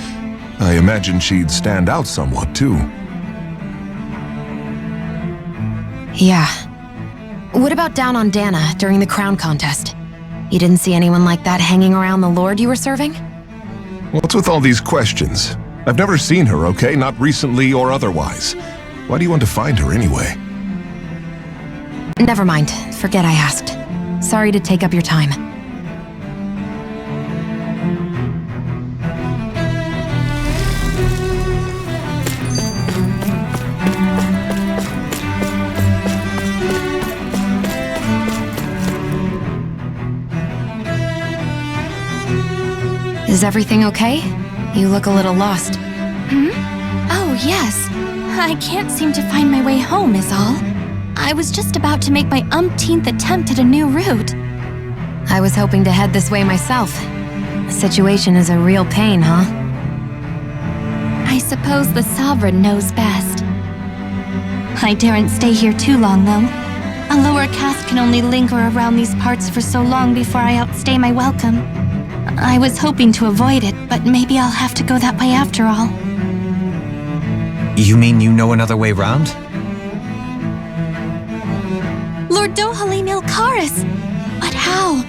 I imagine she'd stand out somewhat, too. Yeah. What about down on Dana during the crown contest? You didn't see anyone like that hanging around the lord you were serving? What's with all these questions? I've never seen her, okay? Not recently or otherwise. Why do you want to find her anyway? Never mind. Forget I asked. Sorry to take up your time. Is everything okay? You look a little lost. Oh, yes. I can't seem to find my way home, is all. I was just about to make my umpteenth attempt at a new route. I was hoping to head this way myself. The situation is a real pain, huh? I suppose the Sovereign knows best. I daren't stay here too long, though. A lower caste can only linger around these parts for so long before I outstay my welcome. I was hoping to avoid it, but maybe I'll have to go that way after all. You mean you know another way round? Lord Dohalim Ilkaris! But how?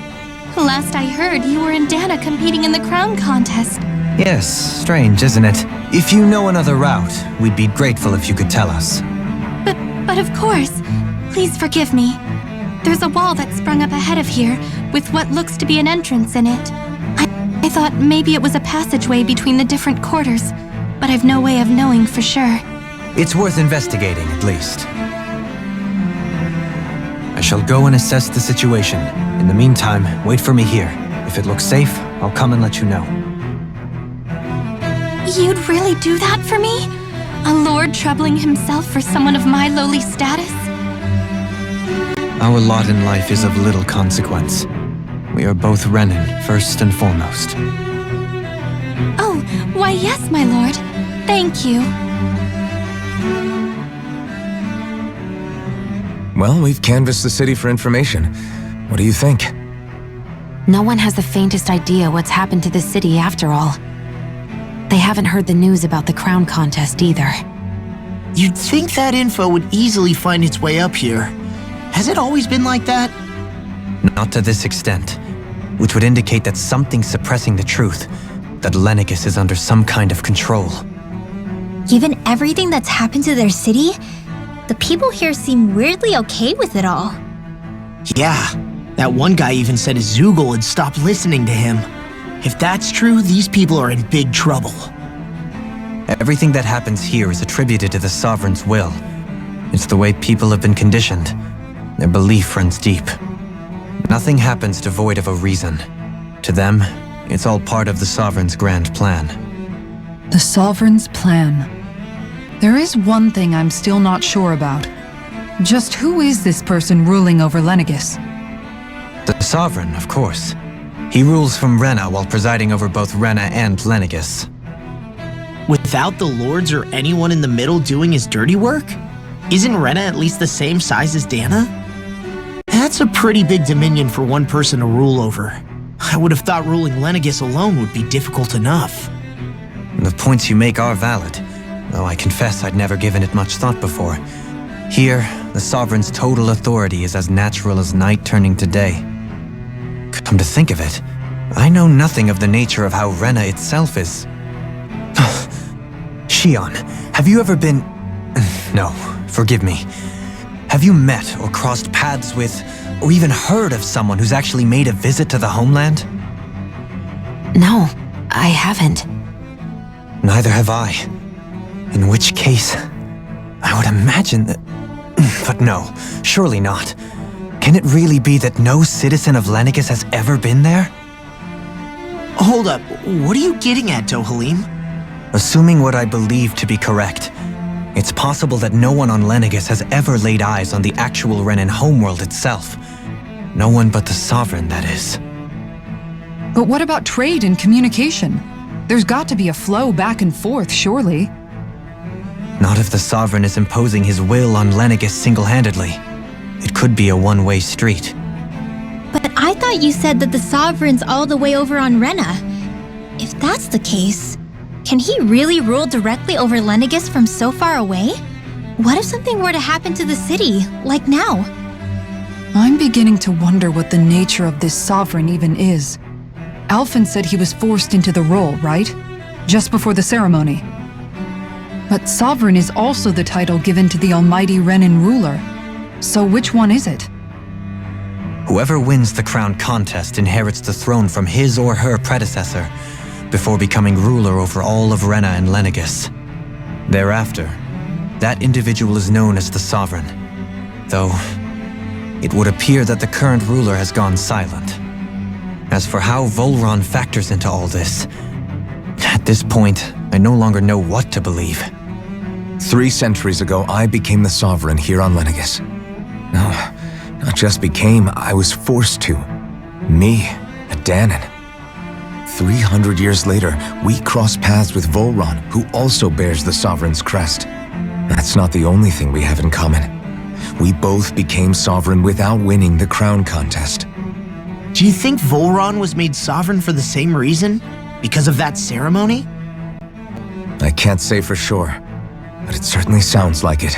Last I heard, you were in Dana competing in the crown contest. Yes, strange, isn't it? If you know another route, we'd be grateful if you could tell us. But of course. Please forgive me. There's a wall that sprung up ahead of here, with what looks to be an entrance in it. I thought maybe it was a passageway between the different quarters, but I've no way of knowing for sure. It's worth investigating, at least. I shall go and assess the situation. In the meantime, wait for me here. If it looks safe, I'll come and let you know. You'd really do that for me? A lord troubling himself for someone of my lowly status? Our lot in life is of little consequence. We are both Renin, first and foremost. Oh, why yes, my lord. Thank you. Well, we've canvassed the city for information. What do you think? No one has the faintest idea what's happened to the city after all. They haven't heard the news about the crown contest either. You'd think that info would easily find its way up here. Has it always been like that? Not to this extent, which would indicate that something's suppressing the truth, that Lenegis is under some kind of control. Given everything that's happened to their city, the people here seem weirdly okay with it all. Yeah, that one guy even said his Zoogle had stopped listening to him. If that's true, these people are in big trouble. Everything that happens here is attributed to the Sovereign's will. It's the way people have been conditioned. Their belief runs deep. Nothing happens devoid of a reason. To them, it's all part of the Sovereign's grand plan. The Sovereign's plan. There is one thing I'm still not sure about. Just who is this person ruling over Lenegis? The Sovereign, of course. He rules from Rena while presiding over both Rena and Lenegis. Without the lords or anyone in the middle doing his dirty work? Isn't Rena at least the same size as Dana? That's a pretty big dominion for one person to rule over. I would have thought ruling Lenegis alone would be difficult enough. The points you make are valid, though I confess I'd never given it much thought before. Here, the Sovereign's total authority is as natural as night turning to day. Come to think of it, I know nothing of the nature of how Rena itself is. Shion, have you ever been... No, forgive me. Have you met or crossed paths with, or even heard of someone who's actually made a visit to the homeland? No, I haven't. Neither have I. In which case, I would imagine that... But no, surely not. Can it really be that no citizen of Lenegis has ever been there? Hold up, what are you getting at, Dohalim? Assuming what I believe to be correct, it's possible that no one on Lenegis has ever laid eyes on the actual Renin homeworld itself. No one but the Sovereign, that is. But what about trade and communication? There's got to be a flow back and forth, surely. Not if the Sovereign is imposing his will on Lenegis single-handedly. It could be a one-way street. But I thought you said that the Sovereign's all the way over on Rena. If that's the case, Can he really rule directly over Lenegis from so far away? What if something were to happen to the city, like now? I'm beginning to wonder what the nature of this sovereign even is. Alphen said he was forced into the role, right? Just before the ceremony. But sovereign is also the title given to the almighty Renin ruler. So which one is it? Whoever wins the crown contest inherits the throne from his or her predecessor, before becoming ruler over all of Rena and Lenegis. Thereafter, that individual is known as the Sovereign, though it would appear that the current ruler has gone silent. As for how Volron factors into all this, at this point, I no longer know what to believe. 3 centuries ago, I became the Sovereign here on Lenegis. No, not just became, I was forced to. Me, a Danon. 300 years later, we cross paths with Volron, who also bears the Sovereign's crest. That's not the only thing we have in common. We both became Sovereign without winning the crown contest. Do you think Volron was made sovereign for the same reason? Because of that ceremony? I can't say for sure, but it certainly sounds like it.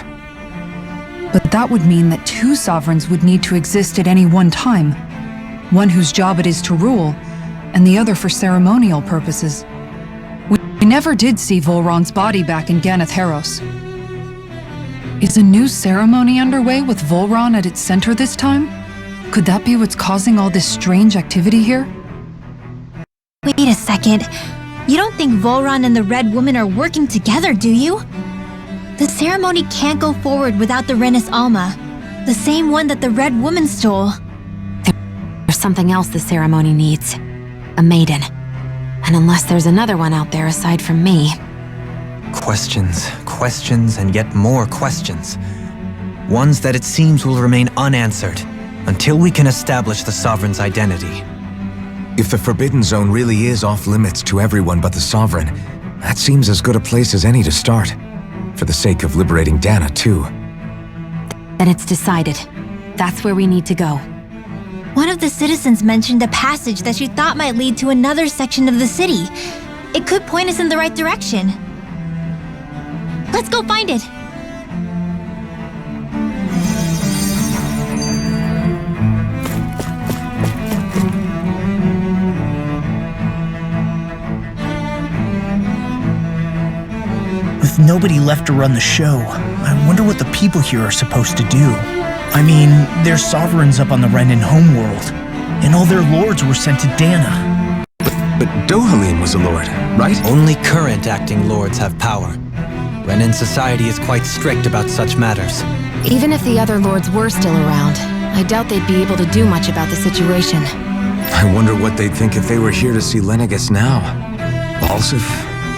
But that would mean that 2 sovereigns would need to exist at any one time. One whose job it is to rule, and the other for ceremonial purposes. We never did see Volron's body back in Ganath Heros. Is a new ceremony underway with Volron at its center this time? Could that be what's causing all this strange activity here? Wait a second. You don't think Volron and the Red Woman are working together, do you? The ceremony can't go forward without the Renis Alma, the same one that the Red Woman stole. There's something else the ceremony needs. A maiden. And unless there's another one out there aside from me... Questions, questions, and yet more questions. Ones that it seems will remain unanswered until we can establish the Sovereign's identity. If the Forbidden Zone really is off-limits to everyone but the Sovereign, that seems as good a place as any to start. For the sake of liberating Dana, too. Then it's decided. That's where we need to go. One of the citizens mentioned a passage that she thought might lead to another section of the city. It could point us in the right direction. Let's go find it! With nobody left to run the show, I wonder what the people here are supposed to do. I mean, there's sovereigns up on the Renin homeworld, and all their lords were sent to Dana. But Dohalim was a lord, right? Only current acting lords have power. Renin society is quite strict about such matters. Even if the other lords were still around, I doubt they'd be able to do much about the situation. I wonder what they'd think if they were here to see Lenegis now. Balsif,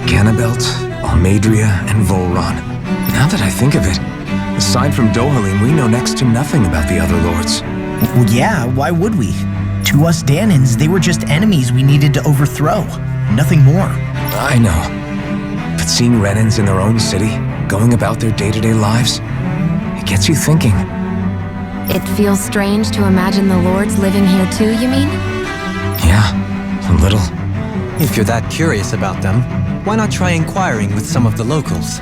Ganabelt, Almadria, and Volron. Now that I think of it, aside from Dohalim, we know next to nothing about the other lords. Well, yeah, why would we? To us Danans, they were just enemies we needed to overthrow. Nothing more. I know. But seeing Renins in their own city, going about their day-to-day lives, it gets you thinking. It feels strange to imagine the lords living here too, you mean? Yeah, a little. If you're that curious about them, why not try inquiring with some of the locals?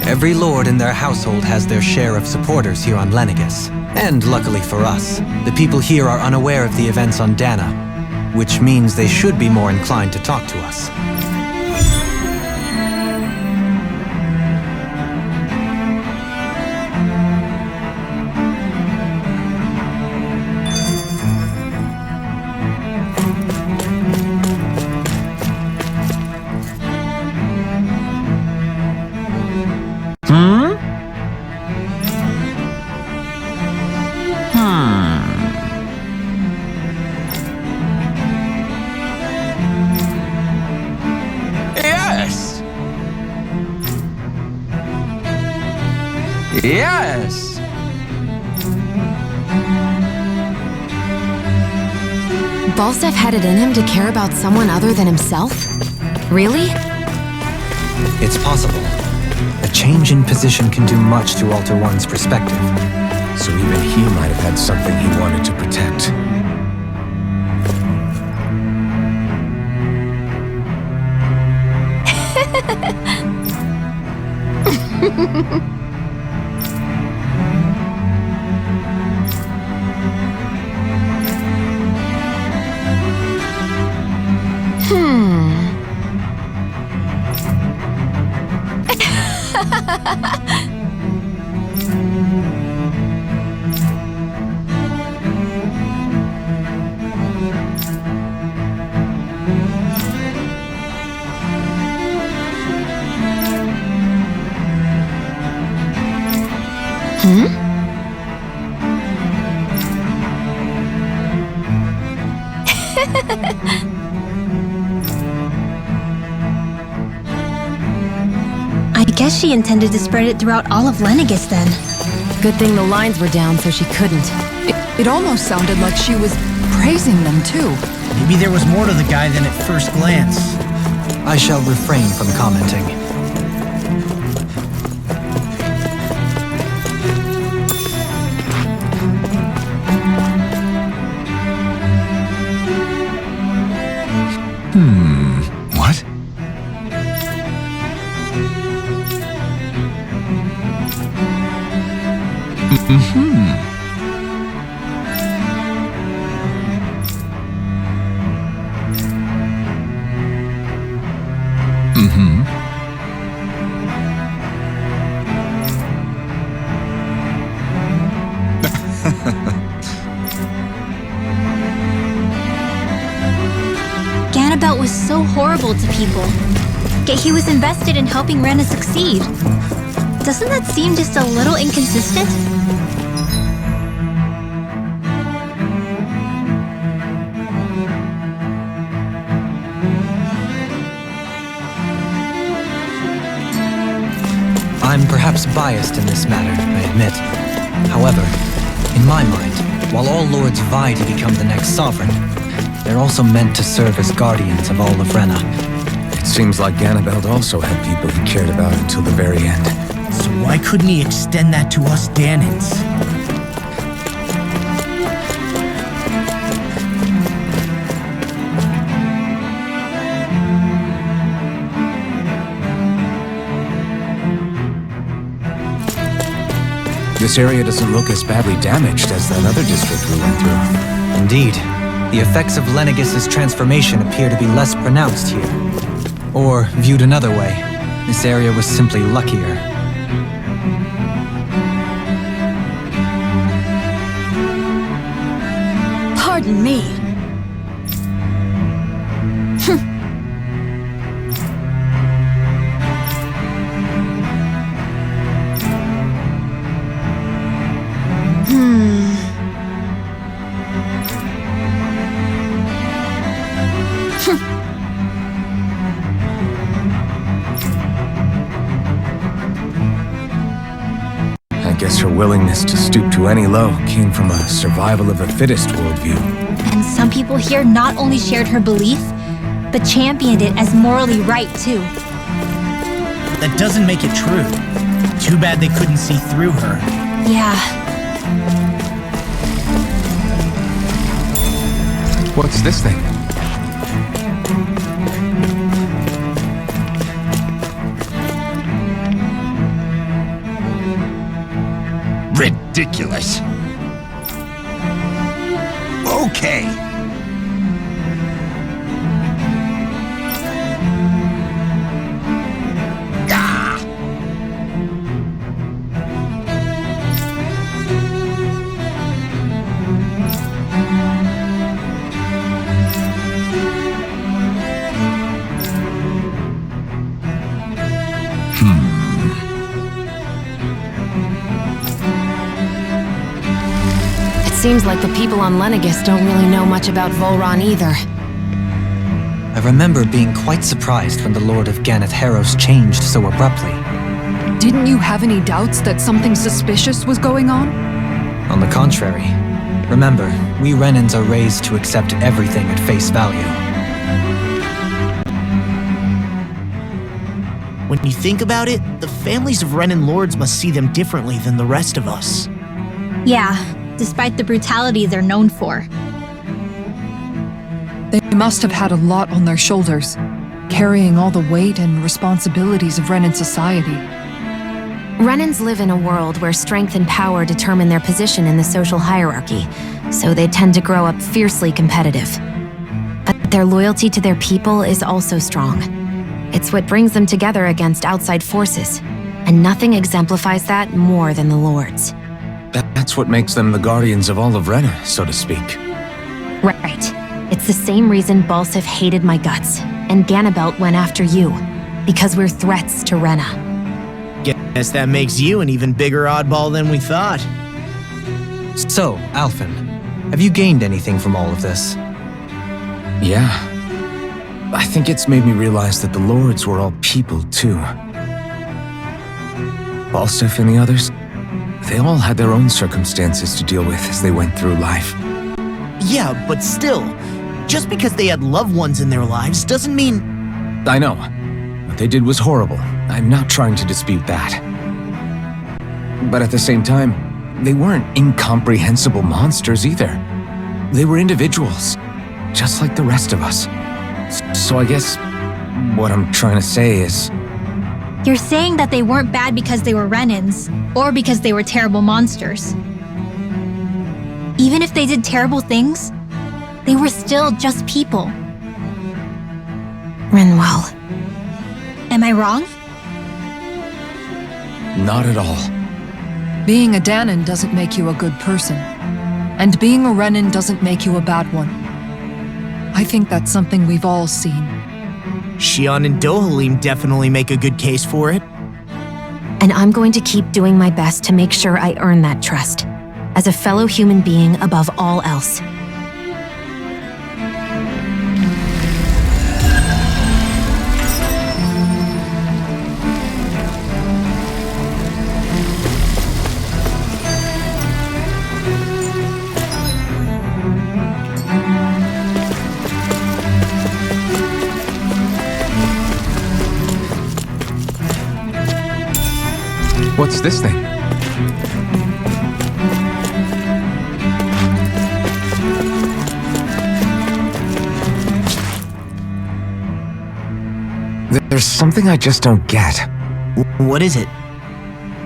Every lord in their household has their share of supporters here on Lenegis. And luckily for us, the people here are unaware of the events on Dana, which means they should be more inclined to talk to us. Yes! Balsef had it in him to care about someone other than himself? Really? It's possible. A change in position can do much to alter one's perspective. So even he might have had something he wanted to protect. I guess she intended to spread it throughout all of Lenegus then. Good thing the lines were down so she couldn't. It almost sounded like she was praising them too. Maybe there was more to the guy than at first glance. I shall refrain from commenting. What? Ganabelt was so horrible to people, yet he was invested in helping Rena succeed. Doesn't that seem just a little inconsistent? I'm perhaps biased in this matter, I admit. However, in my mind, while all lords vie to become the next sovereign, they're also meant to serve as guardians of all of Rena. It seems like Ganabelt also had people he cared about until the very end. So why couldn't he extend that to us Danans? This area doesn't look as badly damaged as that other district we went through. Indeed, the effects of Lenegis' transformation appear to be less pronounced here. Or, viewed another way, this area was simply luckier. Pardon me. I guess her willingness to stoop to any low came from a survival of the fittest worldview. And some people here not only shared her belief, but championed it as morally right too. That doesn't make it true. Too bad they couldn't see through her. Yeah. What's this thing? Ridiculous. Okay. Ah! Seems like the people on Lenegis don't really know much about Volron either. I remember being quite surprised when the Lord of Ganath Haros changed so abruptly. Didn't you have any doubts that something suspicious was going on? On the contrary. Remember, we Renans are raised to accept everything at face value. When you think about it, the families of Renan lords must see them differently than the rest of us. Yeah, despite the brutality they're known for. They must have had a lot on their shoulders. carrying all the weight and responsibilities of Renan society. Renans live in a world where strength and power determine their position in the social hierarchy, so they tend to grow up fiercely competitive. But their loyalty to their people is also strong. It's what brings them together against outside forces, and nothing exemplifies that more than the Lords. That's what makes them the guardians of all of Rena, so to speak. Right. It's the same reason Balsif hated my guts, and Ganabelt went after you, because we're threats to Rena. Guess that makes you an even bigger oddball than we thought. So, Alphen, have you gained anything from all of this? Yeah. I think it's made me realize that the Lords were all people, too. Balsif and the others, they all had their own circumstances to deal with as they went through life. Yeah, but still, just because they had loved ones in their lives doesn't mean... I know. What they did was horrible. I'm not trying to dispute that. But at the same time, they weren't incomprehensible monsters either. They were individuals, just like the rest of us. So I guess what I'm trying to say is... You're saying that they weren't bad because they were Renans, or because they were terrible monsters. Even if they did terrible things, they were still just people. Renwell. Am I wrong? Not at all. Being a Danon doesn't make you a good person. And being a Renan doesn't make you a bad one. I think that's something we've all seen. Xion and Dohalim definitely make a good case for it. And I'm going to keep doing my best to make sure I earn that trust, as a fellow human being above all else. What's this thing? There's something I just don't get. What is it?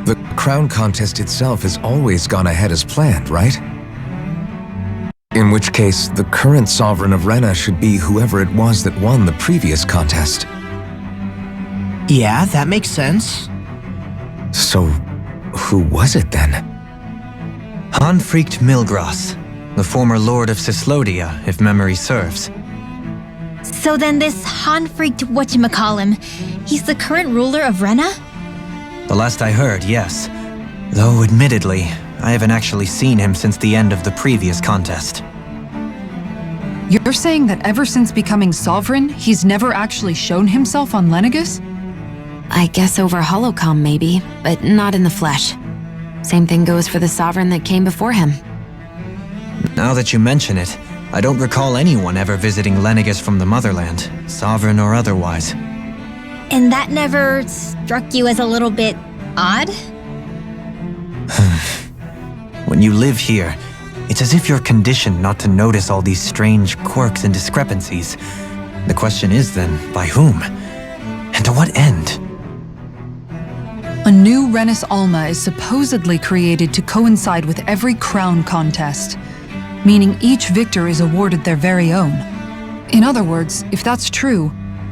The crown contest itself has always gone ahead as planned, right? In which case, the current sovereign of Rena should be whoever it was that won the previous contest. Yeah, that makes sense. So, who was it then? Hanfried Milgras, the former Lord of Cislodia, if memory serves. So then this Hanfried whatchamacallem, he's the current ruler of Rena? The last I heard, yes. Though admittedly, I haven't actually seen him since the end of the previous contest. You're saying that ever since becoming sovereign, he's never actually shown himself on Lenegus? I guess over holocom maybe, but not in the flesh. Same thing goes for the sovereign that came before him. Now that you mention it, I don't recall anyone ever visiting Lenegus from the motherland, sovereign or otherwise. And that never struck you as a little bit odd? When you live here, it's as if you're conditioned not to notice all these strange quirks and discrepancies. The question is then, by whom? And to what end? A new Renis Alma is supposedly created to coincide with every crown contest, meaning each victor is awarded their very own. In other words, if that's true,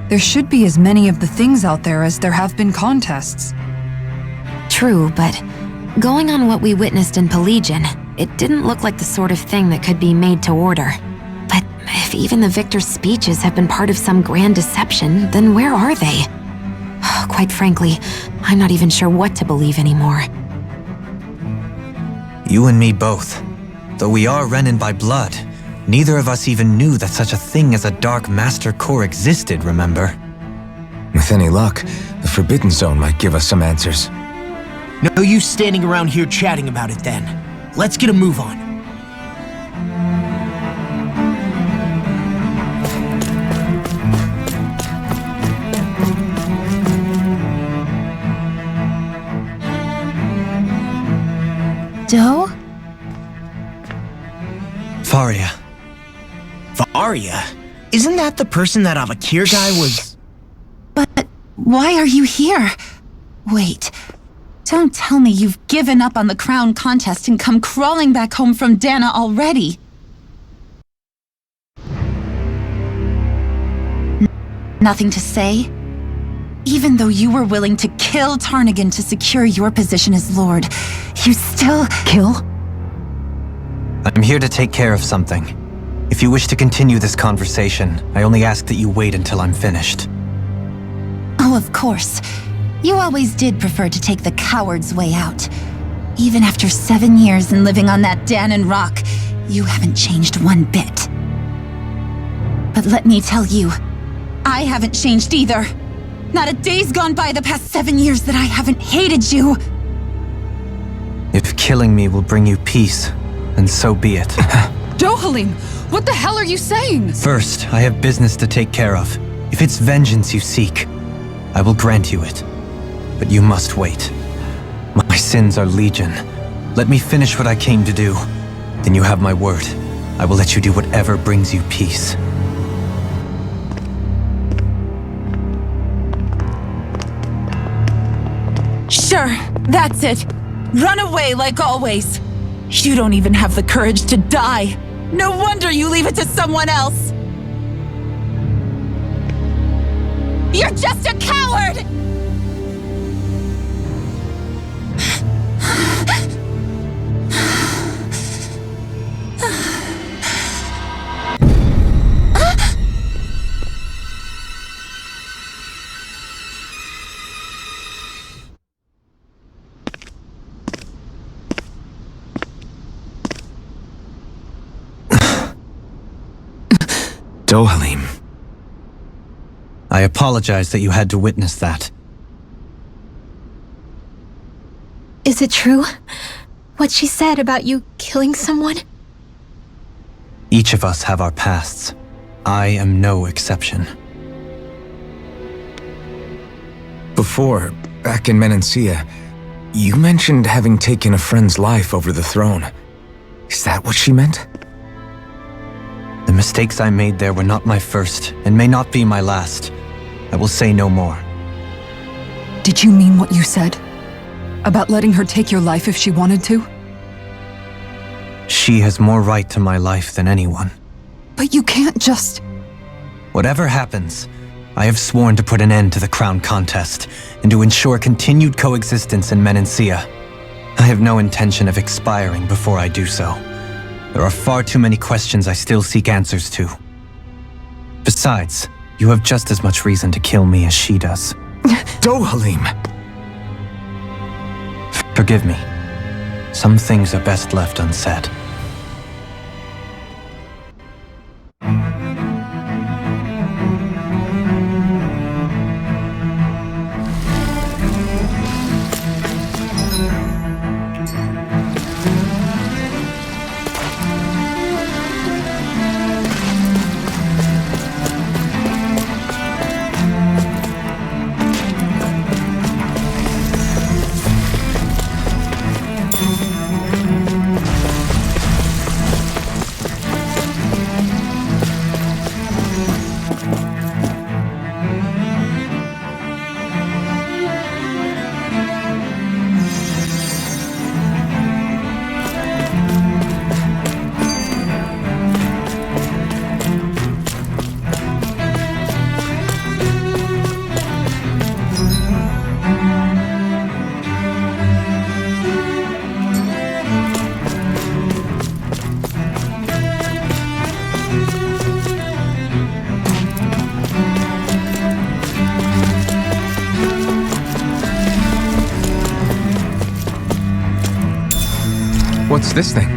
there should be as many of the things out there as there have been contests. True, but going on what we witnessed in Pelagian, it didn't look like the sort of thing that could be made to order. But if even the victor's speeches have been part of some grand deception, then where are they? Quite frankly, I'm not even sure what to believe anymore. You and me both. Though we are Renan by blood, neither of us even knew that such a thing as a Dark Master Core existed, remember? With any luck, the Forbidden Zone might give us some answers. No use standing around here chatting about it then. Let's get a move on. Doe? Faria. Varia? Isn't that the person that Avakir guy was... Why are you here? Wait. Don't tell me you've given up on the crown contest and come crawling back home from Dana already. Nothing to say? Even though you were willing to kill Tarnigan to secure your position as Lord, you still... Kill? I'm here to take care of something. If you wish to continue this conversation, I only ask that you wait until I'm finished. Oh, of course. You always did prefer to take the coward's way out. Even after 7 years and living on that Danon rock, you haven't changed one bit. But let me tell you, I haven't changed either. Not a day's gone by the past 7 years that I haven't hated you. If killing me will bring you peace, then so be it. Dohalim, what the hell are you saying? First, I have business to take care of. If it's vengeance you seek, I will grant you it. But you must wait. My sins are legion. Let me finish what I came to do. Then you have my word. I will let you do whatever brings you peace. Sure, that's it. Run away like always. You don't even have the courage to die. No wonder you leave it to someone else. You're just a coward! Dohalim. I apologize that you had to witness that. Is it true? What she said about you killing someone? Each of us have our pasts. I am no exception. Before, back in Menancia, you mentioned having taken a friend's life over the throne. Is that what she meant? The mistakes I made there were not my first, and may not be my last. I will say no more. Did you mean what you said? About letting her take your life if she wanted to? She has more right to my life than anyone. But you can't just... Whatever happens, I have sworn to put an end to the crown contest, and to ensure continued coexistence in Menancia. I have no intention of expiring before I do so. There are far too many questions I still seek answers to. Besides, you have just as much reason to kill me as she does. Dohalim! Forgive me. Some things are best left unsaid. What's this thing?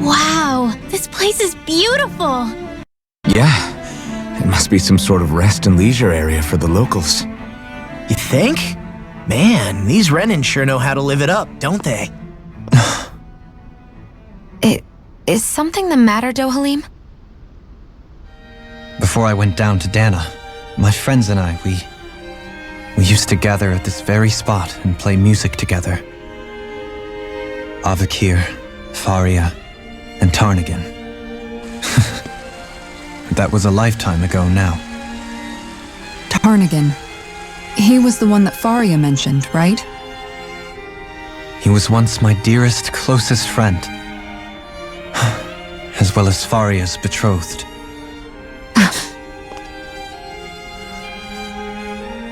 Wow, this place is beautiful. Yeah, it must be some sort of rest and leisure area for the locals. You think? Man, these Renin sure know how to live it up, don't they? Is something the matter, Dohalim? Before I went down to Dana, my friends and I, we used to gather at this very spot and play music together. Avakir, Faria, and Tarnagan. That was a lifetime ago now. Tarnagan. He was the one that Faria mentioned, right? He was once my dearest, closest friend. As well as Faria's betrothed.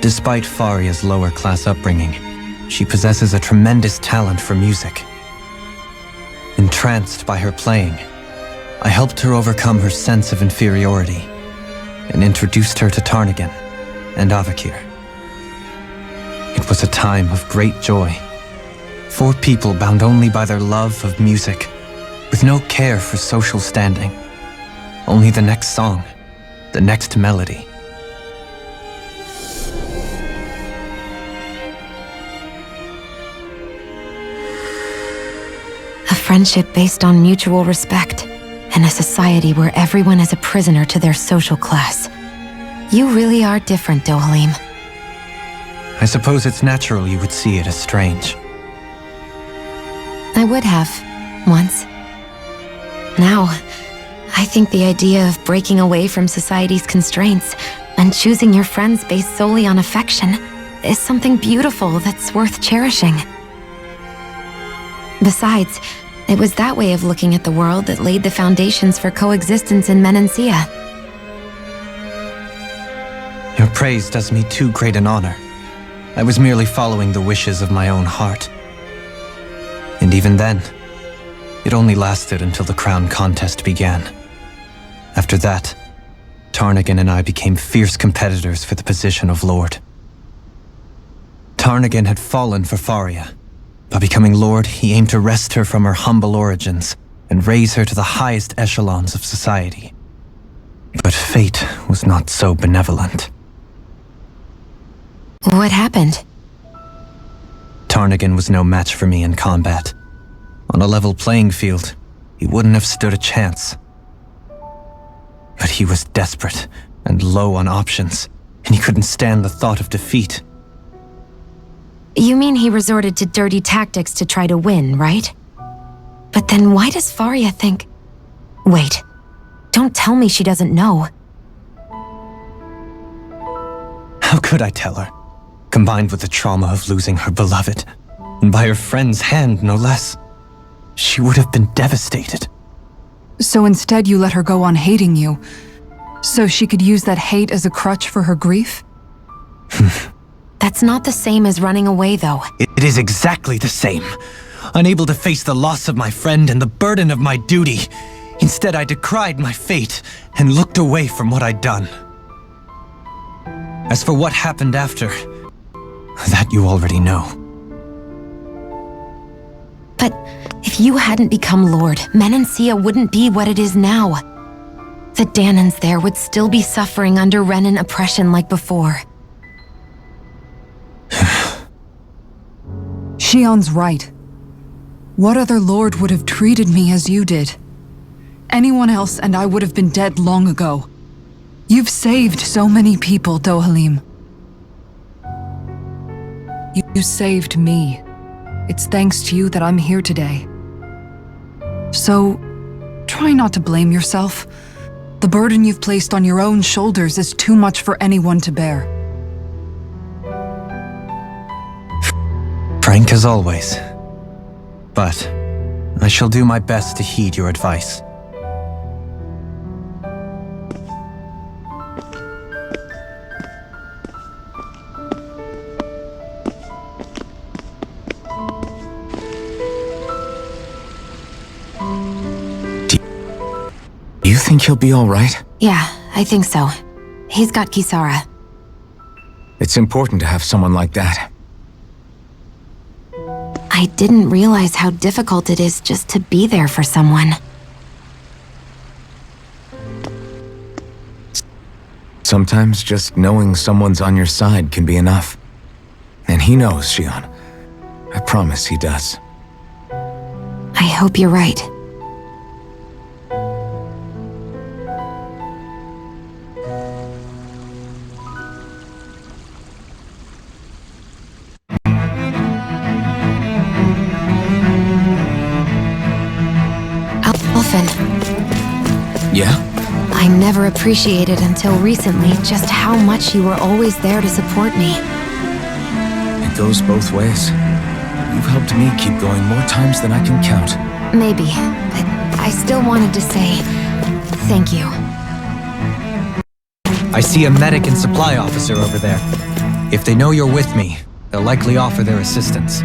Despite Faria's lower-class upbringing, she possesses a tremendous talent for music. Entranced by her playing, I helped her overcome her sense of inferiority and introduced her to Tarnagan and Avakir. It was a time of great joy. 4 people bound only by their love of music, with no care for social standing. Only the next song, the next melody. A friendship based on mutual respect, and a society where everyone is a prisoner to their social class. You really are different, Dohalim. I suppose it's natural you would see it as strange. I would have, once. Now, I think the idea of breaking away from society's constraints and choosing your friends based solely on affection is something beautiful that's worth cherishing. Besides, it was that way of looking at the world that laid the foundations for coexistence in Menancia. Your praise does me too great an honor. I was merely following the wishes of my own heart. And even then, it only lasted until the crown contest began. After that, Tarnagan and I became fierce competitors for the position of Lord. Tarnagan had fallen for Faria. By becoming Lord, he aimed to wrest her from her humble origins and raise her to the highest echelons of society. But fate was not so benevolent. What happened? Tarnagan was no match for me in combat. On a level playing field, he wouldn't have stood a chance. But he was desperate and low on options, and he couldn't stand the thought of defeat. You mean he resorted to dirty tactics to try to win, right? But then why does Faria think... Wait, don't tell me she doesn't know. How could I tell her? Combined with the trauma of losing her beloved, and by her friend's hand, no less, she would have been devastated. So instead you let her go on hating you, so she could use that hate as a crutch for her grief? That's not the same as running away, though. It is exactly the same. Unable to face the loss of my friend and the burden of my duty, instead I decried my fate and looked away from what I'd done. As for what happened after, that you already know. But if you hadn't become Lord, Menancia wouldn't be what it is now. The Danans there would still be suffering under Renin oppression like before. Shion's right. What other lord would have treated me as you did? Anyone else and I would have been dead long ago. You've saved so many people, Dohalim. You saved me. It's thanks to you that I'm here today. So, try not to blame yourself. The burden you've placed on your own shoulders is too much for anyone to bear. Frank as always. But I shall do my best to heed your advice. Do you think he'll be all right? Yeah, I think so. He's got Kisara. It's important to have someone like that. I didn't realize how difficult it is just to be there for someone. Sometimes just knowing someone's on your side can be enough. And he knows, Shion. I promise he does. I hope you're right. Elfin. Yeah? I never appreciated until recently just how much you were always there to support me. It goes both ways. You've helped me keep going more times than I can count. Maybe, but I still wanted to say thank you. I see a medic and supply officer over there. If they know you're with me, they'll likely offer their assistance.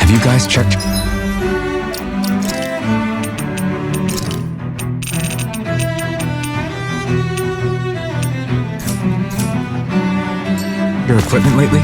Have you guys checked? Your equipment lately?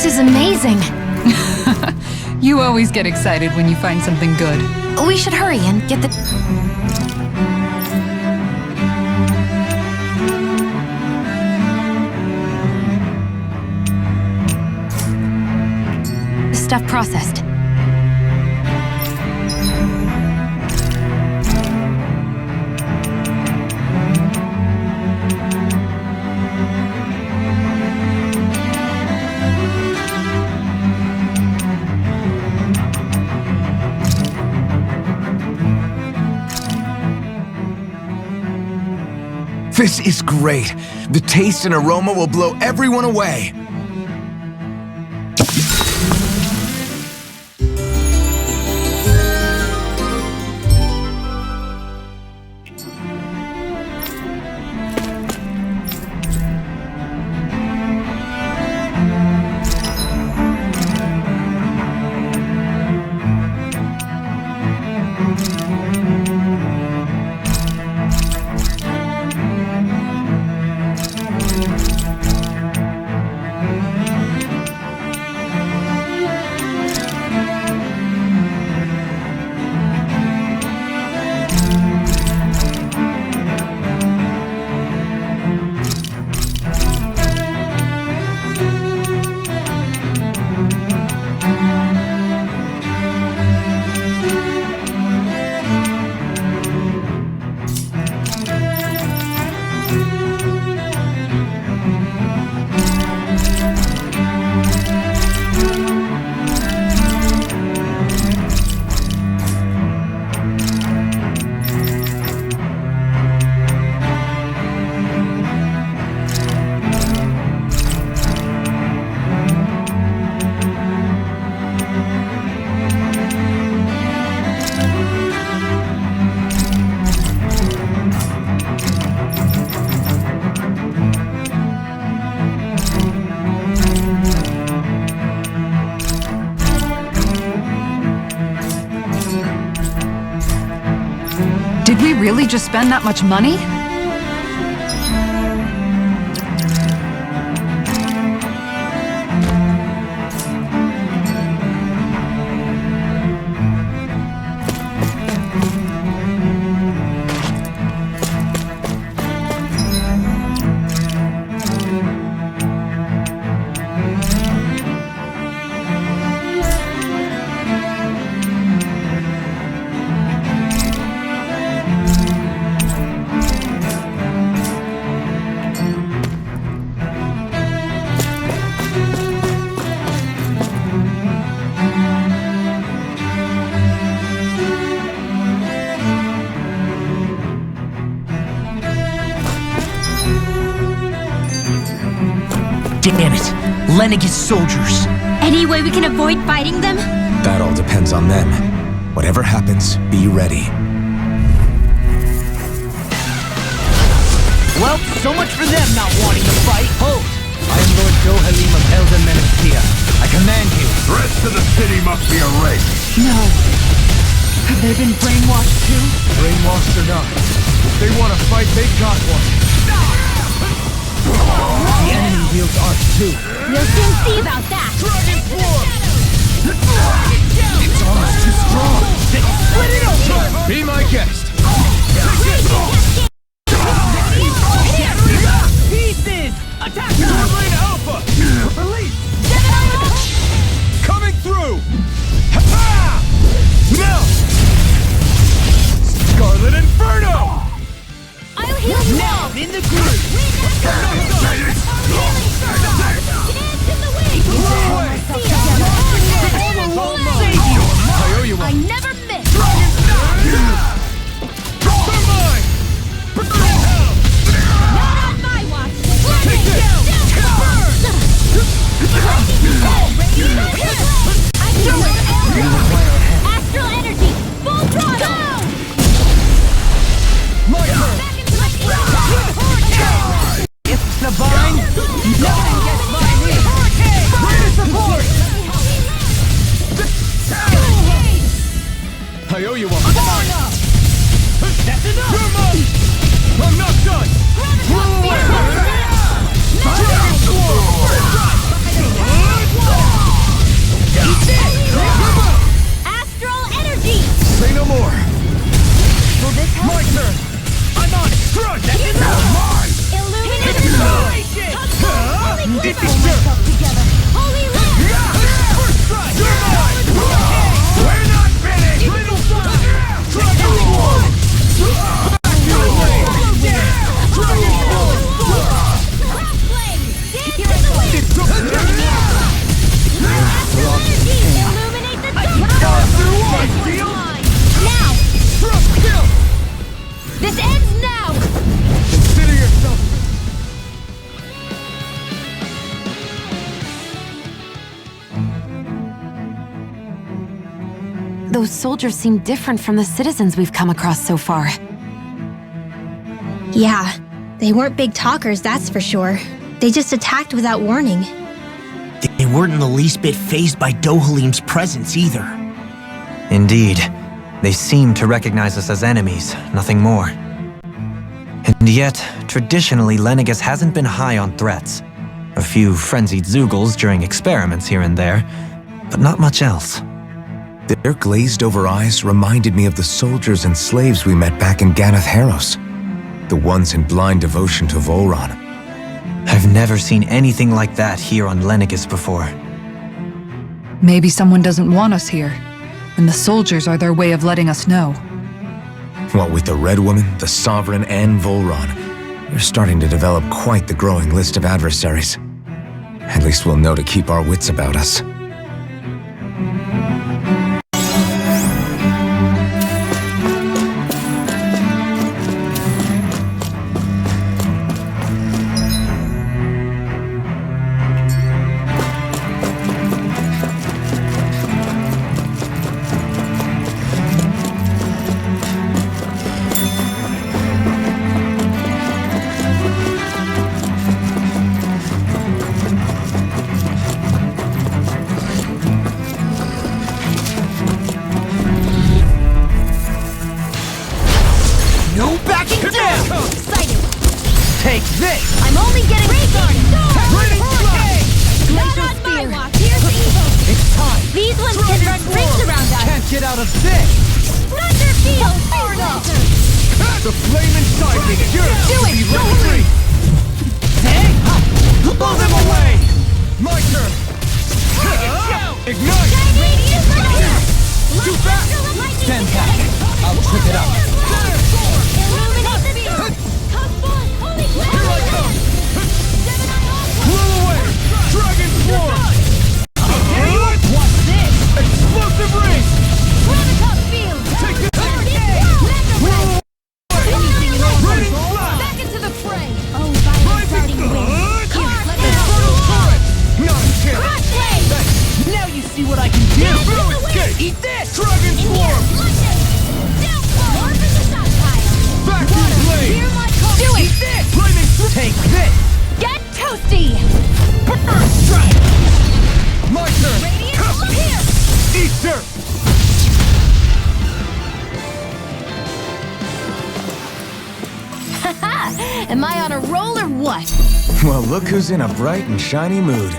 This is amazing. You always get excited when you find something good. We should hurry and get the... stuff processed. This is great. The taste and aroma will blow everyone away. Did we really just spend that much money? Damn it! Lenegis soldiers! Any way we can avoid fighting them? That all depends on them. Whatever happens, be ready. Well, so much for them not wanting to fight. Hold! I am Lord Dohalim of Elden Menastia. I command you. The rest of the city must be erased. No. Have they been brainwashed too? Brainwashed or not, if they want to fight, they got one. The enemy wields art too. We'll soon see about that. Dragon form! It's almost too strong. Split it open! Be my guest. Pieces! Attack! Lane Alpha! Release! Coming through! Ha-ha! Now! Scarlet Inferno! I'll heal you Now in the groove! I never miss! They're mine! Not on my watch! Take this! Astral energy! Full throttle! My turn! It's the bind! Nothing gets by me! Greatest support! I owe you one. That's enough! You're mine! I'm not done! Blow away! Dragon Sword! Astral energy! Say no more! Will this help? My turn! I'm on it! Crush! That's enough! Mine! Illuminate the Illumination! Holy Defeat glitter! sir. Pull myself together! Holy light! First strike! You're mine! We're not finished! Little son! Dragon Form! Back your way! Dragon Form! It took Illuminate the Now! Kill! This ends now! Consider yourself... Those soldiers seem different from the citizens we've come across so far. Yeah, they weren't big talkers, that's for sure. They just attacked without warning. They weren't in the least bit fazed by Dohalim's presence either. Indeed. They seem to recognize us as enemies, nothing more. And yet, traditionally, Lenegis hasn't been high on threats. A few frenzied Zeugles during experiments here and there, but not much else. Their glazed-over eyes reminded me of the soldiers and slaves we met back in Ganath Haros. The ones in blind devotion to Volron. I've never seen anything like that here on Lenegis before. Maybe someone doesn't want us here, and the soldiers are their way of letting us know. What with the Red Woman, the Sovereign, and Volron, we're starting to develop quite the growing list of adversaries. At least we'll know to keep our wits about us. No backing down! Excited! Take this! I'm only getting started! Raging Hurricane! Glacial Spear! Here's the evil! It's time! These ones can run rings around us! Can't get out of this! Thunder Field! The flame inside me! Yours! Do it! Be Go ready! Dang! Blow them away! My turn! Ignite! Too fast! Stand back! I'll trip it up! Illuminate the field! Come forth! Holy glitter! Here I come! Blow away! Dragon Form! What's this? Explosive ring! Graviton Field! Take this! Blow Raining blast! Back into the fray! Oh, by the starting wing! Card, let me Infernal turret! Not a chance! Crush blade! Now you see what I can do! Through escape! Eat this! Dragon Form! Downfall! Open the stockpile! Vacuum blade! Hear my call! Do it! Flaming Take this! Get toasty! First strike! My turn! Radiant, look here! Eat dirt! Am I on a roll or what? Well, look who's in a bright and shiny mood.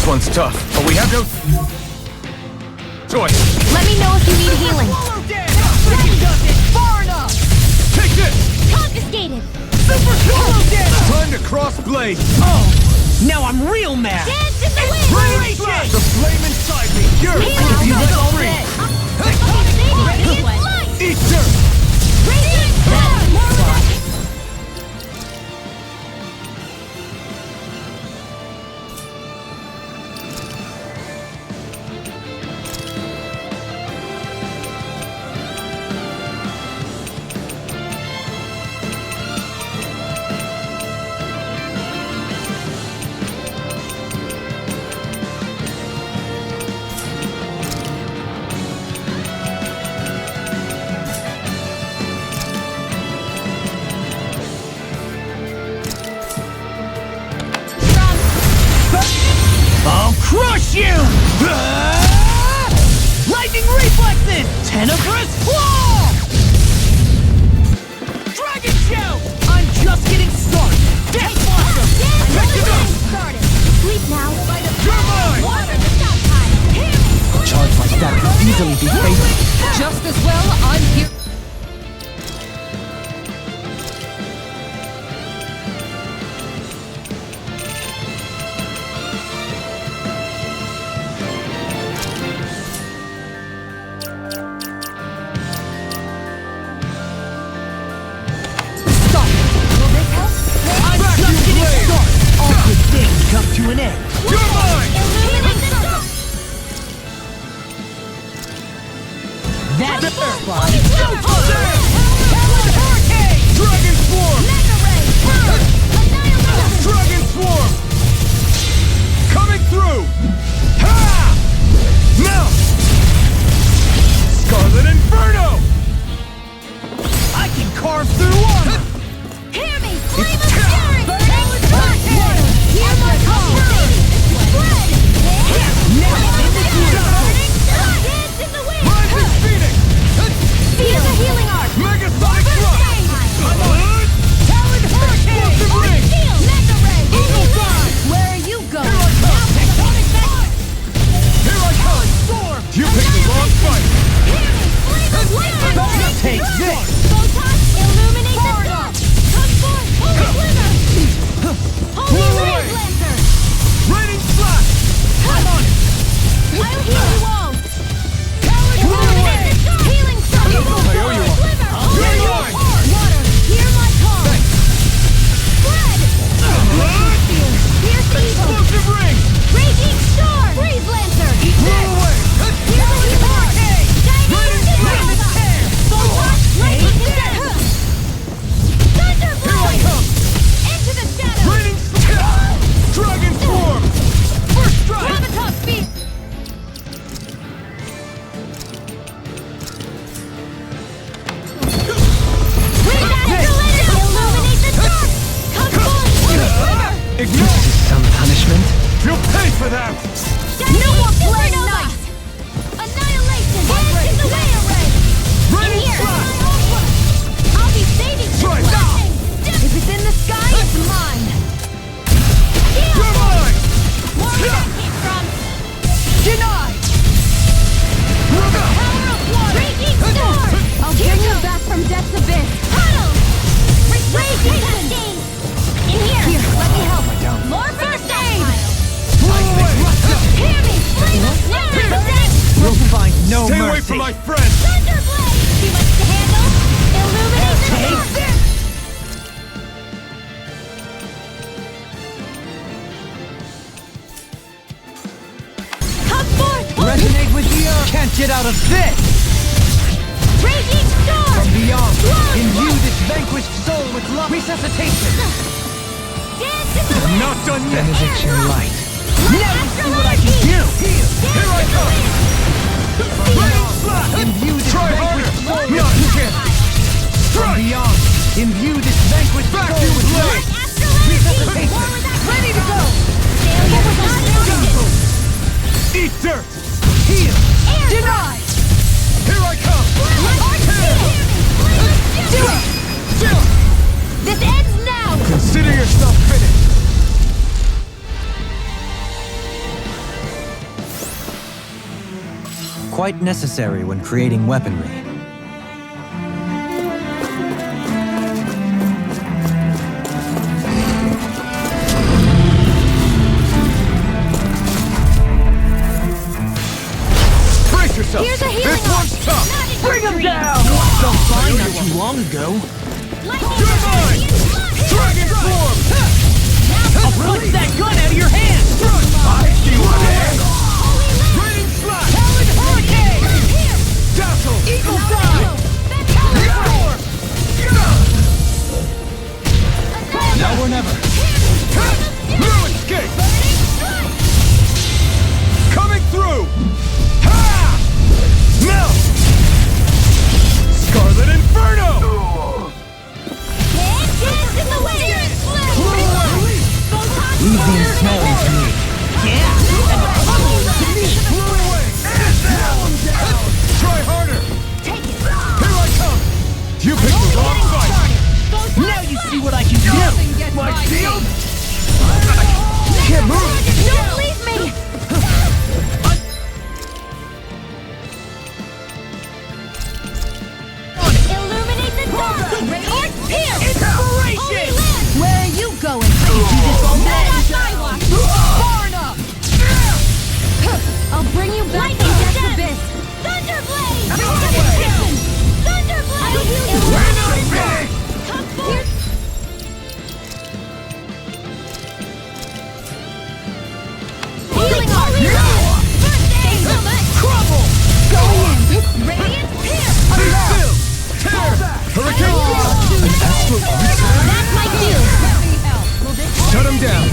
This one's tough, but we have no choice. Let me know if you need healing. Far enough! Take this! Confiscated! Super solo dance! Time to cross blade. Oh, now I'm real mad. Dance in the wind! Inspiration! The flame inside me. You're You let go free. Eat dirt. I'll crush you! Lightning reflexes! Tenebrous claw! Dragon shout! I'm just getting started! Death blossom! Started. Sleep now. By the You're mine! water the stop time. A charge like that could easily be fatal. Just as well, I'm here. Stop! Will this help? I'm just getting started! All good things come to an end. You're mine! Illuminate the dark. That's the first spot. Dragon swarm! Mega ray. Burn. Annihilate. Dragon swarm! Coming through! Ha! Now! Scarlet Inferno! I can carve through armor. Hear me. Flame of fury. Water. Hear my call. Spread. Now in the Burning sun. Dance in the wind. Rising Phoenix! Feel the healing arc. Megasonic thrust! I'm on! Talon hurricane. Explosive ring! Shield. Mega ray. Eagle dive! Where are you going? Here I come! Tectonic vector. Here I come! Storm. You picked the wrong fight! Hear me. Flame of fury. Take this. Photon. Illuminate the dark. Come forth. Holy glimmer. Holy rays lancer. Raining flash! I'm on it. I'll heal you all. Illuminate the dark. Healing sun. I owe you one. Glimmer. You're mine. Water. Hear my call. Spread. Pierce evil. Explosive ring! Raging storm. Freeze lancer. Roll away! Hear the heart. Dynamic tear. Photon. Lightning condemn. Thunder Here I blade. come! Into the shadows. Raining Dragon swarm! First strike! Graviton speed. Illuminate the dark. Come forth. Holy glimmer. Ignore! Some punishment? You'll pay for that! No more playing nice! Annihilation! Dance in the way array! In here! I'll be saving this Try blessing! If it's in the sky, it's mine! You're mine! More where that came from! Denied. Power of water! Raging storm! I'll bring you back from death's abyss! Huddle! Raging cascade! In here! Let me help! More first aid! Hear me! Flame of fury! You'll find no Stay mercy. away from my friend! Thunderblade! Too much to handle! Illuminate the Take dark! this. Come forth! Holy Resonate with the earth. Can't get out of this. Raging storm! From beyond, Blood, imbue blood. this vanquished soul with love. Resuscitation. Dance in the wind! Not done yet! Benediction light. Now you see what I can do. Here I come! Raining flash! Imbue this Try vanquished harder! soul Not with yet! From Strike! beyond, imbue this vanquished soul Vacuum with blade! love. Resuscitation! Ready to go. Failure was not an option! Eat dirt! Heal. Air Denied. Here I come! Do it! This ends now! Consider yourself finished! quite necessary when creating weaponry. Brace yourself! Here's a healing This one's tough! Bring him down! Felt fine not too long ago. You're mine! Dragon form! I'll punch that gun out of your hand! I see what it is! Raining slash! Talon hurricane! Dazzle! Eagle fly! Storm! Now or never. No escape! Coming through! Ha! Melt! Scarlet Inferno! Dance in the wind! Leave the ensnaring to me. Try harder! Here I come! You picked the wrong fight! Now you see what I can do! My shield? Can't move! Don't leave me! Illuminate the dark! Radiant pierce! Inspiration! Where are you going? I can do this all day! Not my watch! Far enough! I'll bring you back to Death's Abyss! Thunderblade! Thunderblade! Come forth! Healing holy love! First aid! Crumble! Go in! Radiant pierce! Still! Tear! Hurricane thrust! An astral that's my cue! Shut him down!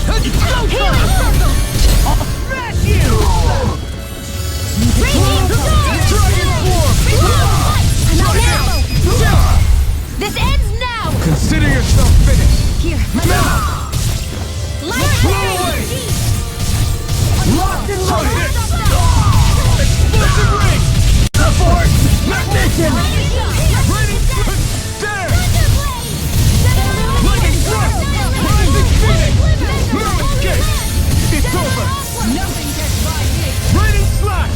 Healing circle! I'll smash you! Radiant Dragon form! now! This ends now! Consider yourself finished! Here, Blow away! Locked and loaded! Explosive ring! The force! Magnificent! Ready! There! Lightning thrust! Rising phoenix! No escape! It's over! Nothing gets by me! Raining slash!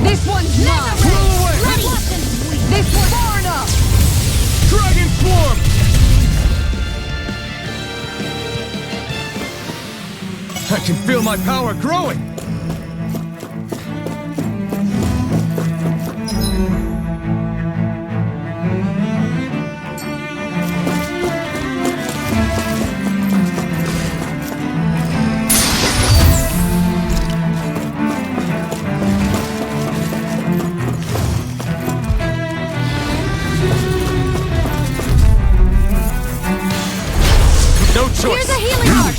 This one's mine! Blow away! This one's far enough! Dragon swarm! I can feel my power growing! No choice! Here's a healing heart!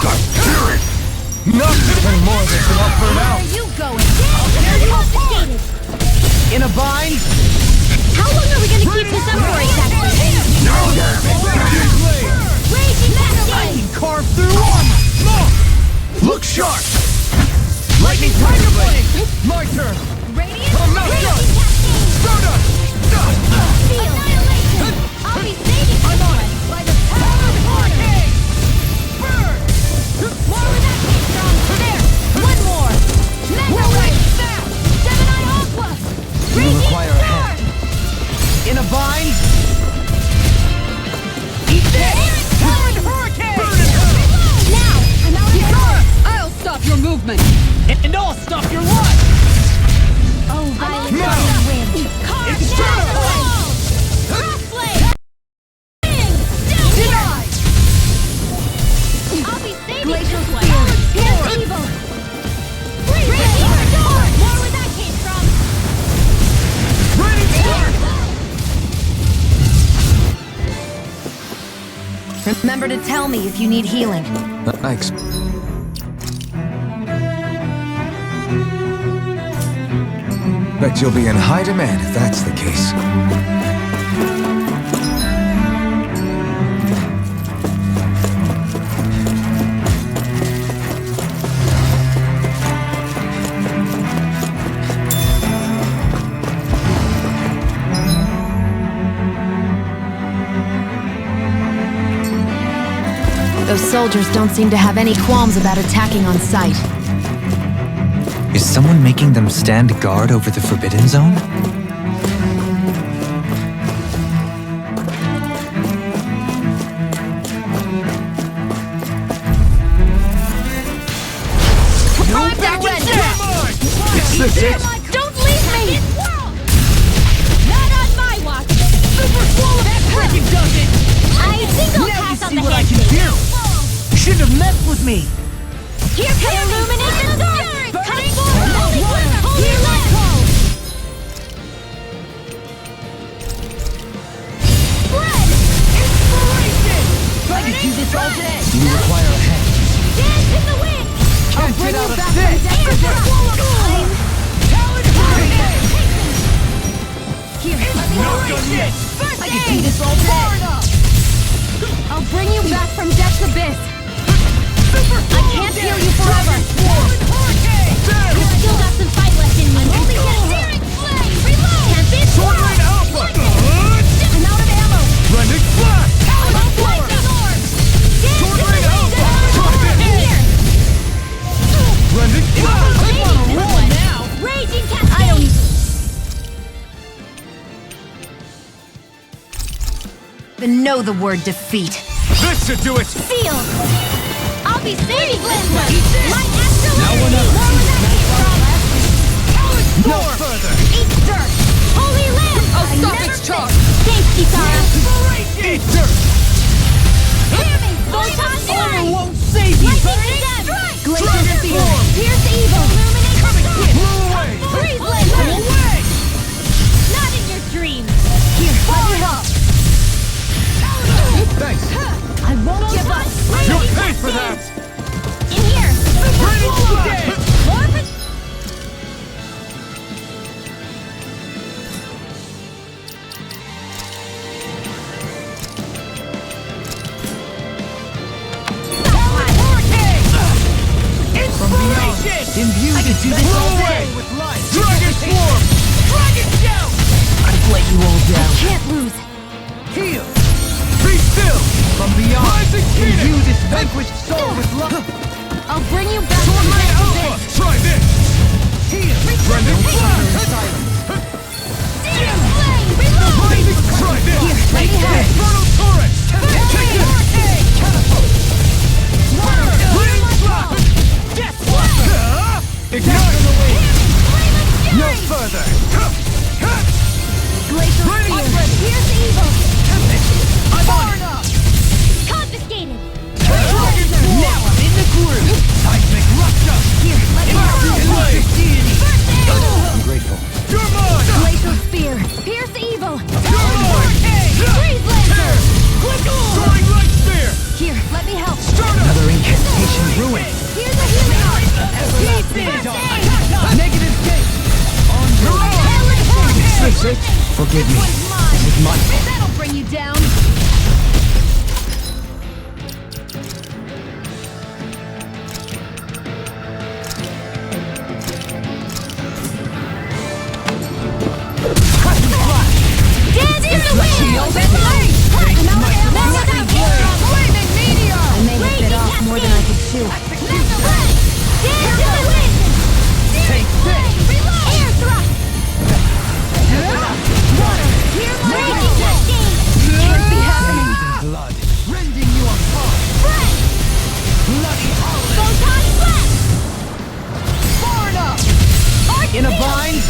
Nothing more than can burn Where out! are you going? Where are you located? In a bind? How long are we gonna keep this up for exactly? Raging I Blade! can carve through armor! Look sharp! Lightning Tiger Blade! My turn! Radiant I'm not done! Stardust! Feel! Annihilation! I'll be saving I'm on it! by the power of Hurricane! Burn! More where that came from! There! One more! Mega Ray! Now! Gemini Aqua! Raging require a Storm! In a bind? Eat this! Talon Hurricane! Now! I'm out of Yukara! I'll stop your movement! And I'll stop your life! Oh, Violet No! Guardian wins! Carve It's down true! the walls! Crossblade! Denied! I'll be saving Glacial this one! Spear. Here's evil! Radiant Storm! More where that came from! Raining Storm! Remember to tell me if you need healing. Bet you'll be in high demand if that's the case. Those soldiers don't seem to have any qualms about attacking on sight. Is someone making them stand guard over the Forbidden Zone? I'm back in Don't leave me! Not on my watch! Super swallow! That freaking does it! I think I'll pass on the handshake. Shouldn't have messed with me. Here can illuminate the dark! Come forward! Holy Glitter! Holy Light! Spread! Inspiration! I could do this all day. You require a hand. Dance in the wind! Can't get out of this. Time! Talent Hurricane! Here, let me No good yet. I could do this all day. I'll bring you back from Death's Abyss! I can't heal you forever! You've still got some fight left in me! I'm only getting Searing Flame! Reload! Tempest! Sword Rain Alpha! I'm out of ammo! Rending Flash! I'm on lightning orbs! Sword Rain Alpha! Here! Rending Flash! I'm on a roll now! Raging Cascade! I don't even know the word defeat. This should do it! Seal! I'll be saving Glenwood! Light Astral Now we're Energy! not- Lower that No further! Eat dirt! Holy Land! I'll stop never its charge. miss. Thanks, Kitara! Eat dirt! Hear me! Photon Fury! Honor won't save you. Lightning Condemn! Glacier Thunder Spear. Form! Pierce Evil! Illuminate Coming the quick! dark! Blew away! Freeze Go Laser! away! Not in your dreams! Here, let me help. Thanks! I won't give up! You'll Lightning pay for Cascade. that! In here! Super Raining Swallow! Flash. Orbit! Imbued I could do this all day. With light! Dragon Swarm! Dragon Shout! I've let you all down. Can't lose! Heal! Be still! From beyond, Rising Phoenix! imbue this vanquished soul with love. I'll bring you back Sword from Rain Death's Alpha! Abyss! Try this! Here, Rending Flash! Searing Flame! Reload! Try this! Let me help! Infernal Torrent! Take this! Catapult! Raining Flash! Death Flame! Ignite! no further. Glacial Raining Spear! Pierce Evil! I'm on it! Confiscated! Dragon Swarm! Now I'm in the groove. Seismic rupture. Here, let me help! Blade! First aid! I'm grateful. You're mine! Glacial Spear! Pierce Evil! You're mine! Freeze Laser! Soaring Light Spear! Here, let me help! Another incantation ruined. Here's a healing art! First aid. Negative gate. Is this it? Forgive me. This is my fault. That'll bring you down! Dance in the wind! Flaming Meteor! I may have bit off more than I could chew. Dance in the wind! Take this. Air thrust! Water! Here's my raging cascade! Can't be happening. Blood. Rending you apart. Spread! Bloody holiday. Photon flash! Far enough. Arc In a field! bind.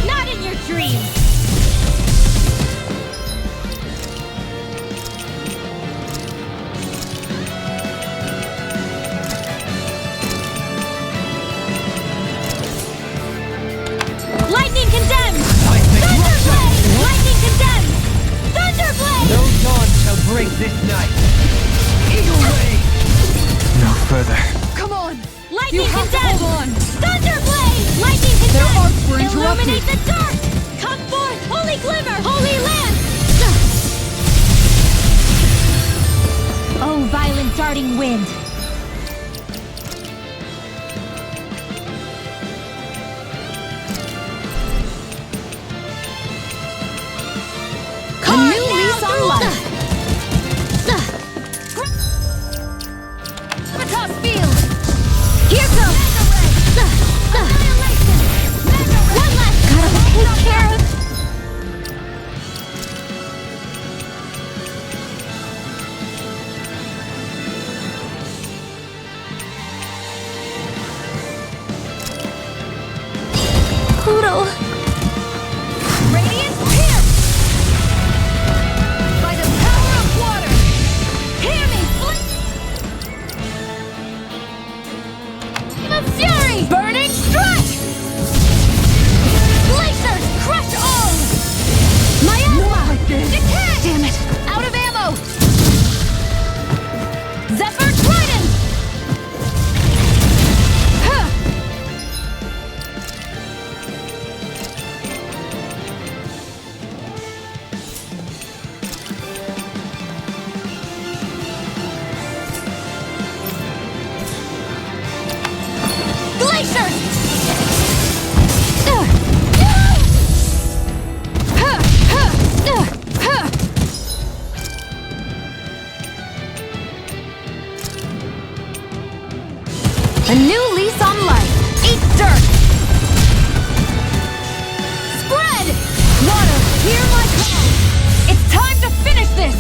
Not in your dreams! Lightning condemned! Thunderblade! Lightning condemned! Thunderblade! No dawn shall break this night. Eagle ray. No further. Come on! Lightning You have to condemned! hold on. Thunderblade! Lightning condemned! Their arts were interrupted. Illuminate the dark! Come forth! Holy glimmer! Holy land! Oh, violent darting wind! A new lease on life. Gravitas field! Here comes! A new lease on life. Eat dirt. Spread! Water, hear my call. It's time to finish this.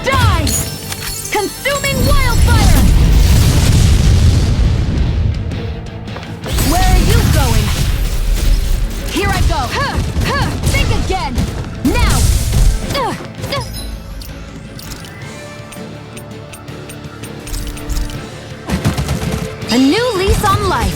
Die! Consuming wildfire! Where are you going? Here I go. Think again. Now. A new lease on life.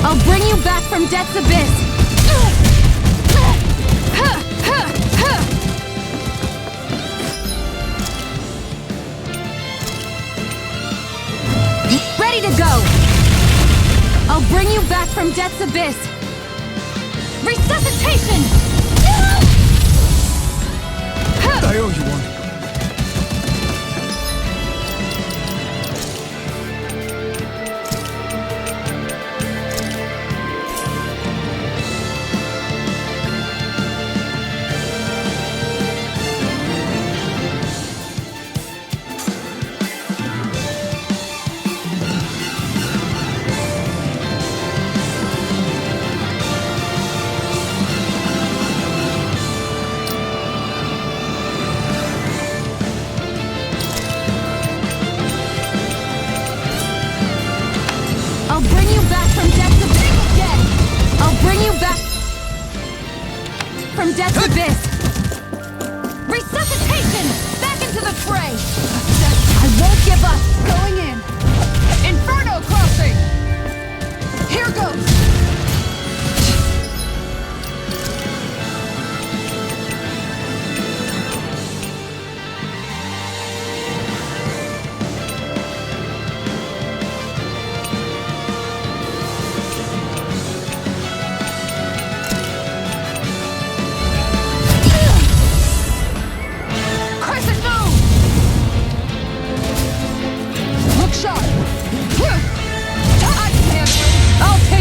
I'll bring you back from death's abyss. Ready to go. I'll bring you back from death's abyss. Resuscitation! I owe you one. Death's abyss! Resuscitation! Back into the fray! I won't give up! Going in! Inferno crossing! Here goes!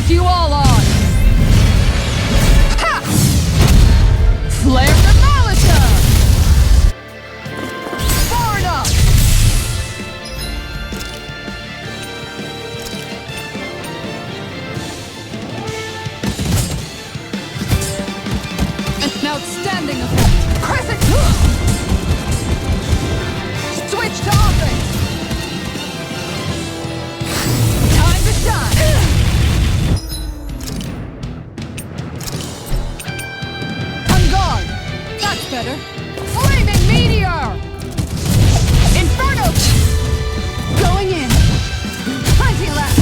You all on! Ha! Flare Demolisher! Far enough! An outstanding effect! Crescent! Switch to offense! Time to shine! Better. Flaming Meteor! Inferno! Going in! Plenty left!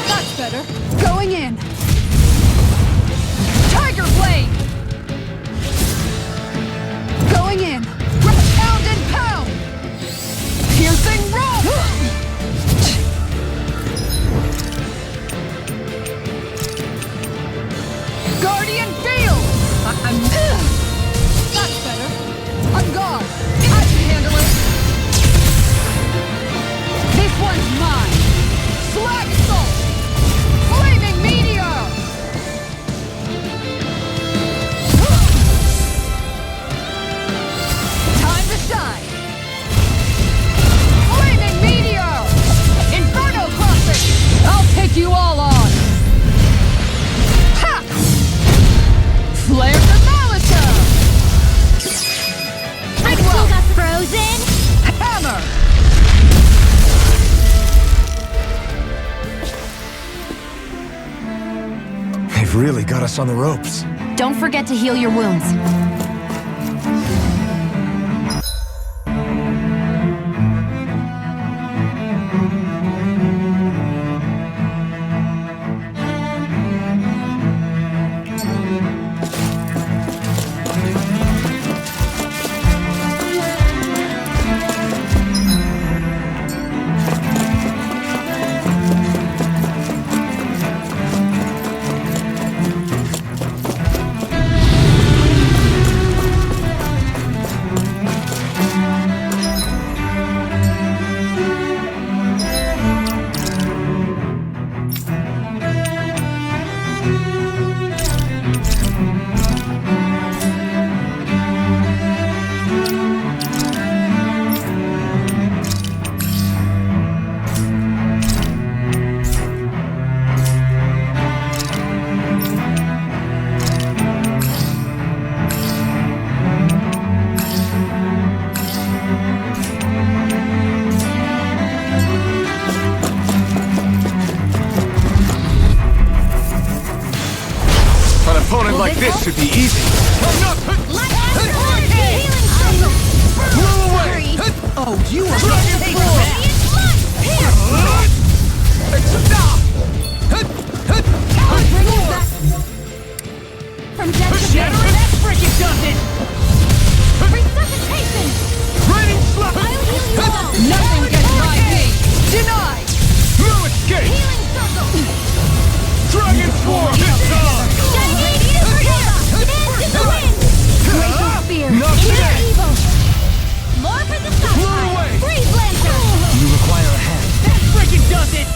That's better. Going in! Tiger Blade! Going in! Pound and pound! Piercing roll! Guardian Field! I'm... That's better. On guard. I can handle it. This one's mine. Slag Assault! Flaming Meteor! Time to shine. Flaming Meteor! Inferno Crossing! I'll take you all on. Flare Demolisher! I still got frozen! Hammer! They've really got us on the ropes. Don't forget to heal your wounds. opponent like this should be easy. Oh, you are Dragon From death to Shatter death. that freaking does it! Resuscitation! Raining slap! I'll heal you all! Nothing gets by me! Denied! No escape! Healing circle! Dragon Swarm! It's on! Shining Super Hero! Hands in the wind! Glacial Spear! Not Here's today. evil! More for the stockpile! away. Freeze Lancer! You require a hand. That freaking does it!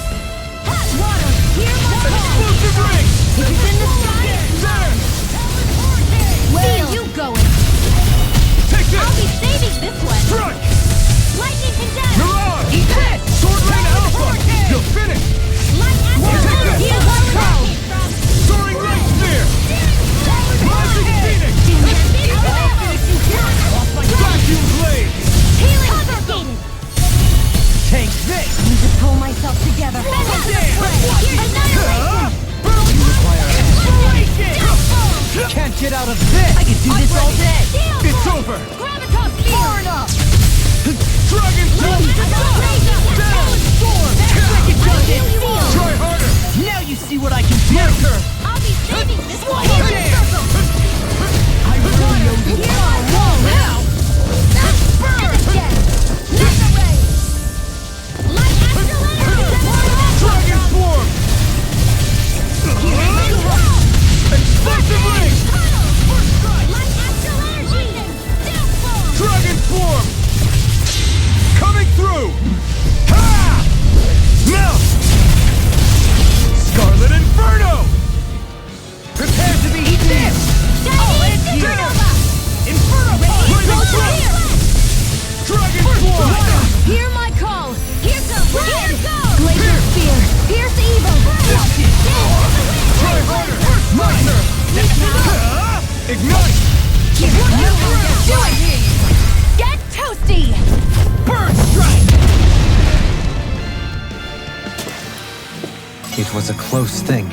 Hot water! Hear my call! Explosive ring! If it's in the sky, There! where are you going? Take this! I'll be saving this one! Strike! Lightning Condemn! Mirage! Eat this! Sword Lane Alpha! You'll finish! Light Astral! Here's where we call! Soaring Light Spear! Rising Phoenix! Vacuum Blade! Healing Confiscated! Take this! Need to pull myself together. Annihilation! You require a hand. Can't get out of this! I can do this all day! It's over! Gravitas Spear! Enough! Dragon Swarm! Freaking does it! Try harder! Now you see what I can do! I'll be saving this one! Healing circle! I really know you well now! Dragon Swarm! Explosive Ring! Dragon Swarm! Coming through! Ha! Now! Scarlet Inferno! Prepare to be eaten! Inferno! Lightning Strike! Dragon Swarm! Hear my call! Here goes! Here goes! Glacial Spear! Pierce evil! Try harder! Monster! Ignite! Do it! Get toasty! Bird strike! It was a close thing.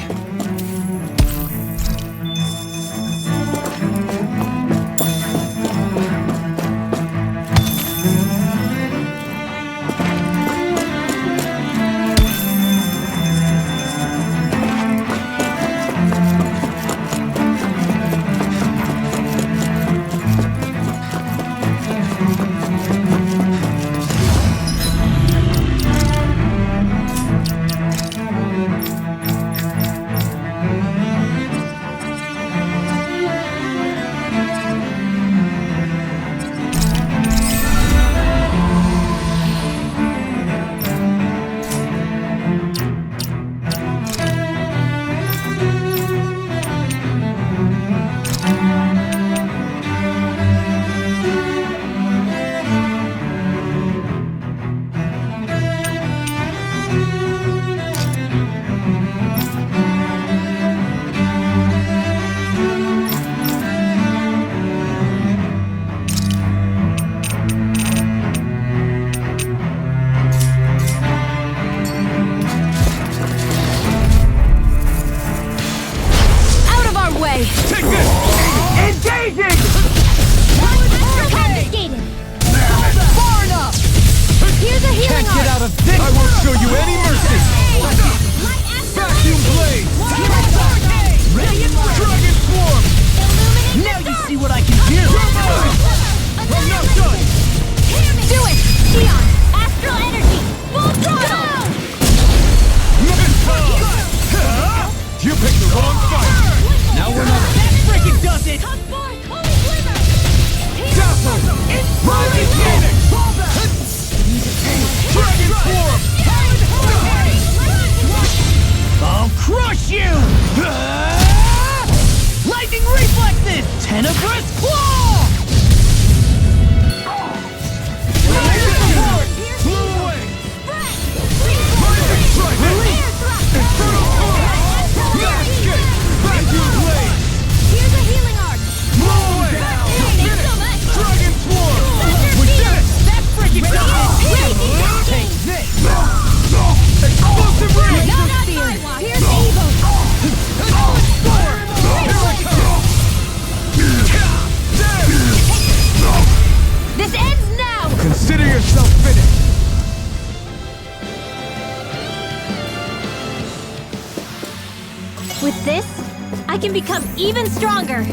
can become even stronger.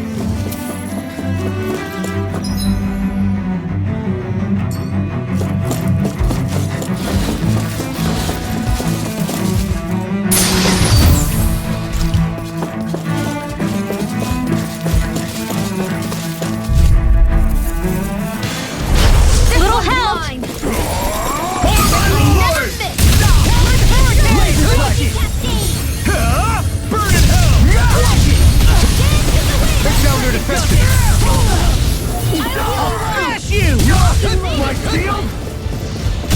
Little help! Never fit! Burn in hell! Take down their defenses! I'll smash you! My shield?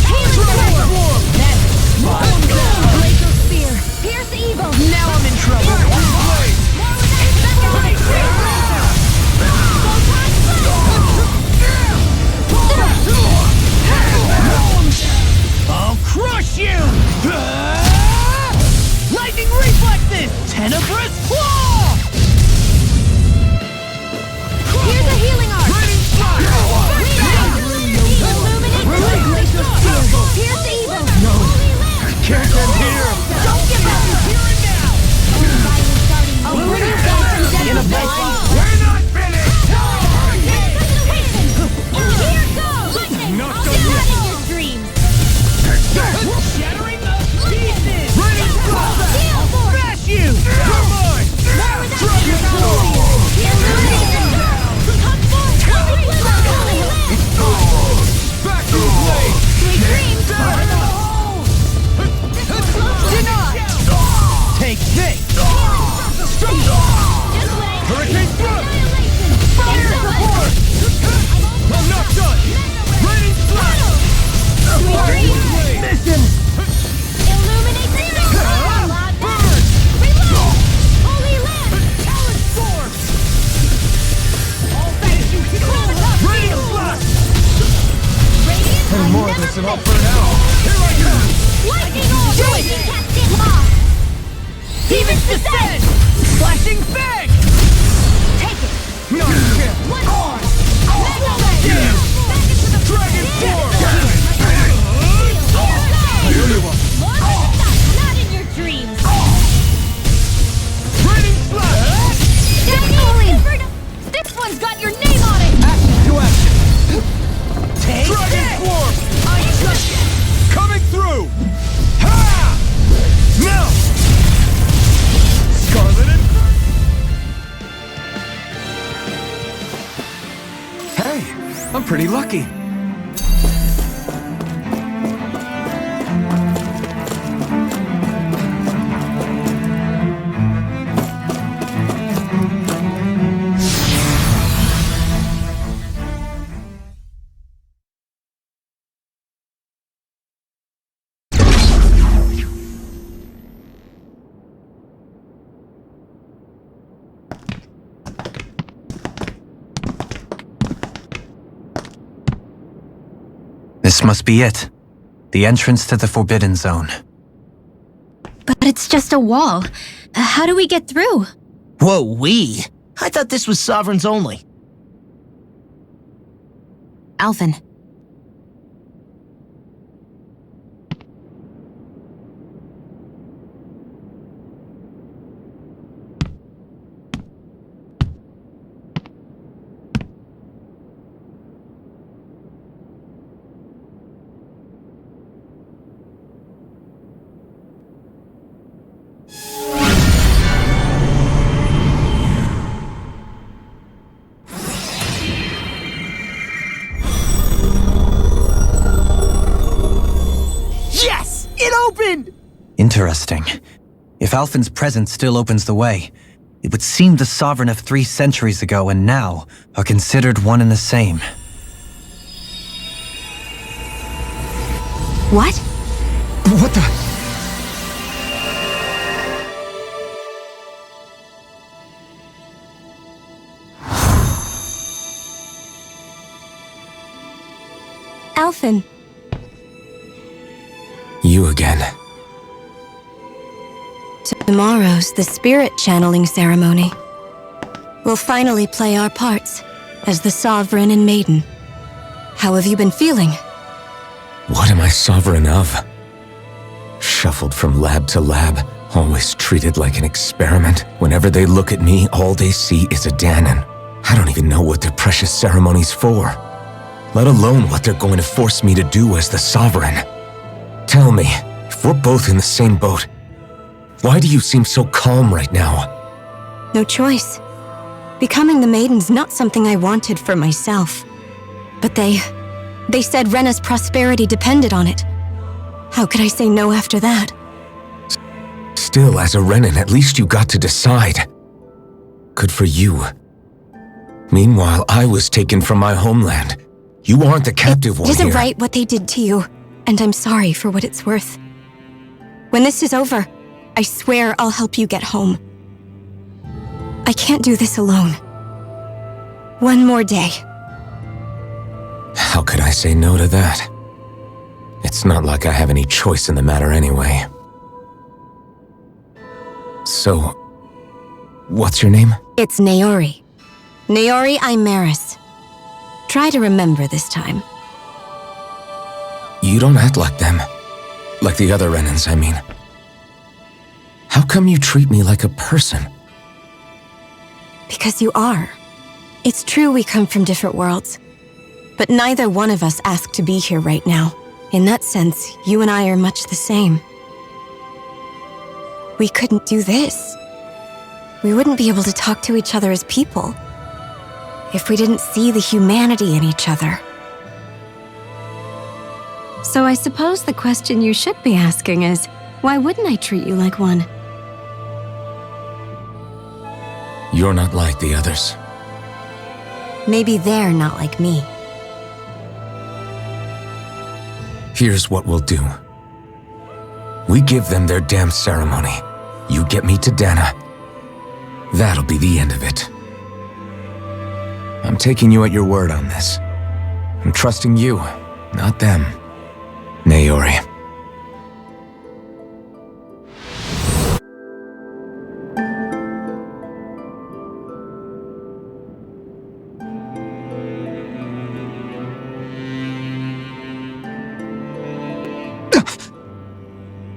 Transform! Laser spear! Pierce evil! Now I'm in trouble! I'll crush you! Lightning reflexes! Tenebrous claw! Here's a healing arc! Illuminate laser spear! Pierce evil! No! Can't end here! Don't give up! Here and now! I'll bring you back from death. We're not finished! Here goes! Lightning! Not I'll done get yet. out of your dreams! Shattering the pieces! Ready to Heal force! smash you! Come on! Dragon Sword! Back to the blade! Sweet dreams! Denied! Take this! Hurricane thrust! Fire support! I'm not done! Ready slash! Sweet dreams! Mission! Illuminate the sun! Burn! Reload! Holy land! Talent sword! All finish you can Ready slash! Radiant And more of never this and I'll fails. burn out! Here I come! Lightning all Do day! it! Cascade law! Demons descend! Flashing fang! Take it! Not kill! One more! Mega leg! Back into the Dragon sword! More like that, not in your dreams! Ready slash! This one's got your name on it! Action to action! Take Dragon swarm! I touch it! Coming through! Ha! Now! Scarlet and... Hey, I'm pretty lucky. This must be it. The entrance to the Forbidden Zone. But it's just a wall. How do we get through? Whoa, we? I thought this was Sovereigns only. Alvin, Yes! It opened! Interesting. If Alphen's presence still opens the way, it would seem the Sovereign of 3 centuries ago and now are considered one and the same. what? What the? Alphen, You again. tomorrow's the spirit channeling ceremony. We'll finally play our parts as the Sovereign and Maiden. How have you been feeling? What am I sovereign of? Shuffled from lab to lab, Always treated like an experiment. Whenever they look at me, all they see is a Danon. I don't even know what their precious ceremony's for, let alone what they're going to force me to do as the Sovereign. Tell me, if we're both in the same boat, why do you seem so calm right now? No choice. Becoming the Maiden's not something I wanted for myself. But they said Rena's prosperity depended on it. How could I say no after that? Still, as a Renan, at least you got to decide. Good for you. Meanwhile, I was taken from my homeland. You aren't the captive one It isn't here. right what they did to you, and I'm sorry for what it's worth. When this is over, I swear I'll help you get home. I can't do this alone. One more day. How could I say no to that? It's not like I have any choice in the matter anyway. So, what's your name? It's Naori. Naori Imaris. Try to remember this time. You don't act like them. Like the other Renans, I mean. How come you treat me like a person? Because you are. It's true we come from different worlds. But neither one of us asked to be here right now. In that sense, you and I are much the same. We couldn't do this. We wouldn't be able to talk to each other as people if we didn't see the humanity in each other. So I suppose the question you should be asking is, why wouldn't I treat you like one? You're not like the others. Maybe they're not like me. Here's what we'll do. We give them their damn ceremony. You get me to Dana. That'll be the end of it. I'm taking you at your word on this. I'm trusting you, not them. Naori.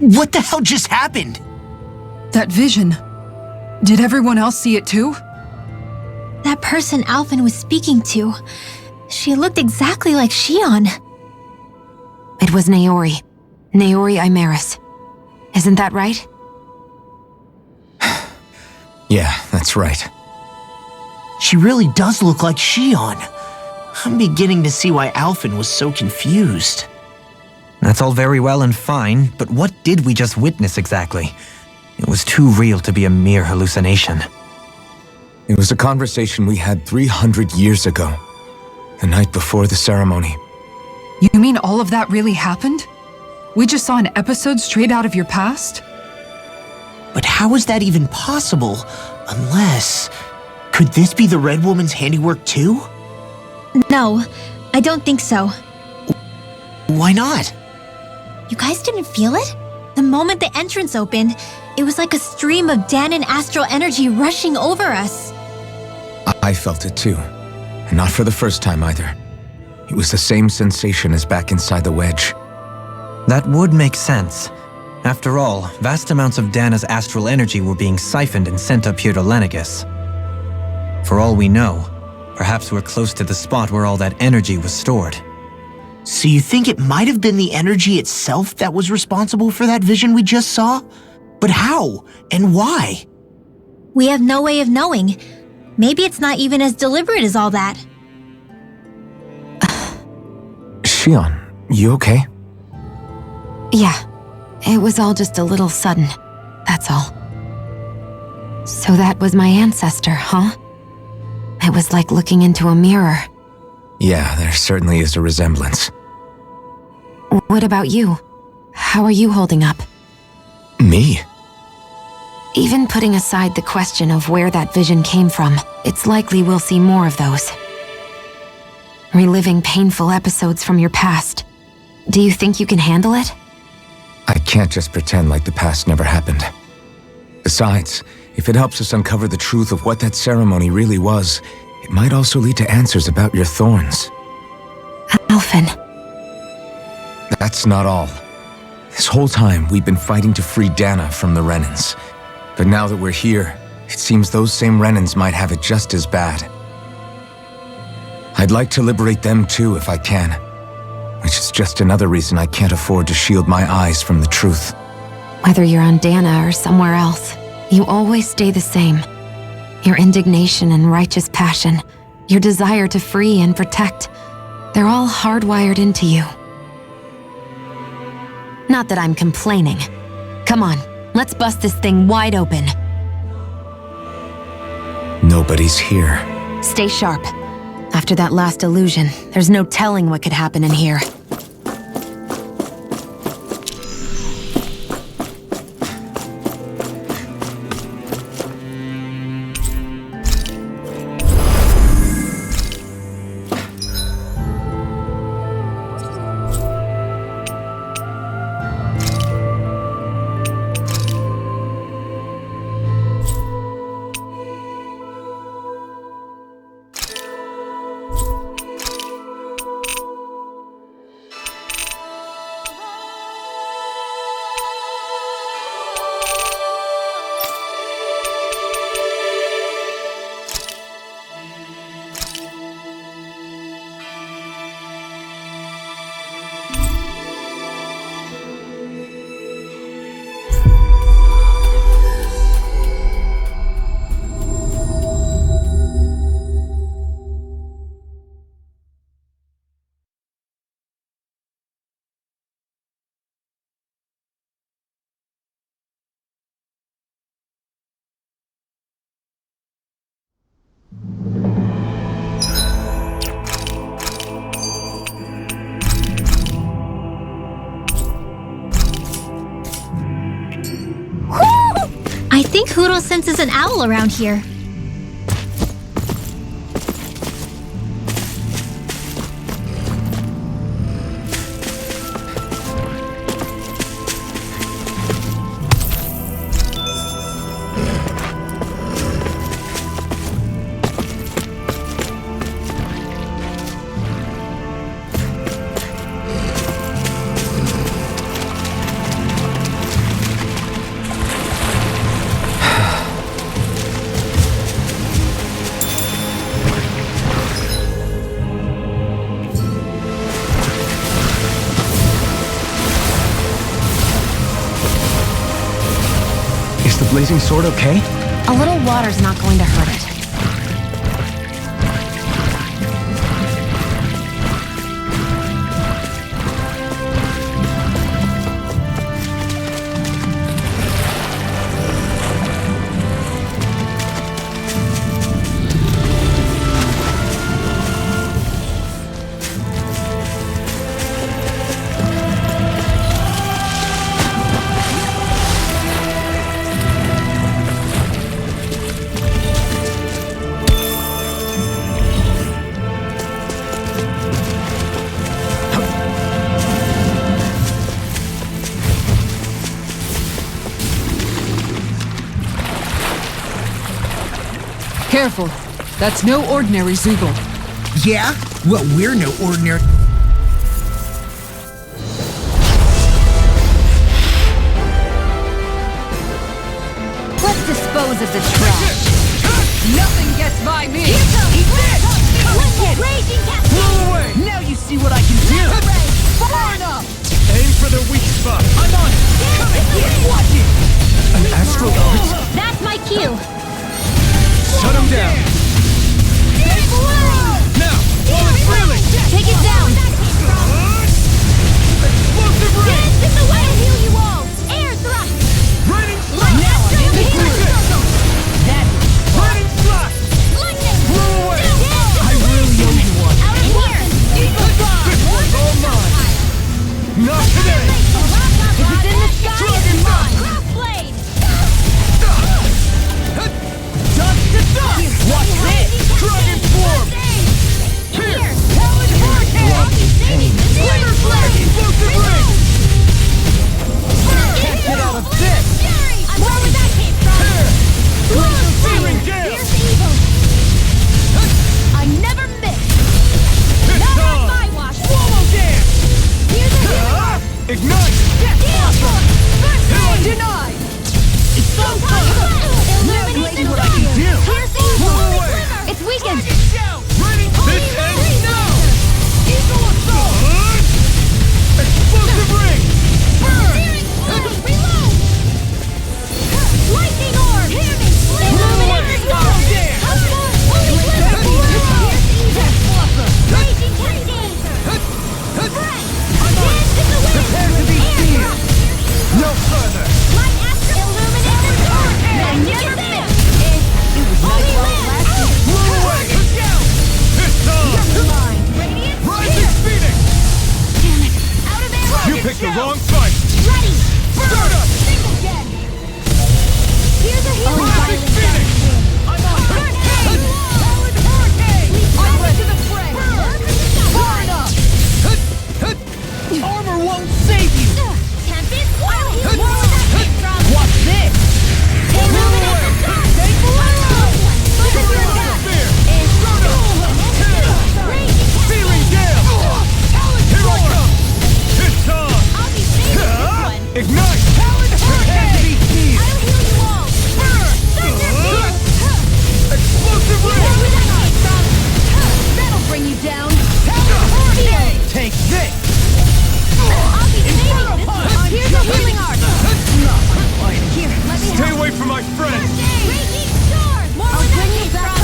What the hell just happened? That vision. Did everyone else see it too? That person Alphen was speaking to, she looked exactly like Shion. It was Naori. Naori Imaris. Isn't that right? Yeah, that's right. She really does look like Shion. I'm beginning to see why Alphen was so confused. That's all very well and fine, but what did we just witness exactly? It was too real to be a mere hallucination. It was a conversation we had 300 years ago. The night before the ceremony. You mean all of that really happened? We just saw an episode straight out of your past? But how is that even possible? Unless... Could this be the Red Woman's handiwork too? No, I don't think so. Why not? You guys didn't feel it? The moment the entrance opened, it was like a stream of Danon astral energy rushing over us. I felt it too. And not for the first time either. It was the same sensation as back inside the wedge. That would make sense. After all, vast amounts of Dana's astral energy were being siphoned and sent up here to Lenegus. For all we know, perhaps we're close to the spot where all that energy was stored. So you think it might have been the energy itself that was responsible for that vision we just saw? But how? And why? We have no way of knowing. Maybe it's not even as deliberate as all that. Shion, you okay? Yeah. It was all just a little sudden. That's all. So that was my ancestor, huh? It was like looking into a mirror. Yeah, there certainly is a resemblance. What about you? How are you holding up? Me? Even putting aside the question of where that vision came from, it's likely we'll see more of those. Reliving painful episodes from your past. Do you think you can handle it? I can't just pretend like the past never happened. Besides, if it helps us uncover the truth of what that ceremony really was, it might also lead to answers about your thorns. Alphen. That's not all. This whole time, we've been fighting to free Dana from the Renans. But now that we're here, it seems those same Renans might have it just as bad. I'd like to liberate them too if I can, which is just another reason I can't afford to shield my eyes from the truth. Whether you're on Dana or somewhere else, you always stay the same. Your indignation and righteous passion, your desire to free and protect, they're all hardwired into you. Not that I'm complaining. Come on, let's bust this thing wide open. Nobody's here. Stay sharp. After that last illusion, there's no telling what could happen in here. I think Hoodle senses an owl around here. Blazing sword okay? A little water's not going to hurt it. Careful. That's no ordinary Zoogle. Yeah? Well, we're no ordinary... Let's dispose of the trash. Nothing gets by me! Raging cat! Blow away! Now you see what I can do! Far enough! Aim for the weak spot. I'm on it! Come here, watch it! An astral art? That's my cue. Shut him down! Now, while it's reeling! Take it down. Explosive ray! Dance in the way! I'll heal you all! Air thrust! Raining Now I'm in the groove! That Raining thrust! Lightning! wrong fight! Ready! Start up! Think again! Here's a hero! Perfect finish! I'm on! Hurricane! I'm ready to the fray! Far enough! Armor won't save you! Tempest! Where that came from? Watch this! Illuminate the dark! Take the Searing Gale! Here I come! It's on! I'll be saving this one! Ignite! Talon Hurricane! I'll heal you all! Explosive Where ray! that came from? That'll bring you down! Talon Hurricane! Take this! I'll be saving this one! Here's a healing art! Here, let me Stay help! away from my friends! Raging Storm! More where that came from!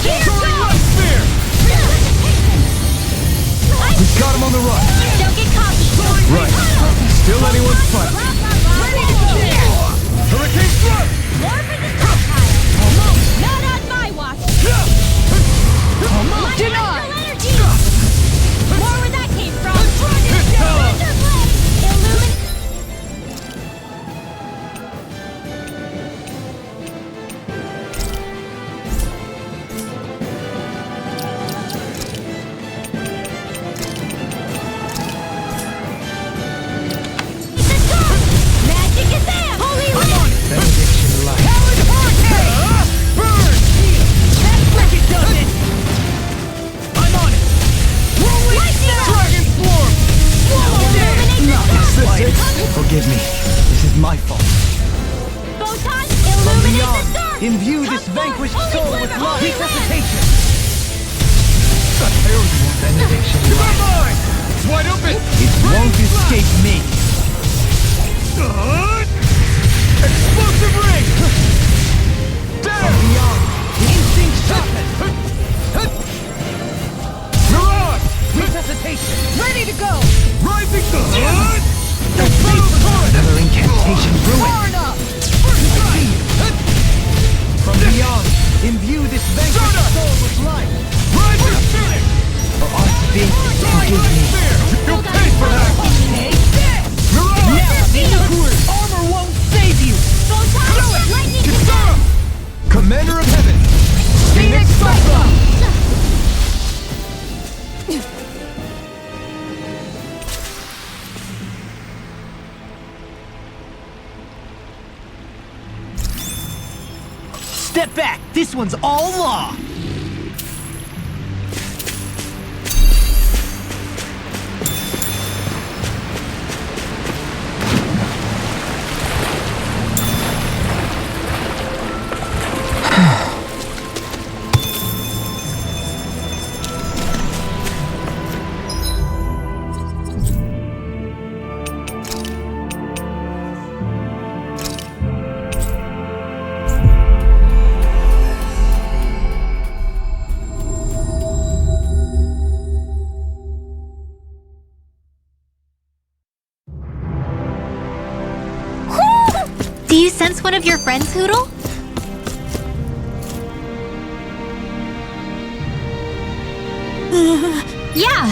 Here Soaring goes! Light Spear! We've got him on the run! Don't get cocky! Right. Still anyone's fight. Hurricane Thrust! More for the stockpile! Not on my watch! My natural energy! More where that came from! Wonderblade! Illumin... Magic is there! Holy Land! Benediction light. Talon Hurricane! Burn! That's like it does it! I'm on it! Rolling Dragon Swarm! Is this it? Forgive me. This is my fault. Photon, From illuminate beyond, the dark! imbue this Come vanquished forth, soul Holy with Glimmer, love. Holy Land! Resuscitation! Benediction You're light. mine! It's wide open! It won't escape me. Explosive ring! Down! From beyond, the instinct sharpened. Mirage! Resuscitation. Ready to go! Rising sun! The faith of another incantation ruined. Far enough! From beyond, imbue this vanquished soul with life. Rising Phoenix! For our sake, forgive me. You'll pay for that! Mirage! Armor won't save you. Photon, lightning to Kisara! Commander of Heaven, Phoenix Cyclone. Step back. This one's all law. Do you sense one of your friends, Hoodle? Yeah.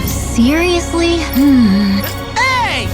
Seriously? Hey!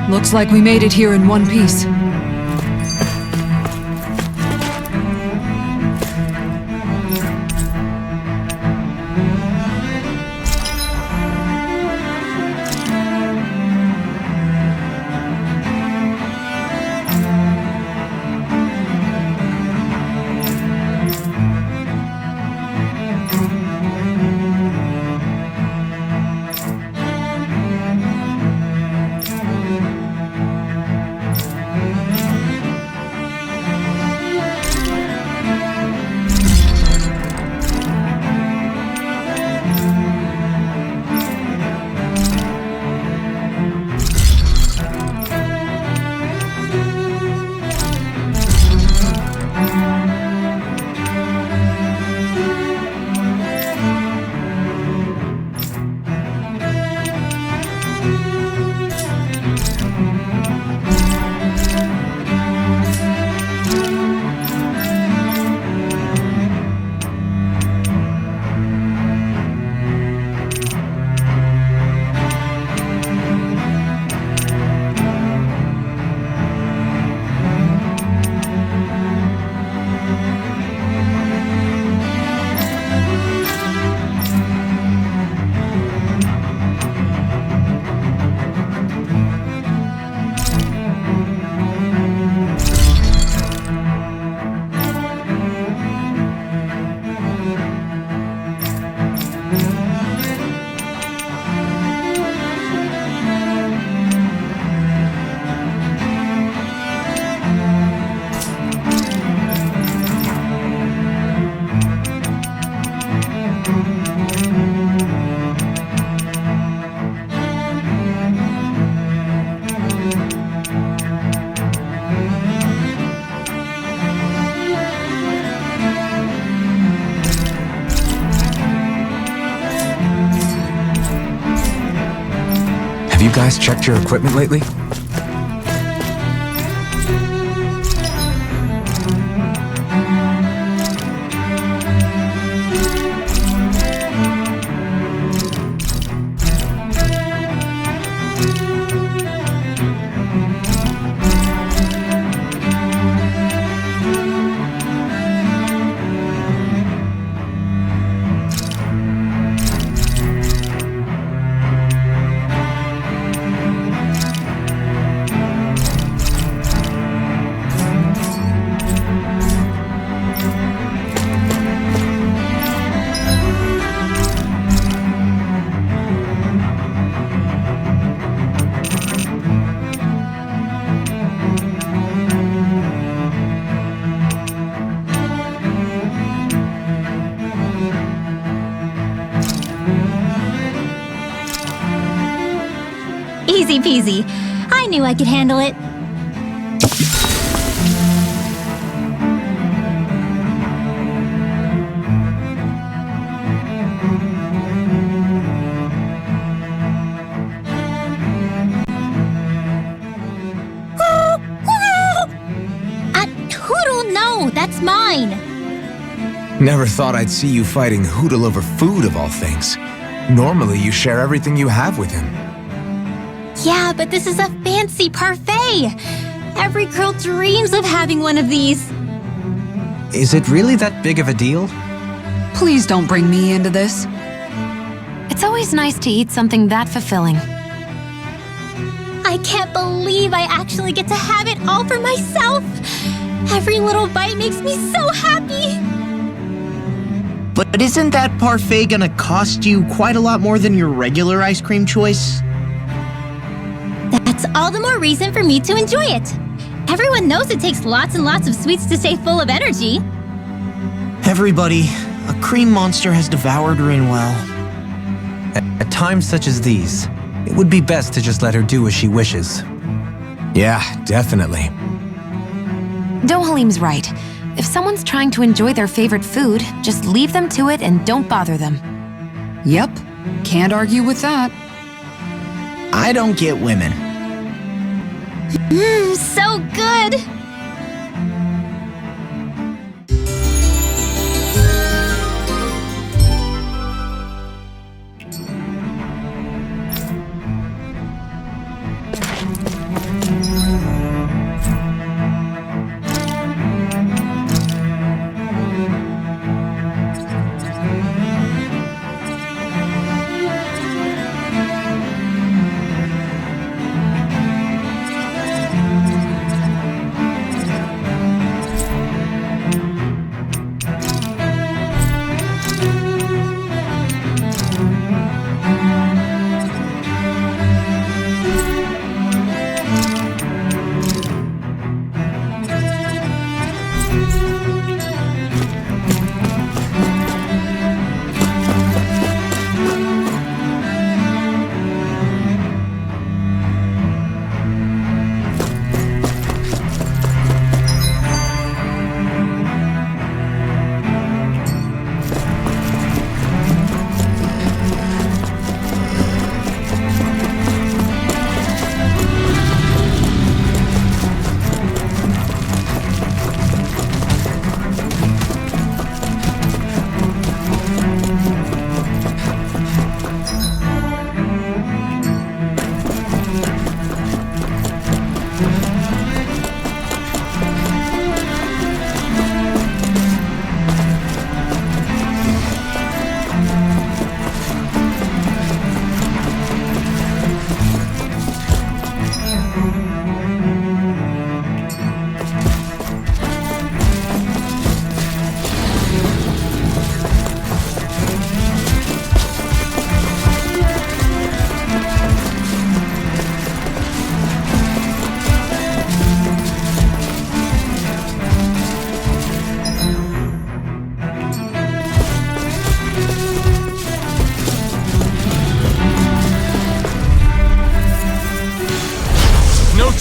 Looks like we made it here in one piece. You guys checked your equipment lately? Easy peasy. I knew I could handle it. Hoodle, no, that's mine. Never thought I'd see you fighting Hootle over food of all things. Normally, you share everything you have with him. Yeah, but this is a fancy parfait. Every girl dreams of having one of these. Is it really that big of a deal? Please don't bring me into this. It's always nice to eat something that fulfilling. I can't believe I actually get to have it all for myself. Every little bite makes me so happy. But isn't that parfait gonna cost you quite a lot more than your regular ice cream choice? That's all the more reason for me to enjoy it. Everyone knows it takes lots and lots of sweets to stay full of energy. Everybody, a cream monster has devoured Rinwell. At times such as these, it would be best to just let her do as she wishes. Yeah, definitely. Dohalim's right. If someone's trying to enjoy their favorite food, just leave them to it and don't bother them. Yep, can't argue with that. I don't get women. So good!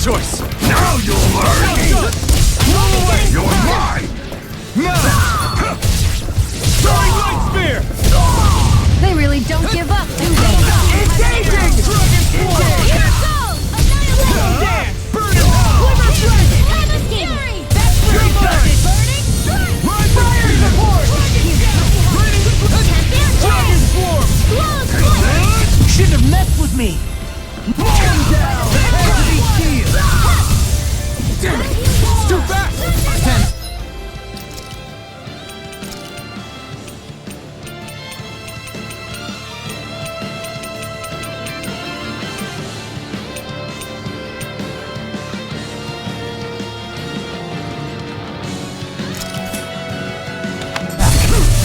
choice! Now you'll learn! You're mine! Throwing light spear! They really don't give up, do they? Engaging! Dragon Force! Here goes! Annihilate! Burn it all! Glimmer Dragon! Fury! That's where it burning strike! Fire support! Dragon Swarm! You shouldn't have messed with me! Falling down! Heavy shield! Damn it! It's too fast!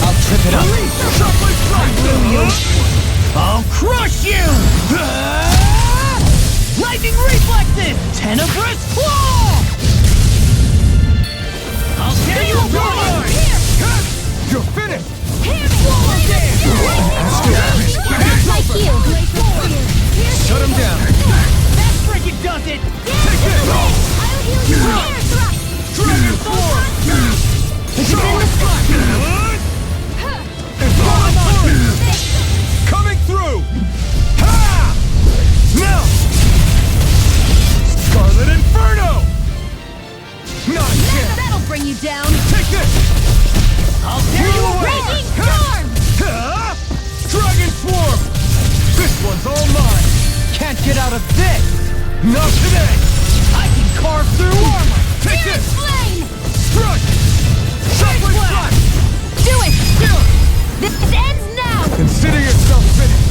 I'll trip it up. I'll crush you! Lightning reflexes! Tenebrous claw! I'll tear you apart! You're finished! Like you! Shut him down! That freaking does it! Take this! I'll heal you! Air thrust! Dragon Force! It's in the spot! It's falling through! Coming through! Ha! Now! Scarlet Inferno! Not again! That'll bring you down! Take this! I'll tear you away! Raging storm! Ha! Dragon Swarm! This one's all mine! Can't get out of this! Not today! I can carve through armor! Take this! Flame! Strike! Chocolate Flash! Do it! This ends now! Consider yourself finished!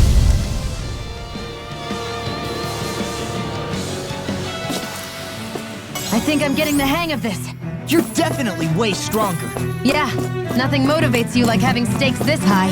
I think I'm getting the hang of this. You're definitely way stronger. Yeah, nothing motivates you like having stakes this high.